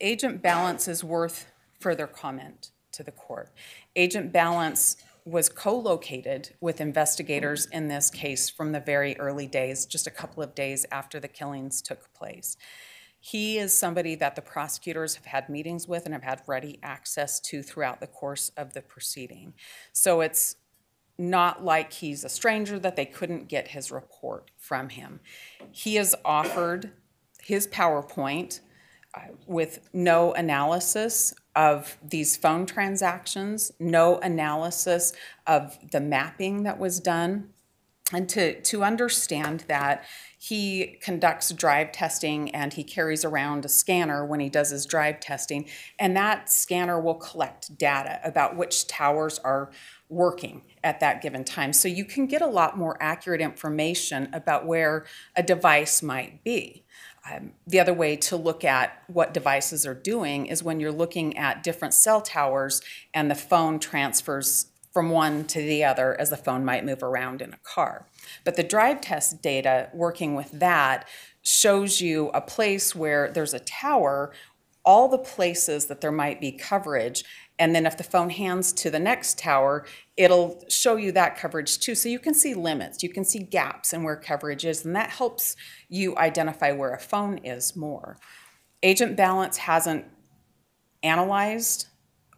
Agent Balance is worth further comment to the court. Agent Balance was co-located with investigators in this case from the very early days, just a couple of days after the killings took place. He is somebody that the prosecutors have had meetings with and have had ready access to throughout the course of the proceeding. So it's not like he's a stranger that they couldn't get his report from him. He has offered his PowerPoint with no analysis of these phone transactions, no analysis of the mapping that was done, and to understand that he conducts drive testing and he carries around a scanner when he does his drive testing, and that scanner will collect data about which towers are working at that given time. So you can get a lot more accurate information about where a device might be. The other way to look at what devices are doing is when you're looking at different cell towers and the phone transfers from one to the other as the phone might move around in a car. But the drive test data working with that shows you a place where there's a tower, all the places that there might be coverage, and then if the phone hands to the next tower, it'll show you that coverage too. So you can see limits, you can see gaps in where coverage is, and that helps you identify where a phone is more. Agent Balance hasn't analyzed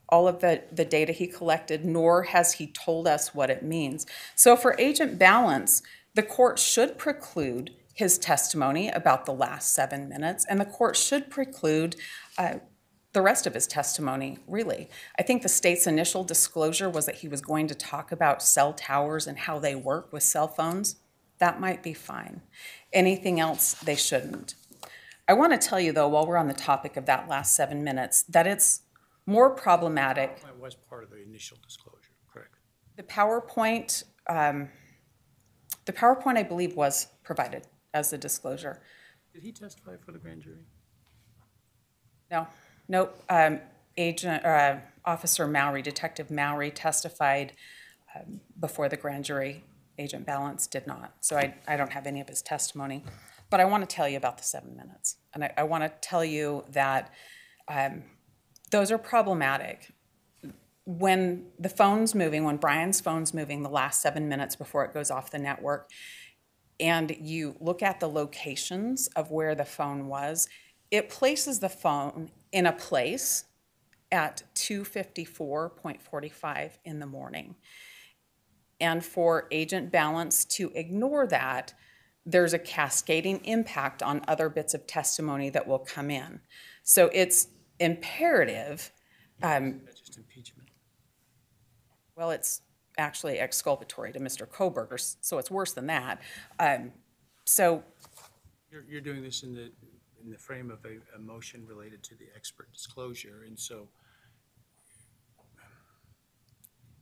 all of the data he collected, nor has he told us what it means. So for Agent Balance, the court should preclude his testimony about the last 7 minutes, and the court should preclude the rest of his testimony, really. I think the state's initial disclosure was that he was going to talk about cell towers and how they work with cell phones. That might be fine. Anything else, they shouldn't. I want to tell you, though, while we're on the topic of that last 7 minutes, that it's more problematic. That was part of the initial disclosure, correct? The PowerPoint, I believe, was provided as the disclosure. Did he testify for the grand jury? No, nope. Officer Mowry, Detective Mowry testified before the grand jury. Agent Balance did not. So I don't have any of his testimony. But I want to tell you about the 7 minutes. And I want to tell you that those are problematic. When the phone's moving, when Bryan's phone's moving the last 7 minutes before it goes off the network, and you look at the locations of where the phone was, it places the phone in a place at 2:54.45 in the morning. And for Agent Balance to ignore that, there's a cascading impact on other bits of testimony that will come in. So it's imperative. That's just impeachment. Well, it's actually exculpatory to Mr. Kohberger, so it's worse than that. So You're doing this in the frame of a motion related to the expert disclosure, and so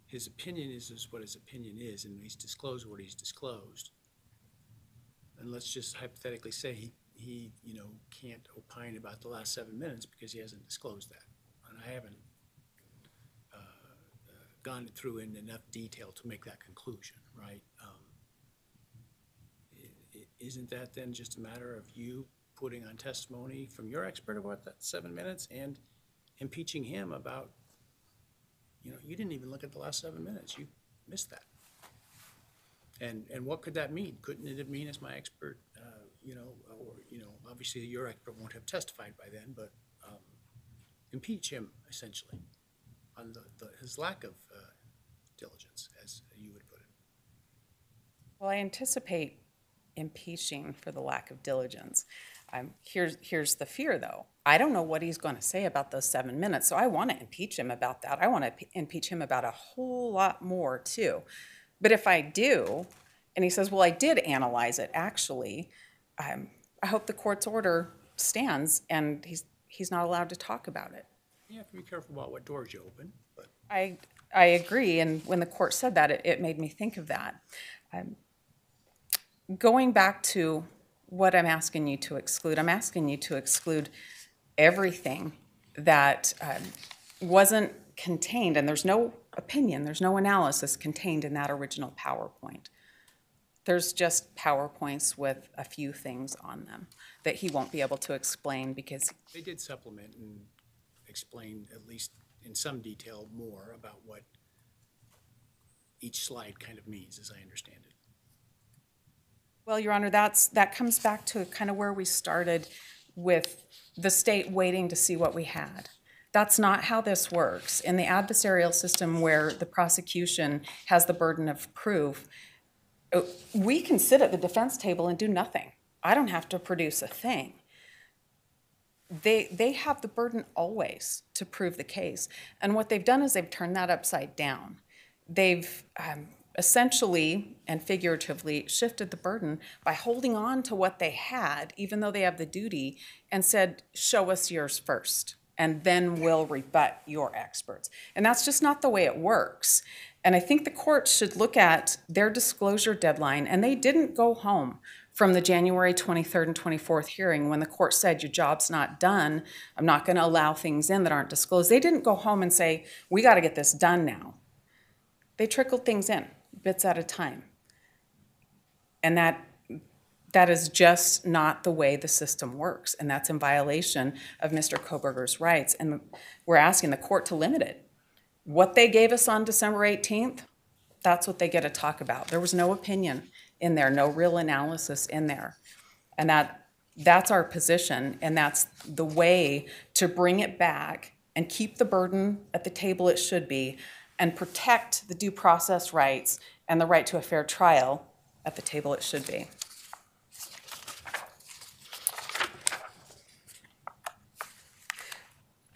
his opinion is what his opinion is, and he's disclosed what he's disclosed. And let's just hypothetically say he can't opine about the last 7 minutes because he hasn't disclosed that. And I haven't gone through in enough detail to make that conclusion, right? Isn't that then just a matter of you putting on testimony from your expert about that 7 minutes and impeaching him about, you didn't even look at the last 7 minutes, you missed that. And what could that mean? Couldn't it mean, as my expert, obviously your expert won't have testified by then, but impeach him essentially on his lack of diligence, as you would put it. well, I anticipate impeaching for the lack of diligence. Here's the fear, though. I don't know what he's going to say about those 7 minutes, so I want to impeach him about that. I want to impeach him about a whole lot more, too. But if I do, and he says, well, I did analyze it, actually, I hope the court's order stands and he's not allowed to talk about it. You have to be careful about what doors you open, but. I agree, and when the court said that, it made me think of that. Going back to what I'm asking you to exclude, I'm asking you to exclude everything that wasn't contained, and there's no opinion, there's no analysis contained in that original PowerPoint. There's just PowerPoints with a few things on them that he won't be able to explain because... They did supplement and explain, at least in some detail, more about what each slide kind of means, as I understand it. Well, Your Honor, that comes back to kind of where we started with the state waiting to see what we had. That's not how this works. In the adversarial system where the prosecution has the burden of proof, we can sit at the defense table and do nothing. I don't have to produce a thing. they have the burden always to prove the case. And what they've done is they've turned that upside down. They've essentially and figuratively shifted the burden by holding on to what they had, even though they have the duty, and said, show us yours first, and then we'll rebut your experts. And that's just not the way it works. And I think the court should look at their disclosure deadline, and they didn't go home from the January 23rd and 24th hearing when the court said, your job's not done, I'm not going to allow things in that aren't disclosed. They didn't go home and say, we got to get this done now. They trickled things in, bits at a time. And that is just not the way the system works, and that's in violation of Mr. Kohberger's rights, and we're asking the court to limit it. What they gave us on December 18th, that's what they get to talk about. There was no opinion in there, no real analysis in there. And that's our position, and that's the way to bring it back and keep the burden at the table it should be and protect the due process rights and the right to a fair trial at the table it should be.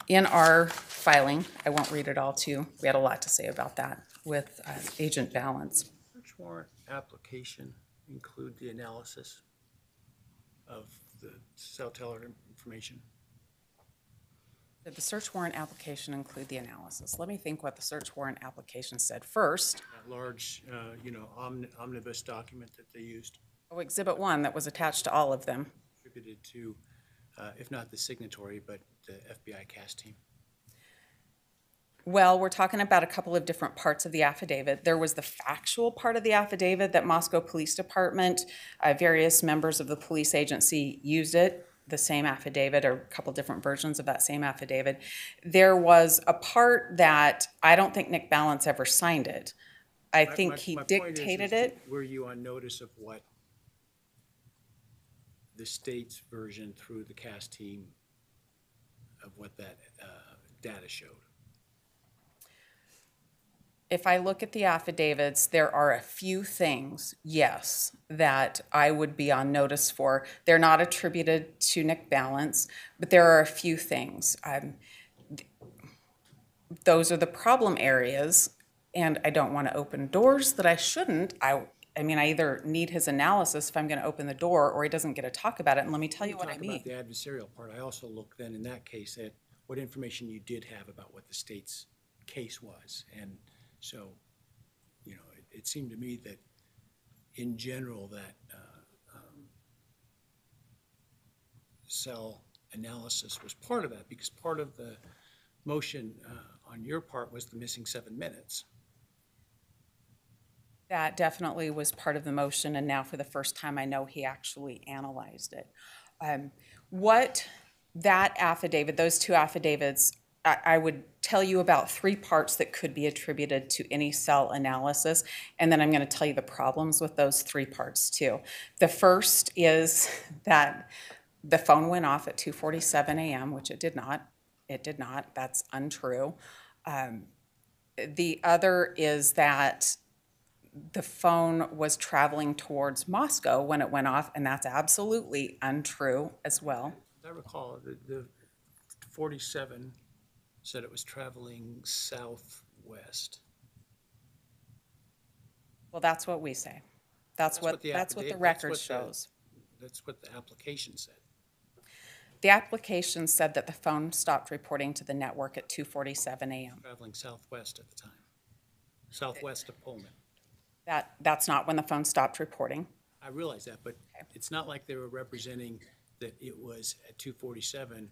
In our filing, I won't read it all to you, we had a lot to say about that with Agent Balance. Search warrant application include the analysis of the cell teller information? Did the search warrant application include the analysis? Let me think what the search warrant application said first. That large, omnibus document that they used, Oh, Exhibit 1 that was attached to all of them. attributed to, if not the signatory, but the FBI CAS team. Well, we're talking about a couple of different parts of the affidavit. There was the factual part of the affidavit that Moscow Police Department, various members of the police agency used it, the same affidavit, or a couple different versions of that same affidavit. There was a part that I don't think Nick Balance ever signed it. I think he My point is dictated that it. Were you on notice of what the state's version through the CAS team of what that data showed? If I look at the affidavits, there are a few things, yes, that I would be on notice for. They're not attributed to Nick Balance, but there are a few things. Those are the problem areas, and I don't want to open doors that I shouldn't. I mean, I either need his analysis if I'm going to open the door, or he doesn't get to talk about it, and let me tell you what I mean. Talk about the adversarial part. I also looked then in that case at what information you did have about what the state's case was. And so, it seemed to me that in general that cell analysis was part of that, because part of the motion on your part was the missing 7 minutes. That definitely was part of the motion, and now for the first time I know he actually analyzed it. What that affidavit, those two affidavits, I would tell you about 3 parts that could be attributed to any cell analysis, and then I'm going to tell you the problems with those 3 parts too. The first is that the phone went off at 2:47 a.m., which it did not. It did not. That's untrue. The other is that the phone was traveling towards Moscow when it went off, and that's absolutely untrue as well. As I recall, the 47 said it was traveling southwest. Well, that's what we say. That's what the record shows. That's what the application said. The application said that the phone stopped reporting to the network at 2:47 a.m. Traveling southwest at the time, southwest of Pullman. That's not when the phone stopped reporting. I realize that, but it's not like they were representing that it was at 2:47,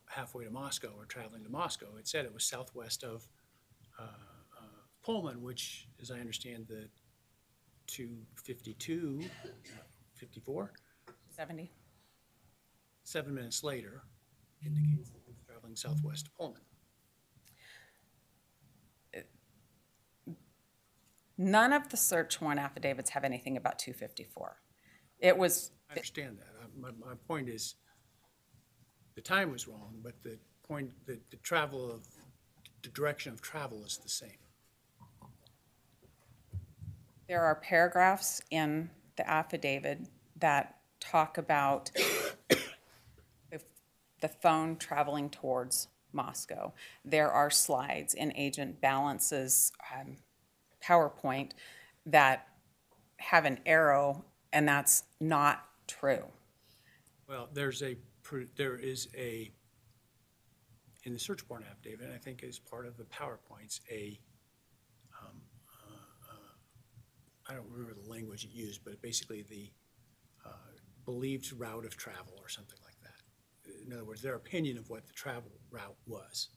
halfway to Moscow or traveling to Moscow. It said it was southwest of Pullman, which, as I understand, the 2:52, 54, 70. 7 minutes later indicates that it was traveling southwest of Pullman. None of the search warrant affidavits have anything about 2:54. It was. I understand that. My point is, the time was wrong, but the point, the direction of travel is the same. There are paragraphs in the affidavit that talk about the phone traveling towards Moscow. There are slides in Agent Balance's PowerPoint that have an arrow, and that's not true. Well, there is a, in the search warrant affidavit, I think as part of the PowerPoints, I don't remember the language it used, but basically the believed route of travel or something like that. In other words, their opinion of what the travel route was.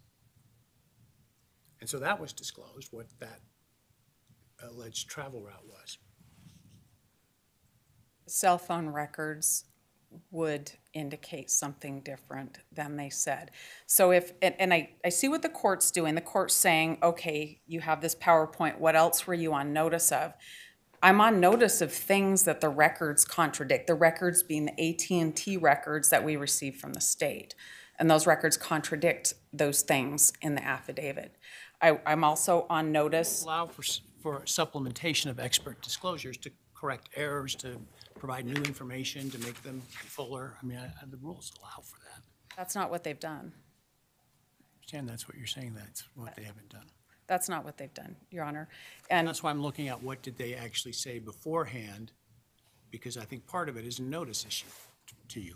And so that was disclosed, what that alleged travel route was. Cell phone records would indicate something different than they said. So if, and I see what the court's doing. The court's saying, okay, you have this PowerPoint. What else were you on notice of? I'm on notice of things that the records contradict, the records being the AT&T records that we received from the state. And those records contradict those things in the affidavit. I'm also on notice. Allow for supplementation of expert disclosures to correct errors, to provide new information, to make them fuller. I mean, the rules allow for that. That's not what they've done. I understand that's what you're saying, that's what they haven't done. That's not what they've done, Your Honor. And That's why I'm looking at what did they actually say beforehand, because I think part of it is a notice issue to you.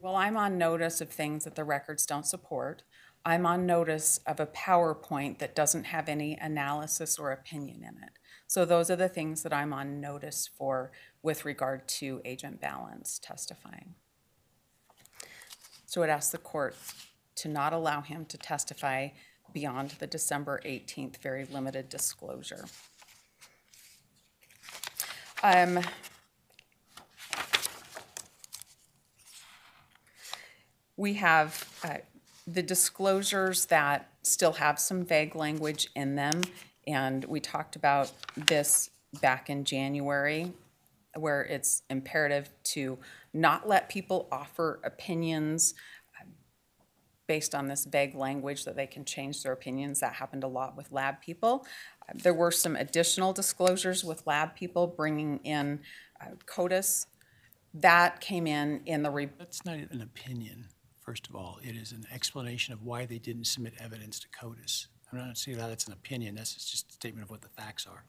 well, I'm on notice of things that the records don't support. I'm on notice of a PowerPoint that doesn't have any analysis or opinion in it. So those are the things that I'm on notice for with regard to Agent Balance testifying. So I'd ask the court to not allow him to testify beyond the December 18th very limited disclosure. We have the disclosures that still have some vague language in them, and we talked about this back in January, where it's imperative to not let people offer opinions based on this vague language that they can change their opinions. That happened a lot with lab people. There were some additional disclosures with lab people bringing in CODIS. That came in the That's not an opinion, first of all. It is an explanation of why they didn't submit evidence to CODIS. I'm not seeing that it's an opinion. That's just a statement of what the facts are.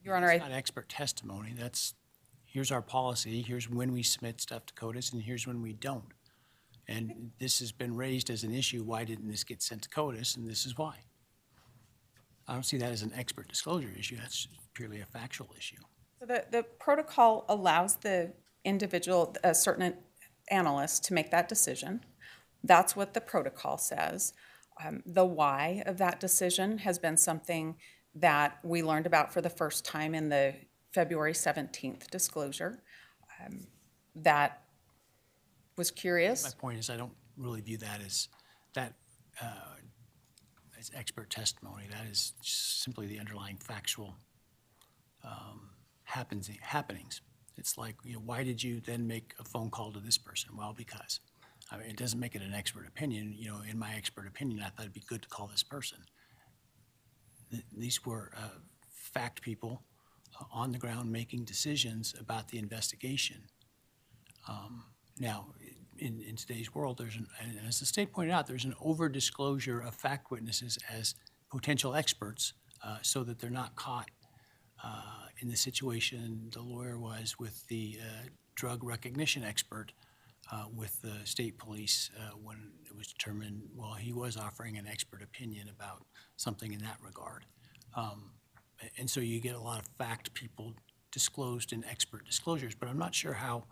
Your Honor, It's not expert testimony. That's, here's our policy, here's when we submit stuff to CODIS, and here's when we don't. And this has been raised as an issue, why didn't this get sent to CODIS, and this is why. I don't see that as an expert disclosure issue, that's purely a factual issue. So the protocol allows the individual, a certain analyst, to make that decision. That's what the protocol says. The why of that decision has been something that we learned about for the first time in the February 17th disclosure. That was curious. My point is I don't really view that as expert testimony. That is simply the underlying factual happenings. It's like, you know, why did you then make a phone call to this person? Well, because. I mean, it doesn't make it an expert opinion. You know, in my expert opinion, I thought it'd be good to call this person. These were fact people on the ground making decisions about the investigation. Now, in today's world, and as the state pointed out, there's an over-disclosure of fact witnesses as potential experts so that they're not caught in the situation the lawyer was with the drug recognition expert with the state police when it was determined, well, he was offering an expert opinion about something in that regard. And so you get a lot of fact people disclosed in expert disclosures, but I'm not sure how,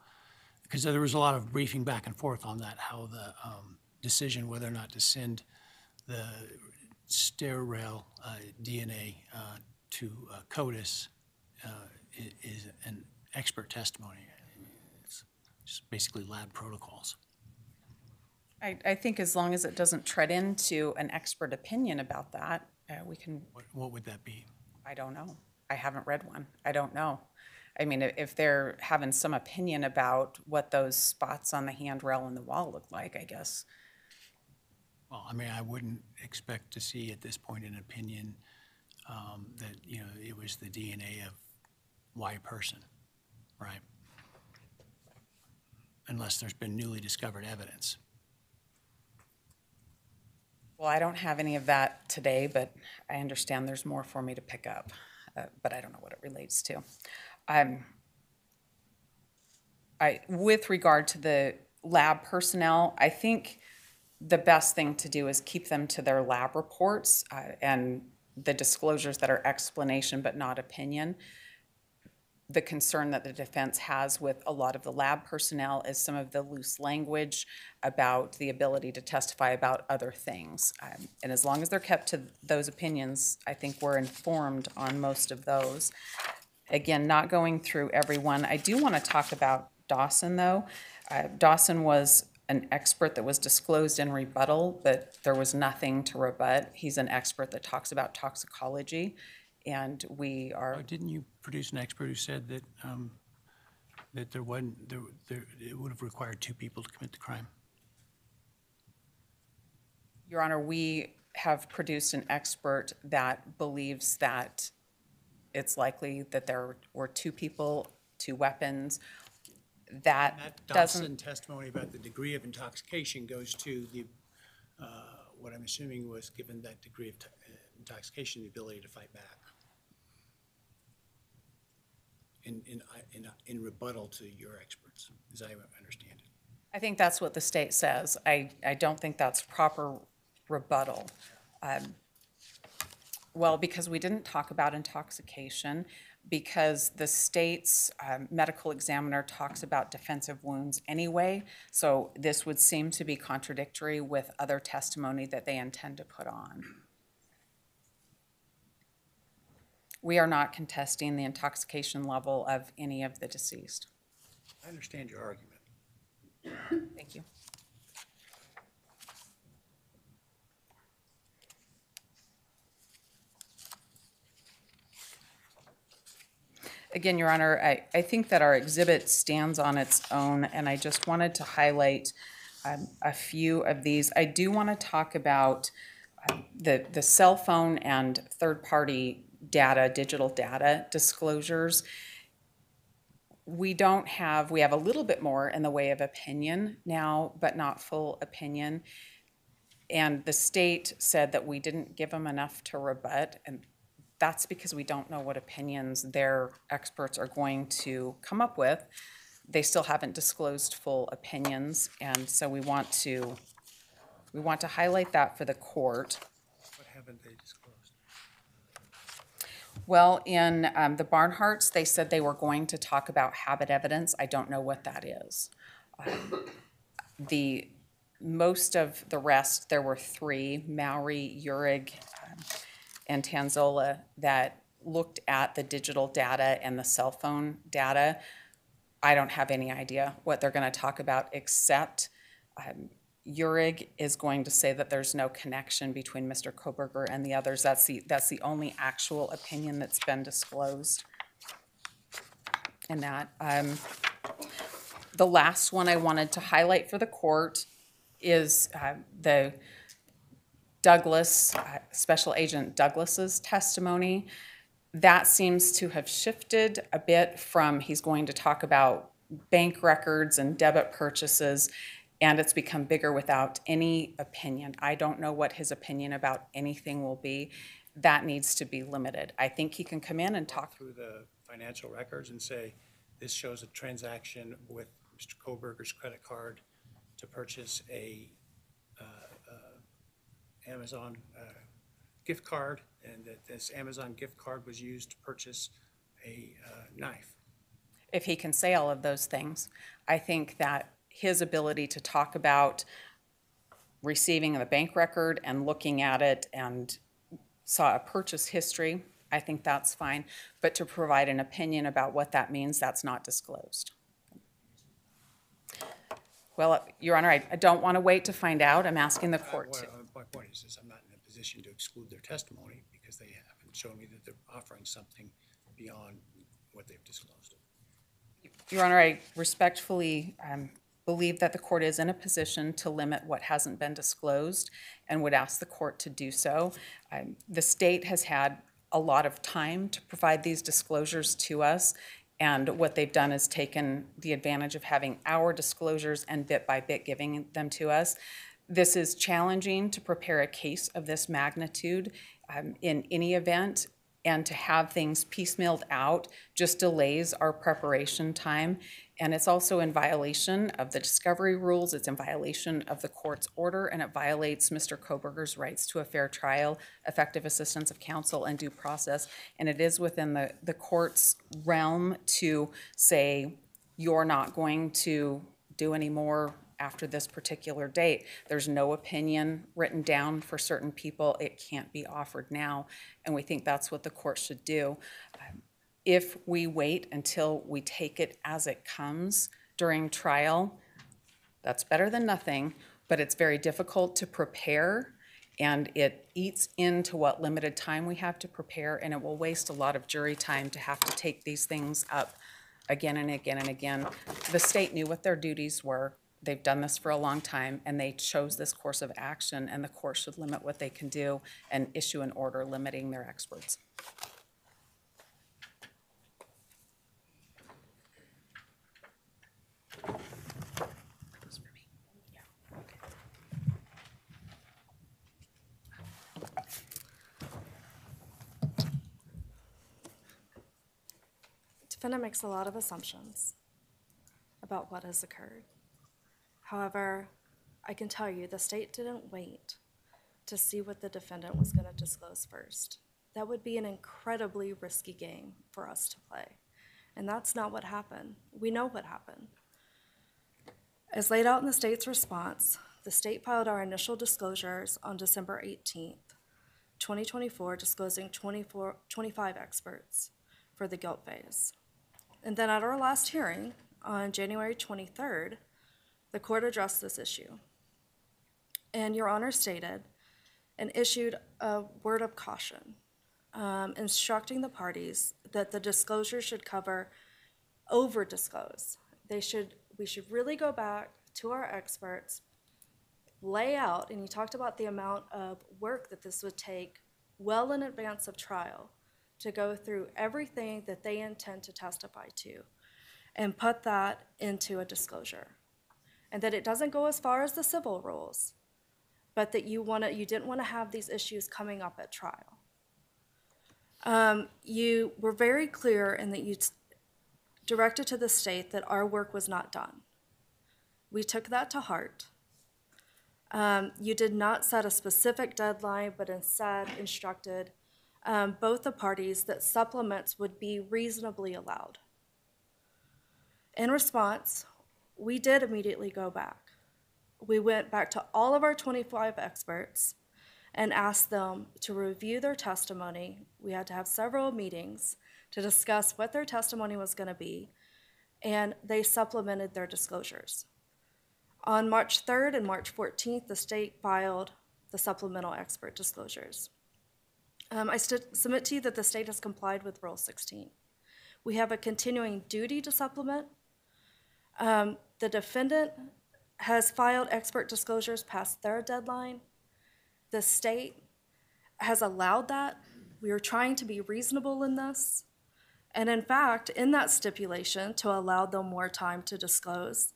because there was a lot of briefing back and forth on that, how the decision whether or not to send the stair-rail DNA to CODIS is an expert testimony. It's just basically lab protocols. I think as long as it doesn't tread into an expert opinion about that, we can. What would that be? I don't know. I haven't read one. I don't know. I mean, if they're having some opinion about what those spots on the handrail and the wall look like, I guess. Well, I mean, I wouldn't expect to see at this point an opinion that, you know, it was the DNA of Y person, right? Unless there's been newly discovered evidence. Well, I don't have any of that today, but I understand there's more for me to pick up, but I don't know what it relates to. With regard to the lab personnel, I think the best thing to do is keep them to their lab reports and the disclosures that are explanation but not opinion. The concern that the defense has with a lot of the lab personnel is some of the loose language about the ability to testify about other things. And as long as they're kept to those opinions, I think we're informed on most of those. Again, not going through every one. I do want to talk about Dawson, though. Dawson was an expert that was disclosed in rebuttal, but there was nothing to rebut. He's an expert that talks about toxicology, and we are. Didn't you produce an expert who said that that there wasn't it would have required two people to commit the crime? Your Honor, we have produced an expert that believes that it's likely that there were two people, two weapons. That Dawson doesn't. testimony about the degree of intoxication goes to the what I'm assuming was, given that degree of intoxication, the ability to fight back. In rebuttal to your experts, as I understand it. I think that's what the state says. I don't think that's proper rebuttal. Well, because we didn't talk about intoxication, because the state's medical examiner talks about defensive wounds anyway, so this would seem to be contradictory with other testimony that they intend to put on. We are not contesting the intoxication level of any of the deceased. I understand your argument. Thank you. Again, Your Honor, I think that our exhibit stands on its own, and I just wanted to highlight a few of these. I do want to talk about the cell phone and third-party data, digital data disclosures. We have a little bit more in the way of opinion now, but not full opinion. And the state said that we didn't give them enough to rebut, and that's because we don't know what opinions their experts are going to come up with. They still haven't disclosed full opinions, and so we want to highlight that for the court. What haven't they disclosed? Well, in the Barnharts, they said they were going to talk about habit evidence. I don't know what that is. Most of the rest, there were three, Mowry, Urig, and Tanzola, that looked at the digital data and the cell phone data. I don't have any idea what they're going to talk about, except Urig is going to say that there's no connection between Mr. Kohberger and the others. That's the only actual opinion that's been disclosed in that. The last one I wanted to highlight for the court is the Douglas, Special Agent Douglas's testimony. That seems to have shifted a bit from he's going to talk about bank records and debit purchases, and it's become bigger without any opinion. I don't know what his opinion about anything will be. That needs to be limited. I think he can come in and talk through the financial records and say, this shows a transaction with Mr. Kohberger's credit card to purchase a Amazon gift card, and that this Amazon gift card was used to purchase a knife. If he can say all of those things, I think that his ability to talk about receiving the bank record and looking at it and saw a purchase history, I think that's fine. But to provide an opinion about what that means, that's not disclosed. Well, Your Honor, I don't want to wait to find out. I'm asking the court to. My point is this: I'm not in a position to exclude their testimony because they haven't shown me that they're offering something beyond what they've disclosed. Your Honor, I respectfully believe that the court is in a position to limit what hasn't been disclosed and would ask the court to do so. The state has had a lot of time to provide these disclosures to us, And what they've done is taken the advantage of having our disclosures and bit by bit giving them to us. This is challenging to prepare a case of this magnitude in any event, and to have things piecemealed out just delays our preparation time. And it's also in violation of the discovery rules, it's in violation of the court's order, and it violates Mr. Kohberger's rights to a fair trial, effective assistance of counsel, and due process. And it is within the court's realm to say, you're not going to do any more after this particular date. There's no opinion written down for certain people. It can't be offered now, and we think that's what the court should do. If we wait until we take it as it comes during trial, that's better than nothing, but it's very difficult to prepare, and it eats into what limited time we have to prepare, and it will waste a lot of jury time to have to take these things up again and again and again. The state knew what their duties were. They've done this for a long time, and they chose this course of action, and the court should limit what they can do and issue an order limiting their experts. Defendant makes a lot of assumptions about what has occurred. However, I can tell you the state didn't wait to see what the defendant was going to disclose first. That would be an incredibly risky game for us to play. And that's not what happened. We know what happened. As laid out in the state's response, the state filed our initial disclosures on December 18th, 2024, disclosing 25 experts for the guilt phase. And then at our last hearing on January 23rd, the court addressed this issue. And Your Honor stated and issued a word of caution, instructing the parties that the disclosure should cover over-disclose. We should really go back to our experts, lay out, and you talked about the amount of work that this would take well in advance of trial to go through everything that they intend to testify to and put that into a disclosure. And that it doesn't go as far as the civil rules, but that you didn't want to have these issues coming up at trial. You were very clear in that you directed to the state that our work was not done. We took that to heart. You did not set a specific deadline, but instead instructed both the parties that supplements would be reasonably allowed. In response, we did immediately go back. We went back to all of our 25 experts and asked them to review their testimony. We had to have several meetings to discuss what their testimony was going to be, and they supplemented their disclosures. On March 3rd and March 14th, the state filed the supplemental expert disclosures. I submit to you that the state has complied with Rule 16. We have a continuing duty to supplement. The defendant has filed expert disclosures past their deadline. The state has allowed that. We are trying to be reasonable in this. And in fact, in that stipulation to allow them more time to disclose,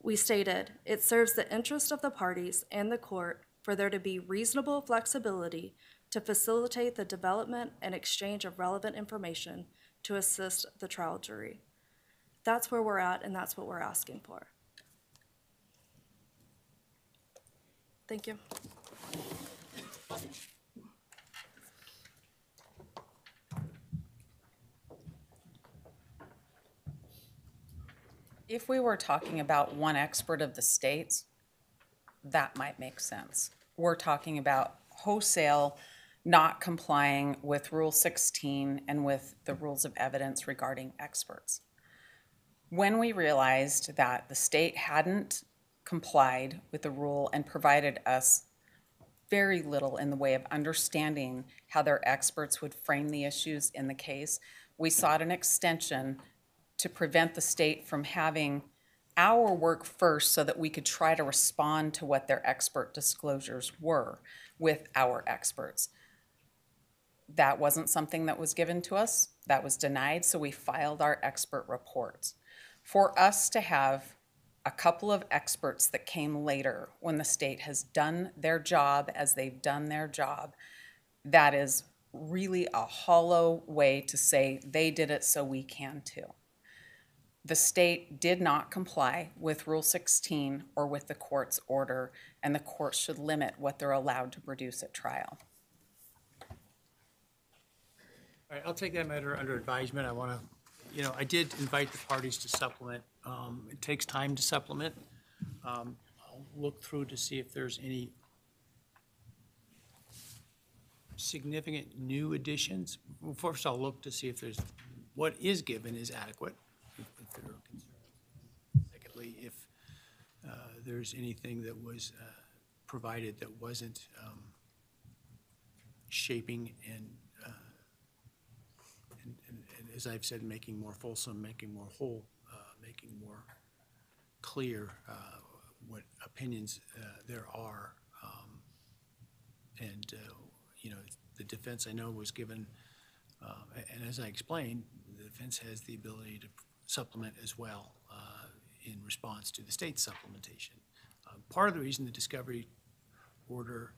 we stated, it serves the interest of the parties and the court for there to be reasonable flexibility to facilitate the development and exchange of relevant information to assist the trial jury. That's where we're at, and that's what we're asking for. Thank you. If we were talking about one expert of the state's, that might make sense. We're talking about wholesale not complying with Rule 16 and with the rules of evidence regarding experts. When we realized that the state hadn't complied with the rule and provided us very little in the way of understanding how their experts would frame the issues in the case, we sought an extension to prevent the state from having our work first so that we could try to respond to what their expert disclosures were with our experts. That wasn't something that was given to us. That was denied, so we filed our expert reports. For us to have a couple of experts that came later when the state has done their job as they've done their job, that is really a hollow way to say they did it so we can too. The state did not comply with Rule 16 or with the court's order, and the court should limit what they're allowed to produce at trial. All right, I'll take that matter under advisement. I want to, I did invite the parties to supplement. It takes time to supplement. I'll look through to see if there's any significant new additions. Well, first, I'll look to see if there's, what is given is adequate. If there are concerns. Secondly, if there's anything that was provided that wasn't shaping and as I've said, making more fulsome, making more whole, making more clear what opinions there are. The defense I know was given, and as I explained, the defense has the ability to supplement as well in response to the state's supplementation. Part of the reason the discovery order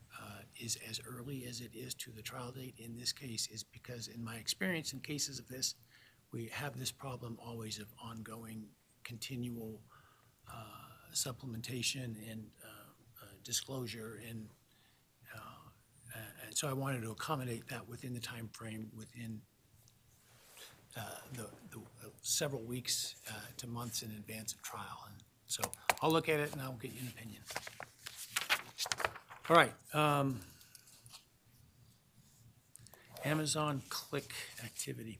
is as early as it is to the trial date in this case is because in my experience in cases of this, we have this problem always of ongoing, continual supplementation and disclosure, and so I wanted to accommodate that within the time frame, within the several weeks to months in advance of trial. And so I'll look at it and I'll get you an opinion. All right. Amazon click activity.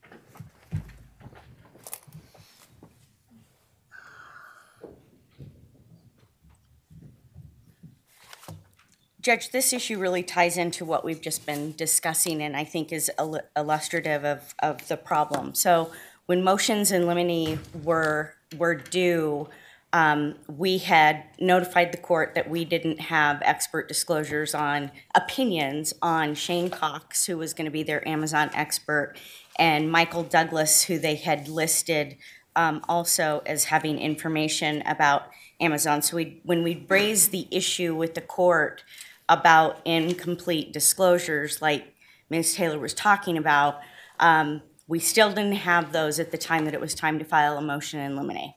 Judge, this issue really ties into what we've just been discussing and I think is illustrative of the problem. So when motions in limine were due, we had notified the court that we didn't have expert disclosures on opinions on Shane Cox, who was going to be their Amazon expert, and Michael Douglas, who they had listed also as having information about Amazon. So when we raised the issue with the court about incomplete disclosures, like Ms. Taylor was talking about, we still didn't have those at the time that it was time to file a motion in limine.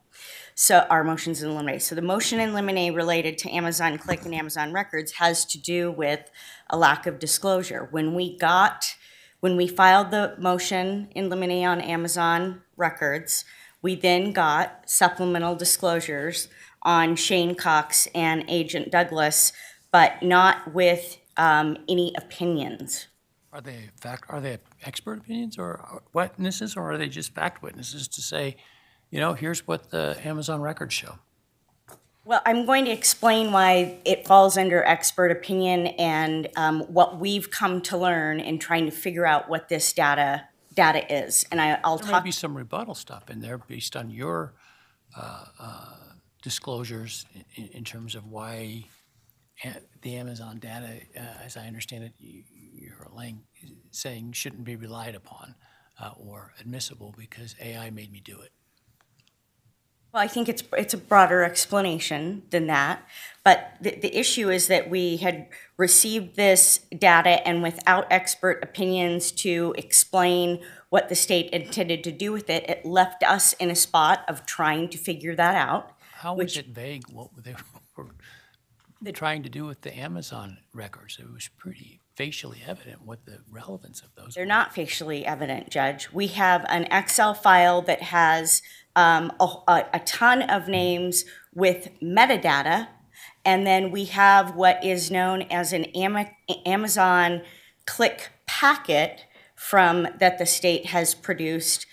So our motions in limine. So the motion in limine related to Amazon Click and Amazon Records has to do with a lack of disclosure. When we filed the motion in limine on Amazon Records, we then got supplemental disclosures on Shane Cox and Agent Douglas, but not with any opinions. Are they expert opinions or witnesses, or are they just fact witnesses to say, here's what the Amazon records show? Well, I'm going to explain why it falls under expert opinion and what we've come to learn in trying to figure out what this data is. And I'll there talk. May be some rebuttal stuff in there based on your disclosures in terms of why the Amazon data, as I understand it, you're saying shouldn't be relied upon or admissible because AI made me do it. Well, I think it's a broader explanation than that. But the issue is that we had received this data and without expert opinions to explain what the state intended to do with it, it left us in a spot of trying to figure that out. How was it vague what they were trying to do with the Amazon records? It was pretty facially evident what the relevance of those They're were. not facially evident, Judge. We have an Excel file that has a ton of names with metadata, and then we have what is known as an Amazon click packet that the state has produced,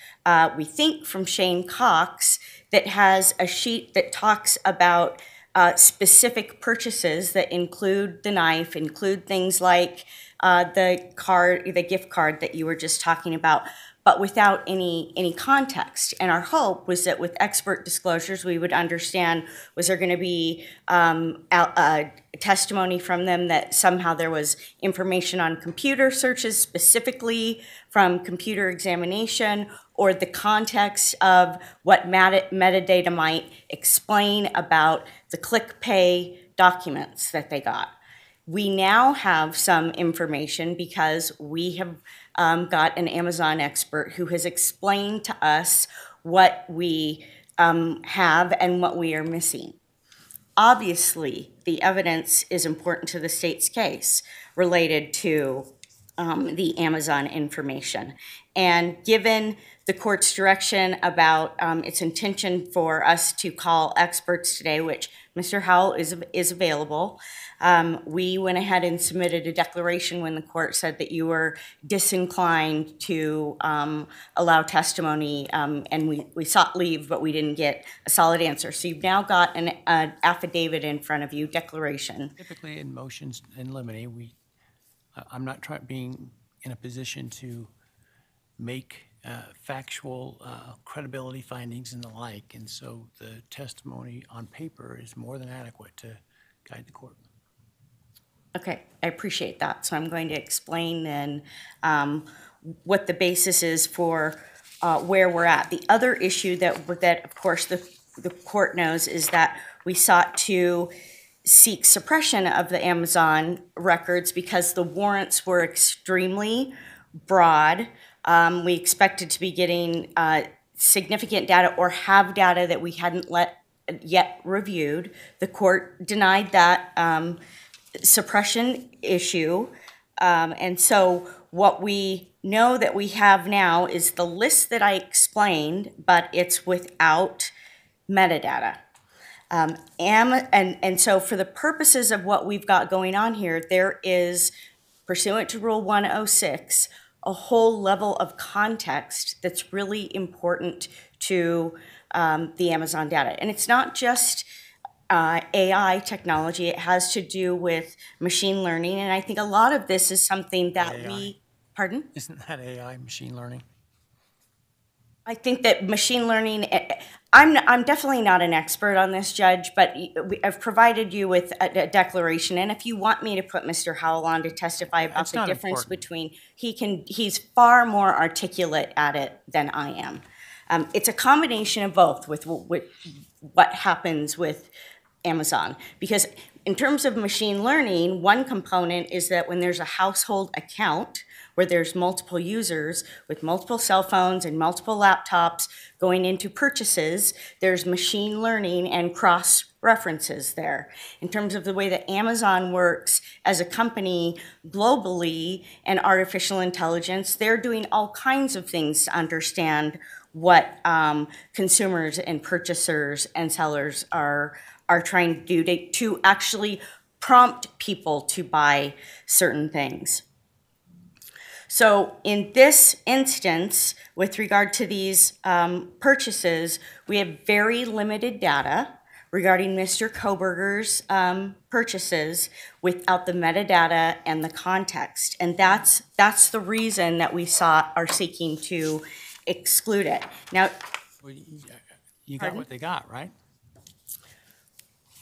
we think from Shane Cox, that has a sheet that talks about specific purchases that include the knife, include things like the gift card that you were just talking about. but without any context. And our hope was that with expert disclosures, we would understand, was there going to be testimony from them that somehow there was information on computer searches specifically from computer examination, or the context of what metadata might explain about the ClickPay documents that they got. We now have some information because we have got an Amazon expert who has explained to us what we have and what we are missing. Obviously, the evidence is important to the state's case related to the Amazon information. And given the court's direction about its intention for us to call experts today, which Mr. Howell is available, we went ahead and submitted a declaration when the court said that you were disinclined to allow testimony, and we sought leave, but we didn't get a solid answer. So you've now got an affidavit in front of you, declaration. Typically in motions in limine, I'm not being in a position to make factual credibility findings and the like, and so the testimony on paper is more than adequate to guide the court. Okay, I appreciate that. So I'm going to explain then what the basis is for where we're at. The other issue that of course the court knows is that we sought to seek suppression of the Amazon records because the warrants were extremely broad. We expected to be getting significant data or have data that we hadn't yet reviewed. The court denied that suppression issue. And so what we know that we have now is the list that I explained, but it's without metadata. And so for the purposes of what we've got going on here, there is, pursuant to Rule 106, a whole level of context that's really important to the Amazon data. And it's not just AI technology, it has to do with machine learning. And I think a lot of this is something that pardon? Isn't that AI, machine learning? I think that machine learning, I'm definitely not an expert on this, Judge, but I've provided you with a declaration, and if you want me to put Mr. Howell on to testify about the difference between, he's far more articulate at it than I am. It's a combination of both with what happens with Amazon, because in terms of machine learning, one component is that when there's a household account where there's multiple users with multiple cell phones and multiple laptops going into purchases, there's machine learning and cross references there. In terms of the way that Amazon works as a company globally and artificial intelligence, they're doing all kinds of things to understand what consumers and purchasers and sellers are trying to do to actually prompt people to buy certain things. So in this instance, with regard to these purchases, we have very limited data regarding Mr. Kohberger's purchases without the metadata and the context. And that's the reason that we are seeking to exclude it. Now, Well, you got what they got, right?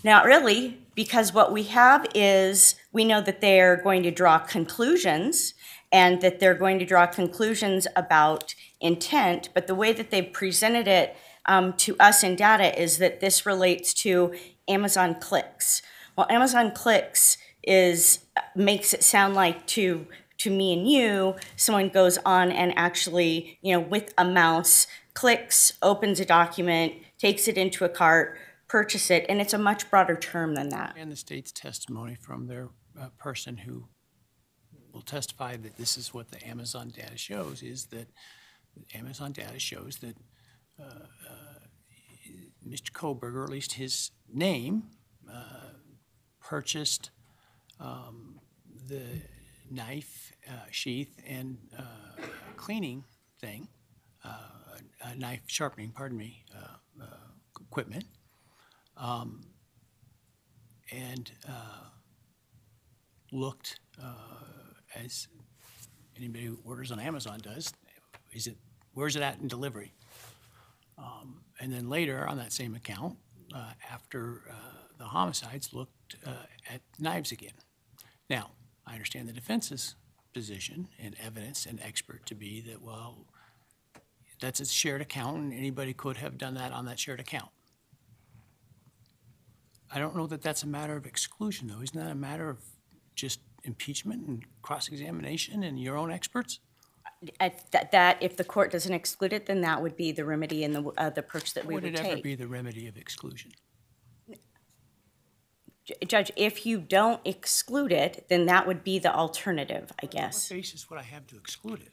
Not really, because what we have is, we know that they're going to draw conclusions and that they're going to draw conclusions about intent, but the way that they've presented it to us in data is that this relates to Amazon clicks. Well, Amazon clicks makes it sound like to me and you, someone goes on and actually, with a mouse, clicks, opens a document, takes it into a cart, purchase it, and it's a much broader term than that. And the state's testimony from their person who will testify that this is what the Amazon data shows, is that Amazon data shows that Mr. Kohberger, or at least his name, purchased the knife sheath and cleaning thing, knife sharpening, equipment, and looked, as anybody who orders on Amazon does, is it Where's it at in delivery? And then later on that same account, after the homicides, looked at knives again. Now, I understand the defense's position and evidence and expert to be that, well, that's a shared account and anybody could have done that on that shared account. I don't know that that's a matter of exclusion, though. Isn't that a matter of just impeachment and cross-examination and your own experts? That if the court doesn't exclude it, then that would be the remedy and the approach that we would Would it take. ever be the remedy of exclusion? Judge, if you don't exclude it, then that would be the alternative, I On guess. what basis would I have to exclude it?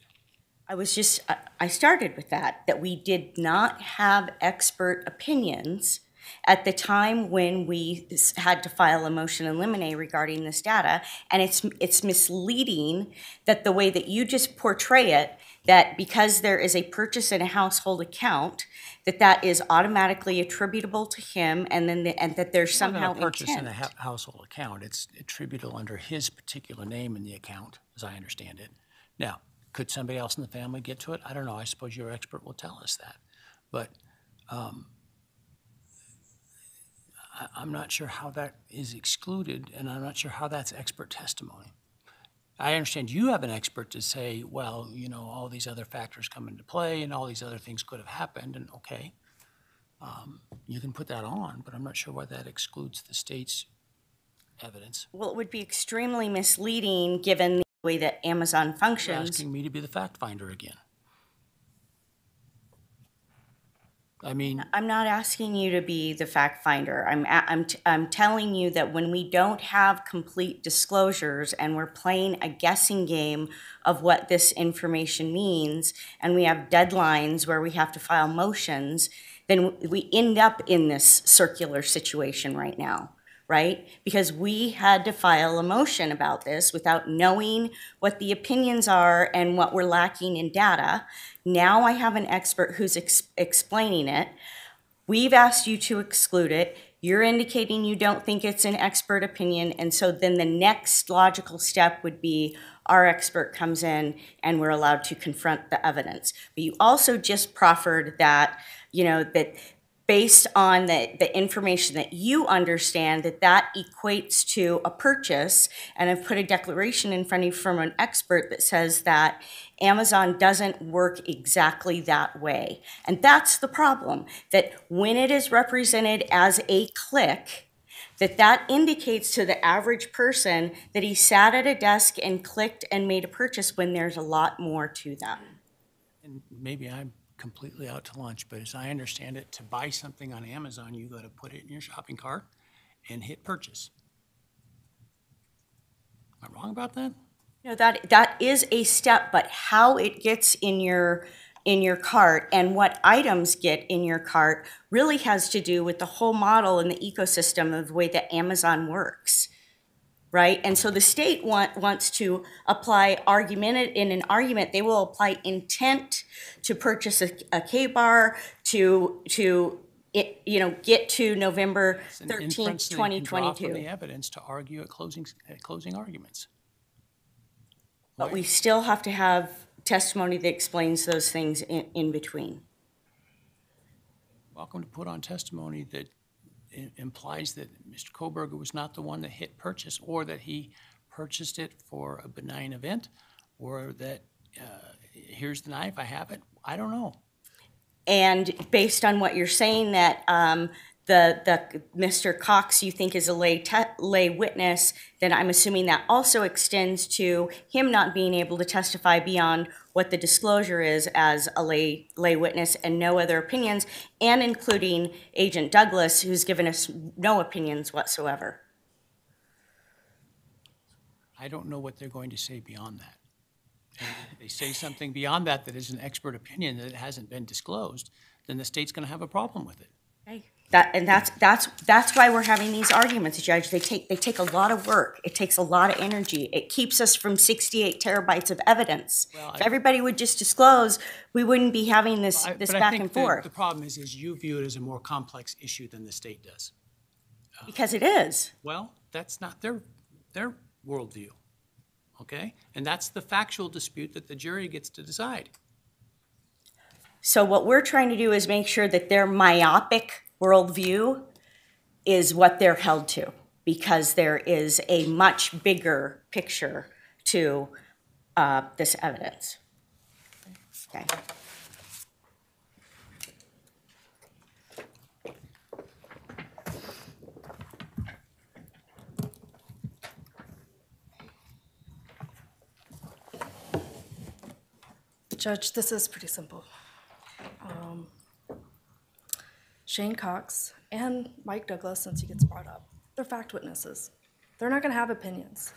I started with that we did not have expert opinions at the time when we had to file a motion in limine regarding this data, and it's misleading that the way that you just portray it, that because there is a purchase in a household account, that is automatically attributable to him, and that there's somehow It's not a purchase in a intent. household account. It's attributable under his particular name in the account, as I understand it. Now, could somebody else in the family get to it? I don't know. I suppose your expert will tell us that. But I'm not sure how that is excluded, and I'm not sure how that's expert testimony. I understand you have an expert to say, well, you know, all these other factors come into play and all these other things could have happened, and okay, you can put that on, but I'm not sure why that excludes the state's evidence. Well, it would be extremely misleading given the way that Amazon You're functions. asking me to be the fact finder again. I mean, I'm not asking you to be the fact finder. I'm telling you that when we don't have complete disclosures and we're playing a guessing game of what this information means, and we have deadlines where we have to file motions, then we end up in this circular situation right now, right? Because we had to file a motion about this without knowing what the opinions are and what we're lacking in data. Now I have an expert who's explaining it. We've asked you to exclude it. You're indicating you don't think it's an expert opinion, and so then the next logical step would be our expert comes in and we're allowed to confront the evidence. But you also just proffered that, you know, that based on the information that you understand, that equates to a purchase, and I've put a declaration in front of you from an expert that says that Amazon doesn't work exactly that way. And that's the problem, that when it is represented as a click, that indicates to the average person that he sat at a desk and clicked and made a purchase when there's a lot more to that. and maybe I'm completely out to lunch, but as I understand it, to buy something on Amazon, you got to put it in your shopping cart and hit purchase. Am I wrong about that? No, that is a step, but how it gets in your cart and what items get in your cart really has to do with the whole model and the ecosystem of the way that Amazon works, right? And so the state wants to apply in an argument, they will apply intent to purchase a K-bar to get to November It's an 13th, inference that you can draw 2022. from the evidence to argue at closing arguments. But we still have to have testimony that explains those things in between. Welcome to put on testimony that implies that Mr. Kohberger was not the one that hit purchase, or that he purchased it for a benign event, or that here's the knife, I have it. I don't know. And based on what you're saying, that the Mr. Cox you think is a lay witness, then I'm assuming that also extends to him not being able to testify beyond what the disclosure is as a lay witness and no other opinions, and including Agent Douglas, who's given us no opinions whatsoever. I don't know what they're going to say beyond that. And if they say something beyond that that is an expert opinion that hasn't been disclosed, then the state's going to have a problem with it. Okay. That's why we're having these arguments, Judge. They take a lot of work. It takes a lot of energy. It keeps us from 68 terabytes of evidence. Well, if everybody would just disclose, we wouldn't be having this But back and I think forth. the problem is you view it as a more complex issue than the state does. Because it is. Well, that's not their worldview, okay? And that's the factual dispute that the jury gets to decide. So what we're trying to do is make sure that their myopic worldview is what they're held to, because there is a much bigger picture to this evidence. Okay. Judge, this is pretty simple. Shane Cox and Mike Douglas, since he gets brought up, they're fact witnesses. They're not going to have opinions.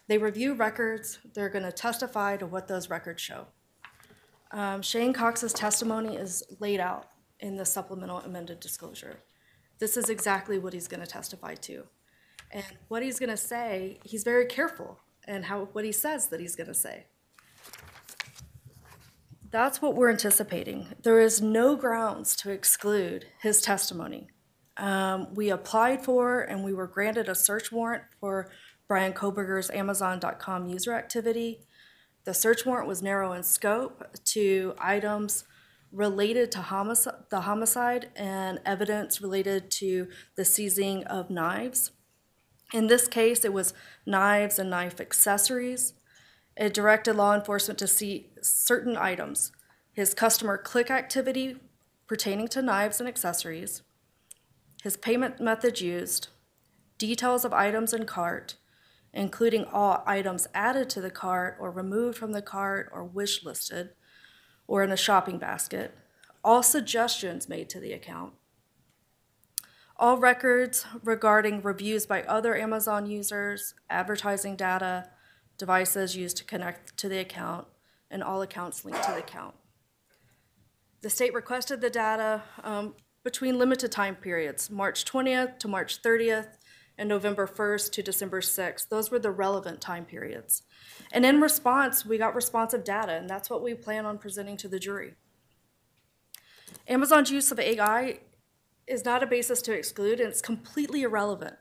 They review records. They're going to testify to what those records show. Shane Cox's testimony is laid out in the supplemental amended disclosure. This is exactly what he's going to testify to. And what he's going to say, he's very careful in what he says that he's going to say. That's what we're anticipating. There is no grounds to exclude his testimony. We applied for and we were granted a search warrant for Bryan Kohberger's Amazon.com user activity. The search warrant was narrow in scope to items related to the homicide and evidence related to the seizing of knives. In this case, it was knives and knife accessories. It directed law enforcement to see certain items: his customer click activity pertaining to knives and accessories, his payment methods used, details of items in cart, including all items added to the cart or removed from the cart or wish listed or in a shopping basket, all suggestions made to the account, all records regarding reviews by other Amazon users, advertising data, devices used to connect to the account, and all accounts linked to the account. The state requested the data between limited time periods, March 20th to March 30th, and November 1st to December 6th. Those were the relevant time periods. And in response, we got responsive data, and that's what we plan on presenting to the jury. Amazon's use of AI is not a basis to exclude, and it's completely irrelevant.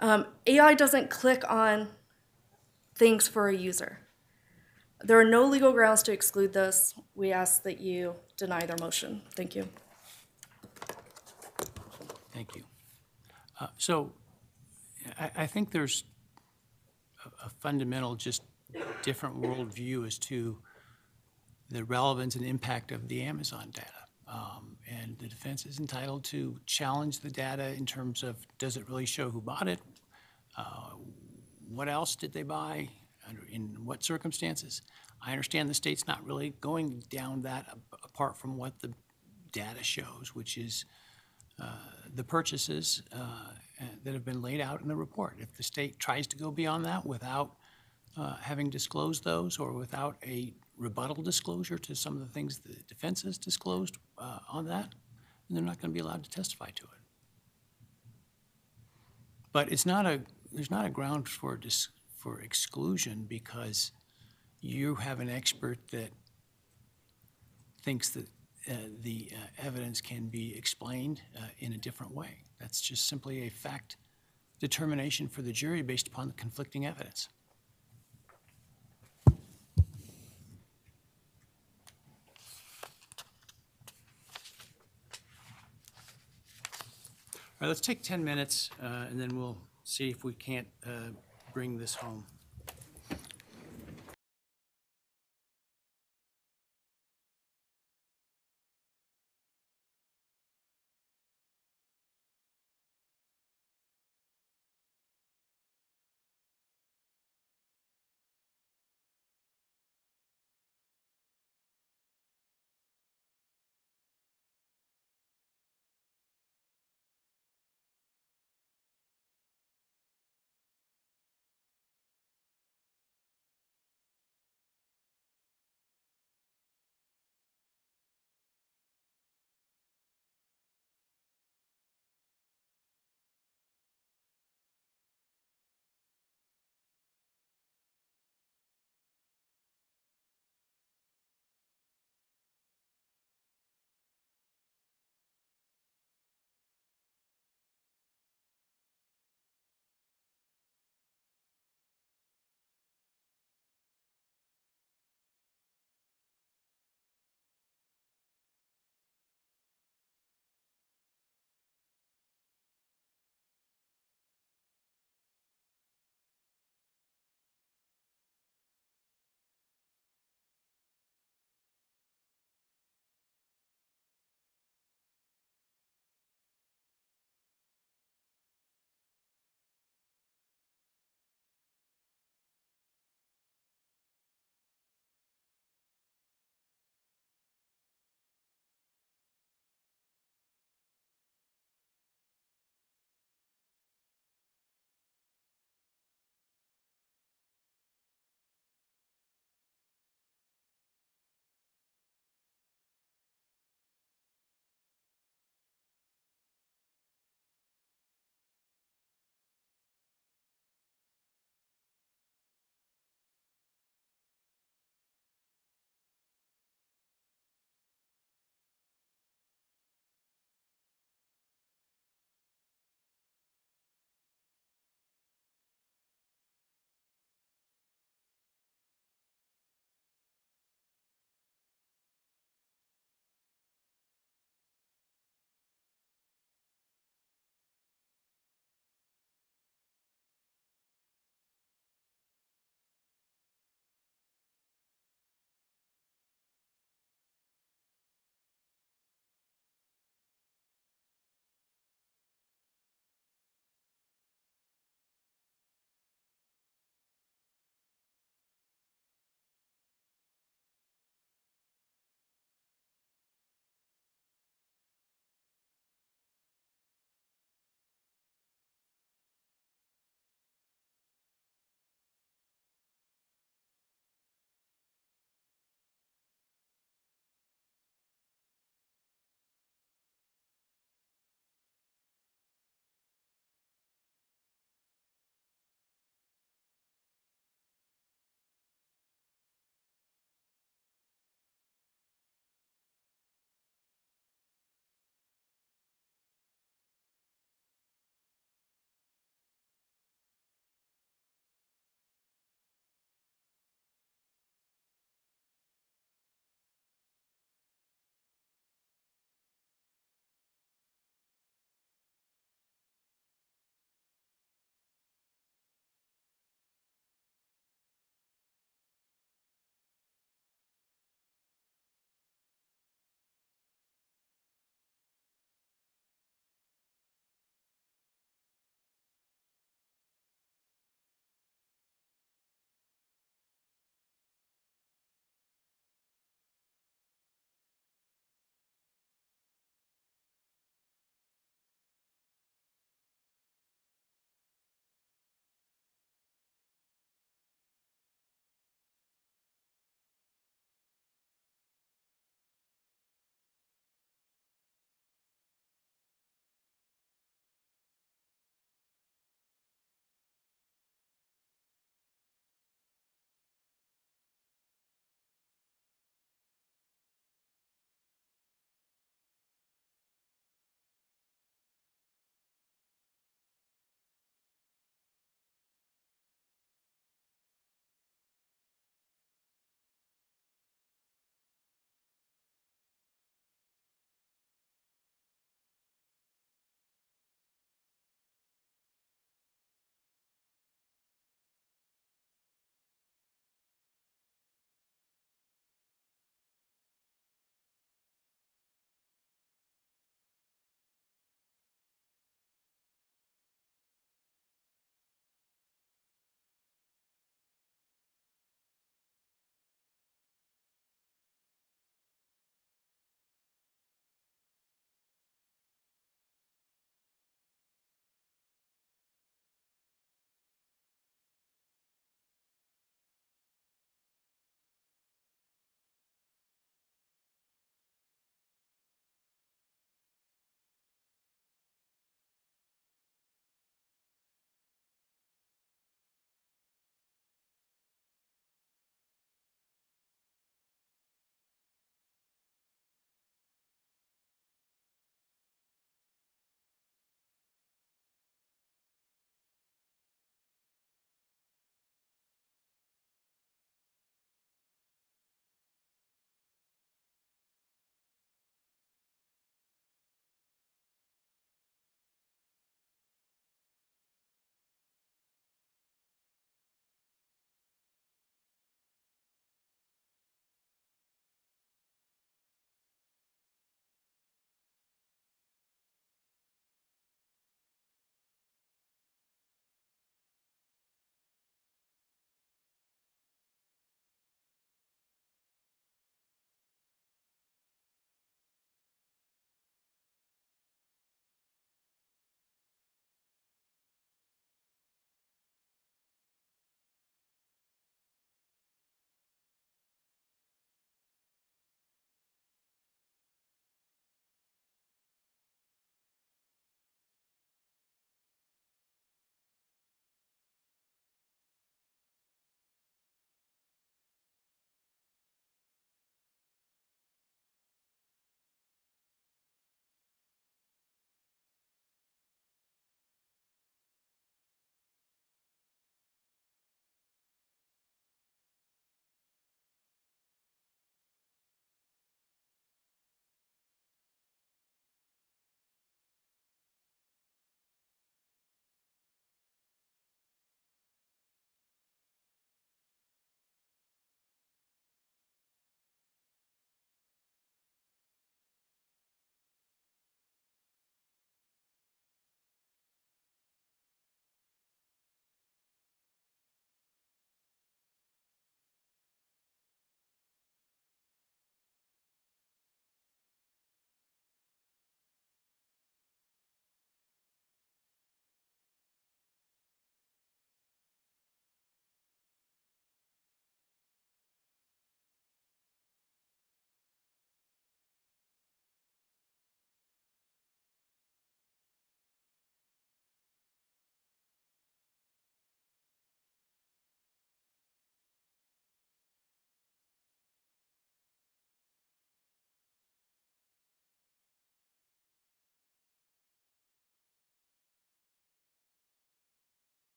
AI doesn't click on things for a user. There are no legal grounds to exclude this. We ask that you deny their motion. Thank you. Thank you. So I think there's a fundamental, just different worldview as to the relevance and impact of the Amazon data. And the defense is entitled to challenge the data in terms of, does it really show who bought it? What else did they buy? In what circumstances? I understand the state's not really going down that apart from what the data shows, which is the purchases that have been laid out in the report. If the state tries to go beyond that without having disclosed those or without a rebuttal disclosure to some of the things the defense has disclosed on that, then they're not going to be allowed to testify to it. But there's not a ground for exclusion because you have an expert that thinks that the evidence can be explained in a different way. That's just simply a fact determination for the jury based upon the conflicting evidence. All right, let's take 10 minutes and then we'll see if we can't bring this home.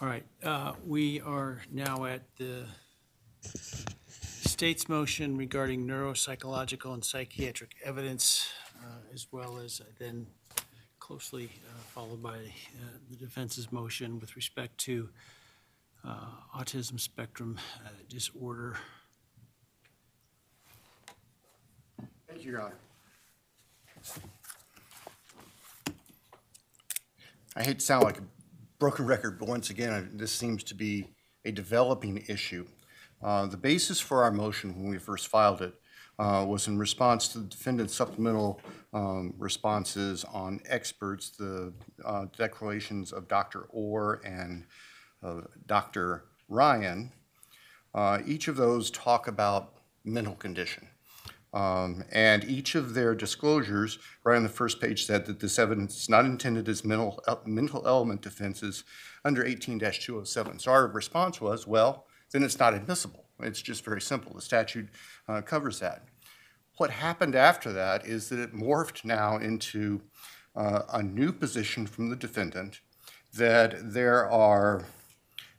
All right, we are now at the state's motion regarding neuropsychological and psychiatric evidence, as well as then closely followed by the defense's motion with respect to autism spectrum disorder. Thank you, Your Honor. I hate to sound like a broken record, but once again, this seems to be a developing issue. The basis for our motion when we first filed it was in response to the defendant's supplemental responses on experts, the declarations of Dr. Orr and Dr. Ryan. Each of those talk about mental condition. And each of their disclosures, right on the first page, said that this evidence is not intended as mental element defenses under 18-207. So our response was, well, then it's not admissible. It's just very simple. The statute covers that. What happened after that is that it morphed now into a new position from the defendant that there are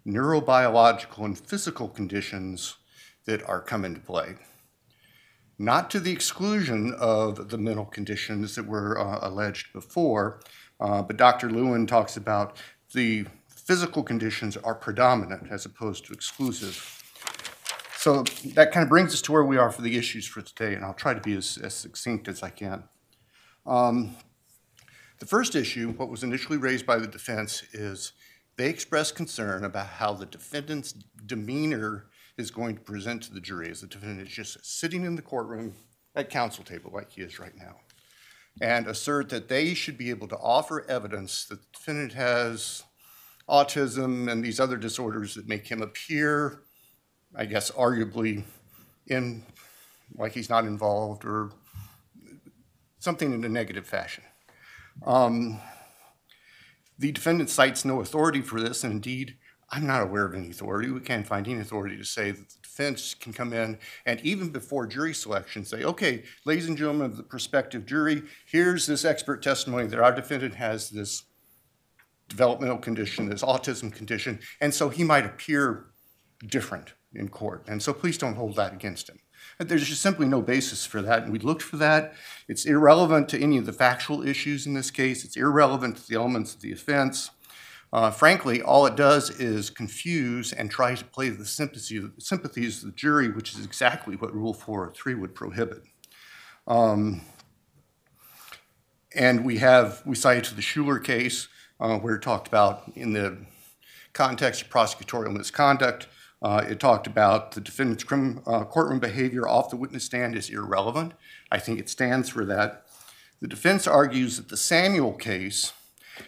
neurobiological and physical conditions that are come into play. Not to the exclusion of the mental conditions that were alleged before, but Dr. Lewin talks about the physical conditions are predominant as opposed to exclusive. So that kind of brings us to where we are for the issues for today, and I'll try to be as succinct as I can. The first issue, what was initially raised by the defense, is they expressed concern about how the defendant's demeanor is going to present to the jury as the defendant is just sitting in the courtroom at counsel table like he is right now, and assert that they should be able to offer evidence that the defendant has autism and these other disorders that make him appear, I guess, arguably like he's not involved or something in a negative fashion. The defendant cites no authority for this, and indeed, I'm not aware of any authority. We can't find any authority to say that the defense can come in and even before jury selection say, okay, ladies and gentlemen of the prospective jury, here's this expert testimony that our defendant has this developmental condition, this autism condition, and so he might appear different in court. And so please don't hold that against him. There's just simply no basis for that, and we looked for that. It's irrelevant to any of the factual issues in this case. It's irrelevant to the elements of the offense. Frankly, all it does is confuse and try to play the sympathies of the jury, which is exactly what Rule 403 would prohibit. And we cited to the Schuler case where it talked about in the context of prosecutorial misconduct, it talked about the defendant's courtroom behavior off the witness stand is irrelevant. I think it stands for that. The defense argues that the Samuel case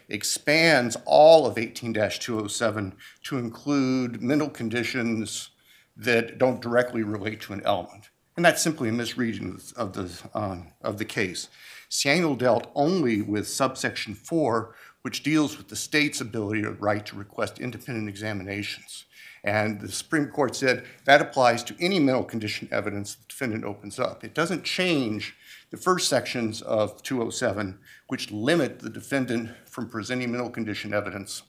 expands all of 18-207 to include mental conditions that don't directly relate to an element. And that's simply a misreading of the case. Samuel dealt only with subsection 4, which deals with the state's ability or right to request independent examinations. And the Supreme Court said that applies to any mental condition evidence the defendant opens up. It doesn't change the first sections of 207, which limit the defendant from presenting mental condition evidence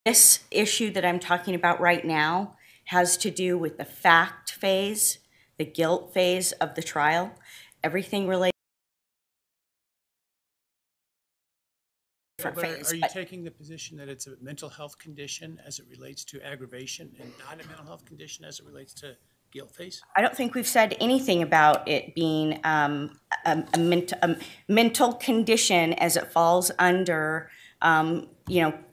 This issue that I'm talking about right now has to do with the fact phase, the guilt phase of the trial. Everything related to different But phase. are you But taking the position that it's a mental health condition as it relates to aggravation and not a mental health condition as it relates to guilt phase? I don't think we've said anything about it being a mental condition as it falls under,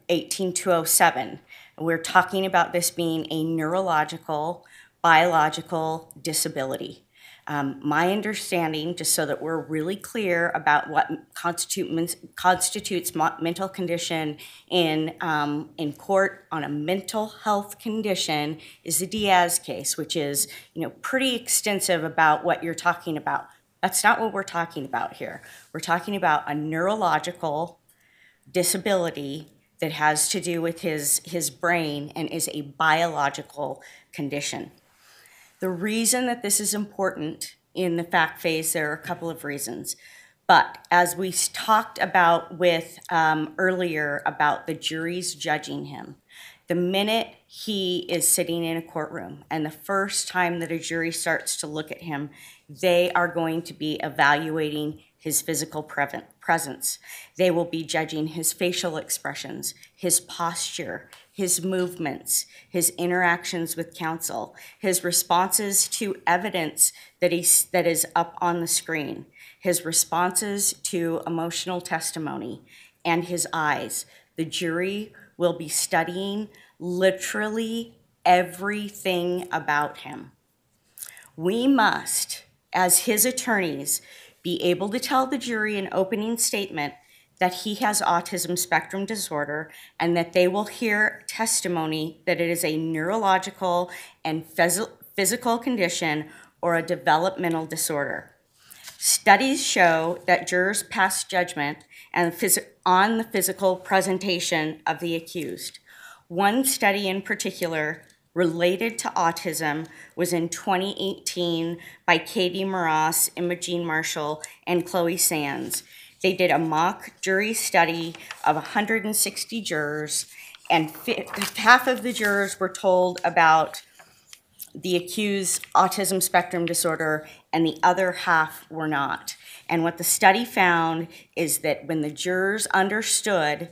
18207. We're talking about this being a neurological, biological disability. My understanding, just so that we're really clear about what constitutes mental condition in court on a mental health condition, is the Diaz case, which is pretty extensive about what you're talking about. That's not what we're talking about here. We're talking about a neurological disability that has to do with his brain and is a biological condition. The reason that this is important in the fact phase, there are a couple of reasons. But as we talked about with earlier about the juries judging him, the minute he is sitting in a courtroom and the first time that a jury starts to look at him, they are going to be evaluating his physical presence. They will be judging his facial expressions, his posture, his movements, his interactions with counsel, his responses to evidence that is up on the screen, his responses to emotional testimony, and his eyes. The jury will be studying literally everything about him. We must, as his attorneys, be able to tell the jury in opening statement that he has autism spectrum disorder and that they will hear testimony that it is a neurological and physical condition or a developmental disorder. Studies show that jurors pass judgment on the physical presentation of the accused. One study in particular related to autism was in 2018 by Katie Morass, Imogene Marshall, and Chloe Sands. They did a mock jury study of 160 jurors, and half of the jurors were told about the accused's autism spectrum disorder, and the other half were not. And what the study found is that when the jurors understood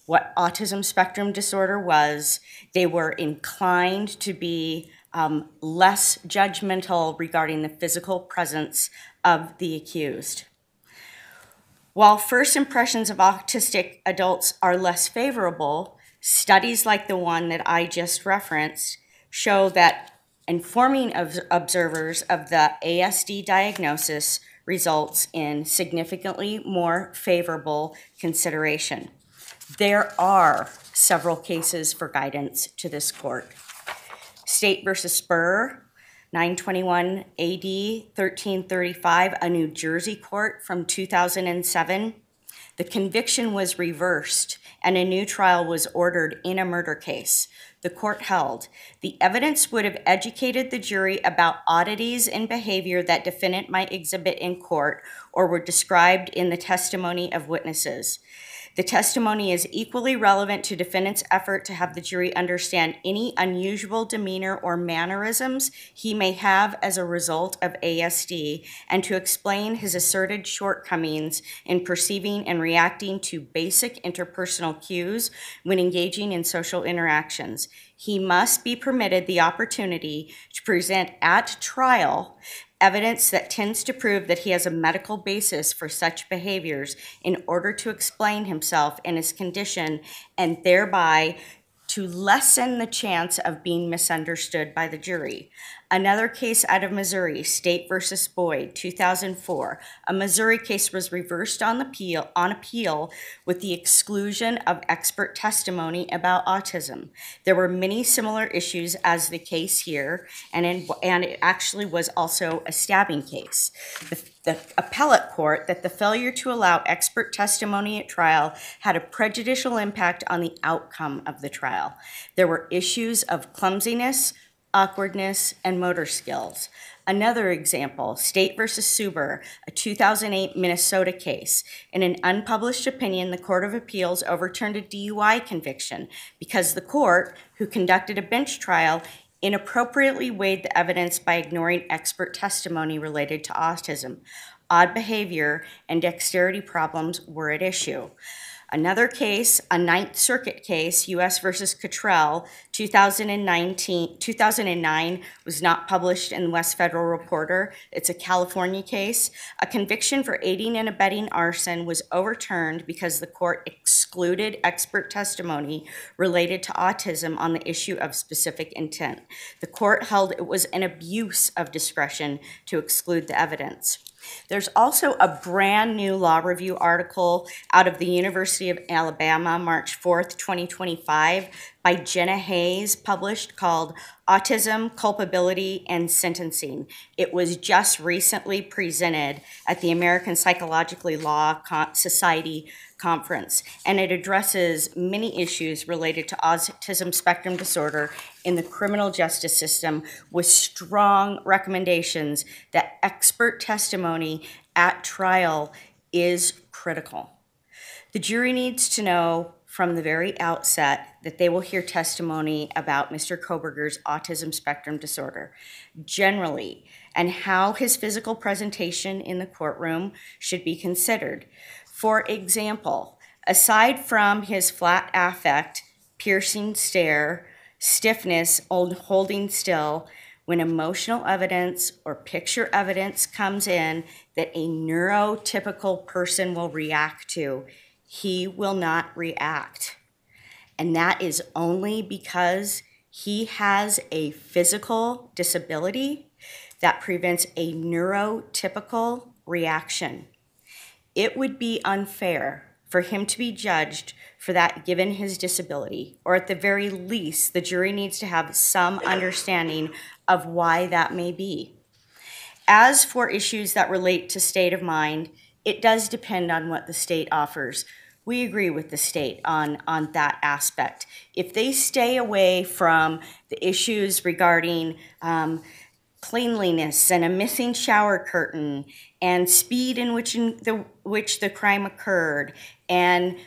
what autism spectrum disorder was, they were inclined to be less judgmental regarding the physical presence of the accused. While first impressions of autistic adults are less favorable, studies like the one that I just referenced show that informing of observers of the ASD diagnosis results in significantly more favorable consideration. There are several cases for guidance to this court. State versus Spur, 921 AD 1335, a New Jersey court from 2007. The conviction was reversed and a new trial was ordered in a murder case. The court held the evidence would have educated the jury about oddities in behavior that defendant might exhibit in court or were described in the testimony of witnesses. The testimony is equally relevant to defendant's effort to have the jury understand any unusual demeanor or mannerisms he may have as a result of ASD and to explain his asserted shortcomings in perceiving and reacting to basic interpersonal cues when engaging in social interactions. He must be permitted the opportunity to present at trial evidence that tends to prove that he has a medical basis for such behaviors in order to explain himself and his condition and thereby to lessen the chance of being misunderstood by the jury. Another case out of Missouri, State versus Boyd, 2004. A Missouri case was reversed on appeal with the exclusion of expert testimony about autism. There were many similar issues as the case here, and it actually was also a stabbing case. The appellate court that the failure to allow expert testimony at trial had a prejudicial impact on the outcome of the trial. There were issues of clumsiness, awkwardness, and motor skills. Another example, State versus Suber, a 2008 Minnesota case. In an unpublished opinion, the Court of Appeals overturned a DUI conviction because the court, who conducted a bench trial, inappropriately weighed the evidence by ignoring expert testimony related to autism. Odd behavior and dexterity problems were at issue. Another case, a Ninth Circuit case, U.S. versus Pretrial, 2009, was not published in the West Federal Reporter. It's a California case. A conviction for aiding and abetting arson was overturned because the court excluded expert testimony related to autism on the issue of specific intent. The court held it was an abuse of discretion to exclude the evidence. There's also a brand new law review article out of the University of Alabama, March 4th, 2025, by Jenna Hayes, published, called Autism, Culpability, and Sentencing. It was just recently presented at the American Psychological Law Society conference, and it addresses many issues related to autism spectrum disorder in the criminal justice system, with strong recommendations that expert testimony at trial is critical. The jury needs to know from the very outset that they will hear testimony about Mr. Kohberger's autism spectrum disorder generally, and how his physical presentation in the courtroom should be considered. For example, aside from his flat affect, piercing stare, stiffness, holding still, when emotional evidence or picture evidence comes in that a neurotypical person will react to, he will not react. And that is only because he has a physical disability that prevents a neurotypical reaction. It would be unfair for him to be judged for that given his disability, or at the very least, the jury needs to have some understanding of why that may be. As for issues that relate to state of mind, it does depend on what the state offers. We agree with the state on that aspect. If they stay away from the issues regarding cleanliness and a missing shower curtain and speed in which the crime occurred, and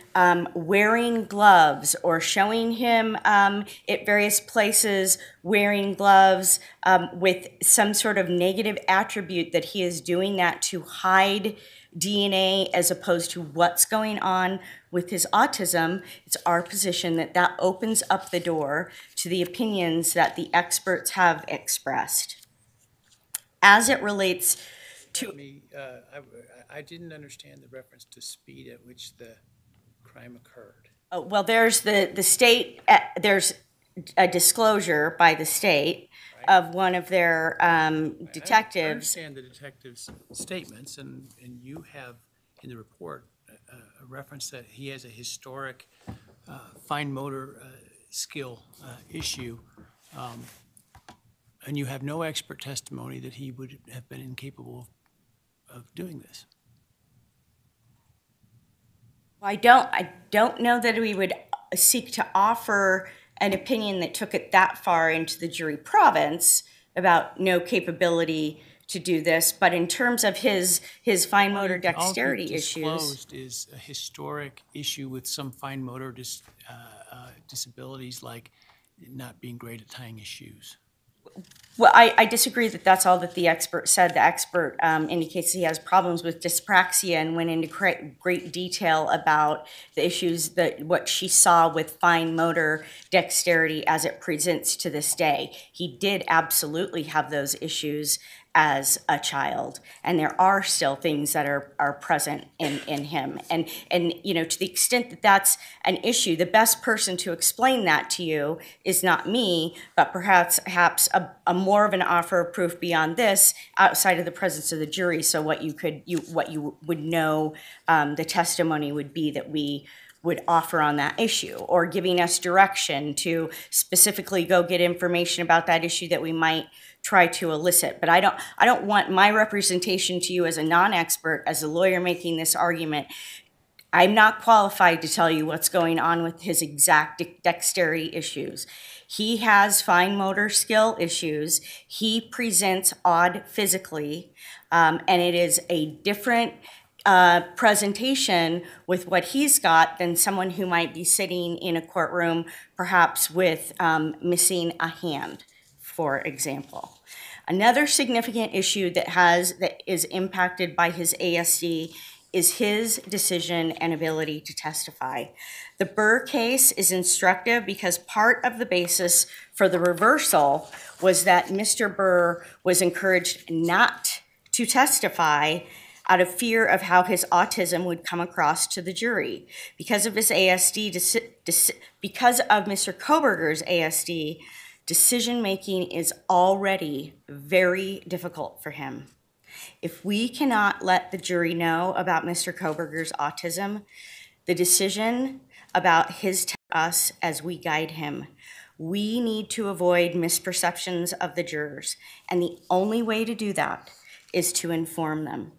wearing gloves, or showing him at various places wearing gloves with some sort of negative attribute that he is doing that to hide DNA as opposed to what's going on with his autism, it's our position that that opens up the door to the opinions that the experts have expressed. As it relates to... I didn't understand the reference to speed at which the crime occurred. Oh, well, there's the state, there's a disclosure by the state of one of their detectives. I understand the detective's statements, and you have in the report a reference that he has a historic fine motor skill issue, and you have no expert testimony that he would have been incapable of doing this. I don't know that we would seek to offer an opinion that took it that far into the jury province about no capability to do this, but in terms of his fine motor dexterity issues. All disclosed is a historic issue with some fine motor disabilities, like not being great at tying his shoes. Well, I disagree that that's all that the expert said. The expert indicates he has problems with dyspraxia and went into great detail about the issues, what she saw with fine motor dexterity as it presents to this day. He did absolutely have those issues as a child, and there are still things that are present in him. And you know, to the extent that that's an issue, the best person to explain that to you is not me, but perhaps a more of an offer of proof beyond this, outside of the presence of the jury. So what you would know, the testimony would be that we would offer on that issue, or giving us direction to specifically go get information about that issue that we might try to elicit. But I don't want my representation to you as a non-expert, as a lawyer making this argument. I'm not qualified to tell you what's going on with his exact dexterity issues. He has fine motor skill issues. He presents odd physically, and it is a different presentation with what he's got than someone who might be sitting in a courtroom, perhaps with missing a hand, for example. Another significant issue that is impacted by his ASD is his decision and ability to testify. The Burr case is instructive because part of the basis for the reversal was that Mr. Burr was encouraged not to testify out of fear of how his autism would come across to the jury. Because of his ASD, because of Mr. Kohberger's ASD, decision-making is already very difficult for him. If we cannot let the jury know about Mr. Kohberger's autism, the decision about his to us as we guide him, we need to avoid misperceptions of the jurors. And the only way to do that is to inform them.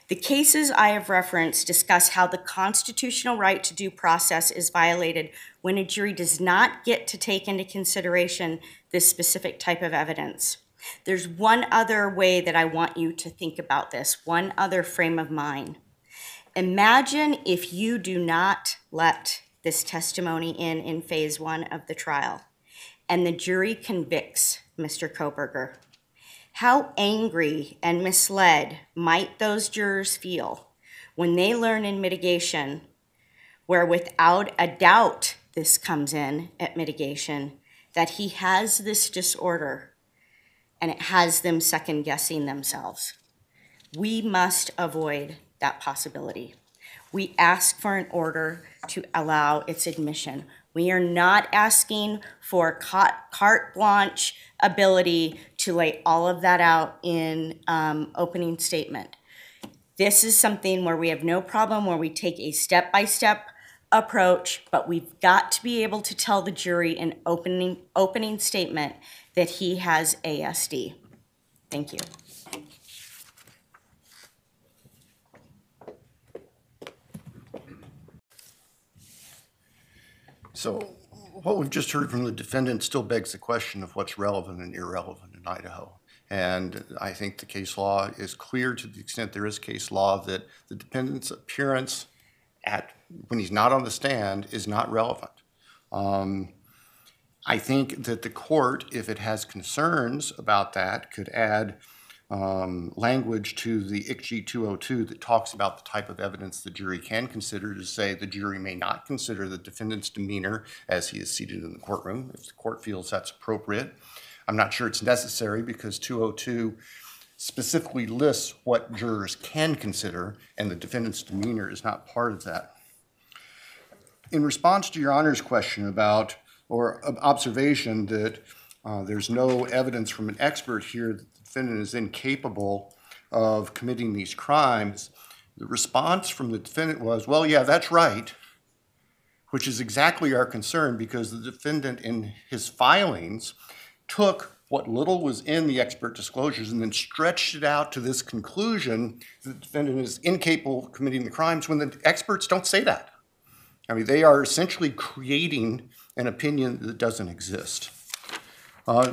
The cases I have referenced discuss how the constitutional right to due process is violated when a jury does not get to take into consideration this specific type of evidence. There's one other way that I want you to think about this, one other frame of mind. Imagine if you do not let this testimony in phase 1 of the trial, and the jury convicts Mr. Kohberger. How angry and misled might those jurors feel when they learn in mitigation, where without a doubt this comes in at mitigation, that he has this disorder and it has them second guessing themselves. We must avoid that possibility. We ask for an order to allow its admission. We are not asking for carte blanche ability to lay all of that out in opening statement. This is something where we have no problem, where we take a step-by-step approach, but we've got to be able to tell the jury in opening statement that he has ASD. Thank you. So what we've just heard from the defendant still begs the question of what's relevant and irrelevant in Idaho. And I think the case law is clear to the extent there is case law that the defendant's appearance when he's not on the stand is not relevant. I think that the court, if it has concerns about that, could add language to the ICG 202 that talks about the type of evidence the jury can consider, to say the jury may not consider the defendant's demeanor as he is seated in the courtroom, if the court feels that's appropriate. I'm not sure it's necessary because 202 specifically lists what jurors can consider, and the defendant's demeanor is not part of that. In response to Your Honor's question about, or observation that there's no evidence from an expert here that the defendant is incapable of committing these crimes, the response from the defendant was, well, yeah, that's right, which is exactly our concern because the defendant in his filings took what little was in the expert disclosures and then stretched it out to this conclusion that the defendant is incapable of committing the crimes when the experts don't say that. I mean, they are essentially creating an opinion that doesn't exist.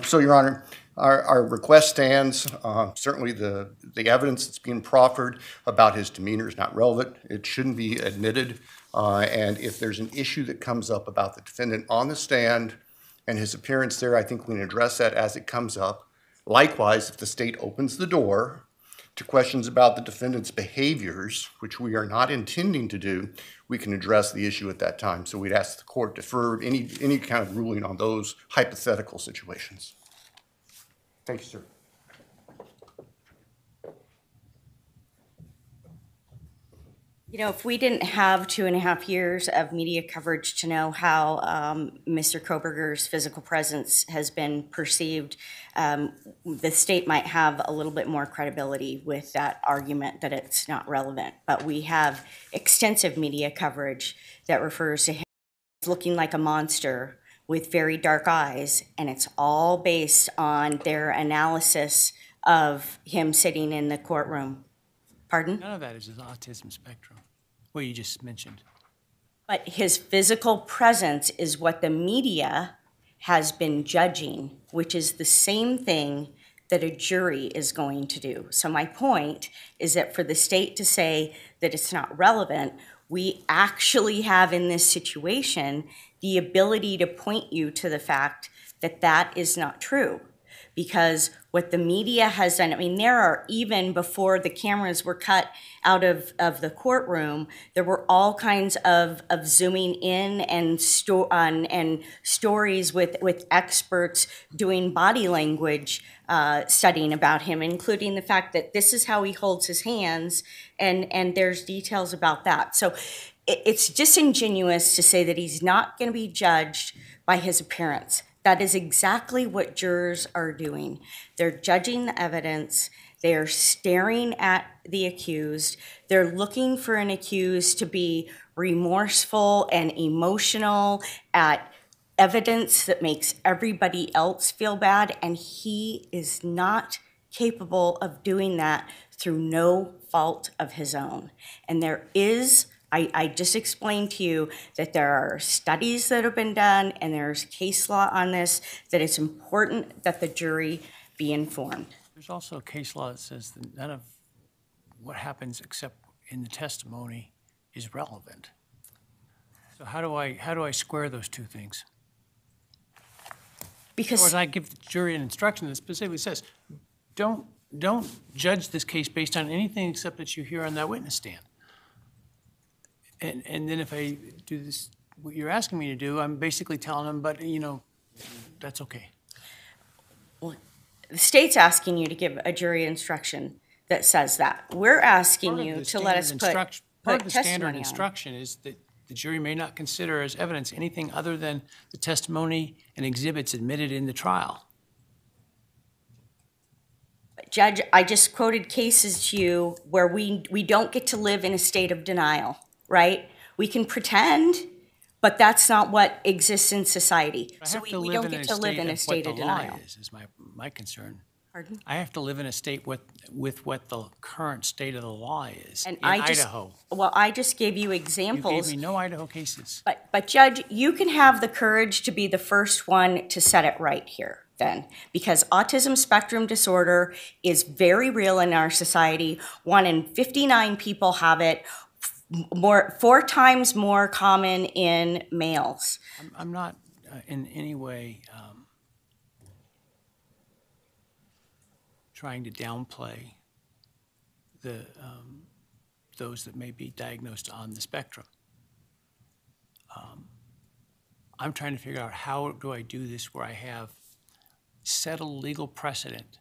So, Your Honor, our request stands. Certainly the evidence that's being proffered about his demeanor is not relevant. It shouldn't be admitted. And if there's an issue that comes up about the defendant on the stand and his appearance there, I think we can address that as it comes up. Likewise, if the state opens the door to questions about the defendant's behaviors, which we are not intending to do, we can address the issue at that time. So we'd ask the court to defer any kind of ruling on those hypothetical situations. Thank you, sir. You know, if we didn't have 2.5 years of media coverage to know how Mr. Kohberger's physical presence has been perceived, the state might have a little bit more credibility with that argument that it's not relevant. But we have extensive media coverage that refers to him as looking like a monster with very dark eyes, and it's all based on their analysis of him sitting in the courtroom. Pardon? None of that is his autism spectrum, what you just mentioned. But his physical presence is what the media has been judging, which is the same thing that a jury is going to do. So my point is that for the state to say that it's not relevant, we actually have in this situation the ability to point you to the fact that that is not true. Because what the media has done, I mean, there are, even before the cameras were cut out of the courtroom, there were all kinds of zooming in and stories with experts doing body language studying about him, including the fact that this is how he holds his hands, and there's details about that. So it's disingenuous to say that he's not going to be judged by his appearance. That is exactly what jurors are doing. They're judging the evidence. They're staring at the accused. They're looking for an accused to be remorseful and emotional at evidence that makes everybody else feel bad, and he is not capable of doing that through no fault of his own. And there is, I just explained to you that there are studies that have been done and there's case law on this, that it's important that the jury be informed. There's also a case law that says that none of what happens except in the testimony is relevant. So how do I square those two things? Because Or I give the jury an instruction that specifically says, don't judge this case based on anything except that you hear on that witness stand. And then if I do this, what you're asking me to do, I'm basically telling them, but that's okay. the state's asking you to give a jury instruction that says that. We're asking you to let us put Part of the standard testimony on. instruction is that the jury may not consider as evidence anything other than the testimony and exhibits admitted in the trial. Judge, I just quoted cases to you where we don't get to live in a state of denial, right? We can pretend, but that's not what exists in society. So we don't get to live in a state of denial. Is my concern. Pardon? I have to live in a state with what the current state of the law is And in Idaho. Well, I just gave you You examples. gave me no Idaho cases. But Judge, you can have the courage to be the first one to set it right here then, because autism spectrum disorder is very real in our society. 1 in 59 people have it, 4 times more common in males. I'm not in any way trying to downplay those that may be diagnosed on the spectrum. I'm trying to figure out how do I do this where I have settled legal precedent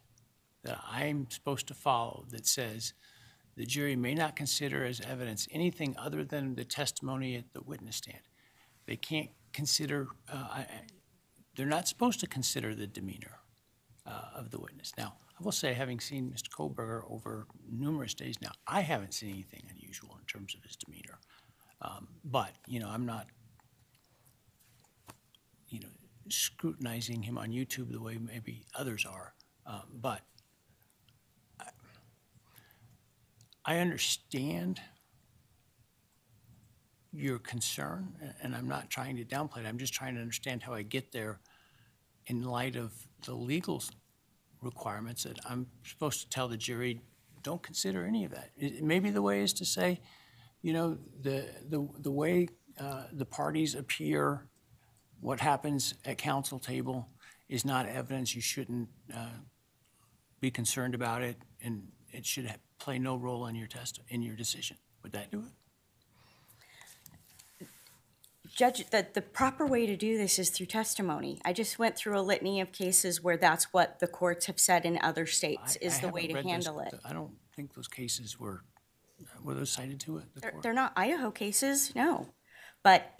that I'm supposed to follow that says the jury may not consider as evidence anything other than the testimony at the witness stand. They can't consider, they're not supposed to consider the demeanor of the witness. Now, I will say, having seen Mr. Kohberger over numerous days now, I haven't seen anything unusual in terms of his demeanor. But, I'm not, scrutinizing him on YouTube the way maybe others are. But I understand your concern, and I'm not trying to downplay it. I'm just trying to understand how I get there in light of the legal requirements that I'm supposed to tell the jury, don't consider any of that. Maybe the way is to say, the way the parties appear, what happens at counsel table is not evidence. You shouldn't be concerned about it, and it should play no role in your decision. Would that do it? Judge, the proper way to do this is through testimony. I just went through a litany of cases where that's what the courts have said in other states is the way to handle it. I don't think those cases were those cited to it? They're not Idaho cases, no. But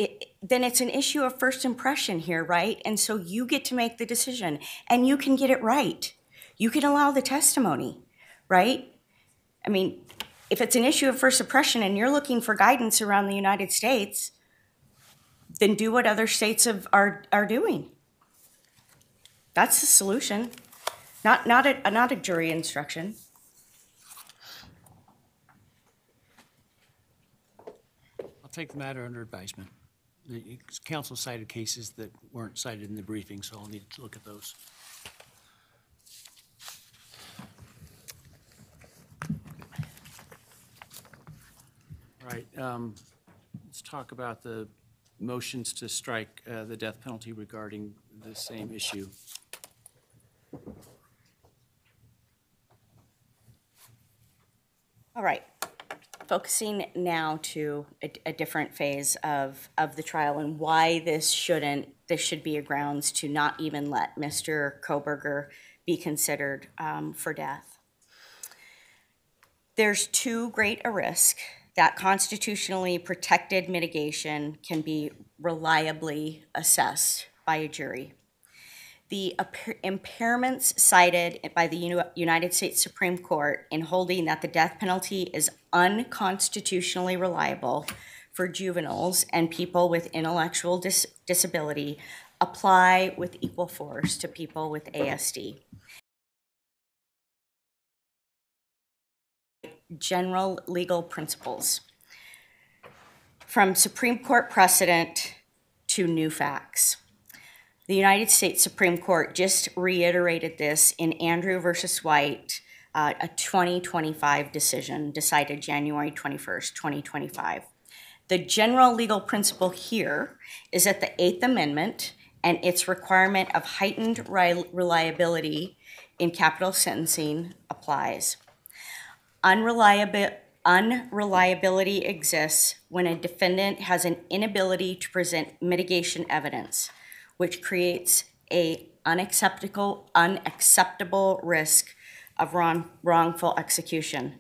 then it's an issue of first impression here, right? And so you get to make the decision, and you can get it right. You can allow the testimony, right? I mean, if it's an issue of first impression and you're looking for guidance around the United States, then do what other states are doing. That's the solution, not a jury instruction. I'll take the matter under advisement. The council cited cases that weren't cited in the briefing, so I'll need to look at those. All right, let's talk about the motions to strike the death penalty regarding the same issue. All right. Focusing now to a different phase of the trial and why this should be a grounds to not even let Mr. Kohberger be considered for death. There's too great a risk that constitutionally protected mitigation can be reliably assessed by a jury. The impairments cited by the United States Supreme Court in holding that the death penalty is unconstitutionally reliable for juveniles and people with intellectual disability apply with equal force to people with ASD. General legal principles. From Supreme Court precedent to new facts. The United States Supreme Court just reiterated this in Andrew versus White, a 2025 decision decided January 21st, 2025. The general legal principle here is that the Eighth Amendment and its requirement of heightened reliability in capital sentencing applies. Unreliability exists when a defendant has an inability to present mitigation evidence, which creates an unacceptable risk of wrongful execution.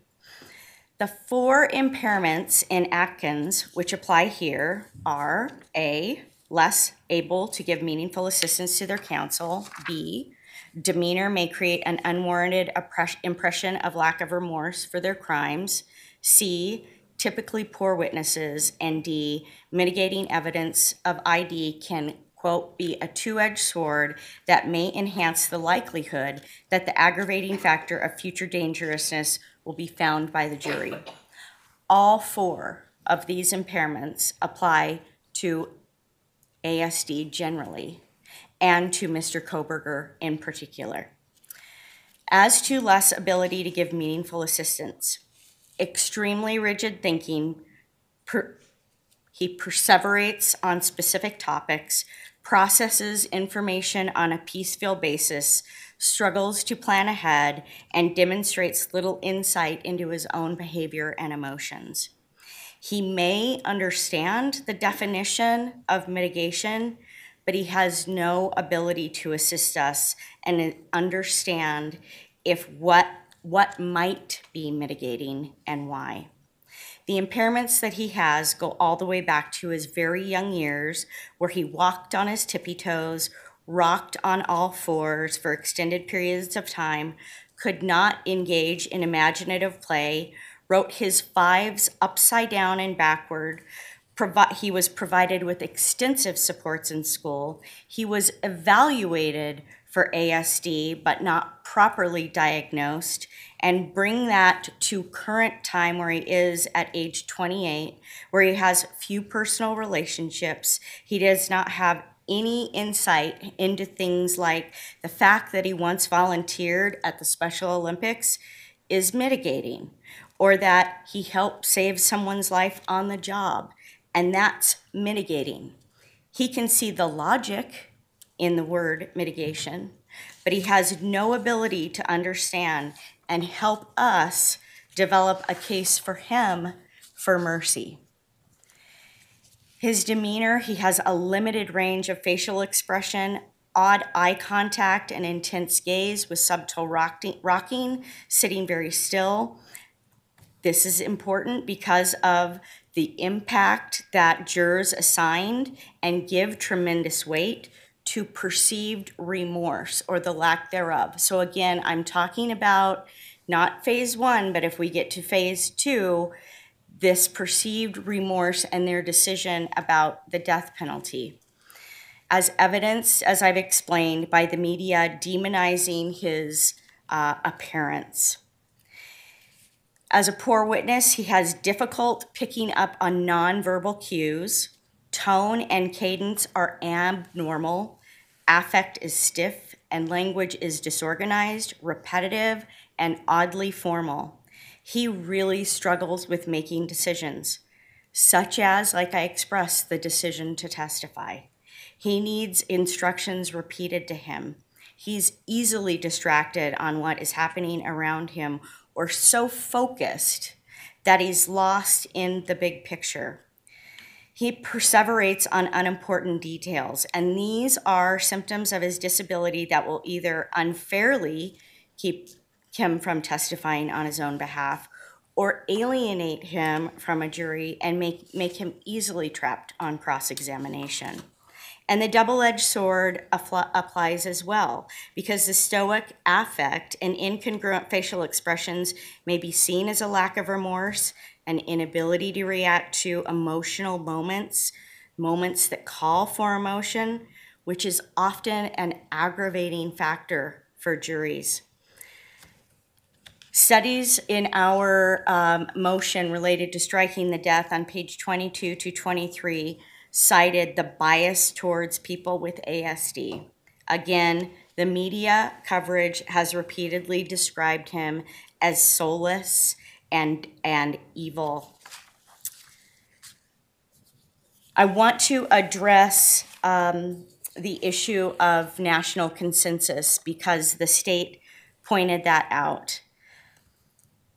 The four impairments in Atkins, which apply here, are A, less able to give meaningful assistance to their counsel, B, demeanor may create an unwarranted impression of lack of remorse for their crimes, C, typically poor witnesses, and D, mitigating evidence of ID can, quote, be a two-edged sword that may enhance the likelihood that the aggravating factor of future dangerousness will be found by the jury. All four of these impairments apply to ASD generally and to Mr. Kohberger in particular. As to less ability to give meaningful assistance, extremely rigid thinking, he perseverates on specific topics, processes information on a piecemeal basis, struggles to plan ahead, and demonstrates little insight into his own behavior and emotions. He may understand the definition of mitigation, but he has no ability to assist us and understand what might be mitigating and why. The impairments that he has go all the way back to his very young years, where he walked on his tippy toes, rocked on all fours for extended periods of time, could not engage in imaginative play, wrote his fives upside down and backward. He was provided with extensive supports in school. He was evaluated for ASD, but not properly diagnosed, and bring that to current time where he is at age 28, where he has few personal relationships. He does not have any insight into things like the fact that he once volunteered at the Special Olympics is mitigating, or that he helped save someone's life on the job, and that's mitigating. He can see the logic in the word mitigation, but he has no ability to understand and help us develop a case for him for mercy. His demeanor, he has a limited range of facial expression, odd eye contact, and intense gaze with subtle rocking, sitting very still. This is important because of the impact that jurors assigned and give tremendous weight to perceived remorse or the lack thereof. So again, I'm talking about not phase one, but if we get to phase two, this perceived remorse and their decision about the death penalty. As evidenced, as I've explained, by the media demonizing his appearance. As a poor witness, he has difficult picking up on nonverbal cues. Tone and cadence are abnormal, affect is stiff, and language is disorganized, repetitive, and oddly formal. He really struggles with making decisions, such as, like I expressed, the decision to testify. He needs instructions repeated to him. He's easily distracted on what is happening around him, or so focused that he's lost in the big picture. He perseverates on unimportant details, and these are symptoms of his disability that will either unfairly keep him from testifying on his own behalf or alienate him from a jury and make him easily trapped on cross-examination. And the double-edged sword applies as well, because the stoic affect and incongruent facial expressions may be seen as a lack of remorse, an inability to react to emotional moments that call for emotion, which is often an aggravating factor for juries. Studies in our motion related to striking the death on page 22 to 23 cited the bias towards people with ASD. Again, the media coverage has repeatedly described him as soulless and evil. I want to address the issue of national consensus because the state pointed that out.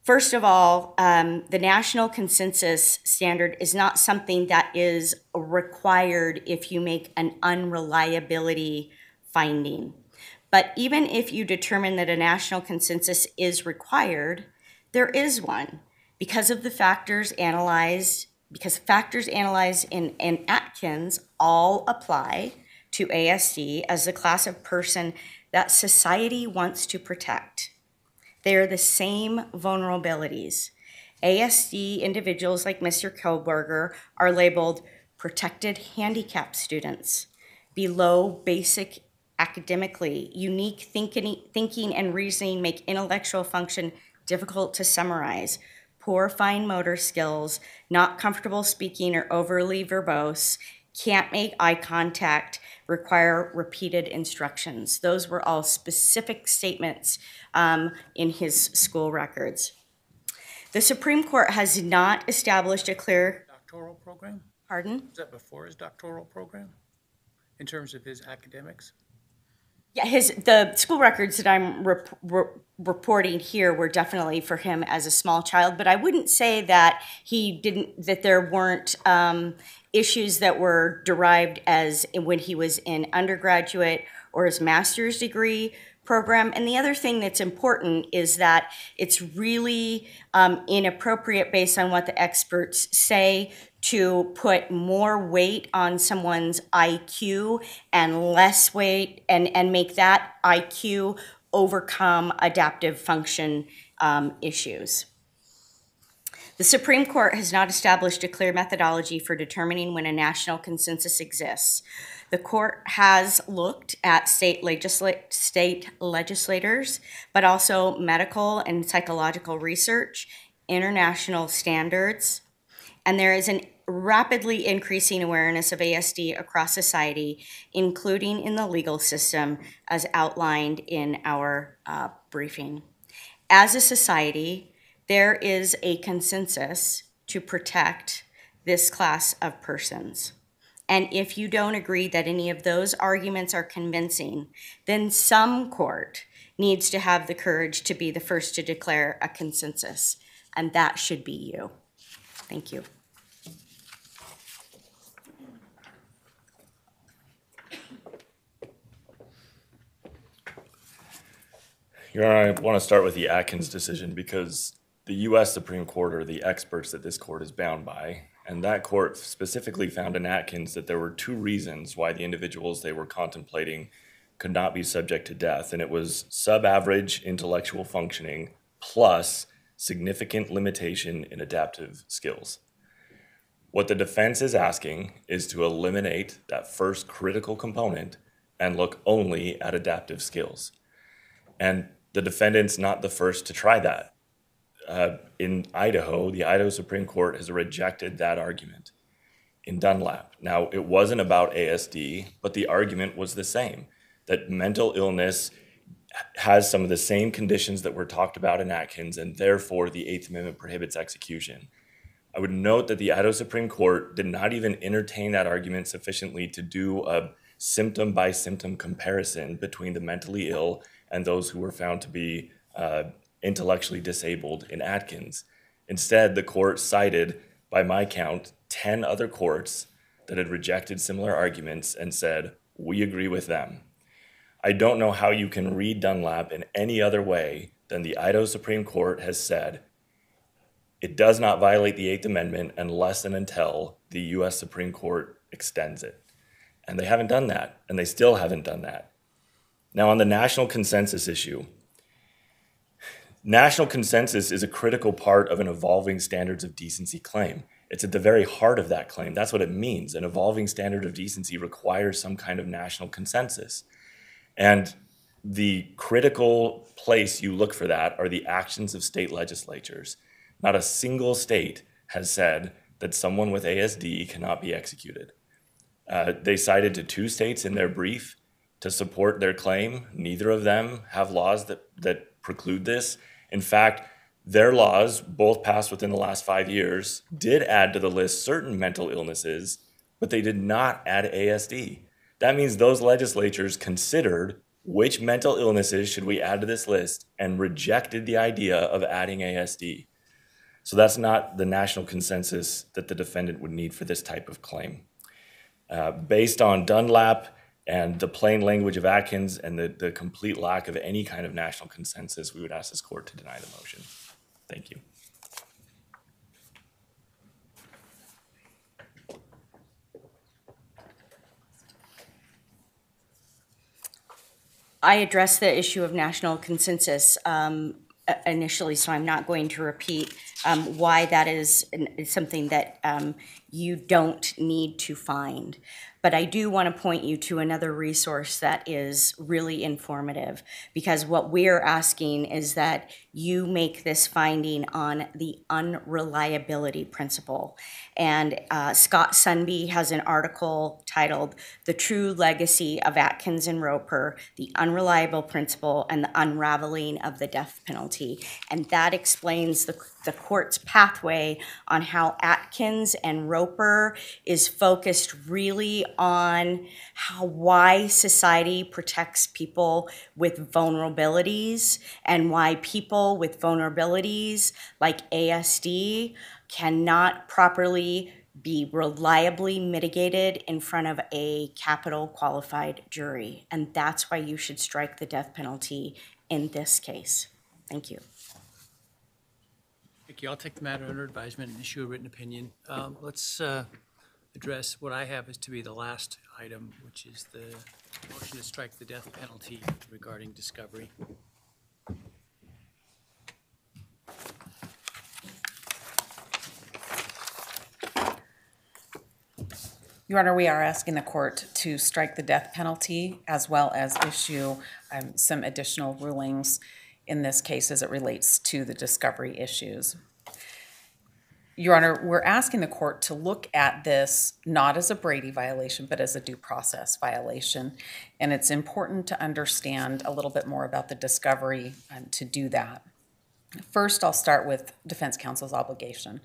First of all, the national consensus standard is not something that is required if you make an unreliability finding. But even if you determine that a national consensus is required, there is one because of the factors analyzed, in Atkins all apply to ASD as the class of person that society wants to protect. They are the same vulnerabilities. ASD individuals like Mr. Kohberger are labeled protected handicap students, below basic academically, unique thinking and reasoning make intellectual function difficult to summarize, poor fine motor skills, not comfortable speaking or overly verbose, can't make eye contact, require repeated instructions. Those were all specific statements in his school records. The Supreme Court has not established a clear... Doctoral program? Pardon? Was that before his doctoral program, in terms of his academics? Yeah, the school records that I'm reporting here were definitely for him as a small child, but I wouldn't say that there weren't issues that were derived as when he was in undergraduate or his master's degree program. And the other thing that's important is that it's really inappropriate, based on what the experts say, to put more weight on someone's IQ and less weight and make that IQ overcome adaptive function issues. The Supreme Court has not established a clear methodology for determining when a national consensus exists. The court has looked at state legislators, but also medical and psychological research, international standards, and there is an rapidly increasing awareness of ASD across society, including in the legal system, as outlined in our briefing. As a society, there is a consensus to protect this class of persons. And if you don't agree that any of those arguments are convincing, then some court needs to have the courage to be the first to declare a consensus, and that should be you. Thank you. Your Honor, I want to start with the Atkins decision because the U.S. Supreme Court are the experts that this court is bound by, and that court specifically found in Atkins that there were two reasons why the individuals they were contemplating could not be subject to death, and it was sub-average intellectual functioning plus significant limitation in adaptive skills. What the defense is asking is to eliminate that first critical component and look only at adaptive skills. And the defendant's not the first to try that. In Idaho, the Idaho Supreme Court has rejected that argument. in Dunlap. Now, it wasn't about ASD, but the argument was the same, that mental illness has some of the same conditions that were talked about in Atkins, and therefore the Eighth Amendment prohibits execution. I would note that the Idaho Supreme Court did not even entertain that argument sufficiently to do a symptom-by-symptom comparison between the mentally ill and those who were found to be intellectually disabled in Atkins. Instead, the court cited, by my count, 10 other courts that had rejected similar arguments and said, we agree with them. I don't know how you can read Dunlap in any other way than the Idaho Supreme Court has said it does not violate the Eighth Amendment unless and until the U.S. Supreme Court extends it. And they haven't done that, and they still haven't done that. Now, on the national consensus issue, national consensus is a critical part of an evolving standards of decency claim. It's at the very heart of that claim. That's what it means. An evolving standard of decency requires some kind of national consensus. And the critical place you look for that are the actions of state legislatures. Not a single state has said that someone with ASD cannot be executed. They cited to 2 states in their brief to support their claim. Neither of them have laws that preclude this. In fact, their laws, both passed within the last 5 years, did add to the list certain mental illnesses, but they did not add ASD. That means those legislatures considered which mental illnesses should we add to this list and rejected the idea of adding ASD. So that's not the national consensus that the defendant would need for this type of claim. Based on Dunlap and the plain language of Atkins and the complete lack of any kind of national consensus, we would ask this court to deny the motion. Thank you. I addressed the issue of national consensus initially, so I'm not going to repeat why that is something that you don't need to find. But I do want to point you to another resource that is really informative, because what we're asking is that you make this finding on the unreliability principle. And Scott Sunby has an article titled "The True Legacy of Atkins and Roper, the Unreliable Principle and the Unraveling of the Death Penalty." And that explains the court's pathway on how Atkins and Roper is focused really on why society protects people with vulnerabilities, and why people with vulnerabilities like ASD cannot properly be reliably mitigated in front of a capital qualified jury. And that's why you should strike the death penalty in this case. Thank you. Thank you. I'll take the matter under advisement and issue a written opinion. Let's address what I have as to be the last item, which is the motion to strike the death penalty regarding discovery. Your Honor, we are asking the court to strike the death penalty as well as issue some additional rulings in this case as it relates to the discovery issues. Your Honor, we're asking the court to look at this not as a Brady violation, but as a due process violation. And it's important to understand a little bit more about the discovery to do that. First, I'll start with defense counsel's obligation.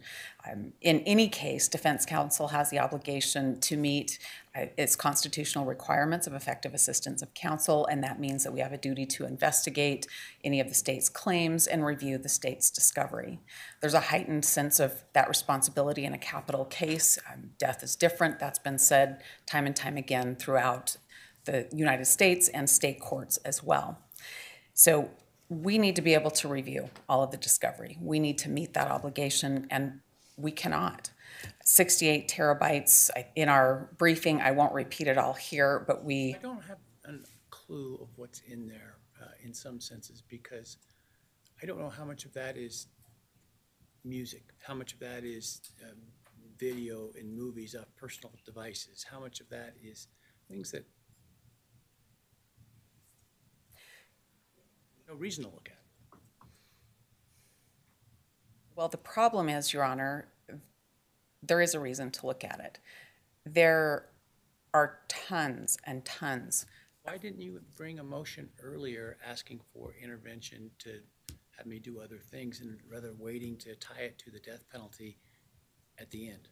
In any case, defense counsel has the obligation to meet its constitutional requirements of effective assistance of counsel, and that means that we have a duty to investigate any of the state's claims and review the state's discovery. There's a heightened sense of that responsibility in a capital case. Death is different. That's been said time and time again throughout the United States and state courts as well. So we need to be able to review all of the discovery. We need to meet that obligation, and we cannot. 68 terabytes in our briefing. I won't repeat it all here, but I don't have a clue of what's in there in some senses, because I don't know how much of that is music, how much of that is video and movies off personal devices, how much of that is things that no reason to look at. Well, the problem is, Your Honor, there is a reason to look at it. There are tons and tons. Why didn't you bring a motion earlier asking for intervention to have me do other things and rather waiting to tie it to the death penalty at the end?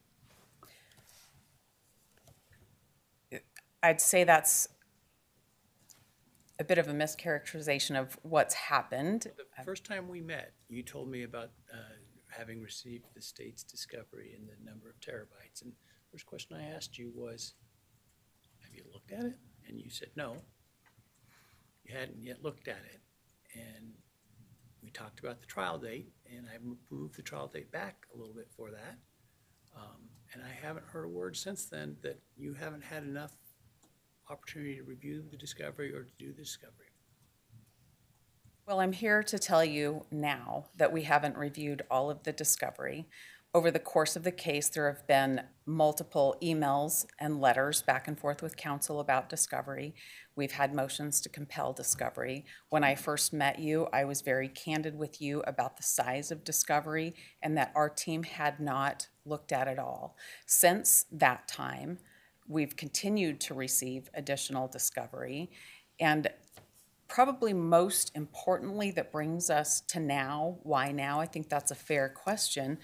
I'd say that's a bit of a mischaracterization of what's happened. The first time we met, you told me about having received the state's discovery and the number of terabytes. And the first question I asked you was, have you looked at it? And you said no. You hadn't yet looked at it. And we talked about the trial date, and I moved the trial date back a little bit for that. And I haven't heard a word since then that you haven't had enough opportunity to review the discovery or to do the discovery. Well, I'm here to tell you now that we haven't reviewed all of the discovery. Over the course of the case, there have been multiple emails and letters back and forth with counsel about discovery. We've had motions to compel discovery. When I first met you, I was very candid with you about the size of discovery and that our team had not looked at it all. Since that time, we've continued to receive additional discovery. And probably most importantly, that brings us to now, why now? I think that's a fair question.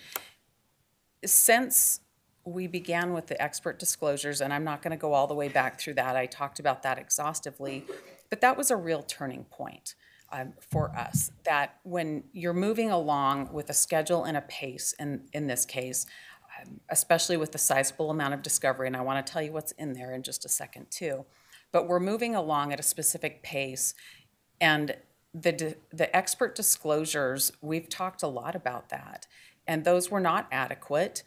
Since we began with the expert disclosures, and I'm not going to go all the way back through that, I talked about that exhaustively, but that was a real turning point for us, that when you're moving along with a schedule and a pace, in this case, especially with the sizable amount of discovery, and I want to tell you what's in there in just a second too, but we're moving along at a specific pace, and the expert disclosures, we've talked a lot about that, and those were not adequate.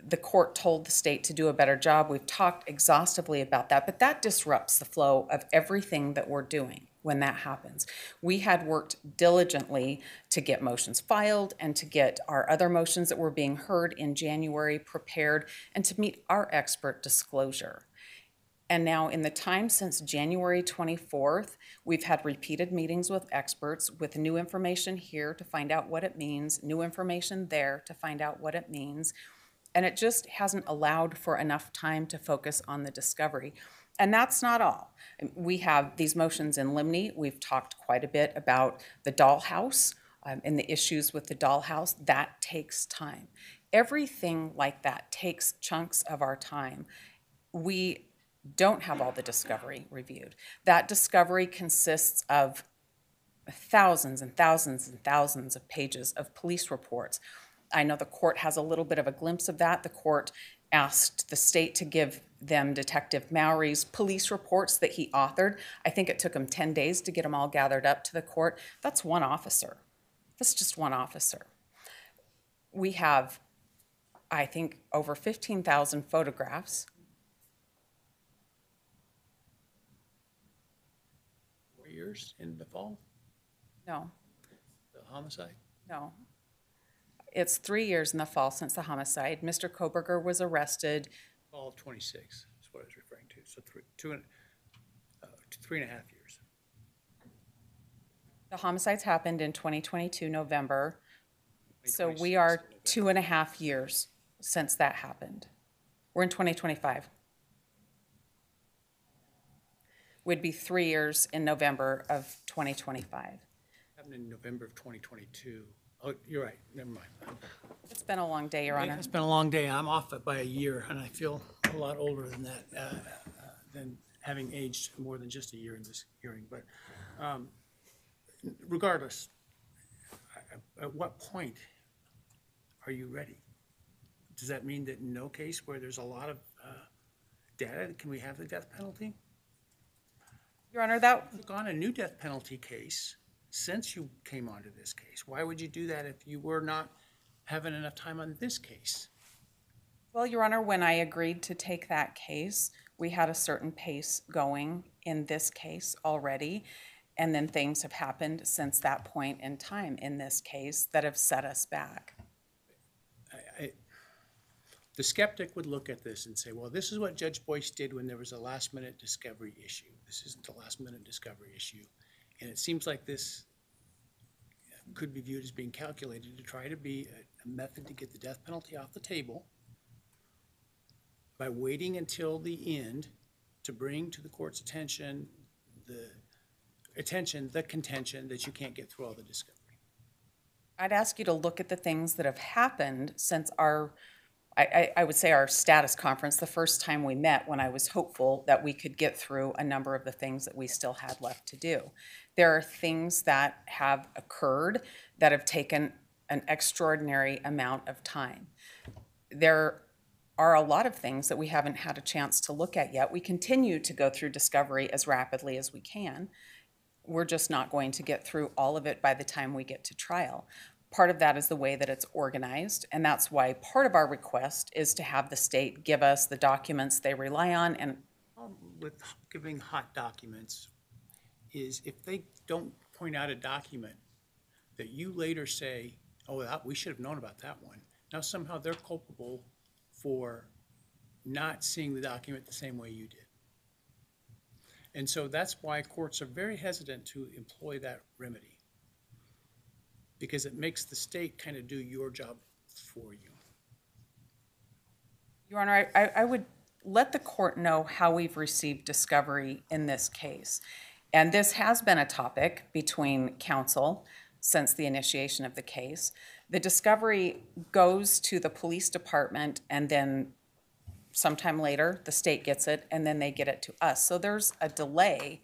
The court told the state to do a better job. We've talked exhaustively about that, but that disrupts the flow of everything that we're doing when that happens. We had worked diligently to get motions filed and to get our other motions that were being heard in January prepared and to meet our expert disclosure. And now in the time since January 24th, we've had repeated meetings with experts with new information here to find out what it means, new information there to find out what it means. And it just hasn't allowed for enough time to focus on the discovery. And that's not all. We have these motions in limine. We've talked quite a bit about the dollhouse and the issues with the dollhouse. That takes time. Everything like that takes chunks of our time. We don't have all the discovery reviewed. That discovery consists of thousands and thousands and thousands of pages of police reports. I know the court has a little bit of a glimpse of that. The court asked the state to give them Detective Mowry's police reports that he authored. I think it took him 10 days to get them all gathered up to the court. That's one officer. That's just one officer. We have, I think, over 15,000 photographs. 4 years in the fall, No, the homicide? no. It's 3 years in the fall since the homicide. Mr. Kohberger was arrested. Fall of 26 is what I was referring to. So 3.5 years. The homicides happened in 2022, November. So we 2026 are November. 2.5 years since that happened. We're in 2025. Would be 3 years in November of 2025. Happened in November of 2022. Oh, you're right. Never mind. It's been a long day, Your Honor. It's been a long day. I'm off it by a year, and I feel a lot older than that, than having aged more than just a year in this hearing. But regardless, at what point are you ready? Does that mean that in no case where there's a lot of data, can we have the death penalty? Your Honor, that, Took on a new death penalty case since you came onto this case. Why would you do that if you were not having enough time on this case? well, Your Honor, when I agreed to take that case, we had a certain pace going in this case already. And then things have happened since that point in time in this case that have set us back. The skeptic would look at this and say, well, this is what Judge Boyce did when there was a last-minute discovery issue. This isn't a last-minute discovery issue. And it seems like this could be viewed as being calculated to try to be a method to get the death penalty off the table by waiting until the end to bring to the court's attention the contention that you can't get through all the discovery. I'd ask you to look at the things that have happened since I would say our status conference, the first time we met, when I was hopeful that we could get through a number of the things that we still had left to do. There are things that have occurred that have taken an extraordinary amount of time. There are a lot of things that we haven't had a chance to look at yet. We continue to go through discovery as rapidly as we can. We're just not going to get through all of it by the time we get to trial. Part of that is the way that it's organized, and that's why part of our request is to have the state give us the documents they rely on. And With giving hot documents is if they don't point out a document that you later say, oh, we should have known about that one. Now somehow they're culpable for not seeing the document the same way you did. And so that's why courts are very hesitant to employ that remedy, because it makes the state kind of do your job for you. Your Honor, I would let the court know how we've received discovery in this case. And this has been a topic between counsel since the initiation of the case. The discovery goes to the police department, and then sometime later, the state gets it, and then they get it to us. So there's a delay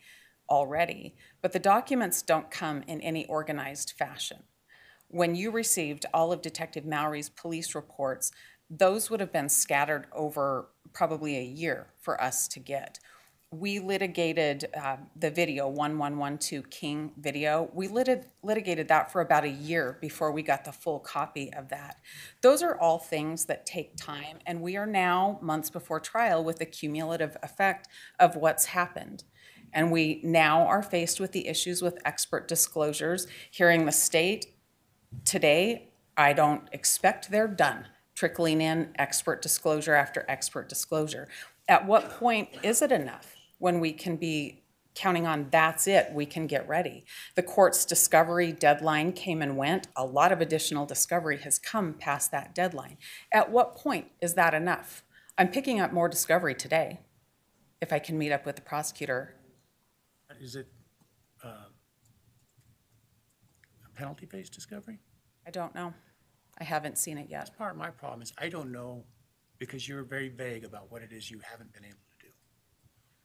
already, but the documents don't come in any organized fashion. When you received all of Detective Mowry's police reports, those would have been scattered over probably a year for us to get. We litigated the video, 1112 King video. We litigated that for about a year before we got the full copy of that. Those are all things that take time, and we are now months before trial with the cumulative effect of what's happened. And we now are faced with the issues with expert disclosures. Hearing the state today, I don't expect they're done trickling in expert disclosure after expert disclosure. At what point is it enough when we can be counting on that's it, we can get ready? The court's discovery deadline came and went. A lot of additional discovery has come past that deadline. At what point is that enough? I'm picking up more discovery today if I can meet up with the prosecutor. Is it a penalty-based discovery? I don't know. I haven't seen it yet. Part of my problem is I don't know, because you're very vague about what it is you haven't been able to do.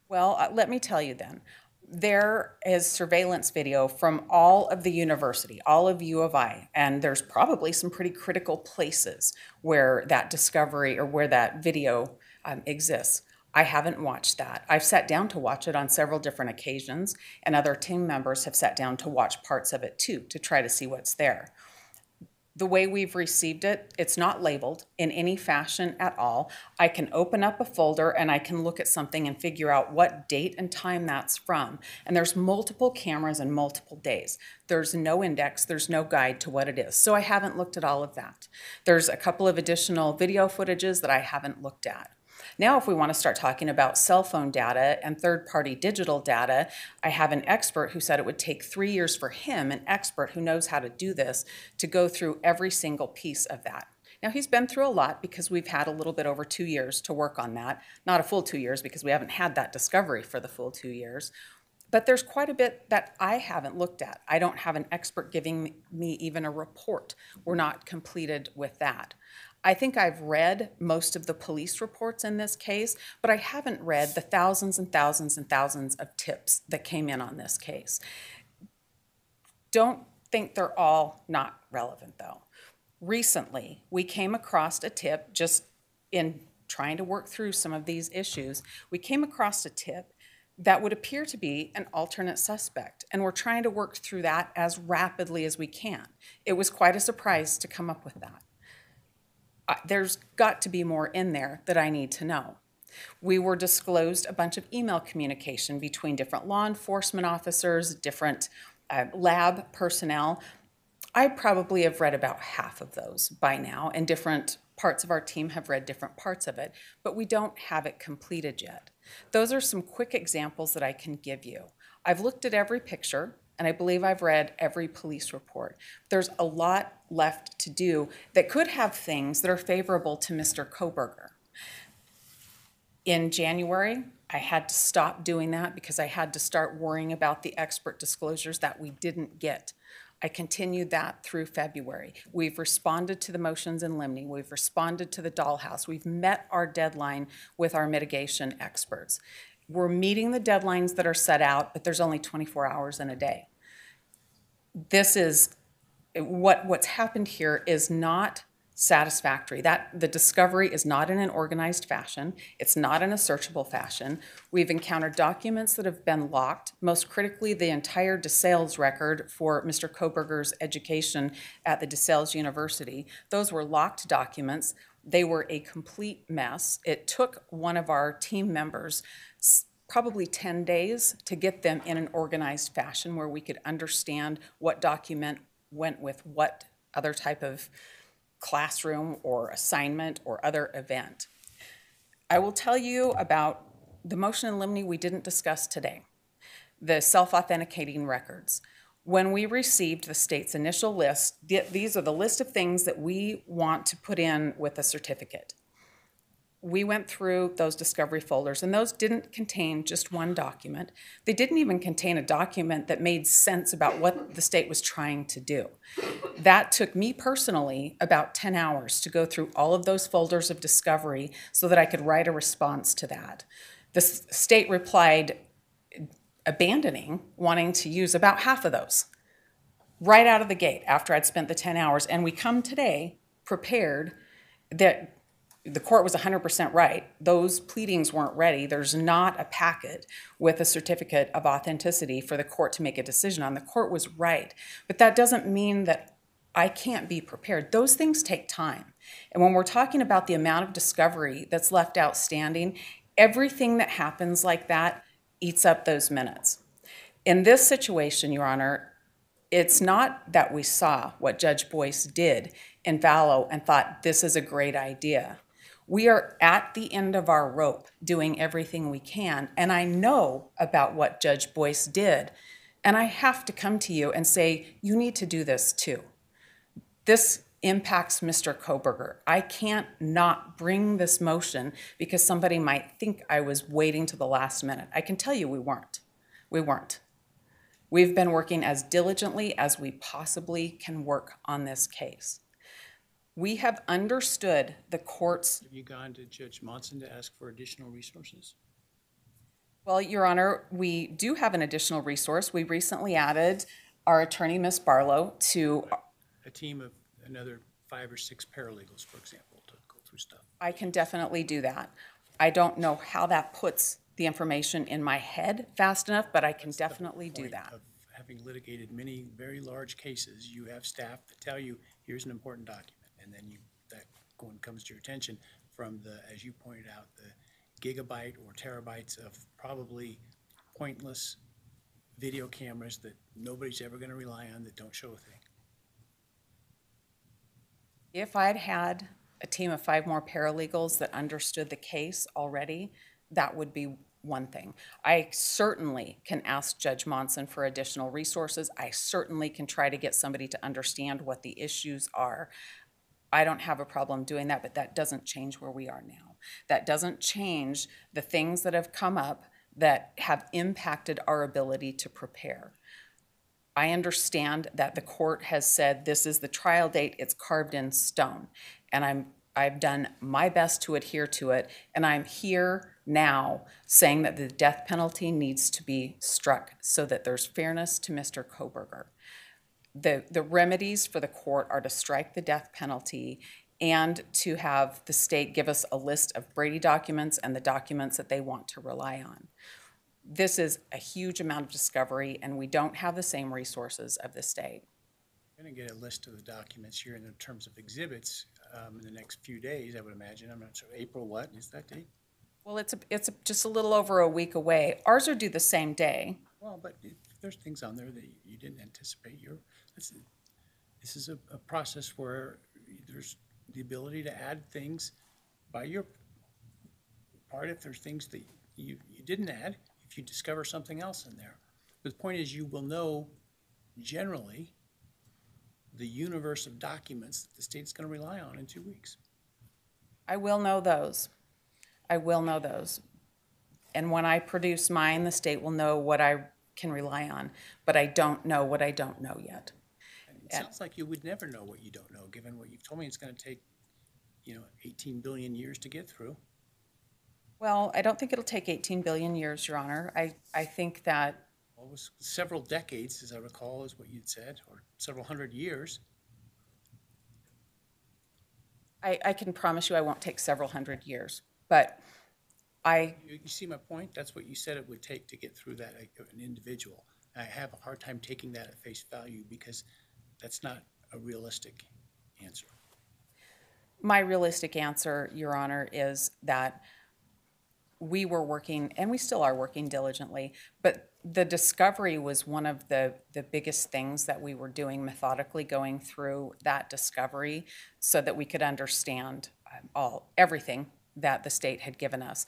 Well, let me tell you then. There is surveillance video from all of the university, all of U of I, and there's probably some pretty critical places where that discovery or where that video exists. I haven't watched that. I've sat down to watch it on several different occasions, and other team members have sat down to watch parts of it too, to try to see what's there. The way we've received it, it's not labeled in any fashion at all. I can open up a folder and I can look at something and figure out what date and time that's from. And there's multiple cameras and multiple days. There's no index, there's no guide to what it is. So I haven't looked at all of that. There's a couple of additional video footages that I haven't looked at. Now, if we want to start talking about cell phone data and third-party digital data, I have an expert who said it would take 3 years for him, an expert who knows how to do this, to go through every single piece of that. Now, he's been through a lot because we've had a little bit over 2 years to work on that. Not a full 2 years because we haven't had that discovery for the full 2 years. But there's quite a bit that I haven't looked at. I don't have an expert giving me even a report. We're not completed with that. I think I've read most of the police reports in this case, but I haven't read the thousands and thousands and thousands of tips that came in on this case. Don't think they're all not relevant, though. Recently, we came across a tip, just in trying to work through some of these issues, we came across a tip that would appear to be an alternate suspect, and we're trying to work through that as rapidly as we can. It was quite a surprise to come up with that. There's got to be more in there that I need to know. We were disclosed a bunch of email communication between different law enforcement officers, different lab personnel. I probably have read about half of those by now, and different parts of our team have read different parts of it, but we don't have it completed yet. Those are some quick examples that I can give you. I've looked at every picture, and I believe I've read every police report. There's a lot left to do that could have things that are favorable to Mr. Kohberger. In January, I had to stop doing that because I had to start worrying about the expert disclosures that we didn't get. I continued that through February. We've responded to the motions in limine. We've responded to the dollhouse. We've met our deadline with our mitigation experts. We're meeting the deadlines that are set out, but there's only 24 hours in a day. This is, what's happened here is not satisfactory. That the discovery is not in an organized fashion. It's not in a searchable fashion. We've encountered documents that have been locked, most critically the entire DeSales record for Mr. Kohberger's education at the DeSales University. Those were locked documents. They were a complete mess. It took one of our team members probably 10 days to get them in an organized fashion where we could understand what document went with what other type of classroom or assignment or other event. I will tell you about the motion in limine we didn't discuss today, the self-authenticating records. When we received the state's initial list, these are the list of things that we want to put in with a certificate. We went through those discovery folders, and those didn't contain just one document. They didn't even contain a document that made sense about what the state was trying to do. That took me personally about 10 hours to go through all of those folders of discovery so that I could write a response to that. The state replied abandoning wanting to use about half of those right out of the gate after I'd spent the 10 hours. And we come today prepared that the court was 100% right. Those pleadings weren't ready. There's not a packet with a certificate of authenticity for the court to make a decision on. The court was right. But that doesn't mean that I can't be prepared. Those things take time. And when we're talking about the amount of discovery that's left outstanding, everything that happens like that eats up those minutes. In this situation, Your Honor, it's not that we saw what Judge Boyce did in Vallow and thought this is a great idea. We are at the end of our rope doing everything we can, and I know about what Judge Boyce did, and I have to come to you and say, you need to do this too. This impacts Mr. Kohberger. I can't not bring this motion because somebody might think I was waiting to the last minute. I can tell you we weren't. We weren't. We've been working as diligently as we possibly can work on this case. We have understood the court's... Have you gone to Judge Monson to ask for additional resources? Well, Your Honor, we do have an additional resource. We recently added our attorney, Ms. Barlow, to... A team of another 5 or 6 paralegals, for example, to go through stuff. I can definitely do that. I don't know how that puts the information in my head fast enough, but I can definitely do that. Of having litigated many very large cases, you have staff that tell you, here's an important document. And then that one comes to your attention from the, as you pointed out, the gigabyte or terabytes of probably pointless video cameras that nobody's ever going to rely on that don't show a thing. If I'd had a team of 5 more paralegals that understood the case already, that would be one thing. I certainly can ask Judge Monson for additional resources. I certainly can try to get somebody to understand what the issues are. I don't have a problem doing that, but that doesn't change where we are now. That doesn't change the things that have come up that have impacted our ability to prepare. I understand that the court has said this is the trial date, it's carved in stone, and I've done my best to adhere to it, and I'm here now saying that the death penalty needs to be struck so that there's fairness to Mr. Kohberger. The remedies for the court are to strike the death penalty and to have the state give us a list of Brady documents and the documents that they want to rely on. This is a huge amount of discovery, and we don't have the same resources of the state. I'm going to get a list of the documents here in terms of exhibits in the next few days, I would imagine. I'm not sure. April what is that date? Well, it's just a little over a week away. Ours are due the same day. Well, but if there's things on there that you didn't anticipate. This is a process where there's the ability to add things by your part if there's things that you didn't add, if you discover something else in there. But the point is you will know generally the universe of documents that the state's going to rely on in 2 weeks. I will know those. I will know those. And when I produce mine, the state will know what I can rely on, but I don't know what I don't know yet. It sounds like you would never know what you don't know, given what you've told me it's gonna take, 18 billion years to get through. Well, I don't think it'll take 18 billion years, Your Honor. I think that, Well, it was several decades, as I recall, is what you'd said, or several hundred years. I can promise you I won't take several hundred years, but You see my point? That's what you said it would take to get through that, an individual. I have a hard time taking that at face value because that's not a realistic answer. my realistic answer, Your Honor, is that we were working, and we still are working diligently, but the discovery was one of the biggest things that we were doing, methodically going through that discovery so that we could understand everything that the state had given us,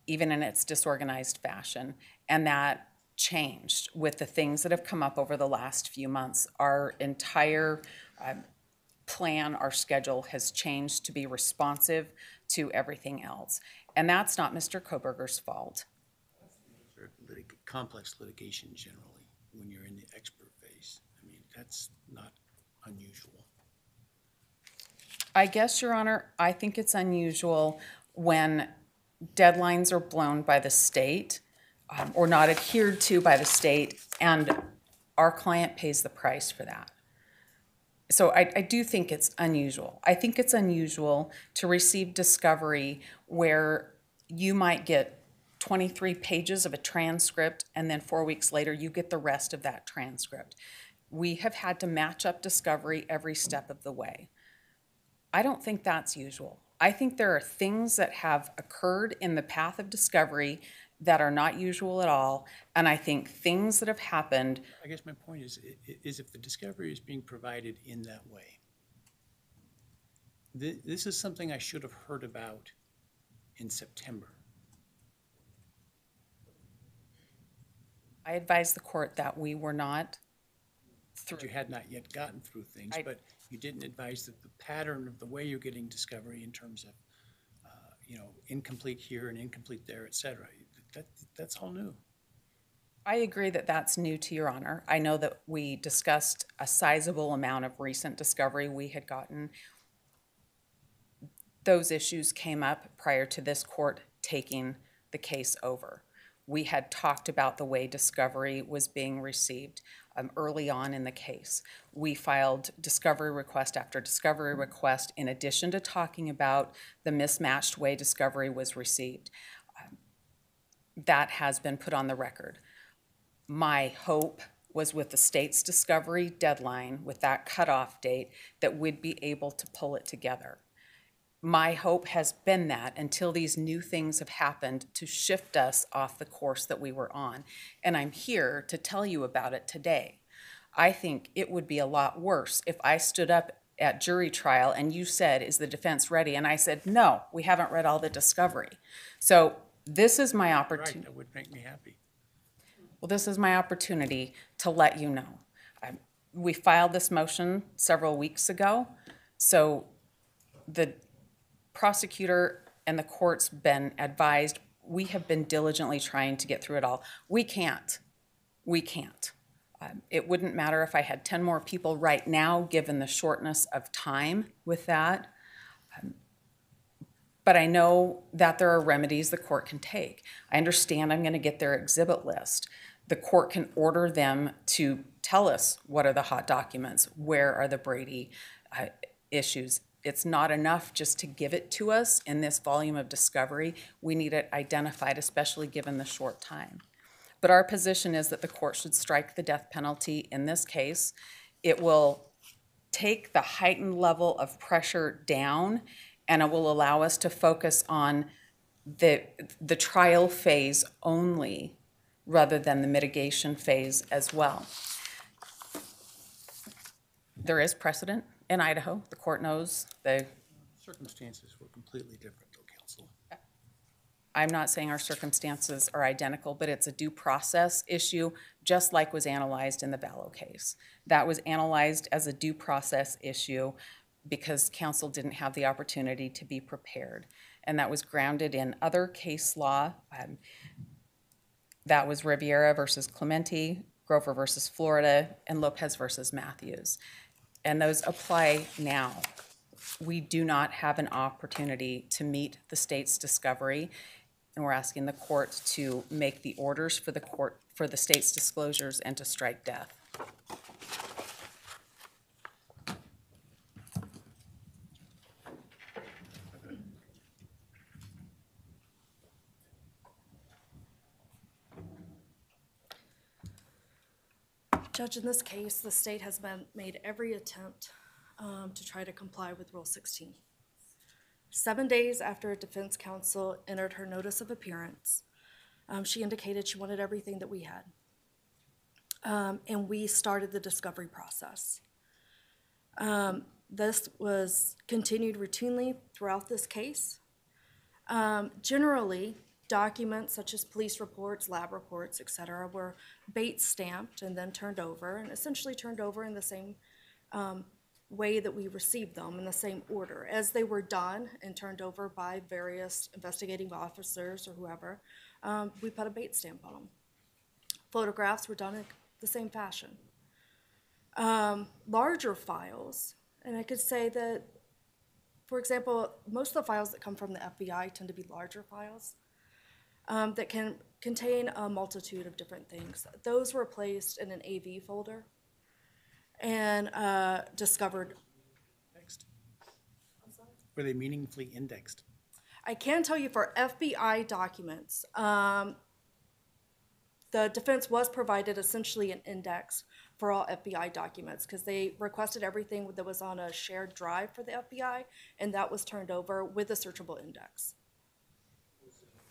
even in its disorganized fashion. And that changed with the things that have come up over the last few months. Our entire plan, our schedule has changed to be responsive to everything else. And that's not Mr. Kohberger's fault. Or complex litigation generally, when you're in the expert phase. I mean, that's not unusual. I guess, Your Honor, I think it's unusual when deadlines are blown by the state or not adhered to by the state, and our client pays the price for that. So I do think it's unusual. I think it's unusual to receive discovery where you might get 23 pages of a transcript and then 4 weeks later you get the rest of that transcript. We have had to match up discovery every step of the way. I don't think that's usual. I think there are things that have occurred in the path of discovery that are not usual at all, and I think things that have happened. I guess my point is if the discovery is being provided in that way, this is something I should have heard about in September. I advised the court that we were not That you had not yet gotten through things, but you didn't advise that the pattern of the way you're getting discovery in terms of, incomplete here and incomplete there, et cetera. That's all new. I agree that that's new to Your Honor. I know that we discussed a sizable amount of recent discovery we had gotten. Those issues came up prior to this court taking the case over. We had talked about the way discovery was being received early on in the case. We filed discovery request after discovery request in addition to talking about the mismatched way discovery was received. That has been put on the record. My hope was with the state's discovery deadline, with that cutoff date, that we'd be able to pull it together. My hope has been that until these new things have happened to shift us off the course that we were on. And I'm here to tell you about it today. I think it would be a lot worse if I stood up at jury trial and you said, is the defense ready? And I said, no, we haven't read all the discovery. So this is my opportunity. Right, that would make me happy. Well, this is my opportunity to let you know. We filed this motion several weeks ago, so the prosecutor and the court's been advised. We have been diligently trying to get through it all. We can't. It wouldn't matter if I had 10 more people right now, given the shortness of time with that. But I know that there are remedies the court can take. I understand I'm going to get their exhibit list. The court can order them to tell us what are the hot documents, where are the Brady issues. It's not enough just to give it to us in this volume of discovery. We need it identified, especially given the short time. But our position is that the court should strike the death penalty in this case. It will take the heightened level of pressure down, and it will allow us to focus on the trial phase only rather than the mitigation phase as well. There is precedent in Idaho. The court knows. Circumstances were completely different, though, counsel. I'm not saying our circumstances are identical, but it's a due process issue, just like was analyzed in the Vallow case. That was analyzed as a due process issue because counsel didn't have the opportunity to be prepared. and that was grounded in other case law. That was Riviera versus Clementi, Grover versus Florida, and Lopez versus Matthews. And those apply now. We do not have an opportunity to meet the state's discovery, and we're asking the court to make the orders for the state's disclosures and to strike death. Judge, in this case, the state has made every attempt to try to comply with Rule 16. 7 days after a defense counsel entered her notice of appearance, she indicated she wanted everything that we had. And we started the discovery process. This was continued routinely throughout this case. Generally, documents such as police reports, lab reports, et cetera, were bait stamped and then turned over, and essentially turned over in the same way that we received them, in the same order. As they were done and turned over by various investigating officers or whoever, we put a bait stamp on them. Photographs were done in the same fashion. Larger files, and I could say that, for example, most of the files that come from the FBI tend to be larger files that can contain a multitude of different things. Those were placed in an AV folder and discovered. Were they meaningfully indexed? I can tell you for FBI documents, the defense was provided essentially an index for all FBI documents because they requested everything that was on a shared drive for the FBI, and that was turned over with a searchable index.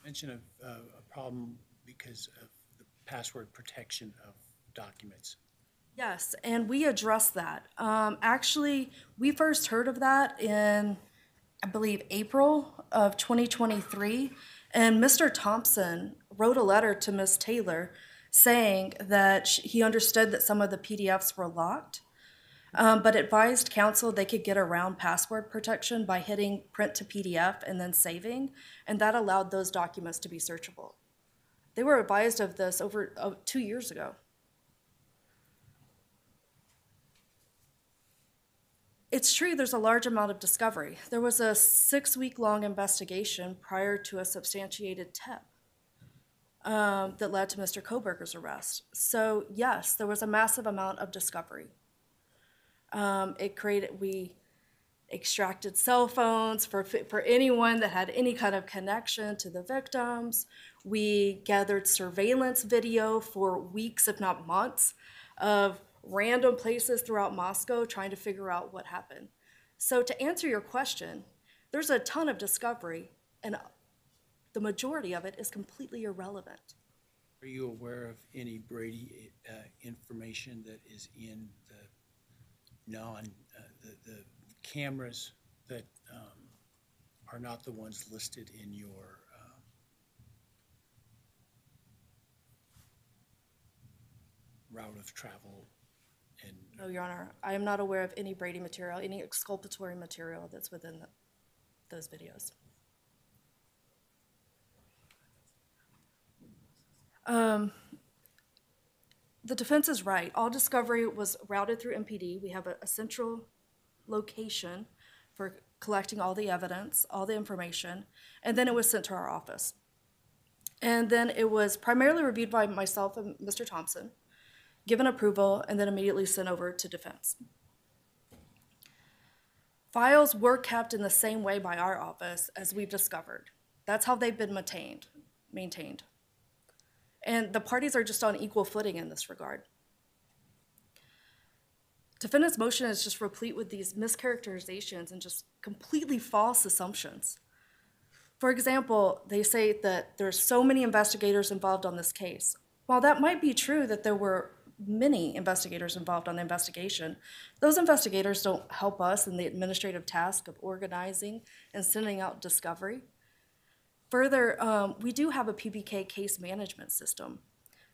Mention of a problem because of the password protection of documents. Yes, and we addressed that. Actually, we first heard of that in, I believe, April of 2023, and Mr. Thompson wrote a letter to Ms. Taylor saying that he understood that some of the PDFs were locked, but advised counsel they could get around password protection by hitting print to PDF and then saving, and that allowed those documents to be searchable. They were advised of this over 2 years ago. It's true there's a large amount of discovery. There was a 6-week-long investigation prior to a substantiated tip that led to Mr. Kohberger's arrest. So yes, there was a massive amount of discovery. We extracted cell phones for anyone that had any kind of connection to the victims. We gathered surveillance video for weeks, if not months, of random places throughout Moscow trying to figure out what happened. So to answer your question, there's a ton of discovery, and the majority of it is completely irrelevant. Are you aware of any Brady information that is in the the cameras that are not the ones listed in your route of travel? And No, Your Honor, I am not aware of any Brady material, any exculpatory material that's within those videos. The defense is right. All discovery was routed through MPD. We have a central location for collecting all the evidence, all the information, and then it was sent to our office. And then it was primarily reviewed by myself and Mr. Thompson, given approval, and then immediately sent over to defense. Files were kept in the same way by our office as we've discovered. That's how they've been maintained. And the parties are just on equal footing in this regard. Defendant's motion is just replete with these mischaracterizations and just completely false assumptions. For example, they say that there's so many investigators involved on this case. While that might be true that there were many investigators involved on the investigation, those investigators don't help us in the administrative task of organizing and sending out discovery. Further, we do have a PBK case management system,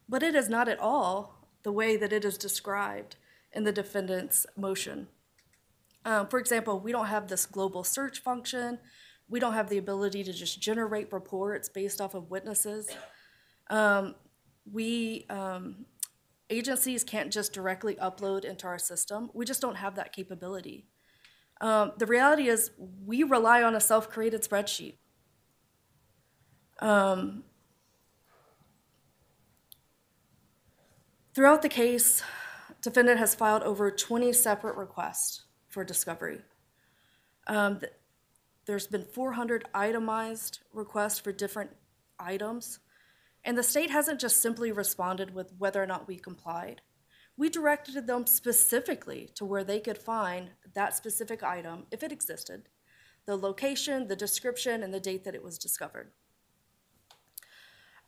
but it is not at all the way that it is described in the defendant's motion. For example, we don't have this global search function. We don't have the ability to just generate reports based off of witnesses. Agencies can't just directly upload into our system. We just don't have that capability. The reality is we rely on a self-created spreadsheet. Throughout the case, defendant has filed over 20 separate requests for discovery. There's been 400 itemized requests for different items, and the state hasn't just simply responded with whether or not we complied. We directed them specifically to where they could find that specific item, if it existed, the location, the description, and the date that it was discovered.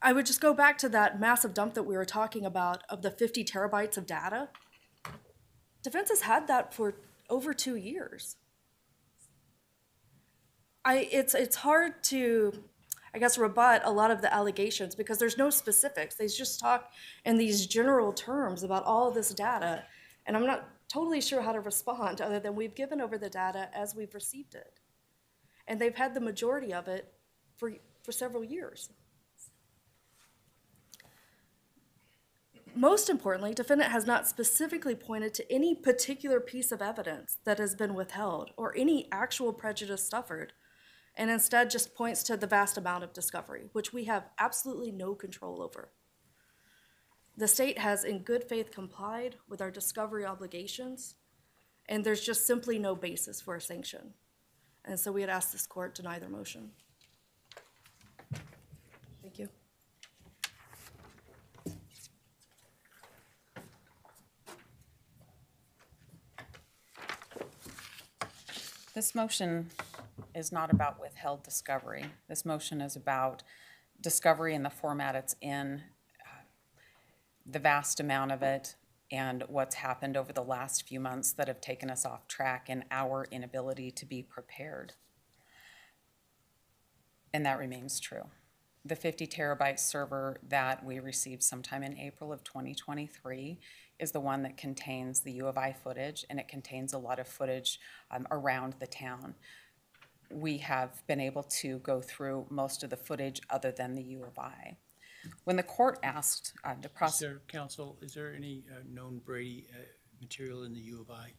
I would just go back to that massive dump that we were talking about of the 50 terabytes of data. Defense has had that for over 2 years. It's hard to, I guess, rebut a lot of the allegations because there's no specifics. They just talk in these general terms about all of this data, and I'm not totally sure how to respond other than we've given over the data as we've received it. And they've had the majority of it for several years. Most importantly, defendant has not specifically pointed to any particular piece of evidence that has been withheld or any actual prejudice suffered, and instead just points to the vast amount of discovery, which we have absolutely no control over. The state has in good faith complied with our discovery obligations, and there's just simply no basis for a sanction. And so we had asked this court deny their motion. Thank you. This motion is not about withheld discovery. This motion is about discovery in the format it's in, the vast amount of it, and what's happened over the last few months that have taken us off track and our inability to be prepared. And that remains true. The 50 terabyte server that we received sometime in April of 2023 is the one that contains the U of I footage, and it contains a lot of footage around the town. We have been able to go through most of the footage other than the U of I. When the court asked the prosecutor... Counsel, is there any known Brady material in the U of I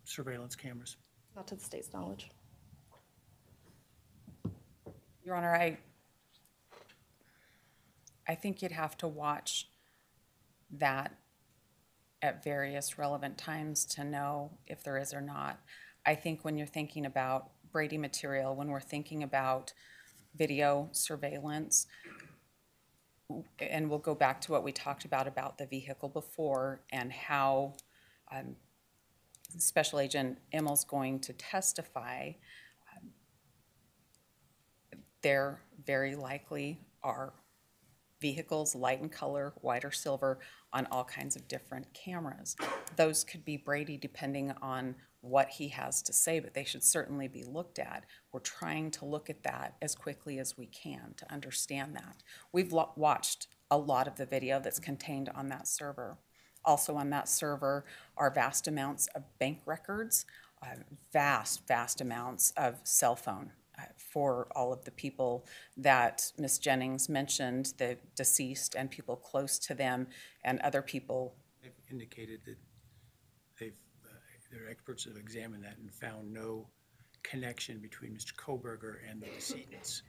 surveillance cameras? Not to the state's knowledge. Your Honor, I think you'd have to watch that at various relevant times to know if there is or not. I think when you're thinking about Brady material, when we're thinking about video surveillance, and we'll go back to what we talked about the vehicle before and how Special Agent Immel's going to testify, there very likely are vehicles, light and color, white or silver, on all kinds of different cameras. Those could be Brady depending on what he has to say, but they should certainly be looked at. We're trying to look at that as quickly as we can to understand that. We've watched a lot of the video that's contained on that server. Also on that server are vast amounts of bank records, vast amounts of cell phone for all of the people that Ms. Jennings mentioned, the deceased and people close to them and other people. They've indicated that their experts have examined that and found no connection between Mr. Kohberger and the decedents.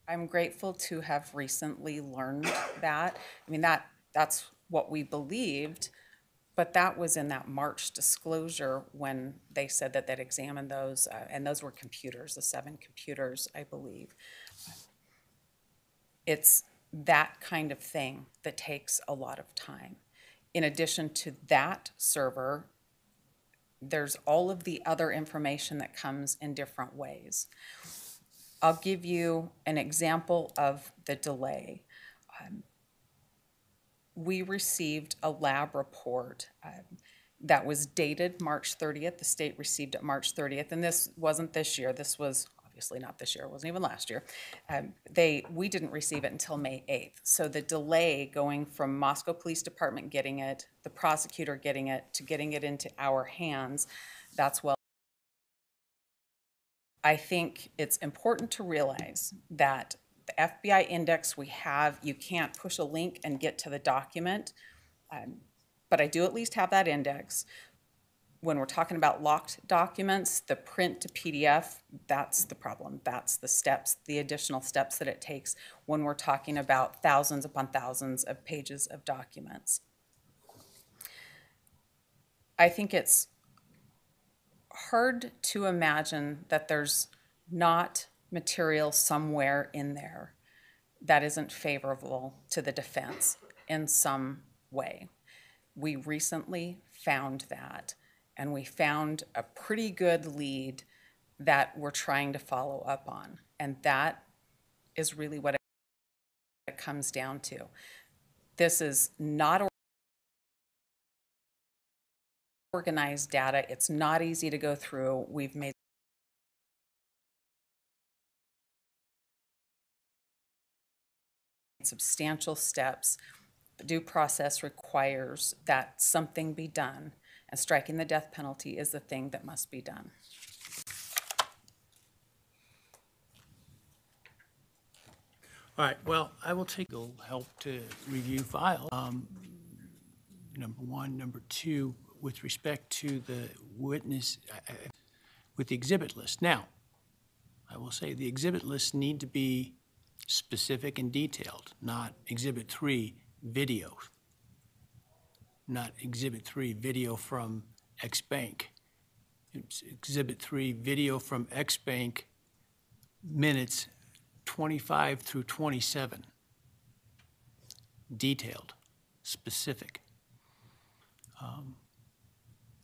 I'm grateful to have recently learned that. I mean, that's what we believed, but that was in that March disclosure when they said that they'd examined those, and those were computers, the 7 computers, I believe. It's that kind of thing that takes a lot of time. In addition to that server, there's all of the other information that comes in different ways. I'll give you an example of the delay. We received a lab report that was dated March 30th. The state received it March 30th, and this wasn't this year. This was obviously not this year, it wasn't even last year. We didn't receive it until May 8th. So the delay going from Moscow Police Department getting it, the prosecutor getting it, to getting it into our hands, that's well. I think it's important to realize that the FBI index we have, you can't push a link and get to the document, but I do at least have that index. When we're talking about locked documents, the print to PDF, that's the problem. That's the steps, the additional steps that it takes when we're talking about thousands upon thousands of pages of documents. I think it's hard to imagine that there's not material somewhere in there that isn't favorable to the defense in some way. We recently found that, and we found a pretty good lead that we're trying to follow up on. And that is really what it comes down to. This is not organized data. It's not easy to go through. We've made substantial steps. Due process requires that something be done, and striking the death penalty is the thing that must be done. All right, well, I will take, it'll help to review file. Number one. Number two, with respect to the witness, with the exhibit list. Now, I will say the exhibit lists need to be specific and detailed, not Exhibit 3 video, not Exhibit 3 video from X Bank. It's Exhibit 3 video from X Bank, minutes 25 through 27. Detailed, specific.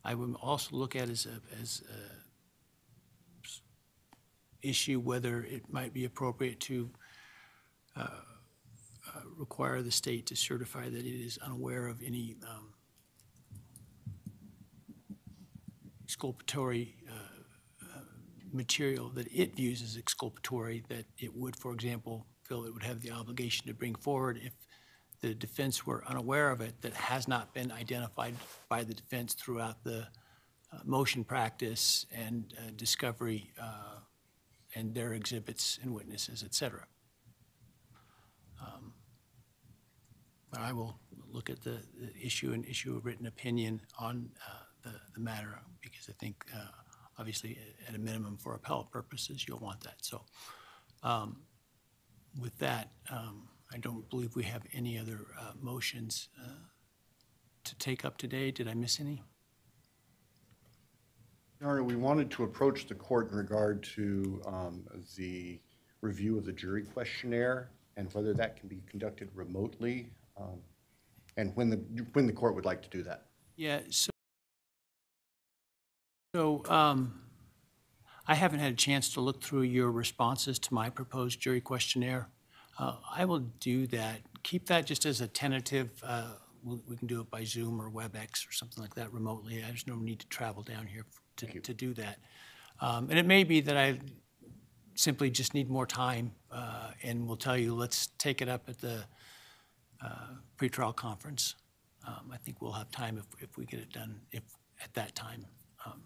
I would also look at as a issue whether it might be appropriate to require the state to certify that it is unaware of any exculpatory material that it views as exculpatory, that it would, for example, feel it would have the obligation to bring forward if the defense were unaware of it, that has not been identified by the defense throughout the motion practice and discovery and their exhibits and witnesses, et cetera. But I will look at the issue and issue a written opinion on the matter, because I think obviously at a minimum for appellate purposes you'll want that. So with that, I don't believe we have any other motions to take up today. Did I miss any? Your Honor, we wanted to approach the court in regard to the review of the jury questionnaire and whether that can be conducted remotely, and when the court would like to do that. Yeah, so I haven't had a chance to look through your responses to my proposed jury questionnaire. I will do that. Keep that just as a tentative. We can do it by Zoom or WebEx or something like that remotely. There's no need to travel down here to do that. And it may be that I simply just need more time, and we'll tell you, let's take it up at the pretrial conference. I think we'll have time if we get it done at that time.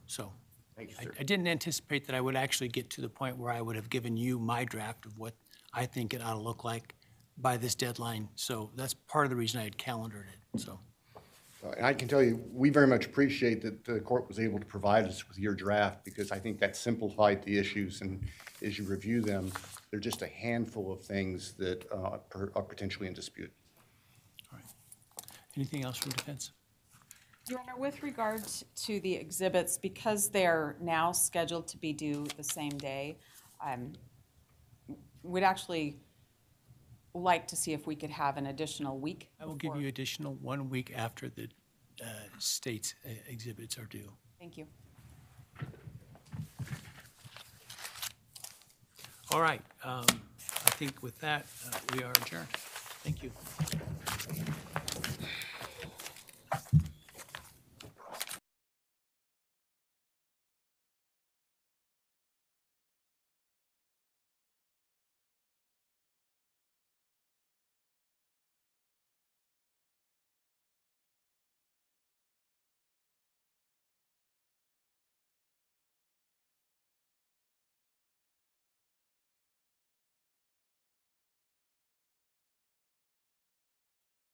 So Thank you, sir. I didn't anticipate that I would actually get to the point where I would have given you my draft of what I think it ought to look like by this deadline. So that's part of the reason I had calendared it. So. And I can tell you, we very much appreciate that the court was able to provide us with your draft, because I think that simplified the issues, and as you review them, there are just a handful of things that are potentially in dispute. All right. Anything else from defense? Your Honor, with regards to the exhibits, because they're now scheduled to be due the same day, we'd actually like to see if we could have an additional week. I will give you additional 1 week after the state's exhibits are due. Thank you. All right. I think with that, we are adjourned. Thank you.